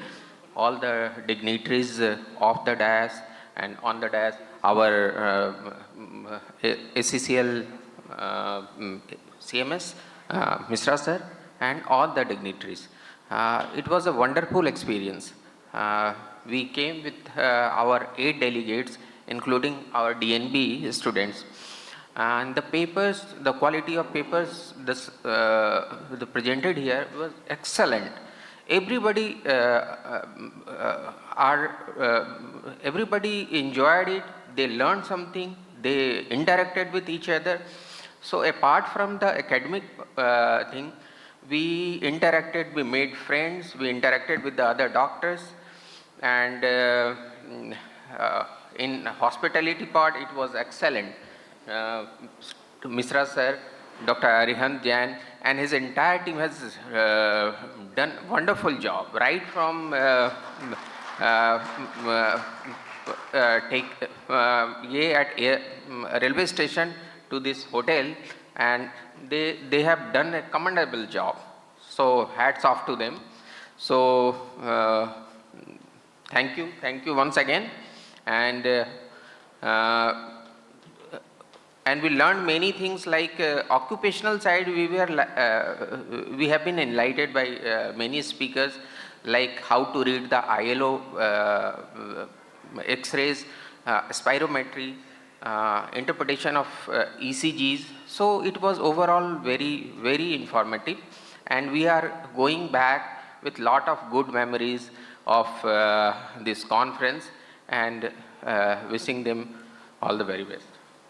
S17: all the dignitaries of the dais and on the dais, our ACCL CMS, Mishra sir, and all the dignitaries. It was a wonderful experience. We came with our 8 delegates, including our DNB students. And the papers, the quality of papers presented here was excellent. Everybody everybody enjoyed it. They learned something. They interacted with each other. So apart from the academic thing, we interacted. We made friends. We interacted with the other doctors, and in hospitality part, it was excellent. Misra sir, Dr. Arihant Jain, and his entire team has done wonderful job, right from railway station to this hotel, and they have done a commendable job. So hats off to them. So thank you once again, and we learned many things like occupational side. We have been enlightened by many speakers, like how to read the ILO X-rays, spirometry, interpretation of ECGs. So it was overall very, very informative, and we are going back with lot of good memories of this conference, and wishing them all the very best.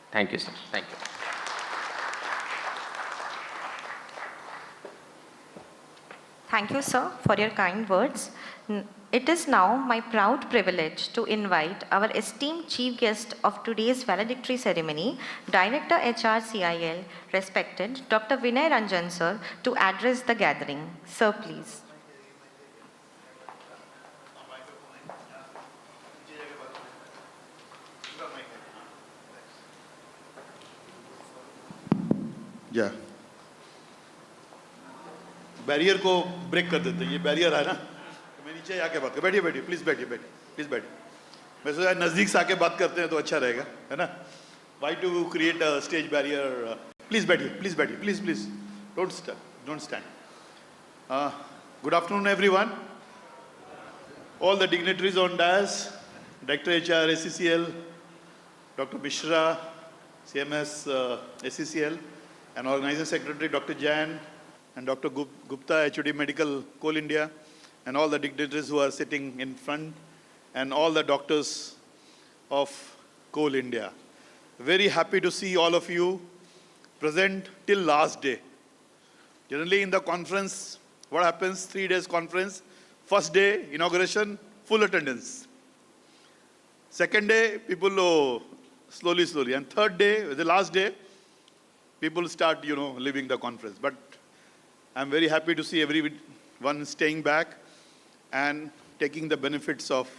S17: Thank you, sir. Thank you.
S12: Thank you, sir, for your kind words. It is now my proud privilege to invite our esteemed chief guest of today's valedictory ceremony, Director HR CIL, respected Dr. Vinay Ranjan, sir, to address the gathering. Sir, please.
S18: या barrier को break कर देते हैं, ये barrier है ना, तो मैं नीचे आके बात कर, बैठिए बैठिए प्लीज बैठिए बैठिए प्लीज बैठिए। मैं सोचा नज़दीक से आके बात करते हैं तो अच्छा रहेगा, है ना। Why to create a stage barrier, please बैठिए प्लीज बैठिए please please don't stand. Good afternoon everyone, all the dignitaries on dais, Director HR SECL, Dr. Mishra, CMS SECL, and Organizing Secretary Dr. Jain, and Dr. Gupta, HOD Medical, Coal India, and all the dignitaries who are sitting in front, and all the doctors of Coal India. Very happy to see all of you present till last day. Generally in the conference, what happens? 3 days conference. First day, inauguration, full attendance. Second day, people slowly. And third day, the last day, people start, leaving the conference. But I'm very happy to see everyone staying back and taking the benefits of.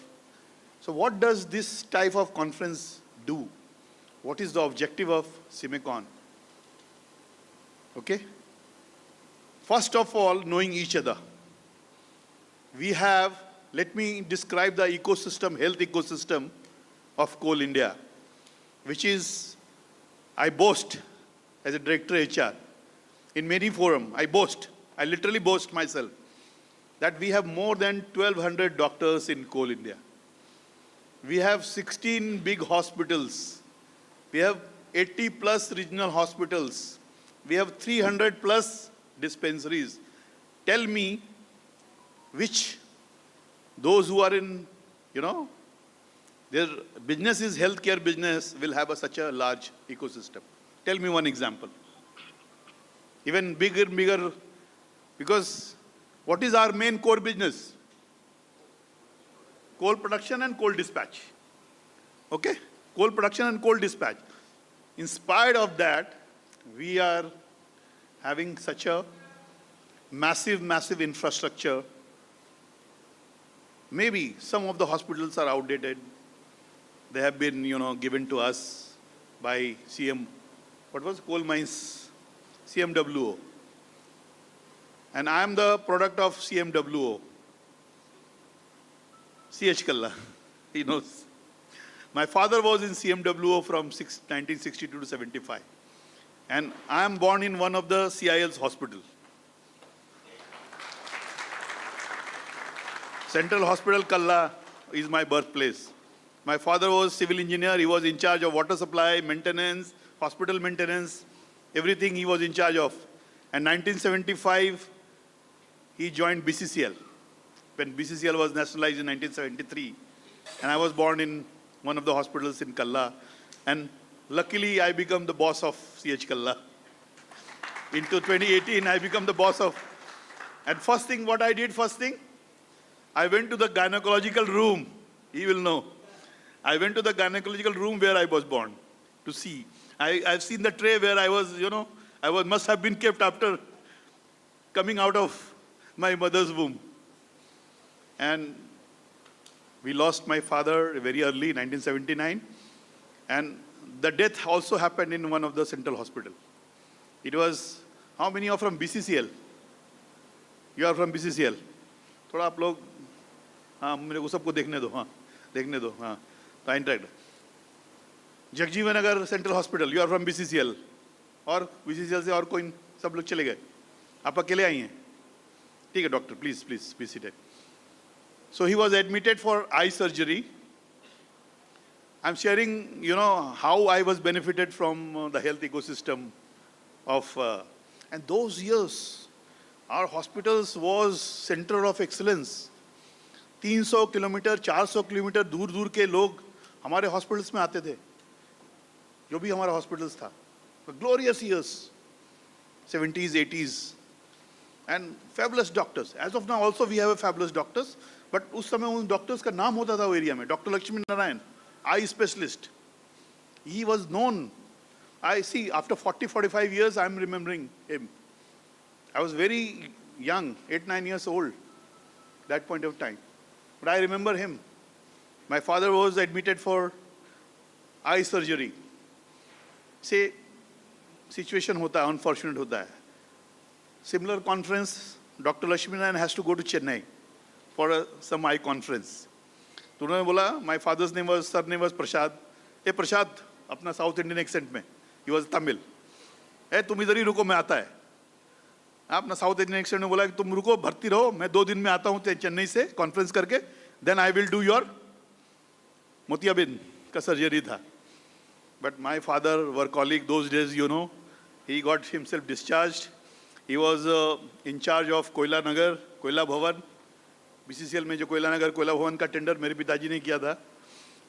S18: So what does this type of conference do? What is the objective of CIMECON? Okay? First of all, knowing each other. We have, let me describe the ecosystem, health ecosystem of Coal India, which is, I boast as a Director HR. In many forums, I literally boast myself, that we have more than 1,200 doctors in Coal India. We have 16 big hospitals. We have 80 plus regional hospitals. We have 300 plus dispensaries. Tell me which those who are in, their business is healthcare business will have such a large ecosystem. Tell me one example. Even bigger, because what is our main core business? Coal production and coal dispatch. Okay? Coal production and coal dispatch. In spite of that, we are having such a massive infrastructure. Maybe some of the hospitals are outdated. They have been, given to us by what was Coal Mines? CMWO. And I am the product of CMWO. CH Kalla, he knows. My father was in CMWO from 1962 to 75. And I am born in one of the CIL's hospitals. Central Hospital Kalla is my birthplace. My father was civil engineer. He was in charge of water supply, maintenance, hospital maintenance, everything he was in charge of. And 1975, he joined BCCL, when BCCL was nationalized in 1973. And I was born in one of the hospitals in Kalla. And luckily, I became the boss of CH Kalla. Into 2018, I became the boss of. And first thing, what I did, I went to the gynecological room. He will know. I went to the gynecological room where I was born to see. I've seen the tray where I was, must have been kept after coming out of my mother's womb. And we lost my father very early, 1979. And the death also happened in one of the central hospital. It was, how many are from BCCL? You are from BCCL. थोड़ा आप लोग, हाँ मेरे को सबको देखने दो, हाँ, तो interact. Jagjivan Nagar central hospital, you are from BCCL. और BCCL से और कोई, सब लोग चले गए, आप अकेले आई हैं. ठीक है doctor, please please please sit. So he was admitted for eye surgery. I'm sharing, how I was benefited from the health ecosystem of, and those years, our hospitals was center of excellence. 300 kilometre, 400 kilometre दूर दूर के लोग हमारे hospitals में आते थे, जो भी हमारा हॉस्पिटल्स था. Glorious years, 70s, 80s, and fabulous doctors. As of now, also we have a fabulous doctors. But उस समय उन डॉक्टर्स का नाम होता था वो एरिया में. Doctor Lakshmi Narayan, eye specialist. He was known. I see, after 40-45 years, I am remembering him. I was very young, 8-9 years old, that point of time. But I remember him. My father was admitted for eye surgery. Say, situation hota hai, unfortunate hota hai. Similar conference, Dr. Lakshmi Narayan has to go to Chennai for some eye conference. तो उन्होंने बोला, my father's name was, surname was Prashad. ए प्रसाद, अपना south Indian accent में, he was Tamil. ए तुम इधर ही रुको, मैं आता है. अपना साउथ इंडियन एक्सेंट में बोला कि तुम रुको, भर्ती रहो, मैं 2 दिन में आता हूँ चेन्नई से कॉन्फ्रेंस करके, then I will do your मोतियाबिंद का सर्जरी था. But my father, were colleague those days, he got himself discharged. He was in charge of कोयला नगर, कोयला भवन. BCCL में जो कोयला नगर, कोयला भवन का टेंडर मेरे पिताजी ने किया था,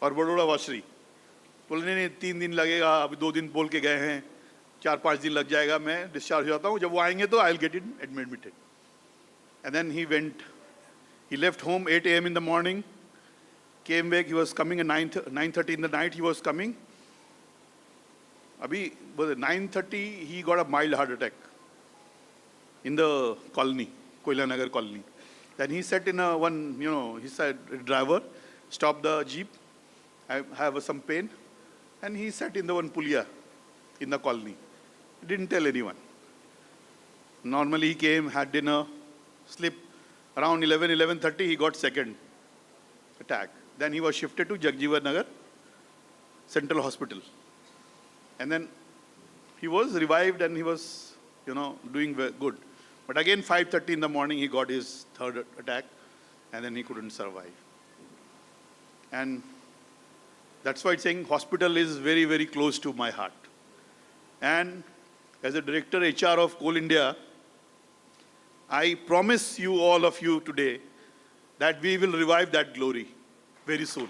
S18: और बड़ोड़ा वाशरी. बोले नहीं 3 दिन लगेगा, अभी 2 दिन बोल के गए हैं, 4-5 दिन लग जाएगा, मैं डिस्चार्ज हो जाता हूँ, जब वो आएंगे तो I will get in admitted. And then he left home 8 a.m. in the morning, came back, he was coming at 9:30 in the night, he was coming. Abhi, 9:30, he got a mild heart attack in the colony, Koila Nagar colony. Then he sat in he said, driver, stop the jeep, I have some pain. And he sat in the one pulia in the colony. He didn't tell anyone. Normally he came, had dinner, slept. Around 11:30, he got second attack. Then he was shifted to Jagjeevan Nagar Central Hospital. And then he was revived and he was, doing good. But again, 5:30 in the morning, he got his third attack and then he couldn't survive. And that's why it's saying hospital is very, very close to my heart. And as a director HR of Coal India, I promise you, all of you today, that we will revive that glory very soon.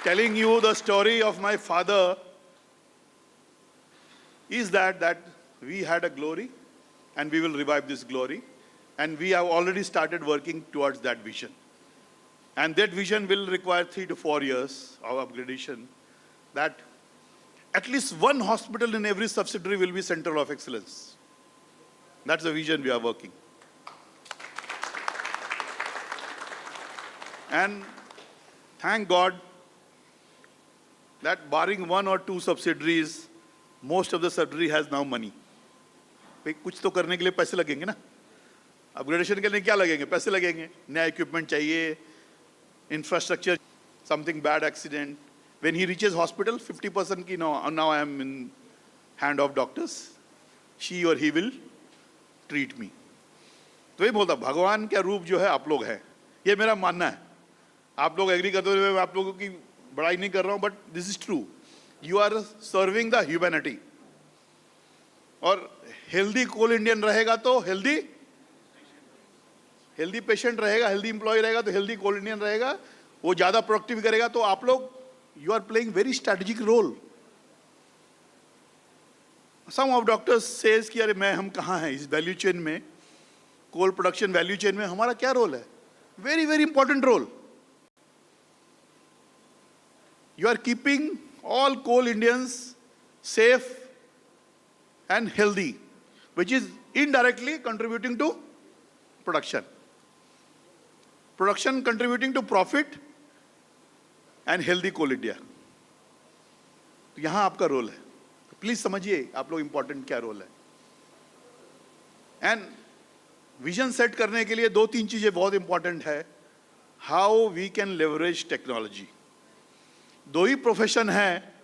S18: Telling you the story of my father is that we had a glory and we will revive this glory. And we have already started working towards that vision. And that vision will require 3 to 4 years of upgradation, that at least one hospital in every subsidiary will be center of excellence. That's the vision we are working. And thank God that barring 1 or 2 subsidiaries, most of the subsidiary has now money. भाई कुछ तो करने के लिए पैसे लगेंगे ना. Upgradation के लिए क्या लगेंगे? पैसे लगेंगे. नया इक्विपमेंट चाहिए, infrastructure, something bad accident. When he reaches hospital, 50% ki now I am in hand of doctors. She or he will treat me. तो ये बोलता भगवान का रूप जो है आप लोग हैं. ये मेरा मानना है। आप लोग एग्री करते हुए मैं आप लोगों की बड़ाई नहीं कर रहा हूं, but this is true. You are serving the humanity. और हेल्दी कोल इंडियन रहेगा तो हेल्दी पेशेंट रहेगा, हेल्दी इंप्लॉय रहेगा तो हेल्दी कोल इंडियन रहेगा, वो ज्यादा प्रोडक्टिव करेगा। तो आप लोग you are playing very strategic role. Some of doctors says कि अरे हम कहाँ हैं इस वैल्यू चेन में, कोल प्रोडक्शन वैल्यू चेन में हमारा क्या रोल है? Very very important role. You are keeping all coal Indians safe and healthy, which is indirectly contributing to production. Production contributing to profit and healthy coal India. तो यहां आपका role है। तो please समझिए आप लोग इंपॉर्टेंट क्या रोल है। एंड विजन सेट करने के लिए 2-3 चीजें बहुत इंपॉर्टेंट है। How we can leverage technology. 2 ही प्रोफेशन है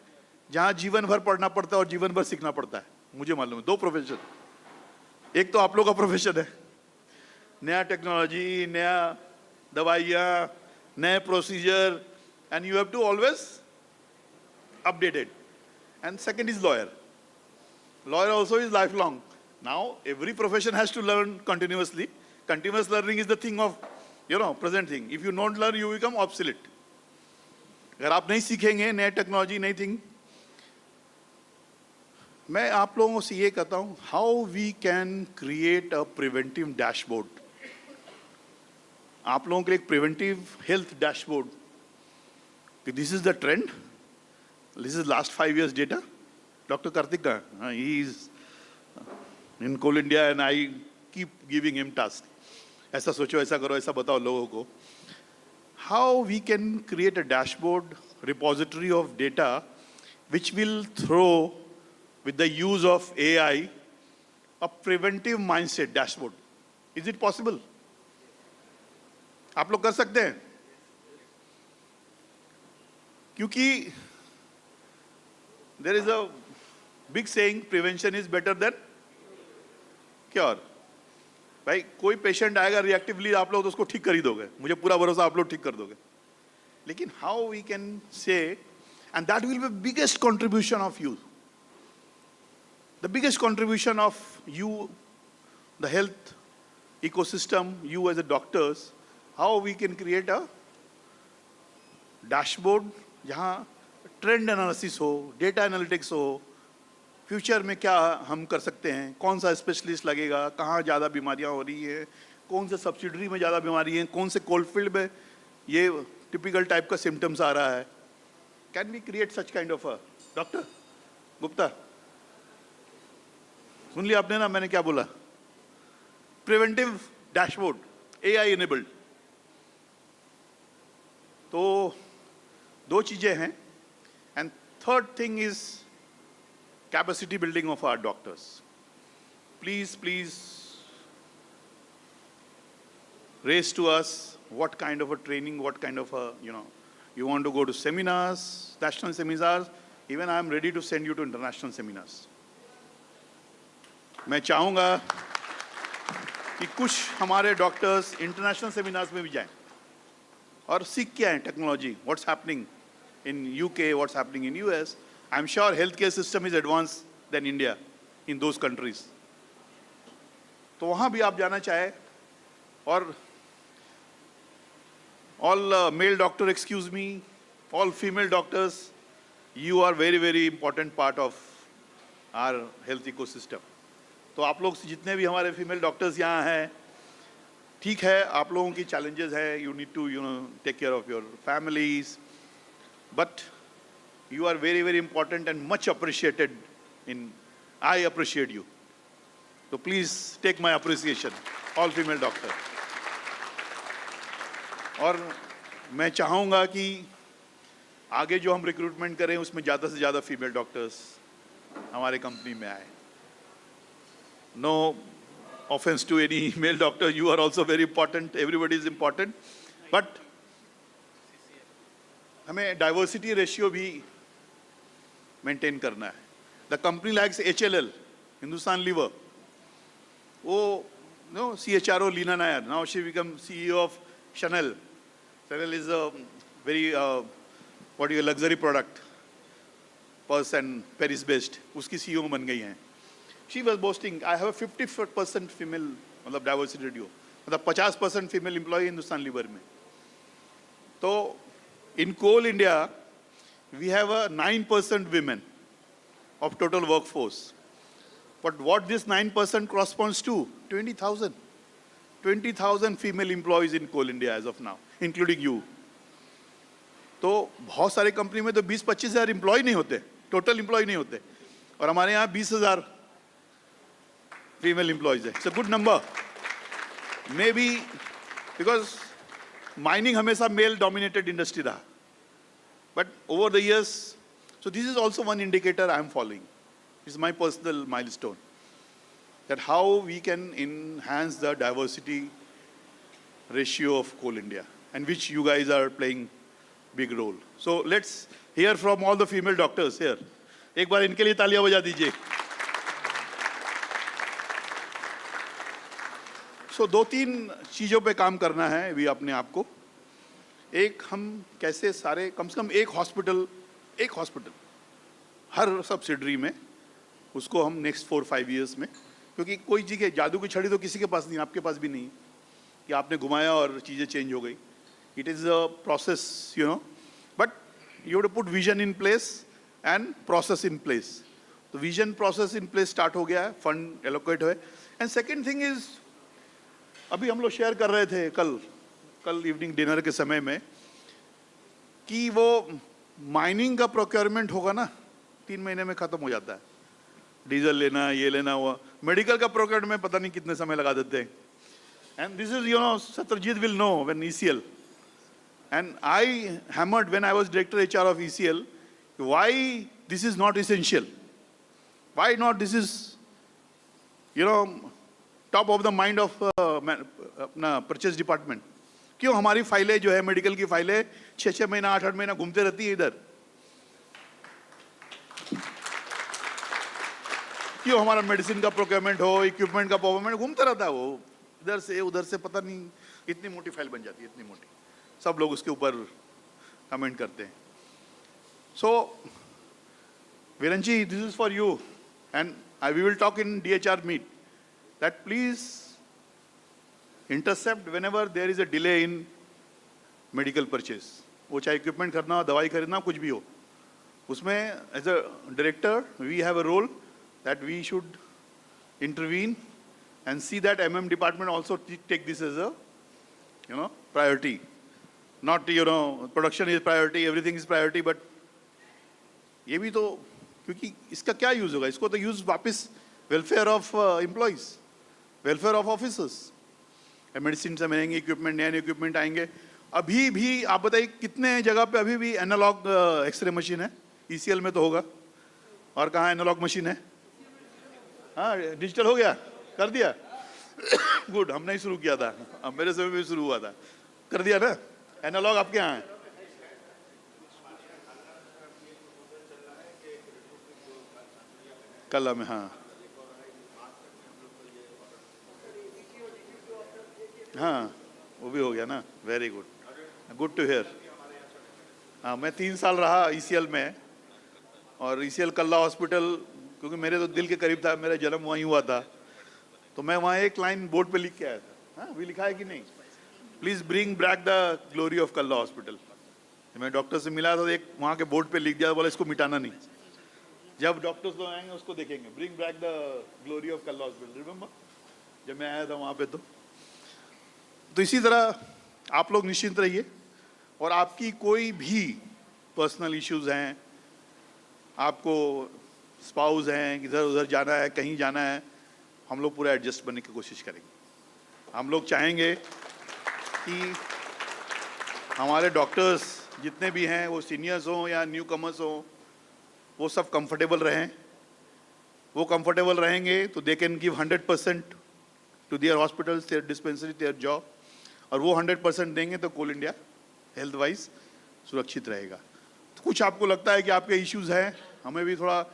S18: जहां जीवन भर पढ़ना पड़ता है और जीवन भर सीखना पड़ता है। मुझे मालूम है 2 प्रोफेशन। एक तो आप लोग का प्रोफेशन है, नया टेक्नोलॉजी, नया दवाइयाँ, नए procedure, and you have to always updated. And second is lawyer. Lawyer also is lifelong. Now every profession has to learn continuously. Continuous learning is the thing of, present thing. If you don't learn, you become obsolete. अगर आप नहीं सीखेंगे नए technology, नई thing, मैं आप लोगों से ये कहता हूं, how we can create a preventive dashboard. आप लोगों के लिए एक preventive health dashboard. This is the trend, this is last 5 years data. Doctor Kartik का, he is in Coal India and I keep giving him task. ऐसा सोचो, ऐसा करो, ऐसा बताओ लोगों को। How we can create a dashboard, repository of data, which will throw, with the use of AI, a preventive mindset dashboard. Is it possible? आप लोग कर सकते हैं? क्योंकि there is a big saying, prevention is better than cure. भाई कोई patient आएगा रिएक्टिवली, आप लोग तो उसको ठीक कर ही दोगे, मुझे पूरा भरोसा आप लोग ठीक कर दोगे। लेकिन how we can say, and that will be biggest contribution of you, the biggest contribution of you, the health ecosystem, you as a doctors, how we can create a dashboard जहां ट्रेंड एनालिसिस हो, data analytics हो, future में क्या हम कर सकते हैं, कौन सा स्पेशलिस्ट लगेगा, कहाँ ज़्यादा बीमारियाँ हो रही है, कौन से सब्सिडरी में ज़्यादा बीमारी है, कौन से कोल्ड फील्ड में ये टिपिकल टाइप का सिम्टम्स आ रहा है। Can we create such kind of a, doctor Gupta सुन लिया आपने ना मैंने क्या बोला? Preventive dashboard, AI enabled. तो 2 चीज़ें हैं। And third thing is capacity building of our doctors. Please raise to us what kind of a training, what kind of a, you want to go to seminars, national seminars. Even I am ready to send you to international seminars. मैं चाहूँगा कि कुछ हमारे doctors international seminars में भी जाएं और सीख के आएं technology, what's happening in UK, what's happening in US. I'm sure healthcare system is advanced than India in those countries. तो वहाँ भी आप जाना चाहे। और all male doctor, excuse me, all female doctors, you are very very important part of our health ecosystem. तो आप लोग जितने भी हमारे फीमेल डॉक्टर्स यहाँ हैं, ठीक है आप लोगों की challenges है, you need to take care of your families, but you are very very important and much appreciated I appreciate you. So please take my appreciation, all female doctors. और मैं चाहूँगा कि आगे जो हम रिक्रूटमेंट करें उसमें ज़्यादा से ज़्यादा फीमेल डॉक्टर्स हमारे कंपनी में आए। No offense to any male doctor, you are also very important, everybody is important, but हमें डाइवर्सिटी रेशियो भी मेंटेन करना है। The company likes HLL, Hindustan lever, वो CHRO Leena Nair, now she become CEO of Chanel. Chanel is a very, luxury product. Purse and Paris based. उसकी CEO बन गई हैं. She was boasting, I have a 50% female, मतलब diversity radio. मतलब 50% female employee Hindustan liver में. तो in Coal India, we have a 9% women of total workforce. But what this 9% corresponds to? 20,000. 20,000 female employees in Coal India as of now, including you. तो बहुत सारे company में तो 20-25 हज़ार employ नहीं होते, टोटल एम्प्लॉय नहीं होते, और हमारे यहाँ 20,000 फीमेल एम्प्लॉयज है. It's a good number. May be because mining हमेशा मेल डोमिनेटेड इंडस्ट्री रहा, but over the years, so this is also one indicator I am following. It's my personal milestone that how we can enhance the diversity ratio of Coal India, and which you guys are playing big role. So let's hear from all the female doctors here. एक बार इनके लिए तालियां बजा दीजिए. So 2-3 चीजों पे काम करना है भी अपने आप को. एक, हम कैसे सारे कम से कम एक हॉस्पिटल हर सब्सिडरी में, उसको हम नेक्स्ट 4-5 ईयर्स में, क्योंकि कोई चीज़ जादू की छड़ी तो किसी के पास नहीं, आपके पास भी नहीं कि आपने घुमाया और चीज़ें चेंज हो गई. It is a process, you know, but you have to put vision in place and process in place. तो vision process in place start हो गया है, फंड एलोकेट हुए. एंड सेकेंड थिंग इज, अभी हम लोग शेयर कर रहे थे कल इवनिंग डिनर के समय में, कि वो माइनिंग का प्रोक्योरमेंट होगा ना, 3 महीने में ख़त्म हो जाता है. डीजल लेना, ये लेना हुआ. मेडिकल का प्रोक्योरमेंट में पता नहीं कितने समय लगा देते हैं. And this is, you know, Satyajit will know when ECL. And I hammered when I was Director HR of ECL, why this is not essential. Why not this is, you know, top of the mind of अपना purchase department. क्यों हमारी फाइलें जो है, medical की फाइलें 6-6 महीना 8-8 महीना घूमते रहती है इधर. क्यों हमारा मेडिसिन का प्रोक्योरमेंट हो, इक्विपमेंट का प्रोक्योरमेंट घूमता रहता है, वो इधर से उधर से, पता नहीं इतनी मोटी फाइल बन जाती है, इतनी मोटी. सब लोग उसके ऊपर कमेंट करते हैं. So Viren ji, this is for you, and we will talk in DHR meet that please intercept whenever there is a delay in medical purchase. वो चाहे इक्विपमेंट खरीदना हो, दवाई खरीदना, कुछ भी हो, उसमें as a director we have a role that we should intervene and see that MM department also take this as a, you know, priority. Not, you know, production is priority, everything is priority, but ये भी तो, क्योंकि इसका क्या use होगा, इसको तो use वापस welfare of employees, welfare of officers. Medicine से मिलेंगे, इक्विपमेंट, नए इक्विपमेंट आएंगे. अभी भी आप बताइए कितने जगह पे अभी भी एनालॉग एक्सरे मशीन है. ECL में तो होगा, और कहाँ एनालॉग मशीन है? हाँ, डिजिटल हो गया, कर दिया. गुड, हमने ही शुरू किया था, अब मेरे समय में भी शुरू हुआ था, कर दिया ना. एनालॉग आपके यहाँ है? कला में, हाँ हाँ, वो भी हो गया ना. Very good, good to hear. हाँ, मैं 3 साल रहा ECL में, और ECL कल्ला हॉस्पिटल, क्योंकि मेरे तो दिल के करीब था, मेरा जन्म वहीं हुआ था, तो मैं वहाँ एक लाइन बोर्ड पे लिख के आया था. हाँ, अभी लिखा है कि नहीं? Please bring back the glory of Kalla hospital. मैं डॉक्टर से मिला था, एक वहाँ के बोर्ड पे लिख दिया, बोला इसको मिटाना नहीं. जब डॉक्टर्स लोग आएंगे उसको देखेंगे, bring back the glory of Kalla hospital. Remember जब मैं आया था वहाँ पे, तो इसी तरह आप लोग निश्चिंत रहिए, और आपकी कोई भी पर्सनल इश्यूज हैं, आपको स्पाउस हैं, इधर उधर जाना है, कहीं जाना है, हम लोग पूरा एडजस्ट बनने की कोशिश करेंगे. हम लोग चाहेंगे कि हमारे डॉक्टर्स जितने भी हैं, वो सीनियर्स हों या न्यू कमर्स हों, वो सब कंफर्टेबल रहें. वो कंफर्टेबल रहेंगे तो they can give 100% to their hospitals, their dispensary, their job. और वो 100% देंगे तो कोल इंडिया हेल्थ वाइज सुरक्षित रहेगा. तो कुछ आपको लगता है कि आपके इश्यूज हैं, हमें भी थोड़ा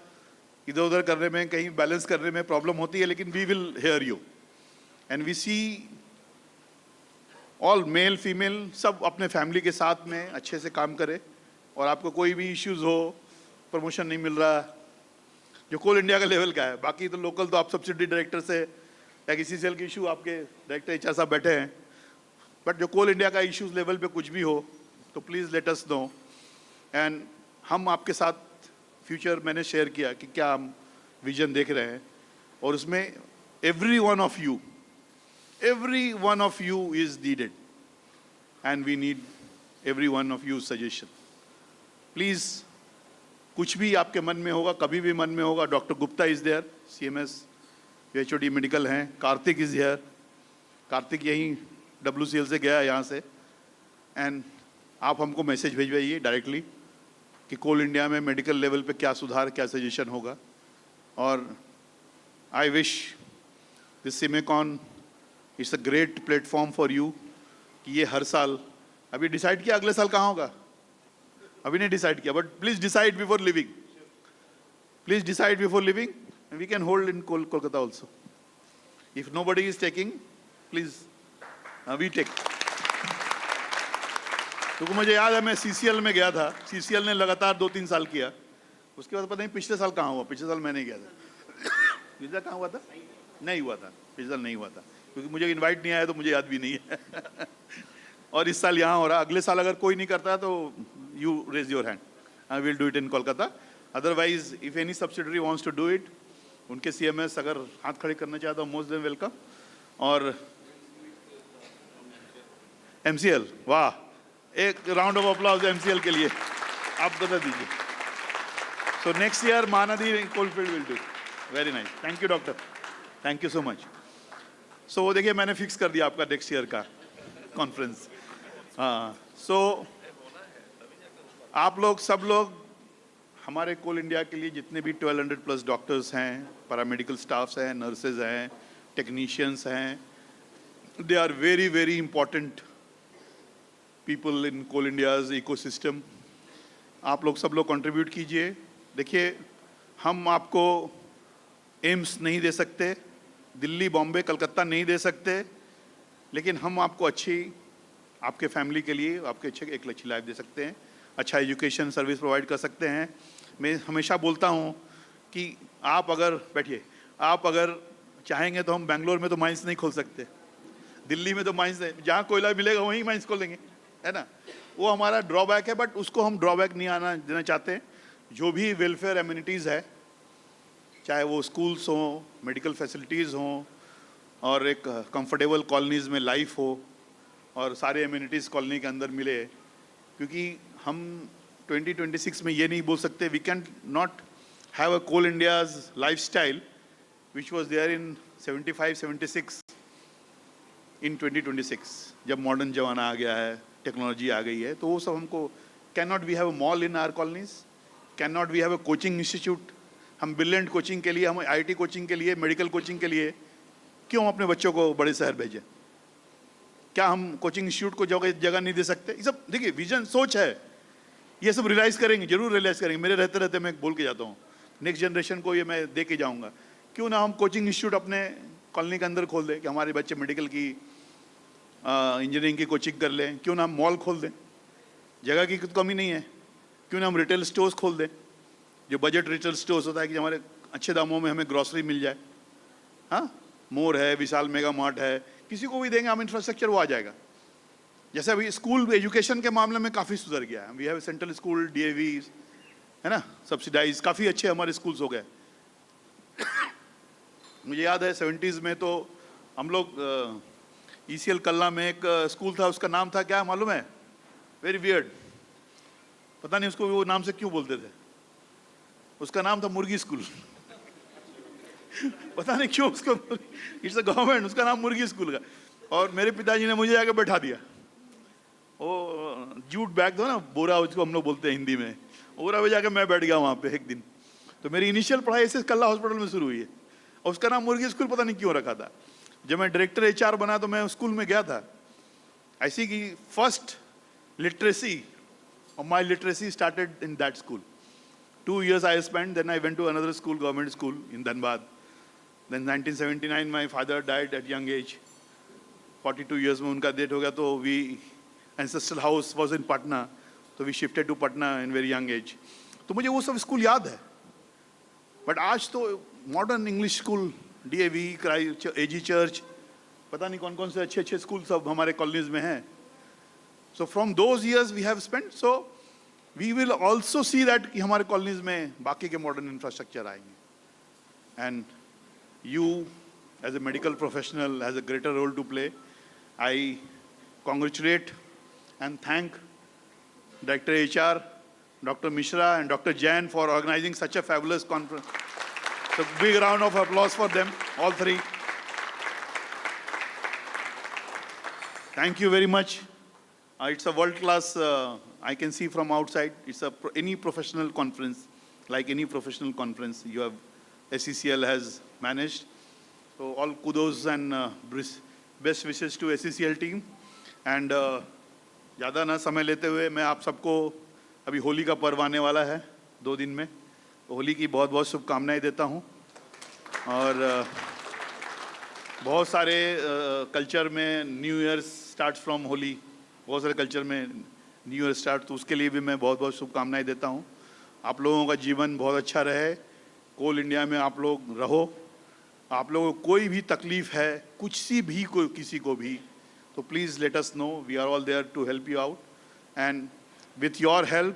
S18: इधर उधर करने में, कहीं बैलेंस करने में प्रॉब्लम होती है, लेकिन we will hear you and we see all male female सब अपने फैमिली के साथ में अच्छे से काम करें, और आपको कोई भी इश्यूज हो, प्रमोशन नहीं मिल रहा, जो कोल इंडिया का लेवल का है, बाकी तो लोकल तो आप सब्सिडी डायरेक्टर से या किसी सेल की इशू आपके डायरेक्टर एचआर साहब बैठे हैं, बट जो कोल इंडिया का इश्यूज लेवल पे कुछ भी हो तो please let us know, and हम आपके साथ फ्यूचर मैंने शेयर किया कि क्या हम विजन देख रहे हैं, और उसमें every one of you is needed, and we need every one of you suggestion. Please कुछ भी आपके मन में होगा, कभी भी मन में होगा, doctor Gupta is there, CMS HOD medical हैं, कार्तिक इज हियर, कार्तिक यहीं WCL से गया यहाँ से, एंड आप हमको मैसेज भेजवाइए डायरेक्टली कि कोल इंडिया में मेडिकल लेवल पे क्या सुधार, क्या सजेशन होगा. और I wish this CIMECON it's a great platform for you कि ये हर साल, अभी डिसाइड किया अगले साल कहाँ होगा, अभी नहीं डिसाइड किया, but please decide before leaving, please decide before leaving, we can hold in Kolkata also. If nobody is taking, please we take. क्योंकि मुझे याद है मैं CCL में गया था, CCL ने लगातार 2-3 साल किया, उसके बाद पता नहीं पिछले साल कहाँ हुआ, पिछले साल मैं नहीं गया था. पिछले कहाँ हुआ था, नहीं हुआ था, पिछले साल नहीं हुआ था, क्योंकि मुझे इनवाइट नहीं आया तो मुझे याद भी नहीं है. और इस साल यहाँ हो रहा, अगले साल अगर कोई नहीं करता तो you raise your hand. I will do it in Kolkata. Otherwise, if any subsidiary wants to do it, उनके CMS अगर हाथ खड़े करना चाहे तो most them welcome. और MCL, वाह, एक राउंड ऑफ अप्लॉज MCL के लिए, आप बता दीजिए. So next year Mahanadi Coalfield will do. Very nice. Thank you doctor. Thank you so much. So वो देखिए मैंने फिक्स कर दिया आपका नेक्स्ट ईयर का कॉन्फ्रेंस. हाँ, so आप लोग सब लोग हमारे कोल इंडिया के लिए जितने भी 1200+ डॉक्टर्स हैं, पैरामेडिकल स्टाफ्स हैं, नर्सेज हैं, टेक्नीशियंस हैं, they are very very important people in coal India's ecosystem. आप लोग सब लोग कंट्रीब्यूट कीजिए. देखिए हम आपको एम्स नहीं दे सकते, दिल्ली, बॉम्बे, कलकत्ता नहीं दे सकते, लेकिन हम आपको अच्छी, आपके फैमिली के लिए आपके एक अच्छी लाइफ दे सकते हैं, अच्छा एजुकेशन सर्विस प्रोवाइड कर सकते हैं. मैं हमेशा बोलता हूँ कि आप अगर बैठिए, आप अगर चाहेंगे तो हम बेंगलोर में तो माइंस नहीं खोल सकते, दिल्ली में तो माइंस, जहाँ कोयला मिलेगा वहीं माइंस खोलेंगे, है ना. वो हमारा ड्रॉबैक है, बट उसको हम ड्रॉबैक नहीं आना देना चाहते हैं. जो भी वेलफेयर एम्यूनिटीज़ है, चाहे वो स्कूल्स हों, मेडिकल फैसिलिटीज़ हों, और एक कंफर्टेबल कॉलोनीज़ में लाइफ हो, और सारे एम्यूनिटीज़ कॉलोनी के अंदर मिले, क्योंकि हम 2026 में ये नहीं बोल सकते, we can not have a coal India's lifestyle which was there in 75-76 in 2026. जब मॉडर्न ज़माना आ गया है, टेक्नोलॉजी आ गई है, तो वो सब हमको, can not we have a mall in our colonies, can not we have a coaching institute. हम ब्रिलियंट कोचिंग के लिए, हम IT कोचिंग के लिए, मेडिकल कोचिंग के लिए क्यों अपने बच्चों को बड़े शहर भेजें? क्या हम कोचिंग इंस्टीट्यूट को जगह नहीं दे सकते? ये सब देखिए विजन, सोच है, ये सब रियलाइज़ करेंगे, जरूर रियलाइज़ करेंगे. मेरे रहते रहते मैं बोल के जाता हूँ, नेक्स्ट जनरेशन को ये मैं दे के जाऊँगा. क्यों ना हम कोचिंग इंस्टीट्यूट अपने कॉलोनी के अंदर खोल दें कि हमारे बच्चे मेडिकल की, इंजीनियरिंग की कोचिंग कर लें. क्यों ना हम मॉल खोल दें, जगह की कमी नहीं है. क्यों ना हम रिटेल स्टोर्स खोल दें, जो बजट रिटेल स्टोर्स होता है कि हमारे अच्छे दामों में हमें ग्रॉसरी मिल जाए. हाँ, मोर है, विशाल मेगा मार्ट है, किसी को भी देंगे हम इंफ्रास्ट्रक्चर, वो आ जाएगा. जैसे अभी स्कूल एजुकेशन के मामले में काफ़ी सुधर गया है. We have central school, DAV, है ना, सब्सिडाइज, काफ़ी अच्छे हमारे स्कूल्स हो गए. मुझे याद है 70s में तो हम लोग ECL कल्ला में एक स्कूल था, उसका नाम था क्या मालूम है? वेरी वियर्ड, पता नहीं उसको वो नाम से क्यों बोलते थे. उसका नाम था मुर्गी स्कूल. पता नहीं क्यों उसको, इट्स अ गवर्नमेंट, उसका नाम मुर्गी स्कूल का. और मेरे पिताजी ने मुझे आके बैठा दिया. वो जूट बैग था ना, बोरा, उसको हम लोग बोलते हैं हिंदी में, बोरा में जाके मैं बैठ गया वहाँ पे एक दिन. तो मेरी इनिशियल पढ़ाई ऐसे कल्ला हॉस्पिटल में शुरू हुई है, और उसका नाम मुर्गी स्कूल पता नहीं क्यों रखा था. जब मैं डायरेक्टर HR बना तो मैं स्कूल में गया था. ऐसी कि फर्स्ट लिटरेसी, और my literacy started in that school. 2 years I spent, then I went to another school, government school in Dhanbad. Then 1979 my father died at young age. 42 years में उनका डेथ हो गया, तो we ancestral house was in Patna, तो we shifted to Patna in very young age. तो मुझे वो सब स्कूल याद है. बट आज तो modern English school, DAV, AG church, पता नहीं कौन कौन से अच्छे अच्छे स्कूल सब हमारे कॉलोनीज में हैं. So from those years we have spent, so we will also see that कि हमारे कॉलोनीज में बाकी के मॉडर्न इंफ्रास्ट्रक्चर आएंगे. And you as a medical professional has a greater role to play. I congratulate and thank Director HR, Dr. Mishra and Dr. Jain for organizing such a fabulous conference. So big round of applause for them, all three. Thank you very much. It's a world-class, I can see from outside, it's any professional conference, like any professional conference you have, SECL has managed. So all kudos and best wishes to SECL team. And ज़्यादा ना समय लेते हुए मैं आप सबको, अभी होली का पर्व आने वाला है 2 दिन में, होली की बहुत बहुत शुभकामनाएं देता हूं. और बहुत सारे कल्चर में new year start from Holi, बहुत सारे कल्चर में न्यू ईयर स्टार्ट, तो उसके लिए भी मैं बहुत बहुत शुभकामनाएं देता हूं. आप लोगों का जीवन बहुत अच्छा रहे, कोल इंडिया में आप लोग रहो. आप लोगों को कोई भी तकलीफ है, कुछ सी भी कोई किसी को भी, so please let us know. We are all there to help you out, and with your help,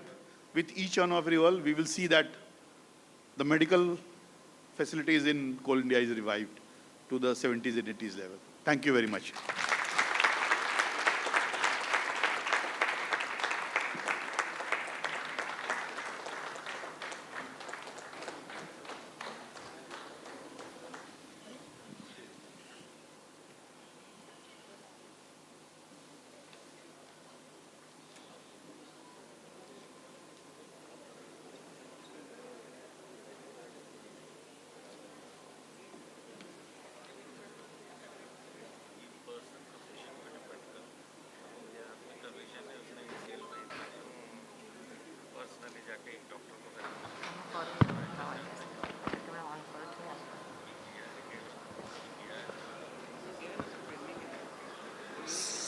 S18: with each and every one, we will see that the medical facilities in Coal India is revived to the 70s and 80s level. Thank you very much.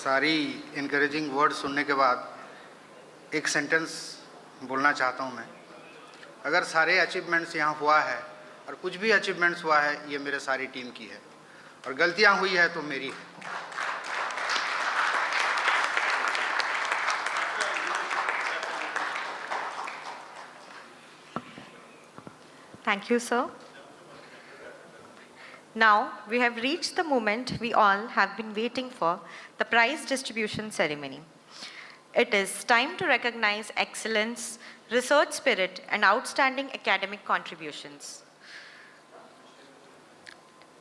S13: सारी encouraging word सुनने के बाद एक sentence बोलना चाहता हूँ मैं. अगर सारे अचीवमेंट्स यहाँ हुआ है और कुछ भी अचीवमेंट्स हुआ है, ये मेरे सारी टीम की है, और गलतियाँ हुई है तो मेरी है.
S12: Thank you, sir. Now, we have reached the moment we all have been waiting for, the prize distribution ceremony. It is time to recognize excellence, research spirit, and outstanding academic contributions.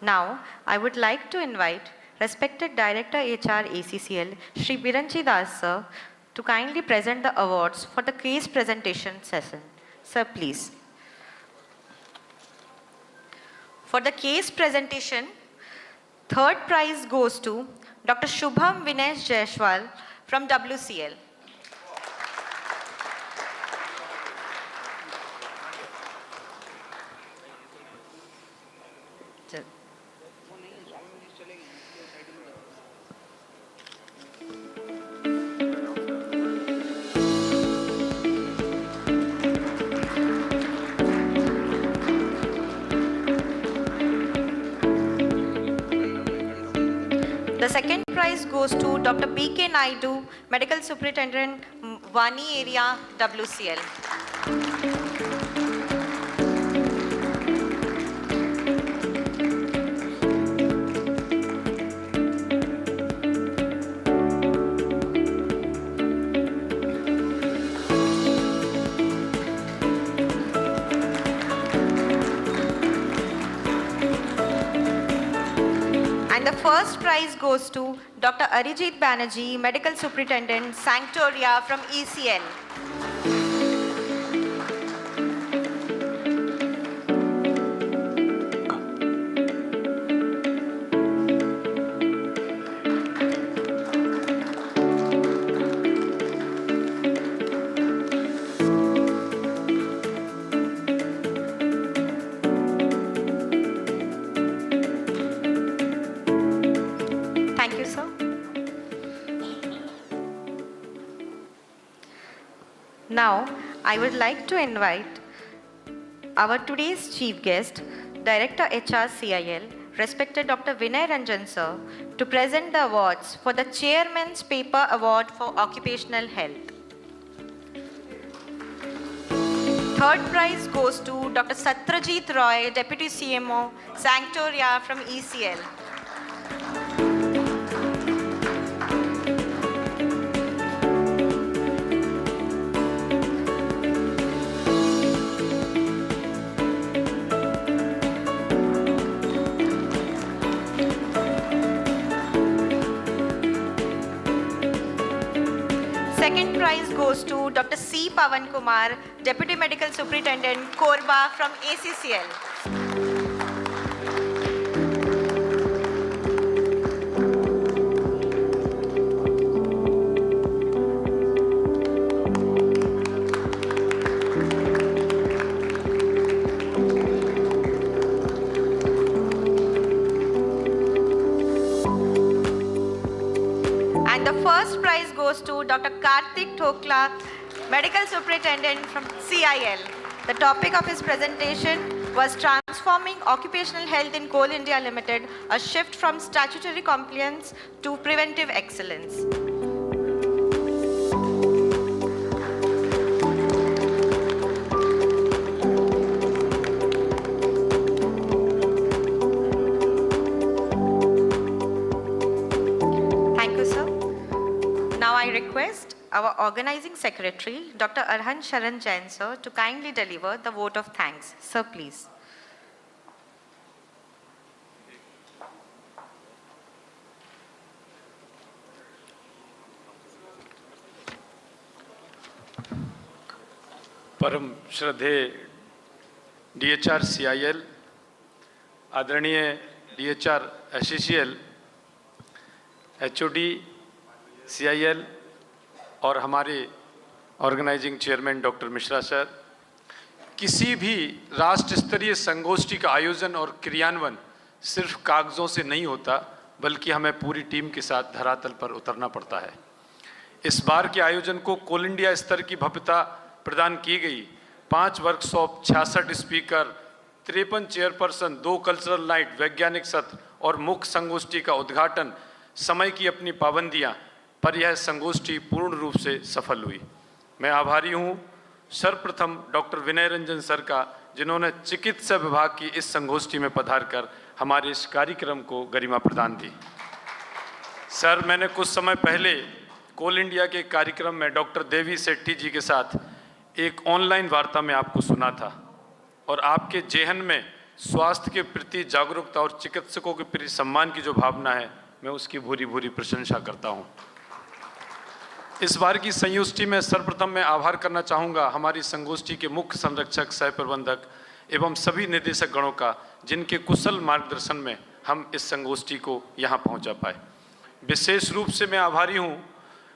S12: Now, I would like to invite respected Director HR ACCL, Shri Biranchi Das sir, to kindly present the awards for the case presentation session. Sir, please. For the case presentation, third prize goes to Dr. Shubham Vinesh Jaishwal from WCL. The second prize goes to Dr. B.K. Naidu, Medical Superintendent, Vani Area, WCL. And the first prize goes to Dr. Arijit Banerjee, Medical Superintendent, Sanctoria from ECL. Thank you, sir. Now, I would like to invite our today's chief guest, Director HR CIL, respected Dr. Vinay Ranjan sir, to present the awards for the Chairman's Paper Award for Occupational Health. Third prize goes to Dr. Satrajit Roy, Deputy CMO, Sanctoria from ECL. Second prize goes to Dr. C. Pavan Kumar, Deputy Medical Superintendent, Korba from ACCL. And the first prize goes to Dr. Karthik Thokla, Medical Superintendent from CIL. The topic of his presentation was Transforming Occupational Health in Coal India Limited, a shift from statutory compliance to preventive excellence. Thank you, sir. Now I request our organizing secretary, Dr. Arhan Sharan Jain sir, to kindly deliver the vote of thanks. Sir, please.
S19: परम श्रद्धेय DHR CIL, आदरणीय DHR SECL, HOD CIL और हमारे organizing chairman doctor Mishra sir, किसी भी राष्ट्र स्तरीय संगोष्ठी का आयोजन और क्रियान्वयन सिर्फ कागज़ों से नहीं होता, बल्कि हमें पूरी टीम के साथ धरातल पर उतरना पड़ता है। इस बार के आयोजन को कोल इंडिया स्तर की भव्यता प्रदान की गई। 5 workshop, 66 speaker, 53 chairperson, 2 cultural night, वैज्ञानिक सत्र और मुख्य संगोष्ठी का उद्घाटन, समय की अपनी पाबंदियां, पर यह संगोष्ठी पूर्ण रूप से सफल हुई। मैं आभारी हूं सर्वप्रथम डॉक्टर विनय रंजन सर का, जिन्होंने चिकित्सा विभाग की इस संगोष्ठी में पधार कर हमारे इस कार्यक्रम को गरिमा प्रदान दी। सर, मैंने कुछ समय पहले कोल इंडिया के कार्यक्रम में डॉक्टर देवी सेट्टी जी के साथ एक ऑनलाइन वार्ता में आपको सुना था और आपके जेहन में स्वास्थ्य के प्रति जागरूकता और चिकित्सकों के प्रति सम्मान की जो भावना है, मैं उसकी भूरी भूरी प्रशंसा करता हूं। इस बार की संगोष्ठी में सर्वप्रथम मैं आभार करना चाहूँगा हमारी संगोष्ठी के मुख्य संरक्षक, सह प्रबंधक एवं सभी निदेशक गणों का, जिनके कुशल मार्गदर्शन में हम इस संगोष्ठी को यहाँ पहुँचा पाए। विशेष रूप से मैं आभारी हूँ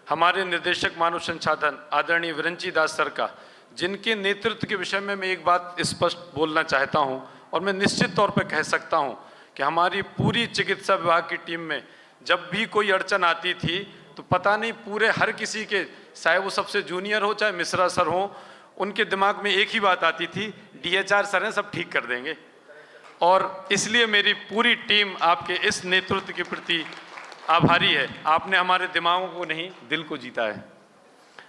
S19: हमारे निर्देशक मानव संसाधन आदरणीय विरंची दास सर का, जिनके नेतृत्व के विषय में मैं एक बात स्पष्ट बोलना चाहता हूं और मैं निश्चित तौर पर कह सकता हूं कि हमारी पूरी चिकित्सा विभाग की टीम में जब भी कोई अड़चन आती थी तो पता नहीं पूरे हर किसी के, चाहे वो सबसे जूनियर हो चाहे मिश्रा सर हो, उनके दिमाग में एक ही बात आती थी, DHR सर हैं, सब ठीक कर देंगे। और इसलिए मेरी पूरी टीम आपके इस नेतृत्व के प्रति आभारी है। आपने हमारे दिमागों को नहीं, दिल को जीता है।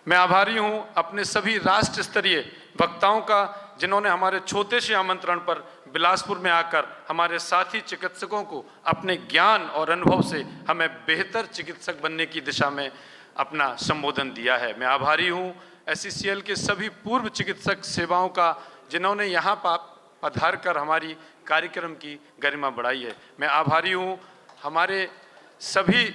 S19: मैं आभारी हूं अपने सभी राष्ट्र स्तरीय वक्ताओं का, जिन्होंने हमारे छोटे से आमंत्रण पर बिलासपुर में आकर हमारे साथी चिकित्सकों को अपने ज्ञान और अनुभव से हमें बेहतर चिकित्सक बनने की दिशा में अपना संबोधन दिया है। मैं आभारी हूं SECL के सभी पूर्व चिकित्सक सेवाओं का, जिन्होंने यहाँ पधार कर हमारी कार्यक्रम की गरिमा बढ़ाई है। मैं आभारी हूँ हमारे सभी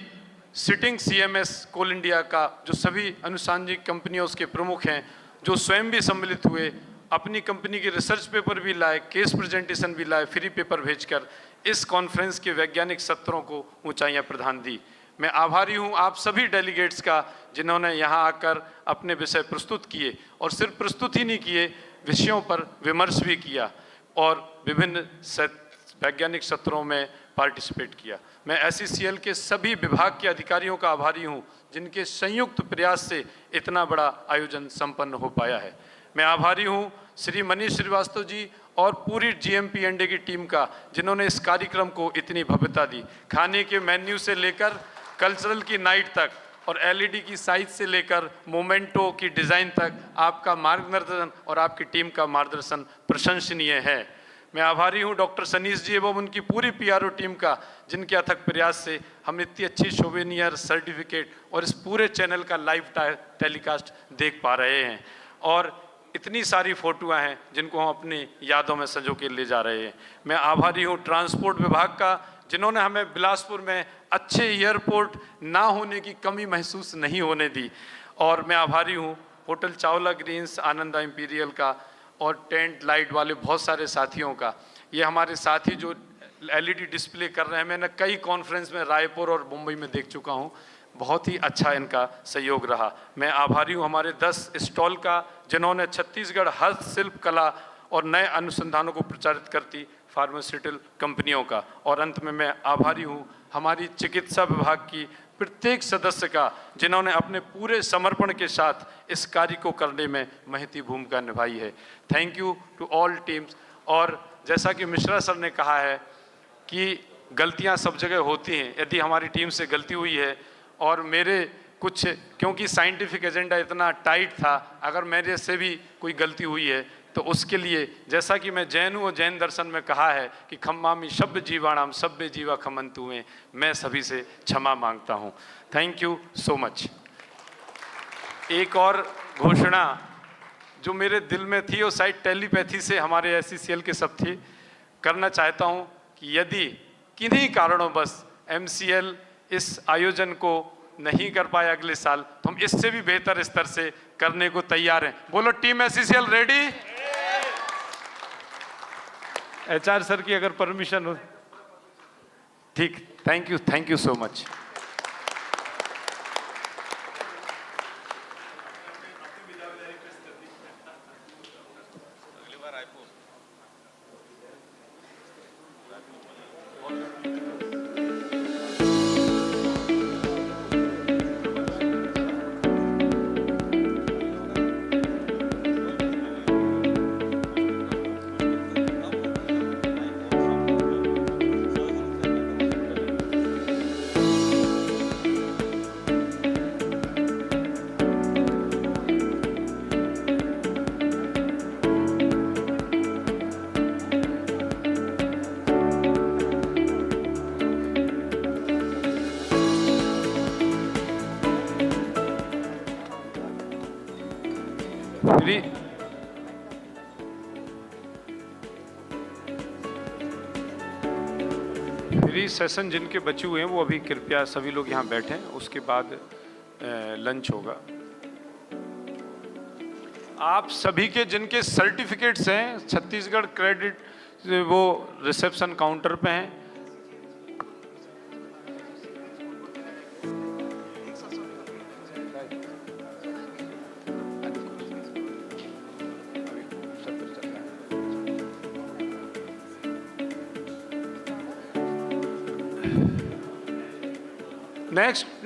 S19: सिटिंग CMS कोल इंडिया का, जो सभी अनुसंधानिक कंपनियों उसके प्रमुख हैं, जो स्वयं भी सम्मिलित हुए, अपनी कंपनी के रिसर्च पेपर भी लाए, केस प्रेजेंटेशन भी लाए, फ्री पेपर भेजकर इस कॉन्फ्रेंस के वैज्ञानिक सत्रों को ऊंचाइयां प्रदान दी। मैं आभारी हूं आप सभी डेलीगेट्स का, जिन्होंने यहां आकर अपने विषय प्रस्तुत किए और सिर्फ प्रस्तुत ही नहीं किए, विषयों पर विमर्श भी किया और विभिन्न वैज्ञानिक सत्रों में पार्टिसिपेट किया। मैं SECL के सभी विभाग के अधिकारियों का आभारी हूं जिनके संयुक्त प्रयास से इतना बड़ा आयोजन संपन्न हो पाया है। मैं आभारी हूं श्री मनीष श्रीवास्तव जी और पूरी GMP&A की टीम का जिन्होंने इस कार्यक्रम को इतनी भव्यता दी। खाने के मेन्यू से लेकर कल्चरल की नाइट तक और LED की साइज से लेकर मोमेंटो की डिज़ाइन तक आपका मार्गदर्शन और आपकी टीम का मार्गदर्शन प्रशंसनीय है। मैं आभारी हूं डॉक्टर सनीश जी एवं उनकी पूरी PRO टीम का जिनके अथक प्रयास से हम इतनी अच्छी सोवेनियर सर्टिफिकेट और इस पूरे चैनल का लाइव टेलीकास्ट देख पा रहे हैं और इतनी सारी फोटोआं हैं जिनको हम अपनी यादों में संजो के ले जा रहे हैं। मैं आभारी हूं ट्रांसपोर्ट विभाग का जिन्होंने हमें बिलासपुर में अच्छे एयरपोर्ट ना होने की कमी महसूस नहीं होने दी और मैं आभारी हूं hotel Chawla greens Ananda imperial का और टेंट लाइट वाले बहुत सारे साथियों का। ये हमारे साथी जो LED डिस्प्ले कर रहे हैं, मैंने कई कॉन्फ्रेंस में रायपुर और मुंबई में देख चुका हूँ, बहुत ही अच्छा इनका सहयोग रहा। मैं आभारी हूँ हमारे 10 स्टॉल का जिन्होंने छत्तीसगढ़ हस्तशिल्प कला और नए अनुसंधानों को प्रचारित करती फार्मास्यूटिकल कंपनियों का। और अंत में मैं आभारी हूँ हमारी चिकित्सा विभाग की प्रत्येक सदस्य का जिन्होंने अपने पूरे समर्पण के साथ इस कार्य को करने में महती भूमिका निभाई है। Thank you to all teams. और जैसा कि मिश्रा सर ने कहा है कि गलतियां सब जगह होती हैं, यदि हमारी टीम से गलती हुई है और मेरे कुछ क्योंकि साइंटिफिक एजेंडा इतना टाइट था, अगर मेरे से भी कोई गलती हुई है तो उसके लिए जैसा कि मैं जैन हूँ और जैन दर्शन में कहा है कि खम्मामी शब्द जीवाणाम सभ्य जीवा खमंतु में, मैं सभी से क्षमा मांगता हूँ। Thank you so much. एक और घोषणा जो मेरे दिल में थी और शायद टेलीपैथी से हमारे SECL के सब थी, करना चाहता हूँ कि यदि किन्हीं कारणों बस MCL इस आयोजन को नहीं कर पाए अगले साल तो हम इससे भी बेहतर स्तर से करने को तैयार हैं। बोलो team SECL ready? HR sir की अगर परमिशन हो। ठीक, thank you so much. Free session जिनके बचे हुए हैं वो अभी कृपया सभी लोग यहाँ बैठें, उसके बाद लंच होगा। आप सभी के जिनके सर्टिफिकेट्स हैं छत्तीसगढ़ क्रेडिट वो रिसेप्शन काउंटर पे हैं।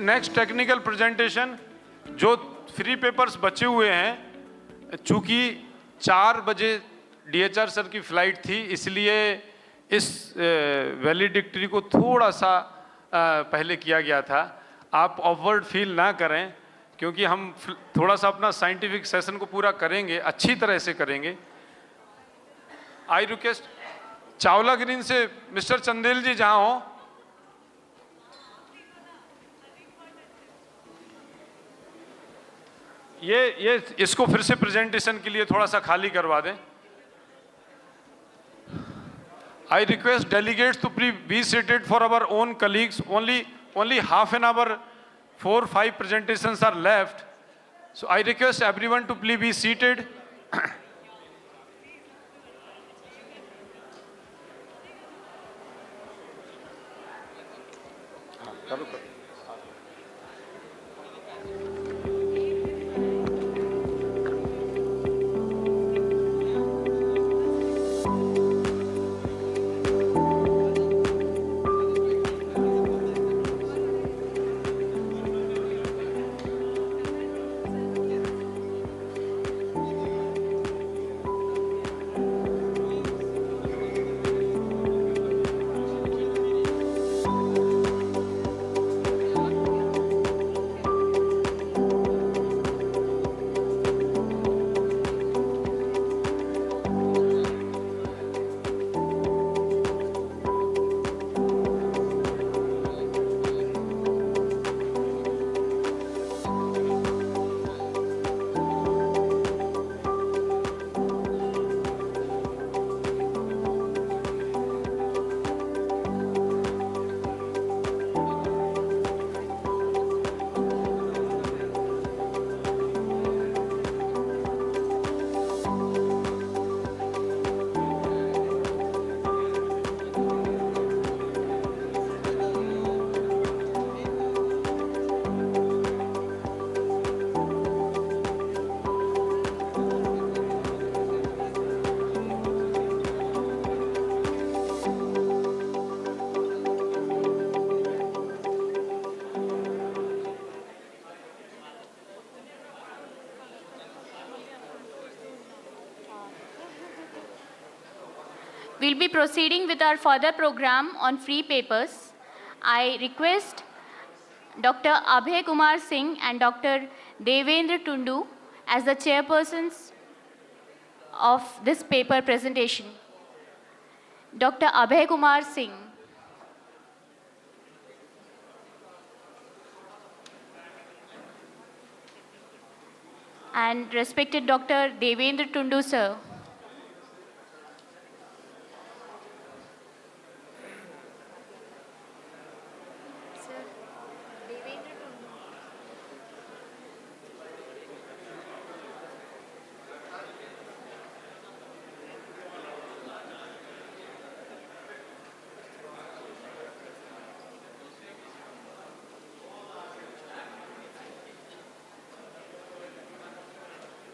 S19: नेक्स्ट टेक्निकल प्रेजेंटेशन जो फ्री पेपर्स बचे हुए हैं, चूंकि 4 बजे DHR सर की फ्लाइट थी इसलिए इस वैलिडिक्टरी को थोड़ा सा पहले किया गया था। आप ऑफवर्ड फील ना करें क्योंकि हम थोड़ा सा अपना साइंटिफिक सेशन को पूरा करेंगे, अच्छी तरह से करेंगे। आई रिक्वेस्ट चावला ग्रीन से मिस्टर चंदेल जी जहाँ हो, ये इसको फिर से प्रेजेंटेशन के लिए थोड़ा सा खाली करवा दें। I request delegates to be seated for our own colleagues. Only half an hour, 4-5 presentations are left. So I request everyone to please be seated.
S20: We'll be proceeding with our further program on free papers. I request Dr. Abhay Kumar Singh and Dr. Devendra Tundu as the chairpersons of this paper presentation. Dr. Abhay Kumar Singh. And respected Dr. Devendra Tundu, sir.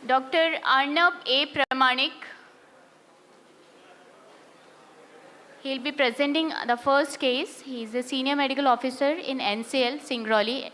S20: Dr. Arnab A. Pramanik. He'll be presenting the first case. He is a senior medical officer in NCL, Singrauli.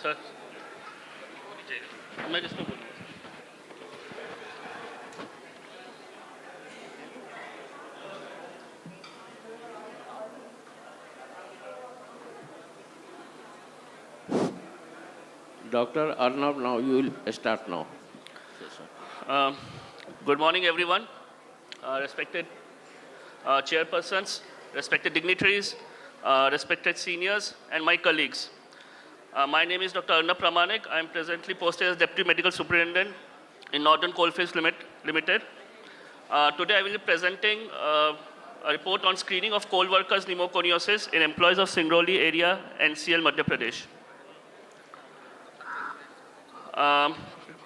S21: Sir मैं किसमें बोलूँगा
S22: Dr. Arnab, now you will start now.
S21: Good morning, everyone. Respected chairpersons, respected dignitaries, respected seniors, and my colleagues. My name is Dr. Arnab Pramanik. I am presently posted as Deputy Medical Superintendent in Northern Coalfields Limited. Today I will be presenting a report on screening of coal workers' pneumoconiosis in employees of Singrauli area, NCL, Madhya Pradesh.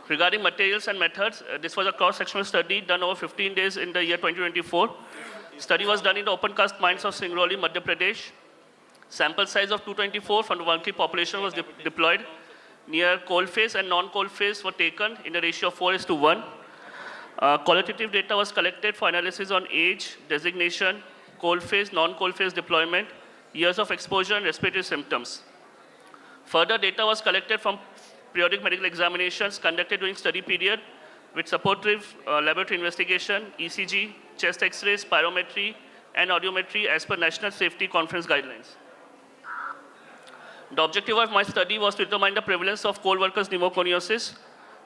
S21: Regarding materials and methods, this was a cross-sectional study done over 15 days in the year 2024. Study was done in the open-cast mines of Singrauli, Madhya Pradesh. Sample size of 224 from the working population was deployed. Near coal phase and non-coal phase were taken in the ratio of 4:1. Qualitative data was collected for analysis on age, designation, coal phase, non-coal phase deployment, years of exposure, and respiratory symptoms. Further data was collected from periodic medical examinations conducted during study period with supportive laboratory investigation, ECG, chest X-rays, spirometry, and audiometry as per National Safety Conference guidelines. The objective of my study was to determine the prevalence of coal workers' pneumoconiosis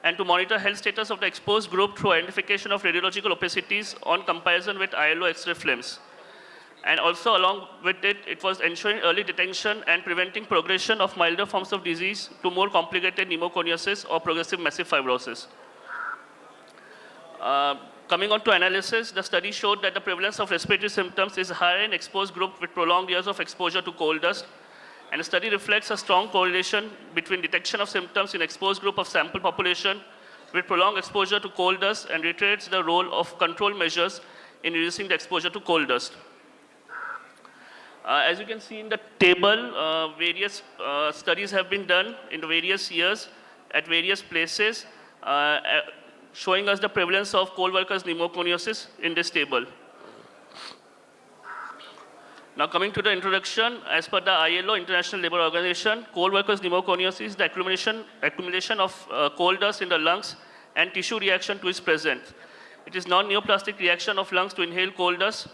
S21: and to monitor health status of the exposed group through identification of radiological opacities on comparison with ILO X-ray films. And also along with it, it was ensuring early detection and preventing progression of milder forms of disease to more complicated pneumoconiosis or progressive massive fibrosis. Coming on to analysis, the study showed that the prevalence of respiratory symptoms is higher in exposed group with prolonged years of exposure to coal dust. And the study reflects a strong correlation between detection of symptoms in exposed group of sample population with prolonged exposure to coal dust and reiterates the role of control measures in reducing the exposure to coal dust. As you can see in the table, various studies have been done in the various years at various places, showing us the prevalence of coal workers' pneumoconiosis in this table. Now coming to the introduction, as per the ILO, International Labour Organization, coal workers' pneumoconiosis is the accumulation of coal dust in the lungs and tissue reaction to its presence. It is non-neoplastic reaction of lungs to inhale coal dust.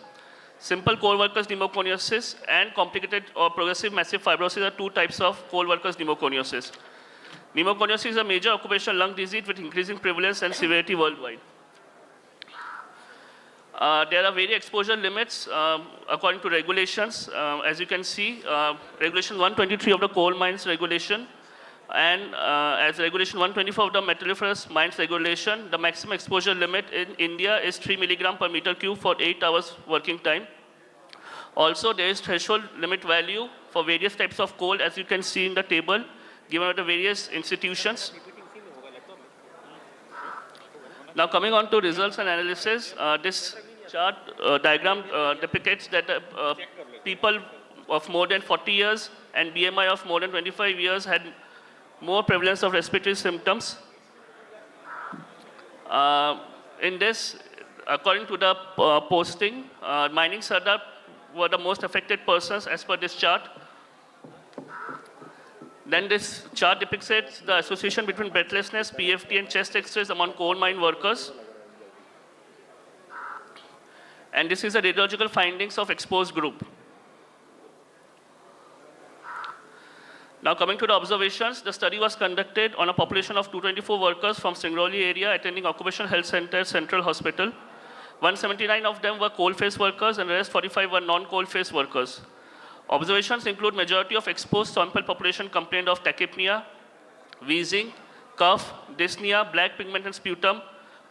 S21: Simple coal workers' pneumoconiosis and complicated or progressive massive fibrosis are two types of coal workers' pneumoconiosis. Pneumoconiosis is a major occupational lung disease with increasing prevalence and severity worldwide. There are various exposure limits according to regulations. As you can see, Regulation 123 of the Coal Mines Regulation and as Regulation 124 of the Metalliferous Mines Regulation, the maximum exposure limit in India is 3 milligram per meter cube for 8 hours working time. Also, there is threshold limit value for various types of coal, as you can see in the table. given at the various institutions. Now coming on to results and analysis, this chart diagram depicts that people of more than 40 years and BMI of more than 25 years had more prevalence of respiratory symptoms. In this, according to the posting, mining Sardar were the most affected persons as per this chart. Then this chart depicts the association between breathlessness, PFT, and chest X-rays among coal mine workers. And this is the radiological findings of exposed group. Now coming to the observations, the study was conducted on a population of 224 workers from Singrauli area attending Occupational Health Center, Central Hospital. 179 of them were coal-face workers and the rest 45 were non-coal-face workers. Observations include majority of exposed sample population complained of tachypnea, wheezing, cough, dyspnea, black pigment and sputum,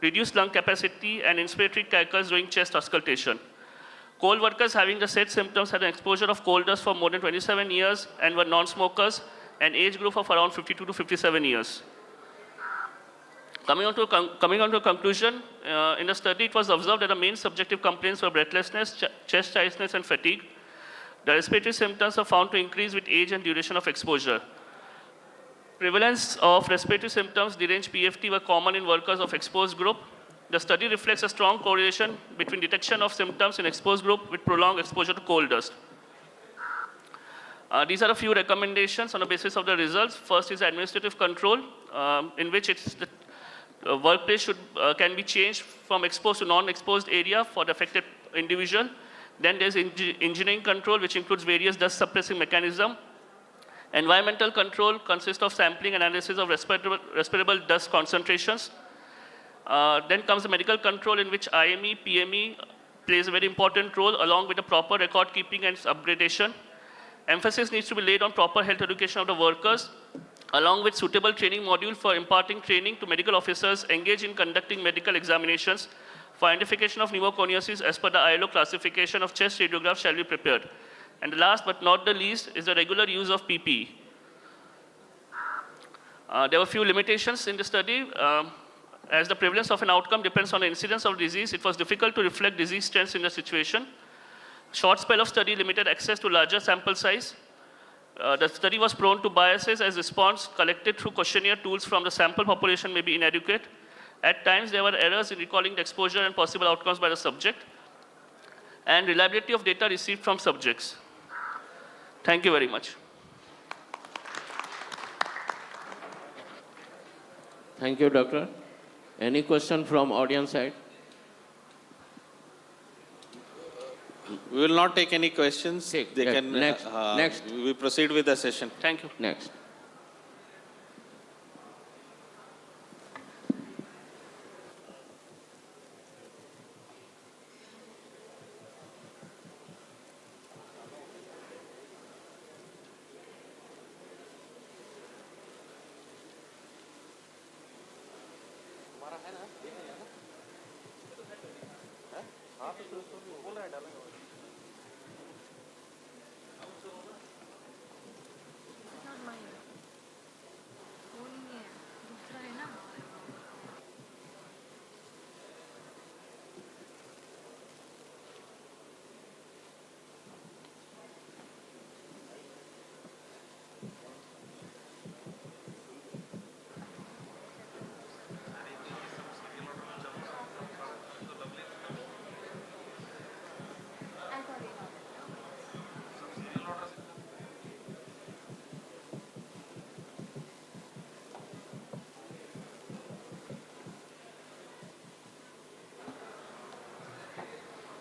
S21: reduced lung capacity and inspiratory cackles during chest auscultation. Coal workers having the said symptoms had an exposure of coal dust for more than 27 years and were non-smokers, an age group of around 52 to 57 years. Coming on to a conclusion, in the study it was observed that the main subjective complaints were breathlessness, chest tightness and fatigue. The respiratory symptoms are found to increase with age and duration of exposure. Prevalence of respiratory symptoms, deranged PFT, were common in workers of exposed group. The study reflects a strong correlation between detection of symptoms in exposed group with prolonged exposure to coal dust. These are a few recommendations on the basis of the results. First is administrative control, in which the workplace can be changed from exposed to non-exposed area for the affected individual. Then there's engineering control, which includes various dust suppressing mechanism. Environmental control consists of sampling and analysis of respirable dust concentrations. Then comes the medical control, in which IME, PME plays a very important role along with the proper record keeping and upgradation. Emphasis needs to be laid on proper health education of the workers, along with suitable training module for imparting training to medical officers engaged in conducting medical examinations for identification of pneumoconiosis as per the ILO classification of chest radiograph shall be prepared. And the last but not the least is the regular use of PPE. There were few limitations in the study. As the prevalence of an outcome depends on the incidence of disease, it was difficult to reflect disease trends in the situation. Short spell of study limited access to larger sample size. The study was prone to biases as response collected through questionnaire tools from the sample population may be inadequate. At times, there were errors in recalling the exposure and possible outcomes by the subject, and reliability of data received from subjects. Thank you very much.
S22: Thank you, Doctor. Any question from audience side?
S16: We will not take any questions. They can
S22: next.
S16: We proceed with the session.
S21: Thank you.
S22: Next.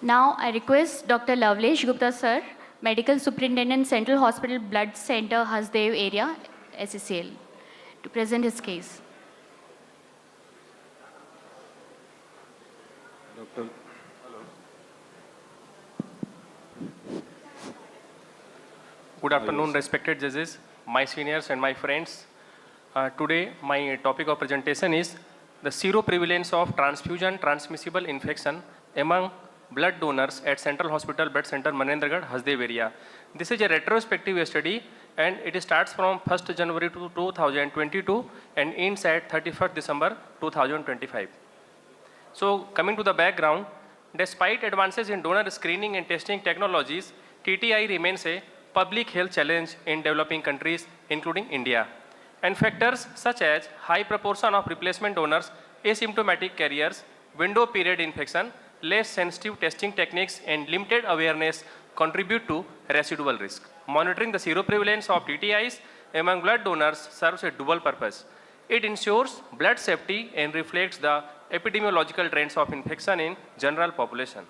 S20: Now I request Dr. Lavlesh Gupta sir, Medical Superintendent, Central Hospital Blood Center, Hasdev area, SECL, to present his case.
S16: Doctor.
S4: Good afternoon, respected judges, my seniors and my friends. Today, my topic of presentation is the seroprevalence of transfusion transmissible infection among blood donors at Central Hospital Blood Center, Manendragarh, Hasdev area. This is a retrospective study and it starts from 1st January to 2022 and ends at 31st December 2025. So coming to the background, despite advances in donor screening and testing technologies, TTI remains a public health challenge in developing countries, including India. And factors such as high proportion of replacement donors, asymptomatic carriers, window period infection, less sensitive testing techniques, and limited awareness contribute to residual risk. Monitoring the seroprevalence of TTIs among blood donors serves a dual purpose. It ensures blood safety and reflects the epidemiological trends of infection in general population.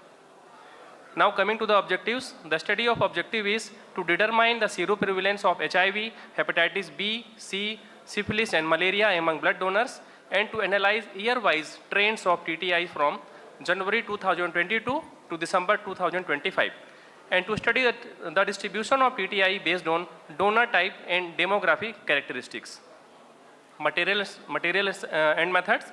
S4: Now coming to the objectives, the study of objective is to determine the seroprevalence of HIV, hepatitis B, C, syphilis and malaria among blood donors and to analyze year-wise trends of TTI from January 2022 to December 2025 and to study the distribution of TTI based on donor type and demographic characteristics. Materials and methods.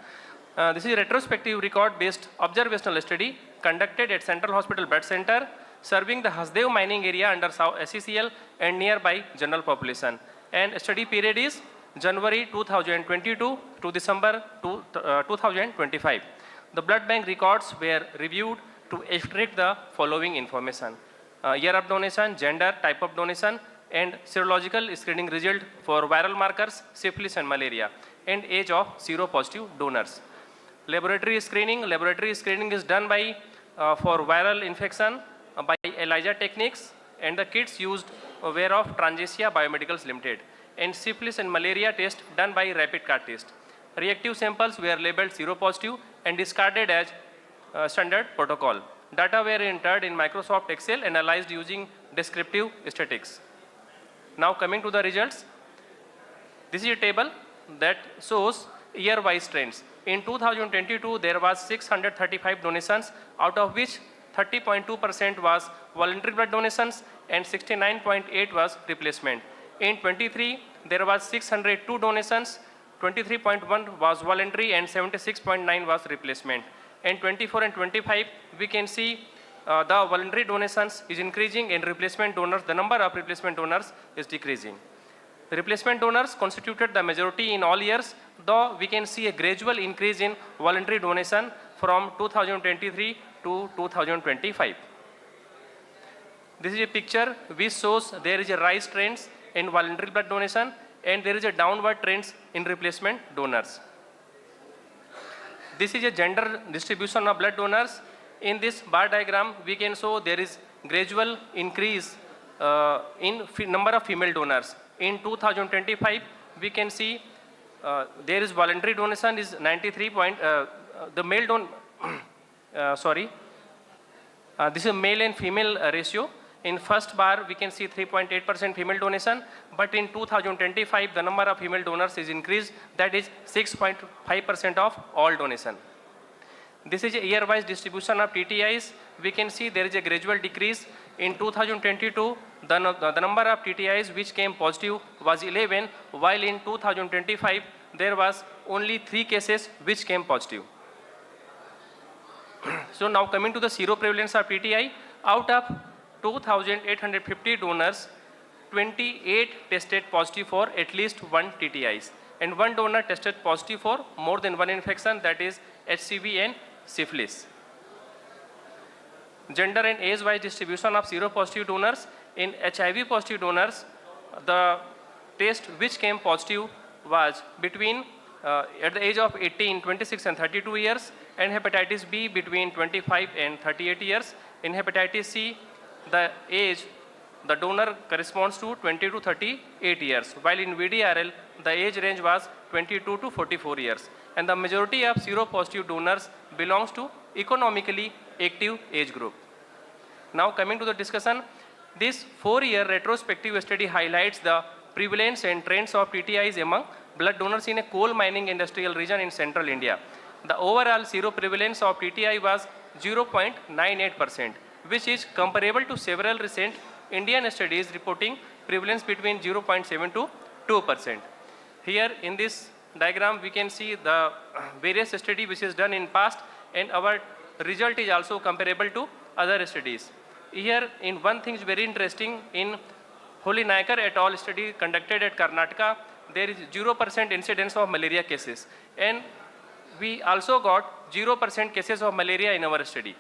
S4: This is a retrospective record-based observational study conducted at Central Hospital Blood Center, serving the Hasdev mining area under SECL and nearby general population. And study period is January 2022 to December 2025. The blood bank records were reviewed to extract the following information: year of donation, gender, type of donation, and serological screening result for viral markers, syphilis and malaria, and age of seropositive donors. Laboratory screening is done by for viral infection by ELISA techniques, and the kits used were of Transicia Biomedicals Limited, and syphilis and malaria test done by rapid card test. Reactive samples were labeled seropositive and discarded as standard protocol. Data were entered in Microsoft Excel, analyzed using descriptive statistics. Now coming to the results, this is a table that shows year-wise trends. In 2022, there was 635 donations, out of which 30.2% was voluntary blood donations and 69.8 was replacement. In 23, there was 602 donations, 23.1 was voluntary and 76.9 was replacement. In 24 and 25, we can see the voluntary donations is increasing and replacement donors, the number of replacement donors is decreasing. The replacement donors constituted the majority in all years, though we can see a gradual increase in voluntary donation from 2023 to 2025. This is a picture which shows there is a rise trends in voluntary blood donation and there is a downward trends in replacement donors. This is a gender distribution of blood donors. In this bar diagram, we can show there is gradual increase in number of female donors. In 2025, we can see there is voluntary donation is 93 the male this is male and female ratio. In first bar, we can see 3.8% female donation, but in 2025, the number of female donors is increased, that is 6.5% of all donation. This is a year-wise distribution of TTIs. We can see there is a gradual decrease. In 2022, the number of TTIs which came positive was 11, while in 2025, there was only 3 cases which came positive. So now coming to the seroprevalence of TTI, out of 2,850 donors, 28 tested positive for at least 1 TTIs, and 1 donor tested positive for more than 1 infection, that is HCV and syphilis. Gender and age-wise distribution of seropositive donors. In HIV positive donors, the test which came positive was between at the age of 18, 26 and 32 years, and hepatitis B between 25 and 38 years. In hepatitis C, the age, the donor corresponds to 20 to 38 years, while in VDRL, the age range was 22 to 44 years. And the majority of seropositive donors belongs to economically active age group. Now coming to the discussion, this 4-year retrospective study highlights the prevalence and trends of TTIs among blood donors in a coal mining industrial region in central India. The overall seroprevalence of TTI was 0.98%, which is comparable to several recent Indian studies reporting prevalence between 0.7 to 2%. Here in this diagram, we can see the various study which is done in past, and our result is also comparable to other studies. Here, in one thing is very interesting, in Holy Naikar et al. Study conducted at Karnataka, there is 0% incidence of malaria cases. And we also got 0% cases of malaria in our study.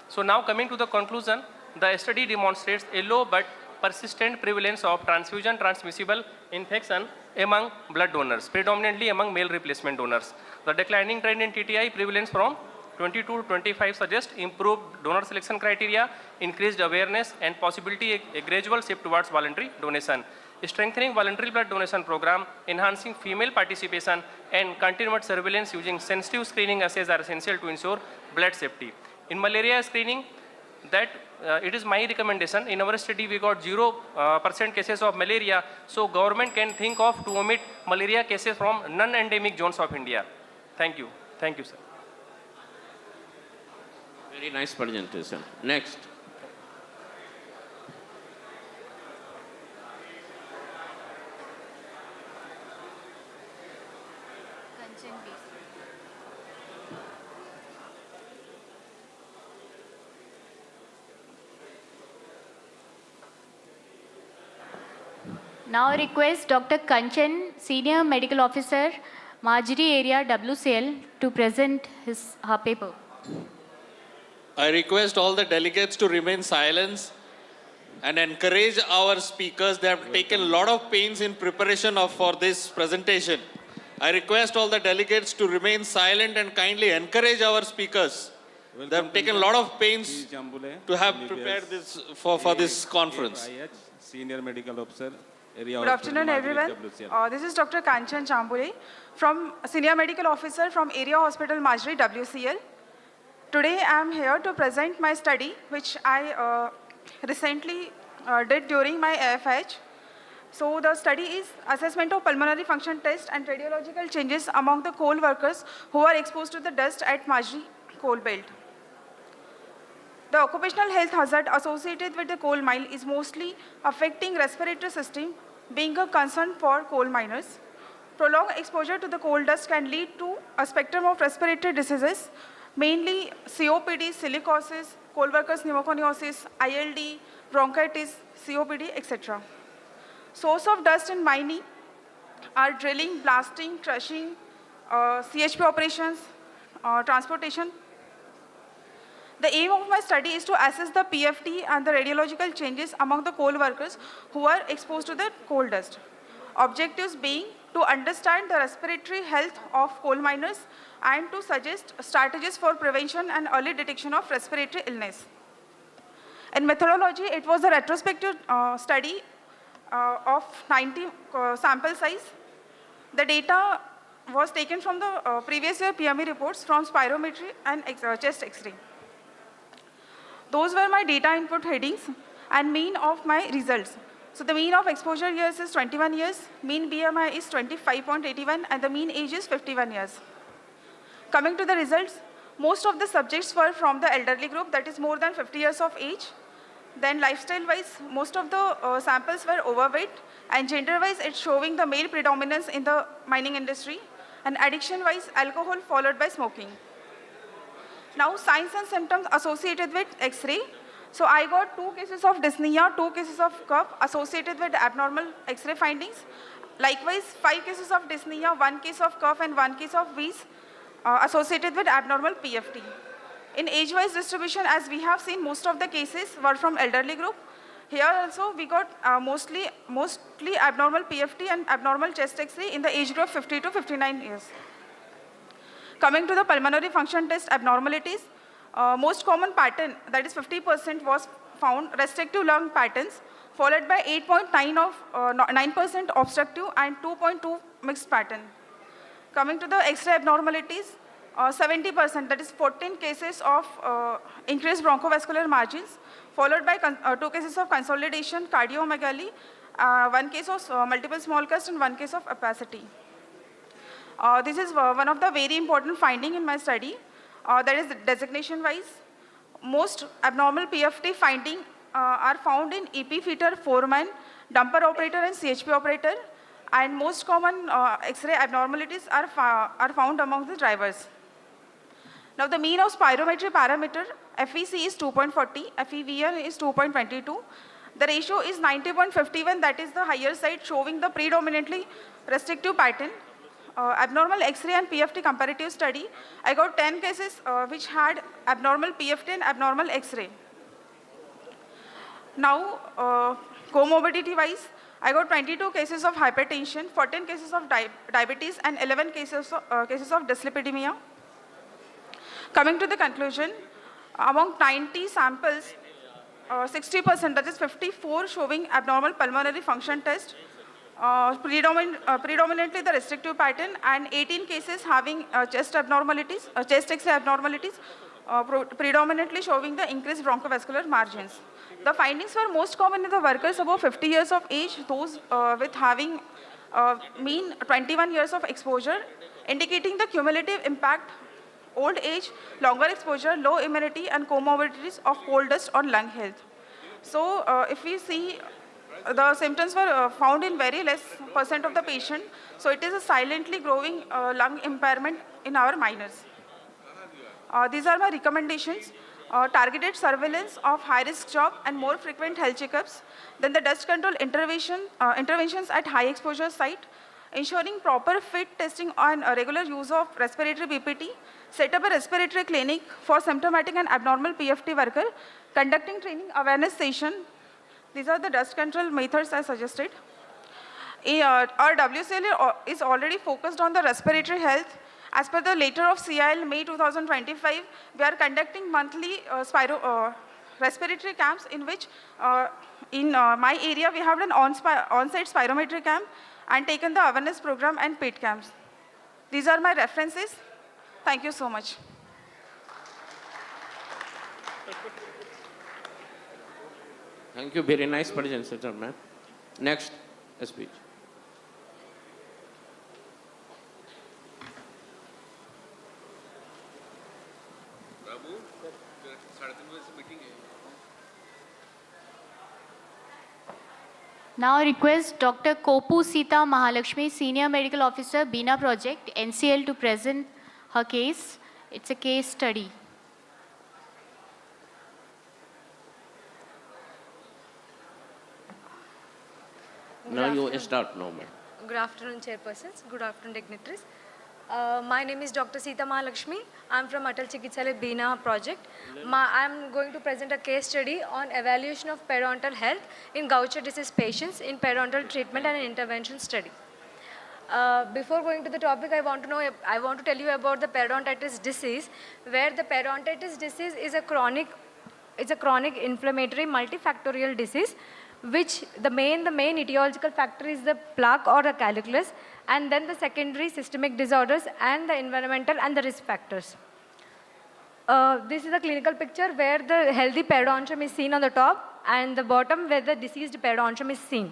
S4: So now coming to the conclusion, the study demonstrates a low but persistent prevalence of transfusion transmissible infection among blood donors, predominantly among male replacement donors. The declining trend in TTI prevalence from 22 to 25 suggests improved donor selection criteria, increased awareness, and possibility a gradual shift towards voluntary donation. Strengthening voluntary blood donation program, enhancing female participation, and continued surveillance using sensitive screening assays are essential to ensure blood safety. In malaria screening, that it is my recommendation. In our study, we got 0% cases of malaria, so government can think of to omit malaria cases from non-endemic zones of India. Thank you. Thank you, sir.
S22: Very nice presentation. Next.
S20: Now I request Dr. Kanchan, Senior Medical Officer, Marjorie Area WCL, to present her paper.
S1: I request all the delegates to remain silent and encourage our speakers. They have taken a lot of pains in preparation for this presentation. I request all the delegates to remain silent and kindly encourage our speakers. They have taken a lot of pains to have prepared this for this conference.
S5: Senior Medical Officer.
S9: Good afternoon, everyone. This is Dr. Kanchan Chambule, from Senior Medical Officer from Area Hospital Marjorie WCL. Today, I am here to present my study, which I recently did during my AFH. So the study is assessment of pulmonary function test and radiological changes among the coal workers who are exposed to the dust at Marjorie coal belt. The occupational health hazard associated with the coal mine is mostly affecting respiratory system, being a concern for coal miners. Prolonged exposure to the coal dust can lead to a spectrum of respiratory diseases, mainly COPD, silicosis, coal workers pneumoconiosis, ILD, bronchitis, COPD, etc. Source of dust in mining are drilling, blasting, crushing, CHP operations, transportation. The aim of my study is to assess the PFT and the radiological changes among the coal workers who are exposed to the coal dust. Objectives being to understand the respiratory health of coal miners and to suggest strategies for prevention and early detection of respiratory illness. In methodology, it was a retrospective study of 90 sample size. The data was taken from the previous year PME reports from spirometry and chest X-ray. Those were my data input headings and mean of my results. So the mean of exposure years is 21 years, mean BMI is 25.81, and the mean age is 51 years. Coming to the results, most of the subjects were from the elderly group, that is more than 50 years of age. Then lifestyle-wise, most of the samples were overweight, and gender-wise, it's showing the male predominance in the mining industry, and addiction-wise, alcohol followed by smoking. Now, signs and symptoms associated with X-ray. So I got 2 cases of dyspnea, 2 cases of cough associated with abnormal X-ray findings. Likewise, 5 cases of dyspnea, 1 case of cough, and 1 case of wheeze associated with abnormal PFT. In age-wise distribution, as we have seen, most of the cases were from elderly group. Here also, we got mostly abnormal PFT and abnormal chest X-ray in the age group 50 to 59 years. Coming to the pulmonary function test abnormalities, most common pattern, that is 50%, was found restrictive lung patterns, followed by 8.9% of 9% obstructive and 2.2 mixed pattern. Coming to the X-ray abnormalities, 70%, that is 14 cases of increased bronchovascular margins, followed by 2 cases of consolidation, cardiomegaly, 1 case of multiple small cast, and 1 case of opacity. This is one of the very important finding in my study. That is designation-wise. Most abnormal PFT finding are found in EP feeder, foreman, dumper operator, and CHP operator. And most common X-ray abnormalities are found among the drivers. Now the mean of spirometry parameter, FEC is 2.40, FEVR is 2.22. The ratio is 90.51, that is the higher side, showing the predominantly restrictive pattern. Abnormal X-ray and PFT comparative study, I got 10 cases which had abnormal PFT and abnormal X-ray. Now, comorbidity-wise, I got 22 cases of hypertension, 14 cases of diabetes, and 11 cases of dyslipidemia. Coming to the conclusion, among 90 samples, 60%, that is 54, showing abnormal pulmonary function test, predominantly the restrictive pattern, and 18 cases having chest abnormalities, chest X-ray abnormalities, predominantly showing the increased bronchovascular margins. The findings were most common in the workers above 50 years of age, those with having mean 21 years of exposure, indicating the cumulative impact, old age, longer exposure, low immunity, and comorbidities of coal dust on lung health. So if we see, the symptoms were found in very less % of the patient. So it is a silently growing lung impairment in our minors. These are my recommendations. Targeted surveillance of high-risk job and more frequent health checkups. Then the dust control interventions at high exposure site. Ensuring proper fit testing on regular use of respiratory BPT. Set up a respiratory clinic for symptomatic and abnormal PFT worker. Conducting training awareness session. These are the dust control methods I suggested. Our WCL is already focused on the respiratory health. As per the letter of CIL May 2025, we are conducting monthly respiratory camps in which in my area we have an on-site spirometry camp and taken the awareness program and paid camps. These are my references. Thank you so much.
S22: Thank you. Very nice presentation, ma'am. Next speech.
S20: Now I request Dr. Kopu Sita Mahalakshmi, Senior Medical Officer, Bina Project, NCL, to present her case. It's a case study.
S22: Now you start now, ma'am.
S3: Good afternoon, chairpersons. Good afternoon, dignitaries. My name is Dr. Sita Mahalakshmi. I'm from Atal Chikitsalaya Bina project. I'm going to present a case study on evaluation of periodontal health in Gaucher disease patients in periodontal treatment and intervention study. Before going to the topic, I want to tell you about the periodontitis disease, where the periodontitis disease is a chronic inflammatory multifactorial disease, which the main etiological factor is the plaque or the calculus, and then the secondary systemic disorders and the environmental and the risk factors. This is a clinical picture where the healthy periodontium is seen on the top and the bottom where the diseased periodontium is seen.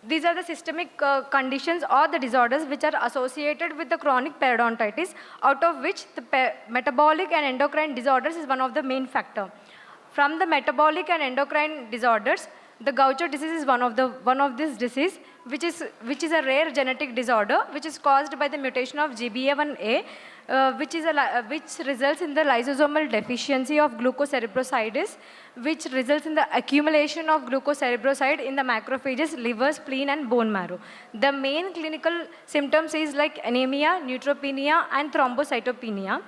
S3: These are the systemic conditions or the disorders which are associated with the chronic periodontitis, out of which the metabolic and endocrine disorders is one of the main factor. From the metabolic and endocrine disorders, the Gaucher disease is one of this disease, which is a rare genetic disorder which is caused by the mutation of GBA1A, which results in the lysosomal deficiency of glucocerebrosidase, which results in the accumulation of glucocerebroside in the macrophages, liver, spleen, and bone marrow. The main clinical symptoms is like anemia, neutropenia, and thrombocytopenia.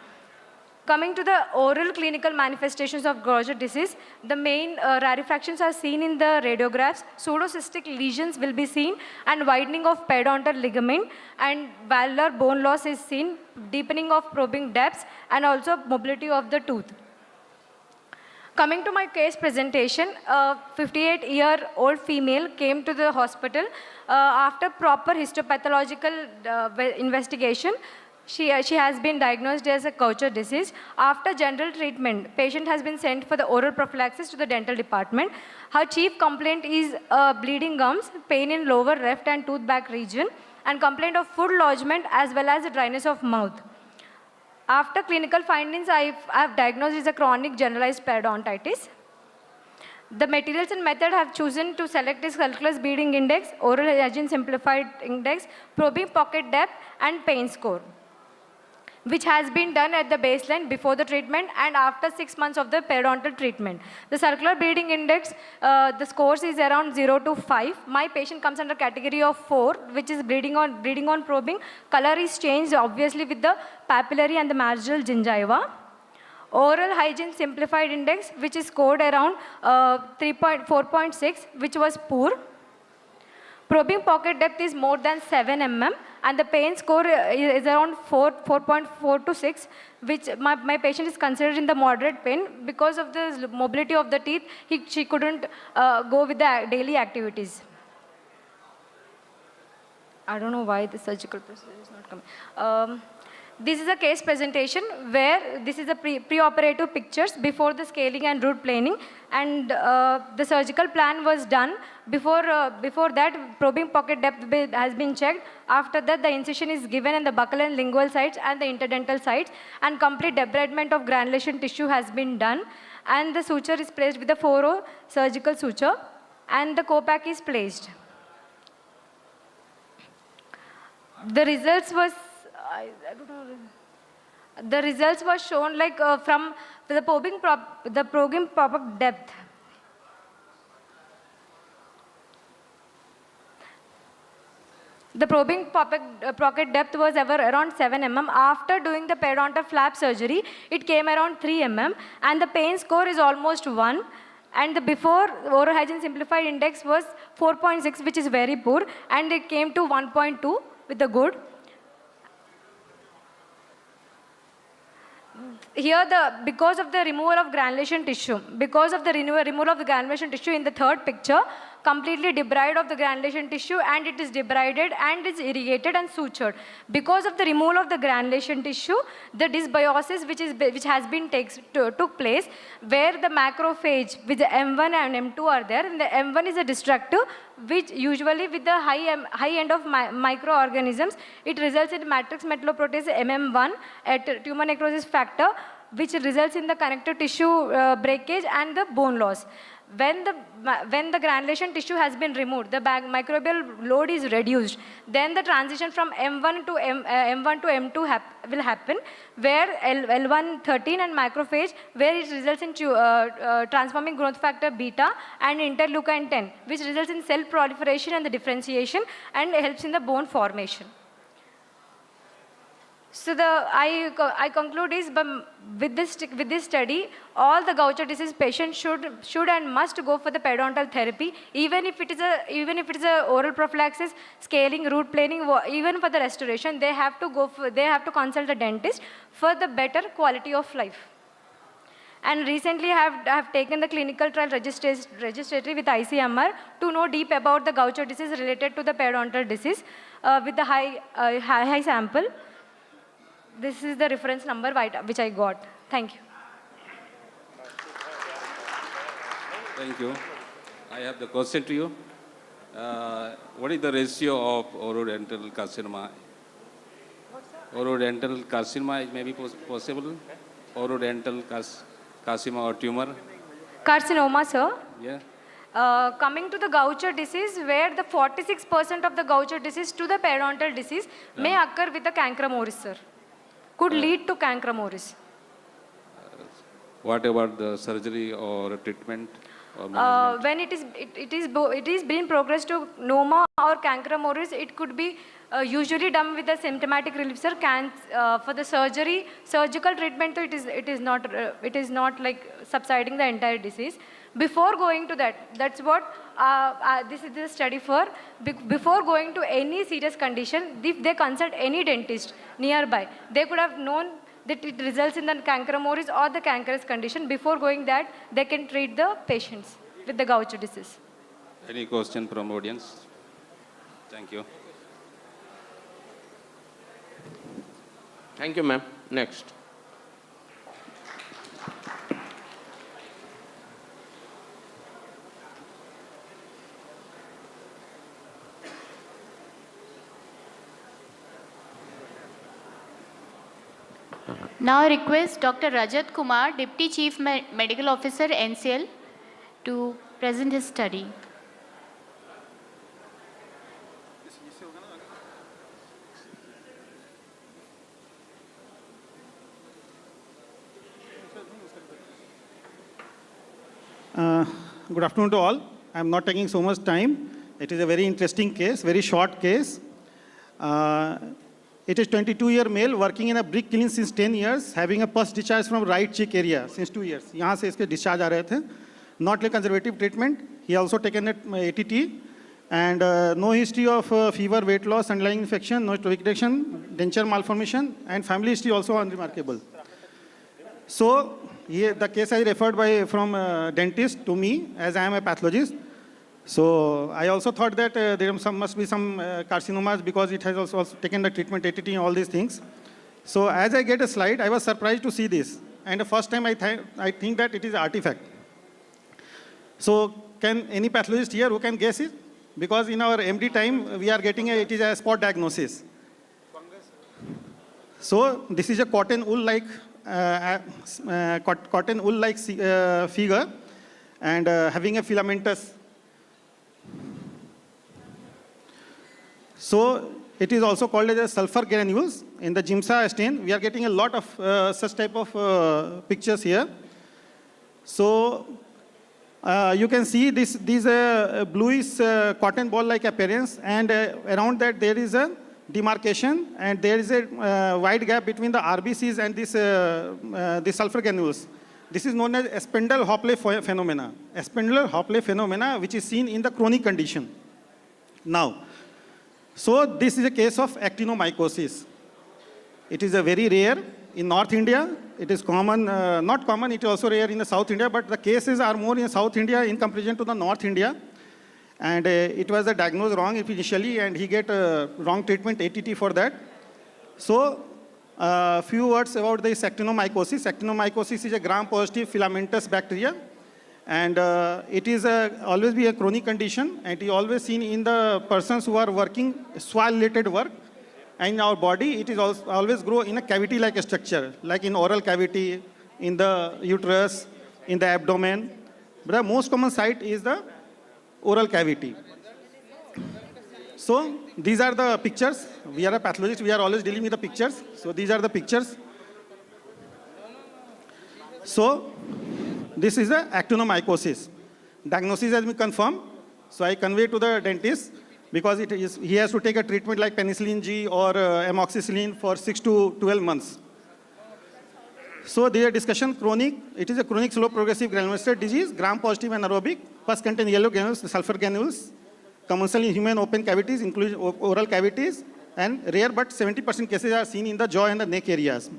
S3: Coming to the oral clinical manifestations of Gaucher disease, the main rarefactions are seen in the radiographs. Pseudocystic lesions will be seen, and widening of periodontal ligament, and valvular bone loss is seen, deepening of probing depths, and also mobility of the tooth. Coming to my case presentation, a 58-year-old female came to the hospital after proper histopathological investigation. She has been diagnosed as a Gaucher disease. After general treatment, patient has been sent for the oral prophylaxis to the dental department. Her chief complaint is bleeding gums, pain in lower left and tooth back region, and complaint of food lodgement as well as the dryness of mouth. After clinical findings, I have diagnosed as a chronic generalized periodontitis. The materials and method have chosen to select is calculus beading index, oral hygiene simplified index, probing pocket depth, and pain score. which has been done at the baseline before the treatment and after 6 months of the periodontal treatment. The circular bleeding index, the scores is around 0 to 5. My patient comes under category of 4, which is bleeding on probing. Color is changed obviously with the papillary and the marginal gingiva. Oral hygiene simplified index, which is scored around 4.6, which was poor. Probing pocket depth is more than 7 mm, and the pain score is around 4.4 to 6, which my patient is considered in the moderate pain. Because of the mobility of the teeth, she couldn't go with the daily activities. I don't know why the surgical procedure is not coming. This is a case presentation where this is a pre-operative pictures before the scaling and root planing, and the surgical plan was done. Before that, probing pocket depth has been checked. After that, the incision is given in the buccal and lingual sides and the interdental sides, and complete debridement of granulation tissue has been done. And the suture is placed with the 4-0 surgical suture, and the co-pack is placed. The results was, I don't know. The results were shown like from the probing pop-up depth. The probing pocket depth was ever around 7 mm. After doing the periodontal flap surgery, it came around 3 mm, and the pain score is almost 1. And the before oral hygiene simplified index was 4.6, which is very poor, and it came to 1.2 with the good. Here, because of the removal of granulation tissue, in the third picture, completely debride of the granulation tissue, and it is debrided and is irrigated and sutured. Because of the removal of the granulation tissue, the dysbiosis which has been took place, where the macrophage with the M1 and M2 are there, and the M1 is a destructive, which usually with the high end of microorganisms, it results in matrix metalloprotease MM1 at tumor necrosis factor, which results in the connective tissue breakage and the bone loss. When the granulation tissue has been removed, the microbial load is reduced. Then the transition from M1 to M2 will happen, where L113 and macrophage, where it results in transforming growth factor beta and interleukin 10, which results in cell proliferation and the differentiation and helps in the bone formation. So I conclude is with this study, all the Gaucher disease patients should and must go for the periodontal therapy, even if it is a oral prophylaxis, scaling, root planing, even for the restoration, they have to consult the dentist for the better quality of life. And recently I have taken the clinical trial registry with ICMR to know deep about the Gaucher disease related to the periodontal disease with the high sample. This is the reference number which I got. Thank you.
S5: Thank you. I have the question to you. What is the ratio of orodental carcinoma? Orodental carcinoma may be possible? Orodental carcinoma or tumor?
S3: Carcinoma, sir?
S5: Yeah.
S3: Coming to the Gaucher disease, where the 46% of the Gaucher disease to the periodontal disease may occur with the cankermoris, sir. Could lead to cankermoris.
S5: What about the surgery or treatment or management?
S3: When it is being progressed to noma or cankermoris, it could be usually done with the symptomatic relief, sir. For the surgical treatment, it is not like subsiding the entire disease. Before going to that, that's what this is the study for. Before going to any serious condition, if they consult any dentist nearby, they could have known that it results in the cankermoris or the cancerous condition. Before going that, they can treat the patients with the Gaucher disease.
S5: Any question from audience? Thank you.
S22: Thank you, ma'am. Next.
S20: Now I request Dr. Rajat Kumar, Deputy Chief Medical Officer, NCL, to present his study.
S6: Good afternoon to all. I'm not taking so much time. It is a very interesting case, very short case. It is 22-year male working in a brick kiln since 10 years, having a pus discharge from right cheek area since 2 years. यहाँ से इसके discharge आ रहे थे. Not like conservative treatment. He also taken ATT and no history of fever, weight loss, underlying infection, no stomach reduction, denture malformation, and family history also unremarkable. So the case is referred from dentist to me as I am a pathologist. So I also thought that there must be some carcinomas because it has also taken the treatment, ATT and all these things. So as I get a slide, I was surprised to see this. And the first time I think that it is an artifact. So can any pathologist here who can guess it? Because in our MD time, we are getting it is a spot diagnosis. So this is a cotton wool-like figure and having a filamentous. So it is also called as a sulfur granules. In the Giemsa stain, we are getting a lot of such type of pictures here. So you can see these bluish cotton ball-like appearance, and around that there is a demarcation, and there is a wide gap between the RBCs and this sulfur granules. This is known as Spindle-Hopley phenomena. Spindle-Hopley phenomena, which is seen in the chronic condition. Now, so this is a case of actinomycosis. It is a very rare in North India. It is common, not common, it is also rare in the South India, but the cases are more in South India in comparison to the North India. And it was diagnosed wrong initially, and he get wrong treatment, ATT for that. So a few words about this actinomycosis. Actinomycosis is a gram-positive filamentous bacteria. And it is always be a chronic condition, and it is always seen in the persons who are working swallow-related work. And in our body, it is always grow in a cavity-like structure, like in oral cavity, in the uterus, in the abdomen. But the most common site is the oral cavity. So these are the pictures. We are a pathologist. We are always dealing with the pictures. So these are the pictures. So this is the actinomycosis. Diagnosis has been confirmed. So I convey to the dentist because he has to take a treatment like penicillin G or amoxicillin for 6 to 12 months. So there is a discussion chronic. It is a chronic slow progressive granulocyte disease, gram-positive anaerobic, pus contain yellow granules, sulfur granules, commercial in human open cavities, including oral cavities, and rare but 70% cases are seen in the jaw and the neck areas.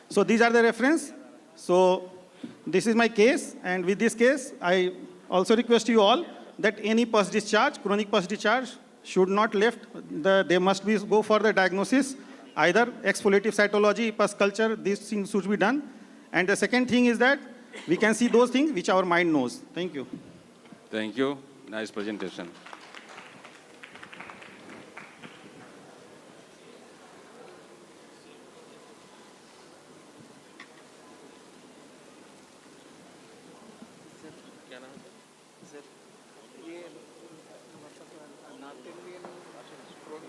S6: So these are the reference. So this is my case, and with this case, I also request you all that any pus discharge, chronic pus discharge, should not left. They must go for the diagnosis, either exfoliative cytology, pus culture, these things should be done. And the second thing is that we can see those things which our mind knows. Thank you.
S5: Thank you. Nice presentation.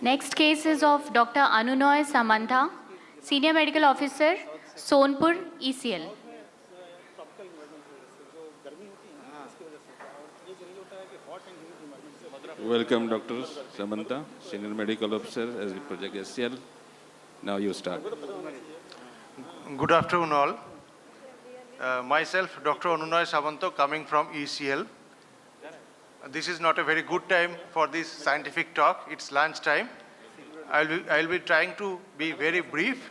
S20: Next case is of Dr. Anunoy Samantha, Senior Medical Officer, Sonpur, ECL.
S5: Welcome, Dr. Samantha, Senior Medical Officer as the Project SECL. Now you start.
S13: Good afternoon all. Myself, Dr. Anunoy Samantha, coming from ECL. This is not a very good time for this scientific talk. It's lunch time. I'll be trying to be very brief.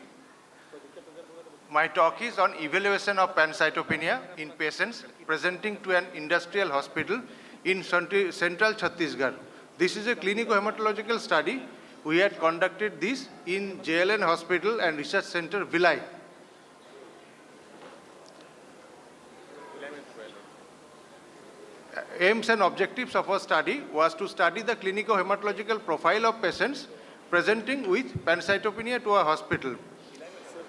S13: My talk is on evaluation of pancytopenia in patients presenting to an industrial hospital in central Chhattisgarh. This is a clinico-hematological study. We had conducted this in JLN Hospital and Research Center, Vilai. Aims and objectives of our study was to study the clinico-hematological profile of patients presenting with pancytopenia to our hospital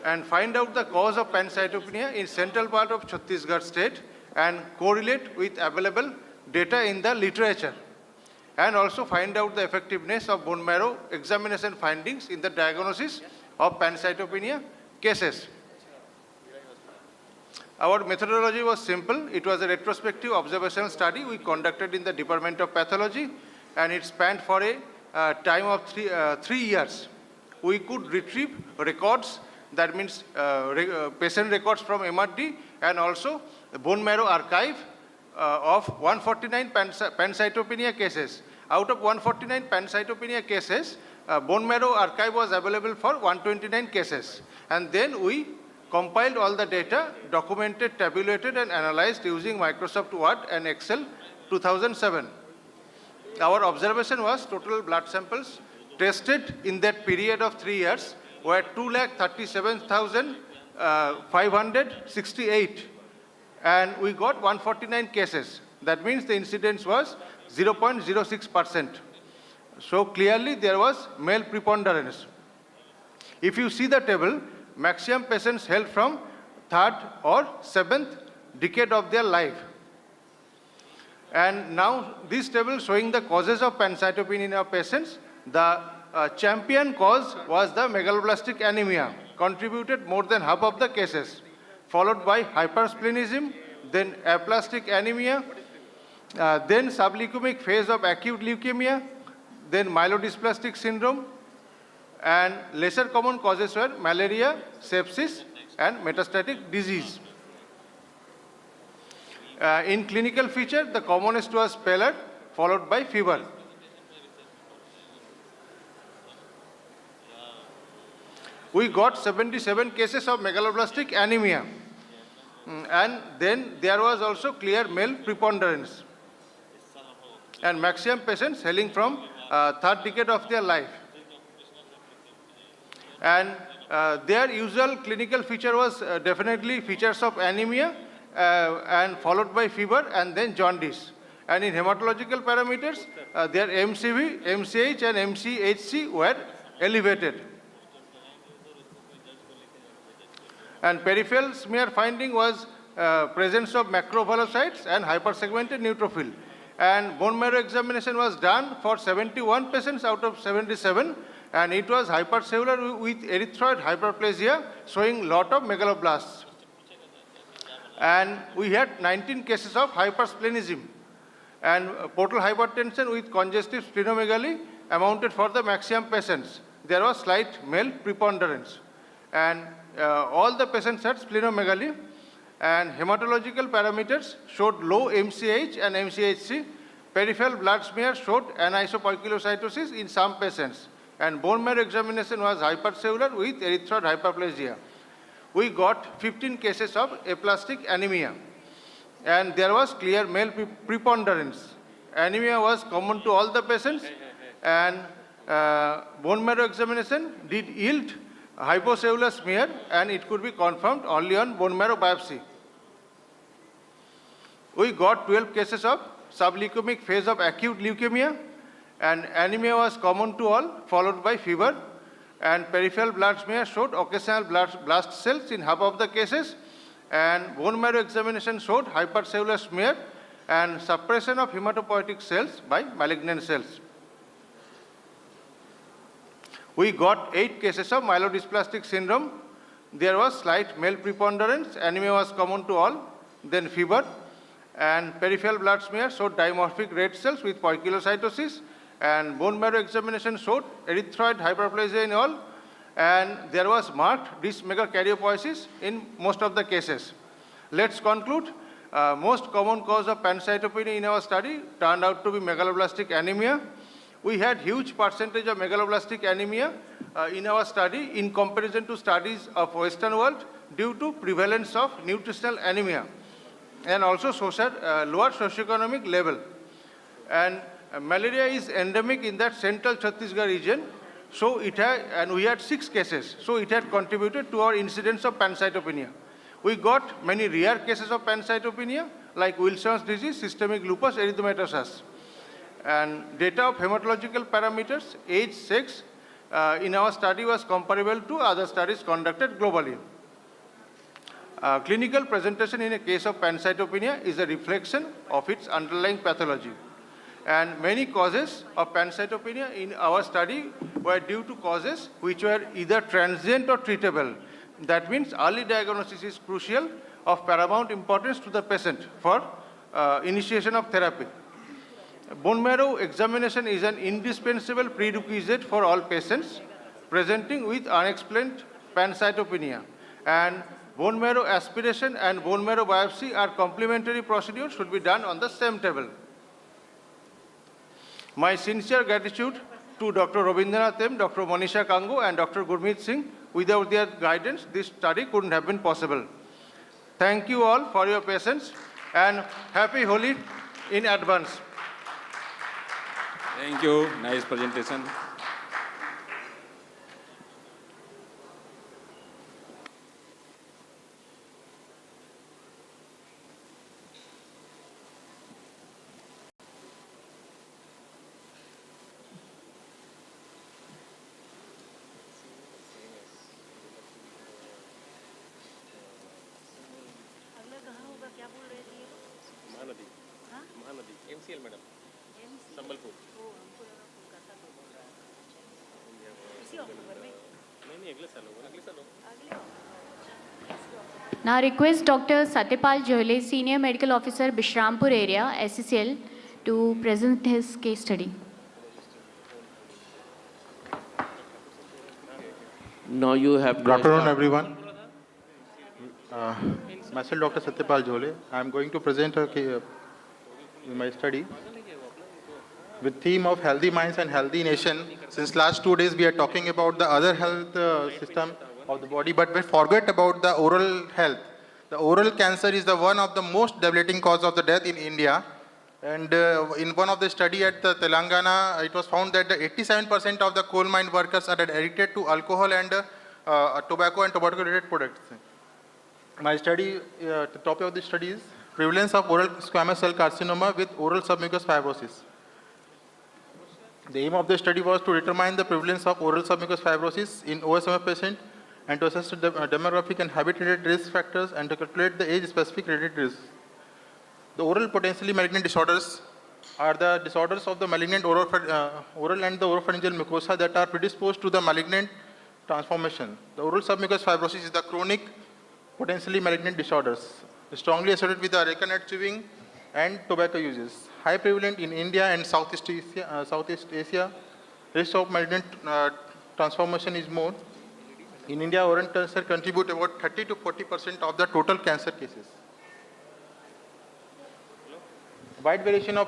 S13: and find out the cause of pancytopenia in central part of Chhattisgarh state and correlate with available data in the literature, and also find out the effectiveness of bone marrow examination findings in the diagnosis of pancytopenia cases. Our methodology was simple. It was a retrospective observational study we conducted in the Department of Pathology, and it spanned for a time of 3 years. We could retrieve records, that means patient records from MRD, and also the bone marrow archive of 149 pancytopenia cases. Out of 149 pancytopenia cases, bone marrow archive was available for 129 cases. And then we compiled all the data, documented, tabulated, and analyzed using Microsoft Word and Excel 2007. Our observation was total blood samples tested in that period of 3 years were 237,568, and we got 149 cases. That means the incidence was 0.06%. So clearly there was male preponderance. If you see the table, maximum patients held from 3rd or 7th decade of their life. And now this table showing the causes of pancytopenia in our patients. The champion cause was the megaloblastic anemia, contributed more than half of the cases, followed by hypersplenism, then aplastic anemia, then subleucemic phase of acute leukemia, then myelodysplastic syndrome, and lesser common causes were malaria, sepsis, and metastatic disease. In clinical feature, the commonest was pallor, followed by fever. We got 77 cases of megaloblastic anemia. And then there was also clear male preponderance. And maximum patients hailing from 3rd decade of their life. And their usual clinical feature was definitely features of anemia and followed by fever and then jaundice. And in hematological parameters, their MCV, MCH and MCHC were elevated. And peripheral smear finding was presence of macrovalocytes and hypersegmented neutrophil. And bone marrow examination was done for 71 patients out of 77, and it was hypercellular with erythroid hyperplasia showing lot of megaloblasts. And we had 19 cases of hypersplenism, and portal hypertension with congestive splenomegaly amounted for the maximum patients. There was slight male preponderance, and all the patients had splenomegaly, and hematological parameters showed low MCH and MCHC. Peripheral blood smear showed anisopoikilocytosis in some patients, and bone marrow examination was hypercellular with erythroid hyperplasia. We got 15 cases of aplastic anemia, and there was clear male preponderance. Anemia was common to all the patients, and bone marrow examination did yield hypocellular smear, and it could be confirmed only on bone marrow biopsy. We got 12 cases of subleucemic phase of acute leukemia, and anemia was common to all, followed by fever, and peripheral blood smear showed occasional blast cells in half of the cases, and bone marrow examination showed hypercellular smear and suppression of hematopoietic cells by malignant cells. We got 8 cases of myelodysplastic syndrome. There was slight male preponderance, anemia was common to all, then fever, and peripheral blood smear showed dimorphic red cells with poikilocytosis, and bone marrow examination showed erythroid hyperplasia in all, and there was marked dysmegakaryopoiesis in most of the cases. Let's conclude. Most common cause of pancytopenia in our study turned out to be megaloblastic anemia. We had huge percentage of megaloblastic anemia in our study in comparison to studies of Western world due to prevalence of nutritional anemia and also lower socioeconomic level. And malaria is endemic in that central Chhattisgarh region, so it had, and we had 6 cases, so it had contributed to our incidence of pancytopenia. We got many rare cases of pancytopenia like Wilson's disease, systemic lupus erythematosus. And data of hematological parameters, age, sex, in our study was comparable to other studies conducted globally. Clinical presentation in a case of pancytopenia is a reflection of its underlying pathology. And many causes of pancytopenia in our study were due to causes which were either transient or treatable. That means early diagnosis is crucial.
S23: of paramount importance to the patient for initiation of therapy. Bone marrow examination is an indispensable prerequisite for all patients presenting with unexplained pancytopenia, and bone marrow aspiration and bone marrow biopsy are complementary procedures should be done on the same table. My sincere gratitude to Dr. Robindranath M, Dr. Monisha Kango, and Dr. Gurmeet Singh. Without their guidance, this study couldn't have been possible. Thank you all for your patience, and happy Holi in advance.
S5: Thank you. Nice presentation.
S4: MCL madam. Sambalpur. नहीं अगले साल होगा.
S20: Now request Dr. Satyapal Johle, Senior Medical Officer, Bishrampur area, SECL, to present his case study.
S22: Now you have.
S7: Good afternoon, everyone. Myself, Dr. Satyapal Johle. I am going to present my study with theme of healthy minds and healthy nation. Since last 2 days, we are talking about the other health system of the body, but we forget about the oral health. The oral cancer is the one of the most devastating cause of the death in India. And in one of the study at the Telangana, it was found that 87% of the coal mine workers are addicted to alcohol and tobacco and tobacco-related products. My study, the topic of the study is prevalence of oral squamous cell carcinoma with oral submucous fibrosis. The aim of the study was to determine the prevalence of oral submucous fibrosis in OSMF patient and to assess the demographic and habit-related risk factors and to calculate the age-specific related risks. The oral potentially malignant disorders are the disorders of the malignant oral and the oropharyngeal mucosa that are predisposed to the malignant transformation. The oral submucous fibrosis is the chronic potentially malignant disorders, strongly associated with the recurrent chewing and tobacco uses. High prevalent in India and Southeast Asia. Risk of malignant transformation is more. In India, oral cancer contribute about 30 to 40% of the total cancer cases. Wide variation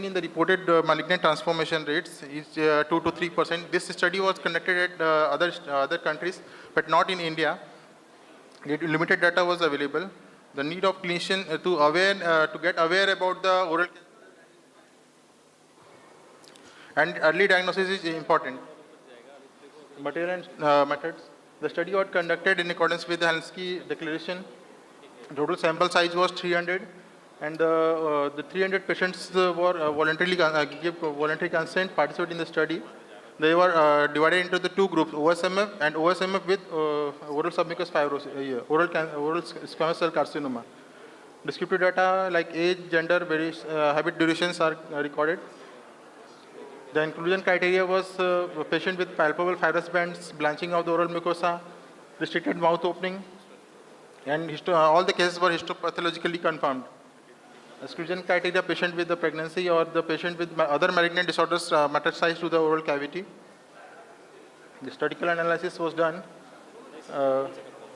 S7: in the reported malignant transformation rates is 2 to 3%. This study was conducted at other countries, but not in India. Limited data was available. The need of clinician to get aware about the oral and early diagnosis is important. Material and methods. The study was conducted in accordance with the Helsinki Declaration. Total sample size was 300, and the 300 patients were voluntarily gave voluntary consent, participate in the study. They were divided into the two groups, OSMF and OSMF with oral submucous fibrosis, oral squamous cell carcinoma. Descriptive data like age, gender, habit durations are recorded. The inclusion criteria was a patient with palpable fibrous bands, blanching of the oral mucosa, restricted mouth opening, and all the cases were histopathologically confirmed. Exclusion criteria: patient with the pregnancy or the patient with other malignant disorders metastasized to the oral cavity. The statistical analysis was done.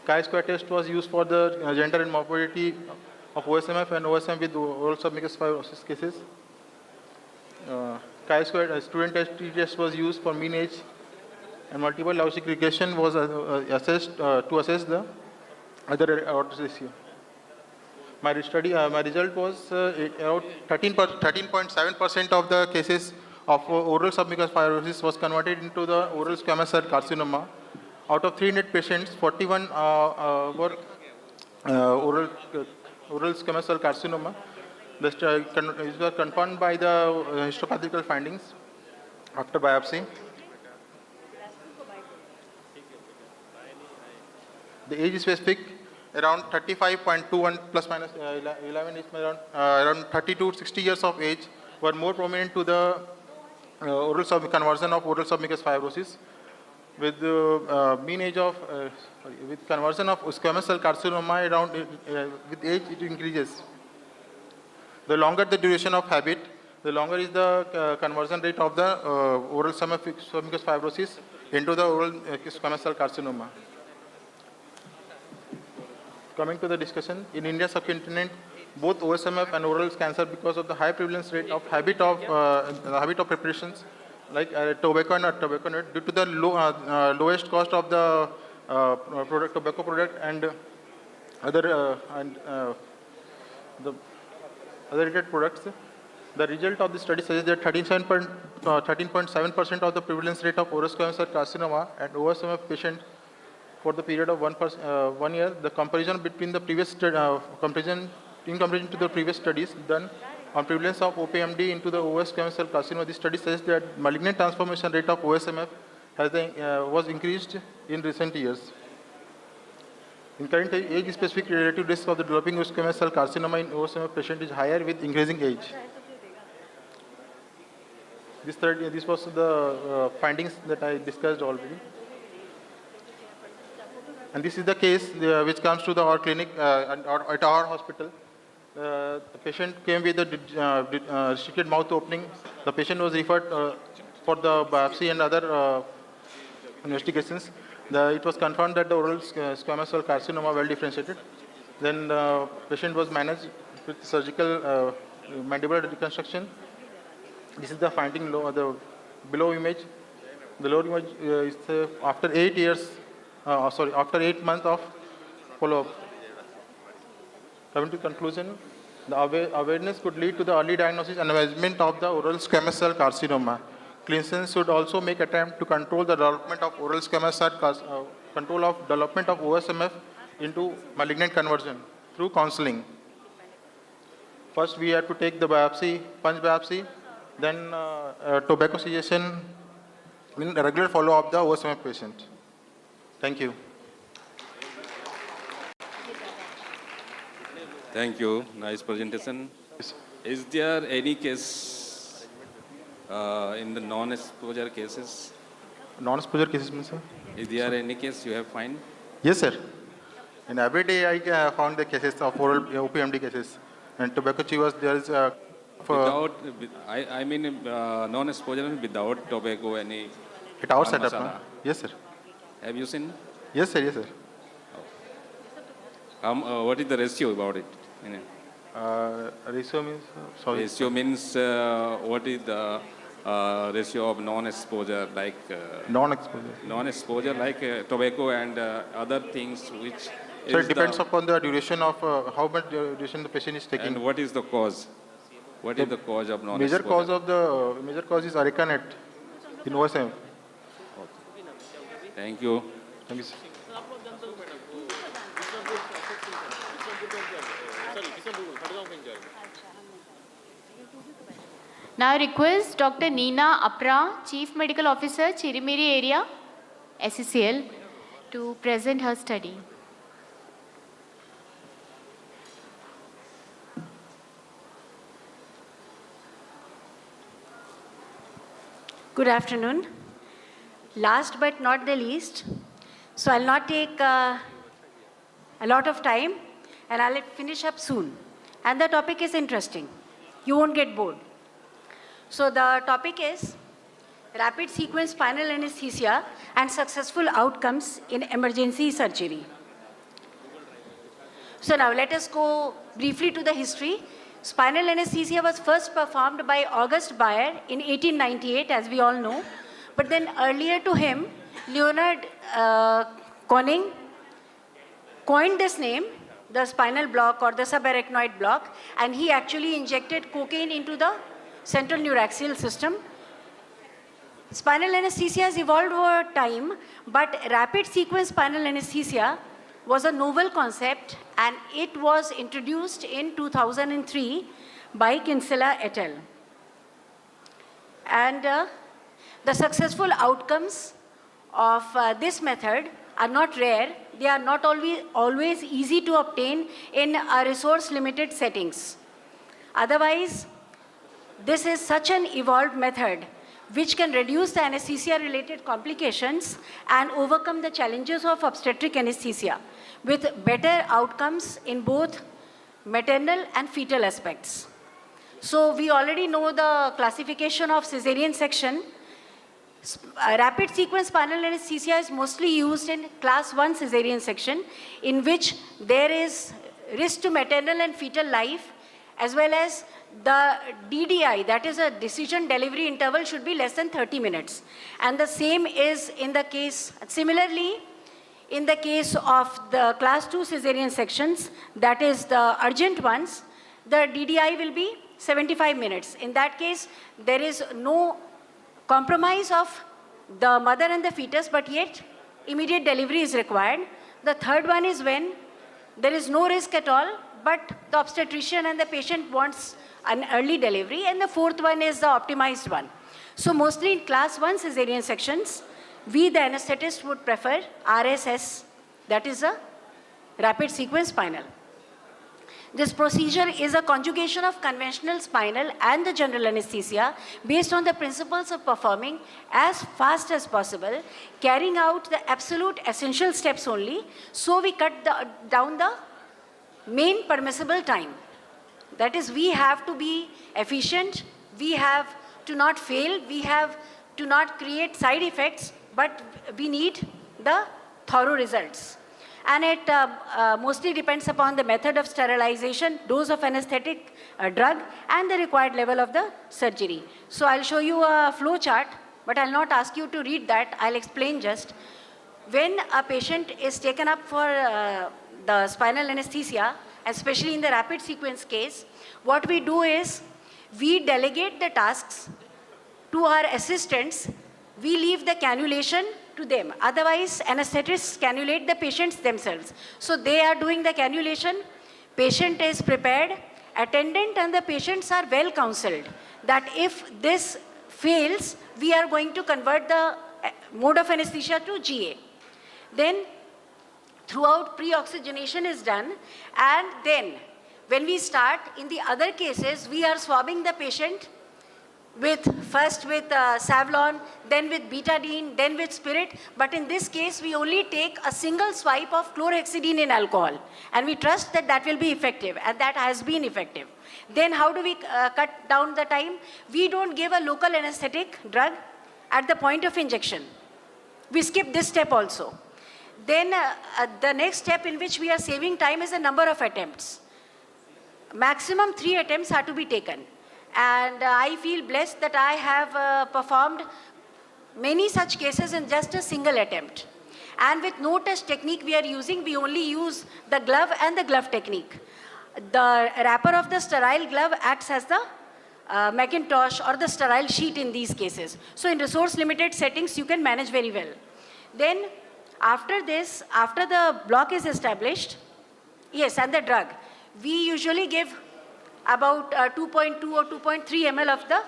S7: Chi-square test was used for the gender and morbidity of OSMF and OSM with oral submucous fibrosis cases. Chi-square student test was used for mean age, and multiple logistic regression was assessed to assess the other aortic ratio. My result was about 13.7% of the cases of oral submucous fibrosis was converted into the oral squamous cell carcinoma. Out of 300 patients, 41 were oral squamous cell carcinoma. These were confirmed by the histopathological findings after biopsy. The age is specific. Around 35.21 plus minus 11 is around 30 to 60 years of age were more prominent to the conversion of oral submucous fibrosis. with mean age of, with conversion of squamous cell carcinoma around, with age it increases. The longer the duration of habit, the longer is the conversion rate of the oral squamous fibrosis into the oral squamous cell carcinoma. Coming to the discussion, in India subcontinent, both OSMF and oral cancer, because of the high prevalence rate of habit of preparations like tobacco and tobacco nut, due to the lowest cost of the tobacco product and other the other related products. The result of the study suggests that 13.7% of the prevalence rate of oral squamous cell carcinoma and OSMF patient for the period of 1 year. The comparison between the previous comparison to the previous studies done on prevalence of OPMD into the OS squamous cell carcinoma, this study suggests that malignant transformation rate of OSMF was increased in recent years. In current age-specific relative risk of the developing squamous cell carcinoma in OSMF patient is higher with increasing age. This was the findings that I discussed already. And this is the case which comes to our clinic at our hospital. The patient came with a restricted mouth opening. The patient was referred for the biopsy and other investigations. It was confirmed that the oral squamous cell carcinoma well differentiated. Then the patient was managed with surgical mandibular reconstruction. This is the finding the below image. The lower image is after 8 years. After 8 months of follow-up. Coming to conclusion, the awareness could lead to the early diagnosis and management of the oral squamous cell carcinoma. Clinicians should also make attempt to control the development of oral squamous cell control of development of OSMF into malignant conversion through counseling. First, we have to take the biopsy, punch biopsy, then tobacco cessation, in regular follow-up of the OSMF patient. Thank you.
S5: Thank you. Nice presentation. Is there any case in the non-exposure cases?
S7: Non-exposure cases means, sir?
S5: Is there any case you have find?
S7: Yes, sir. In every day I found the cases of oral OPMD cases. And tobacco chewers, there is
S5: I mean non-exposure without tobacco, any
S7: at our setup,
S5: masala.
S7: no? Yes, sir.
S5: Have you seen?
S7: Yes, sir. Yes, sir.
S5: What is the ratio about it?
S7: Ratio means, sorry.
S5: Ratio means what is the ratio of non-exposure, like non-exposure like tobacco and other things which.
S7: So it depends upon the duration of how much duration the patient is taking.
S5: And what is the cause? What is the cause of non-exposure?
S7: Major cause is arecanate in OSM.
S5: Thank you.
S7: Thank you, sir.
S20: Now I request Dr. Neena Apra, Chief Medical Officer, Chirimiri Area, SECL, to present her study.
S8: Good afternoon. Last but not the least, so I'll not take a lot of time and I'll finish up soon. And the topic is interesting. You won't get bored. So the topic is rapid sequence spinal anesthesia and successful outcomes in emergency surgery. So now let us go briefly to the history. Spinal anesthesia was first performed by August Bayer in 1898, as we all know. But then earlier to him, Leonard Koning coined this name, the spinal block or the subarachnoid block, and he actually injected cocaine into the central neuraxial system. Spinal anesthesia has evolved over time, but rapid sequence spinal anesthesia was a novel concept, and it was introduced in 2003 by Kinsella et al. And the successful outcomes of this method are not rare. They are not always easy to obtain in resource-limited settings. Otherwise, this is such an evolved method which can reduce the anesthesia-related complications and overcome the challenges of obstetric anesthesia with better outcomes in both maternal and fetal aspects. So we already know the classification of cesarean section. Rapid sequence spinal anesthesia is mostly used in class 1 cesarean section, in which there is risk to maternal and fetal life, as well as the DDI, that is a decision delivery interval, should be less than 30 minutes. And the same is in the case, similarly, in the case of the class 2 cesarean sections, that is the urgent ones, the DDI will be 75 minutes. In that case, there is no compromise of the mother and the fetus, but yet immediate delivery is required. The third one is when there is no risk at all, but the obstetrician and the patient wants an early delivery. And the fourth one is the optimized one. So mostly in class 1 cesarean sections, we, the anesthetist, would prefer RSS, that is a rapid sequence spinal. This procedure is a conjugation of conventional spinal and the general anesthesia based on the principles of performing as fast as possible, carrying out the absolute essential steps only, so we cut down the main permissible time. That is, we have to be efficient, we have to not fail, we have to not create side effects, but we need the thorough results. And it mostly depends upon the method of sterilization, dose of anesthetic drug, and the required level of the surgery. So I'll show you a flow chart, but I'll not ask you to read that. I'll explain just. When a patient is taken up for the spinal anesthesia, especially in the rapid sequence case, what we do is we delegate the tasks to our assistants. We leave the cannulation to them. Otherwise, anesthetists cannulate the patients themselves. So they are doing the cannulation, patient is prepared, attendant and the patients are well counseled that if this fails, we are going to convert the mode of anesthesia to GA. Then throughout pre-oxygenation is done, and then when we start, in the other cases, we are swabbing the patient first with Savlon, then with betadine, then with spirit. But in this case, we only take a single swipe of chlorhexidine in alcohol. And we trust that that will be effective, and that has been effective. Then how do we cut down the time? We don't give a local anesthetic drug at the point of injection. We skip this step also. Then the next step in which we are saving time is the number of attempts. Maximum 3 attempts are to be taken. And I feel blessed that I have performed many such cases in just a single attempt. And with no touch technique we are using, we only use the glove and the glove technique. The wrapper of the sterile glove acts as the Macintosh or the sterile sheet in these cases. So in resource limited settings, you can manage very well. Then after this, after the block is established, yes, and the drug, we usually give about 2.2 or 2.3 ml of the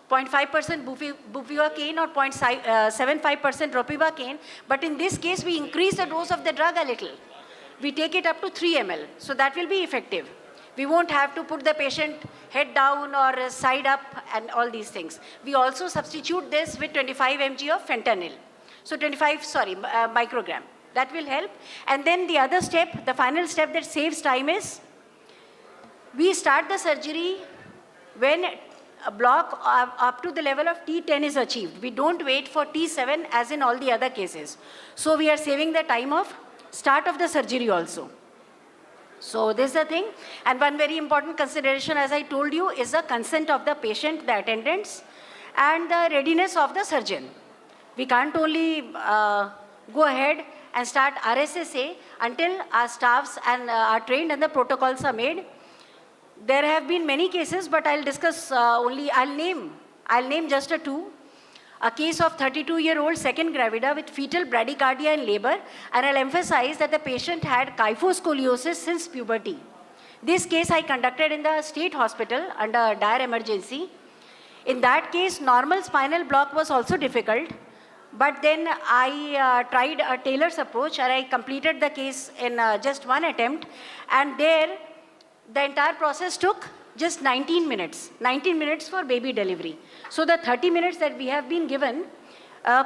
S8: 0.5% bupivacaine or 0.75% ropivacaine. But in this case, we increase the dose of the drug a little. We take it up to 3 ml. So that will be effective. We won't have to put the patient head down or side up and all these things. We also substitute this with 25 mg of fentanyl. So microgram. That will help. And then the other step, the final step that saves time is, we start the surgery when a block up to the level of T10 is achieved. We don't wait for T7 as in all the other cases. So we are saving the time of start of the surgery also. So this is the thing. And one very important consideration, as I told you, is the consent of the patient, the attendants, and the readiness of the surgeon. We can't only go ahead and start RSSA until our staffs and are trained and the protocols are made. There have been many cases, but I'll discuss I'll name just two. A case of 32-year-old second gravida with fetal bradycardia in labor, and I'll emphasize that the patient had kyphoscoliosis since puberty. This case I conducted in the state hospital under dire emergency. In that case, normal spinal block was also difficult, but then I tried a Taylor's approach, and I completed the case in just one attempt, and there the entire process took just 19 minutes. 19 minutes for baby delivery. So the 30 minutes that we have been given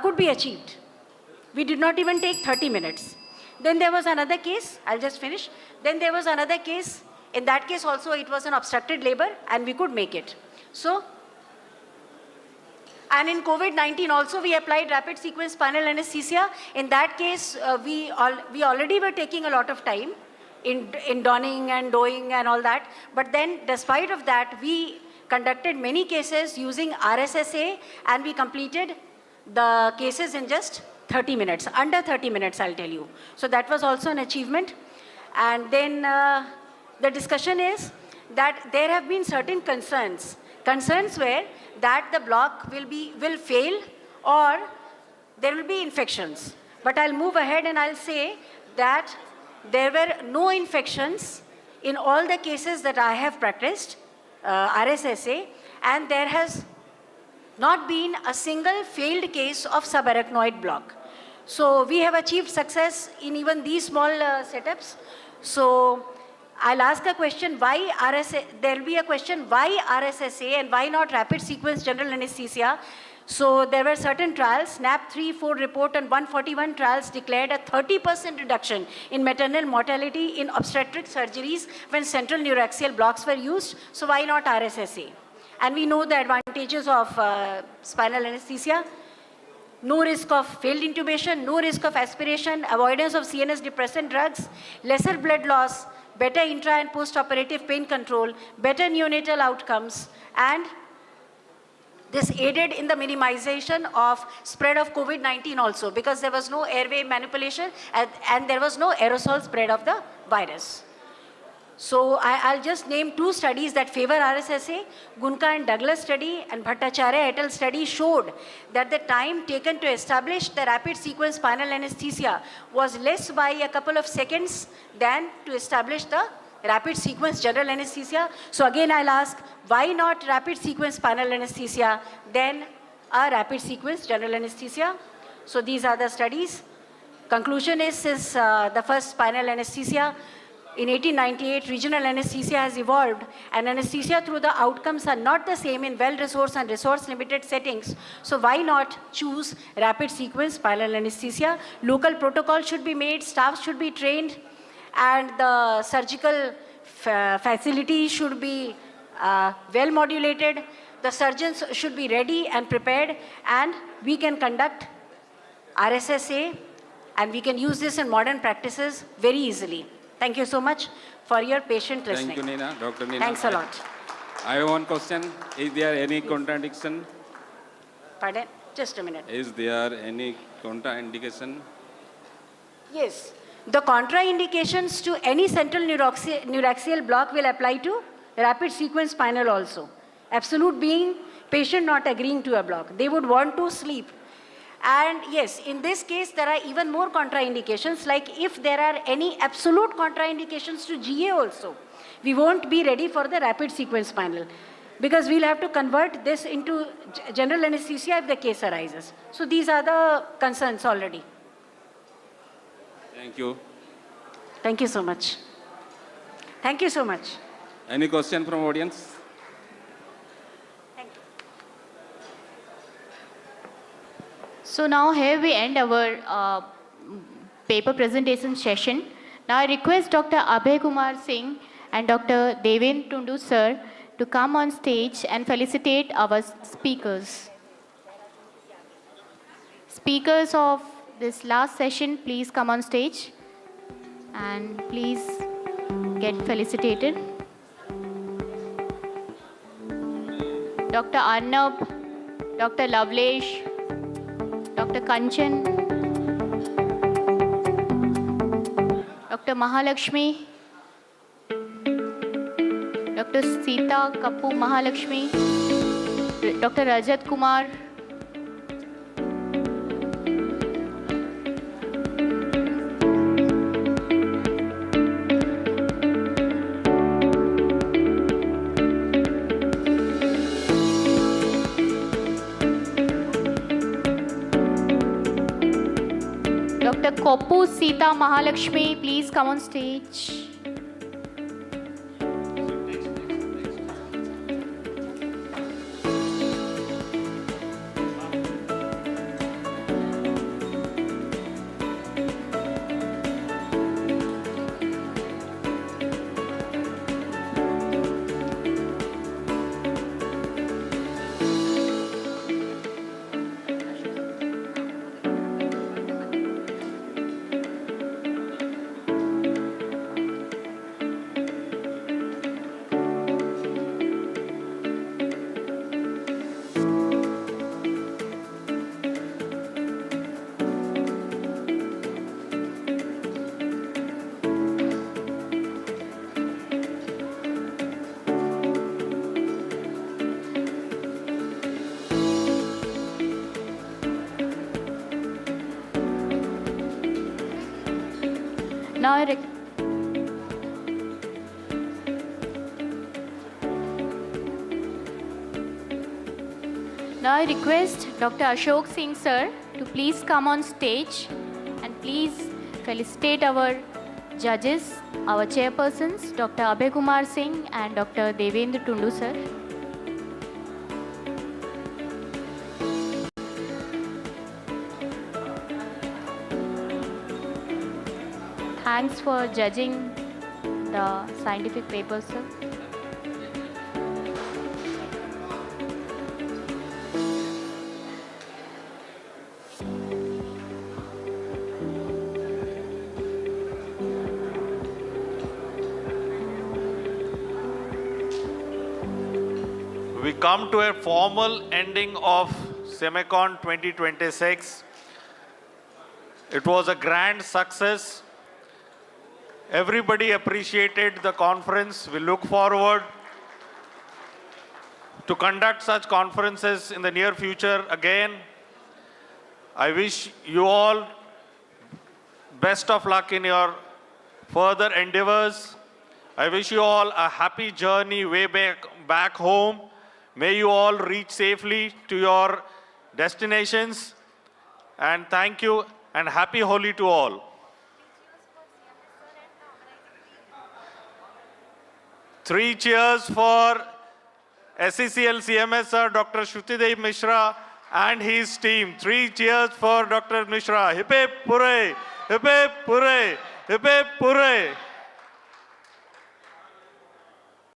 S8: could be achieved. We did not even take 30 minutes. Then there was another case, I'll just finish. Then there was another case. In that case also it was an obstructed labor and we could make it. So, and in COVID-19 also we applied rapid sequence spinal anesthesia. In that case, we already were taking a lot of time in donning and doing and all that. But then despite of that, we conducted many cases using RSSA and we completed the cases in just 30 minutes, under 30 minutes I'll tell you. So that was also an achievement. And then the discussion is that there have been certain concerns where that the block will fail or there will be infections. But I'll move ahead and I'll say that there were no infections in all the cases that I have practiced, RSSA, and there has not been a single failed case of subarachnoid block. So we have achieved success in even these small setups. So I'll ask a question, why RSA, there will be a question, why RSSA and why not rapid sequence general anesthesia? So there were certain trials, SNAP 3-4 report and 141 trials declared a 30% reduction in maternal mortality in obstetric surgeries when central neuraxial blocks were used. So why not RSSA? And we know the advantages of spinal anesthesia. No risk of failed intubation, no risk of aspiration, avoidance of CNS depressant drugs, lesser blood loss, better intra and post-operative pain control, better neonatal outcomes, and this aided in the minimization of spread of COVID-19 also, because there was no airway manipulation and there was no aerosol spread of the virus. So I'll just name two studies that favor RSSA. Gunka and Douglas study and Bhattacharya et al. Study showed that the time taken to establish the rapid sequence spinal anesthesia was less by a couple of seconds than to establish the rapid sequence general anesthesia. So again I'll ask, why not rapid sequence spinal anesthesia, then a rapid sequence general anesthesia? So these are the studies. Conclusion is the first spinal anesthesia. In 1898, regional anesthesia has evolved, and anesthesia through the outcomes are not the same in well-resourced and resource-limited settings. So why not choose rapid sequence spinal anesthesia? Local protocol should be made, staff should be trained, and the surgical facility should be well modulated. The surgeons should be ready and prepared, and we can conduct RSSA, and we can use this in modern practices very easily. Thank you so much for your patient listening.
S5: Thank you, Nina. Dr. Nina.
S8: Thanks a lot.
S5: I have one question. Is there any contradiction?
S8: Pardon? Just a minute.
S5: Is there any contraindication?
S8: Yes. The contraindications to any central neuraxial block will apply to rapid sequence spinal also. Absolute being patient not agreeing to a block. They would want to sleep. And yes, in this case, there are even more contraindications, like if there are any absolute contraindications to GA also, we won't be ready for the rapid sequence spinal, because we'll have to convert this into general anesthesia if the case arises. So these are the concerns already.
S5: Thank you.
S8: Thank you so much. Thank you so much.
S5: Any question from audience?
S20: So now here we end our paper presentation session. Now I request Dr. Abhay Kumar Singh and Dr. Devendra Tundu sir to come on stage and felicitate our speakers. Speakers of this last session, please come on stage and please get felicitated. Dr. Arnab, Dr. Lavlesh, Dr. Kanchan, Dr. Mahalakshmi, Dr. Sita Kappu Mahalakshmi, Dr. Rajat Kumar, Dr. Koppu Sita Mahalakshmi, please come on stage. Now I request Dr. Ashok Singh sir to please come on stage and please felicitate our judges, our chairpersons, Dr. Abhay Kumar Singh and Dr. Devendra Tundu sir. Thanks for judging the scientific papers, sir.
S16: We come to a formal ending of CIMECON 2026. It was a grand success. Everybody appreciated the conference. We look forward to conduct such conferences in the near future again. I wish you all best of luck in your further endeavors. I wish you all a happy journey way back home. May you all reach safely to your destinations. And thank you and happy Holi to all. Three cheers for SECL CMS sir, Dr. Shruti Mishra and his team. Three cheers for Dr. Mishra. Hip hip hooray! Hip hip hooray! Hip hip hooray!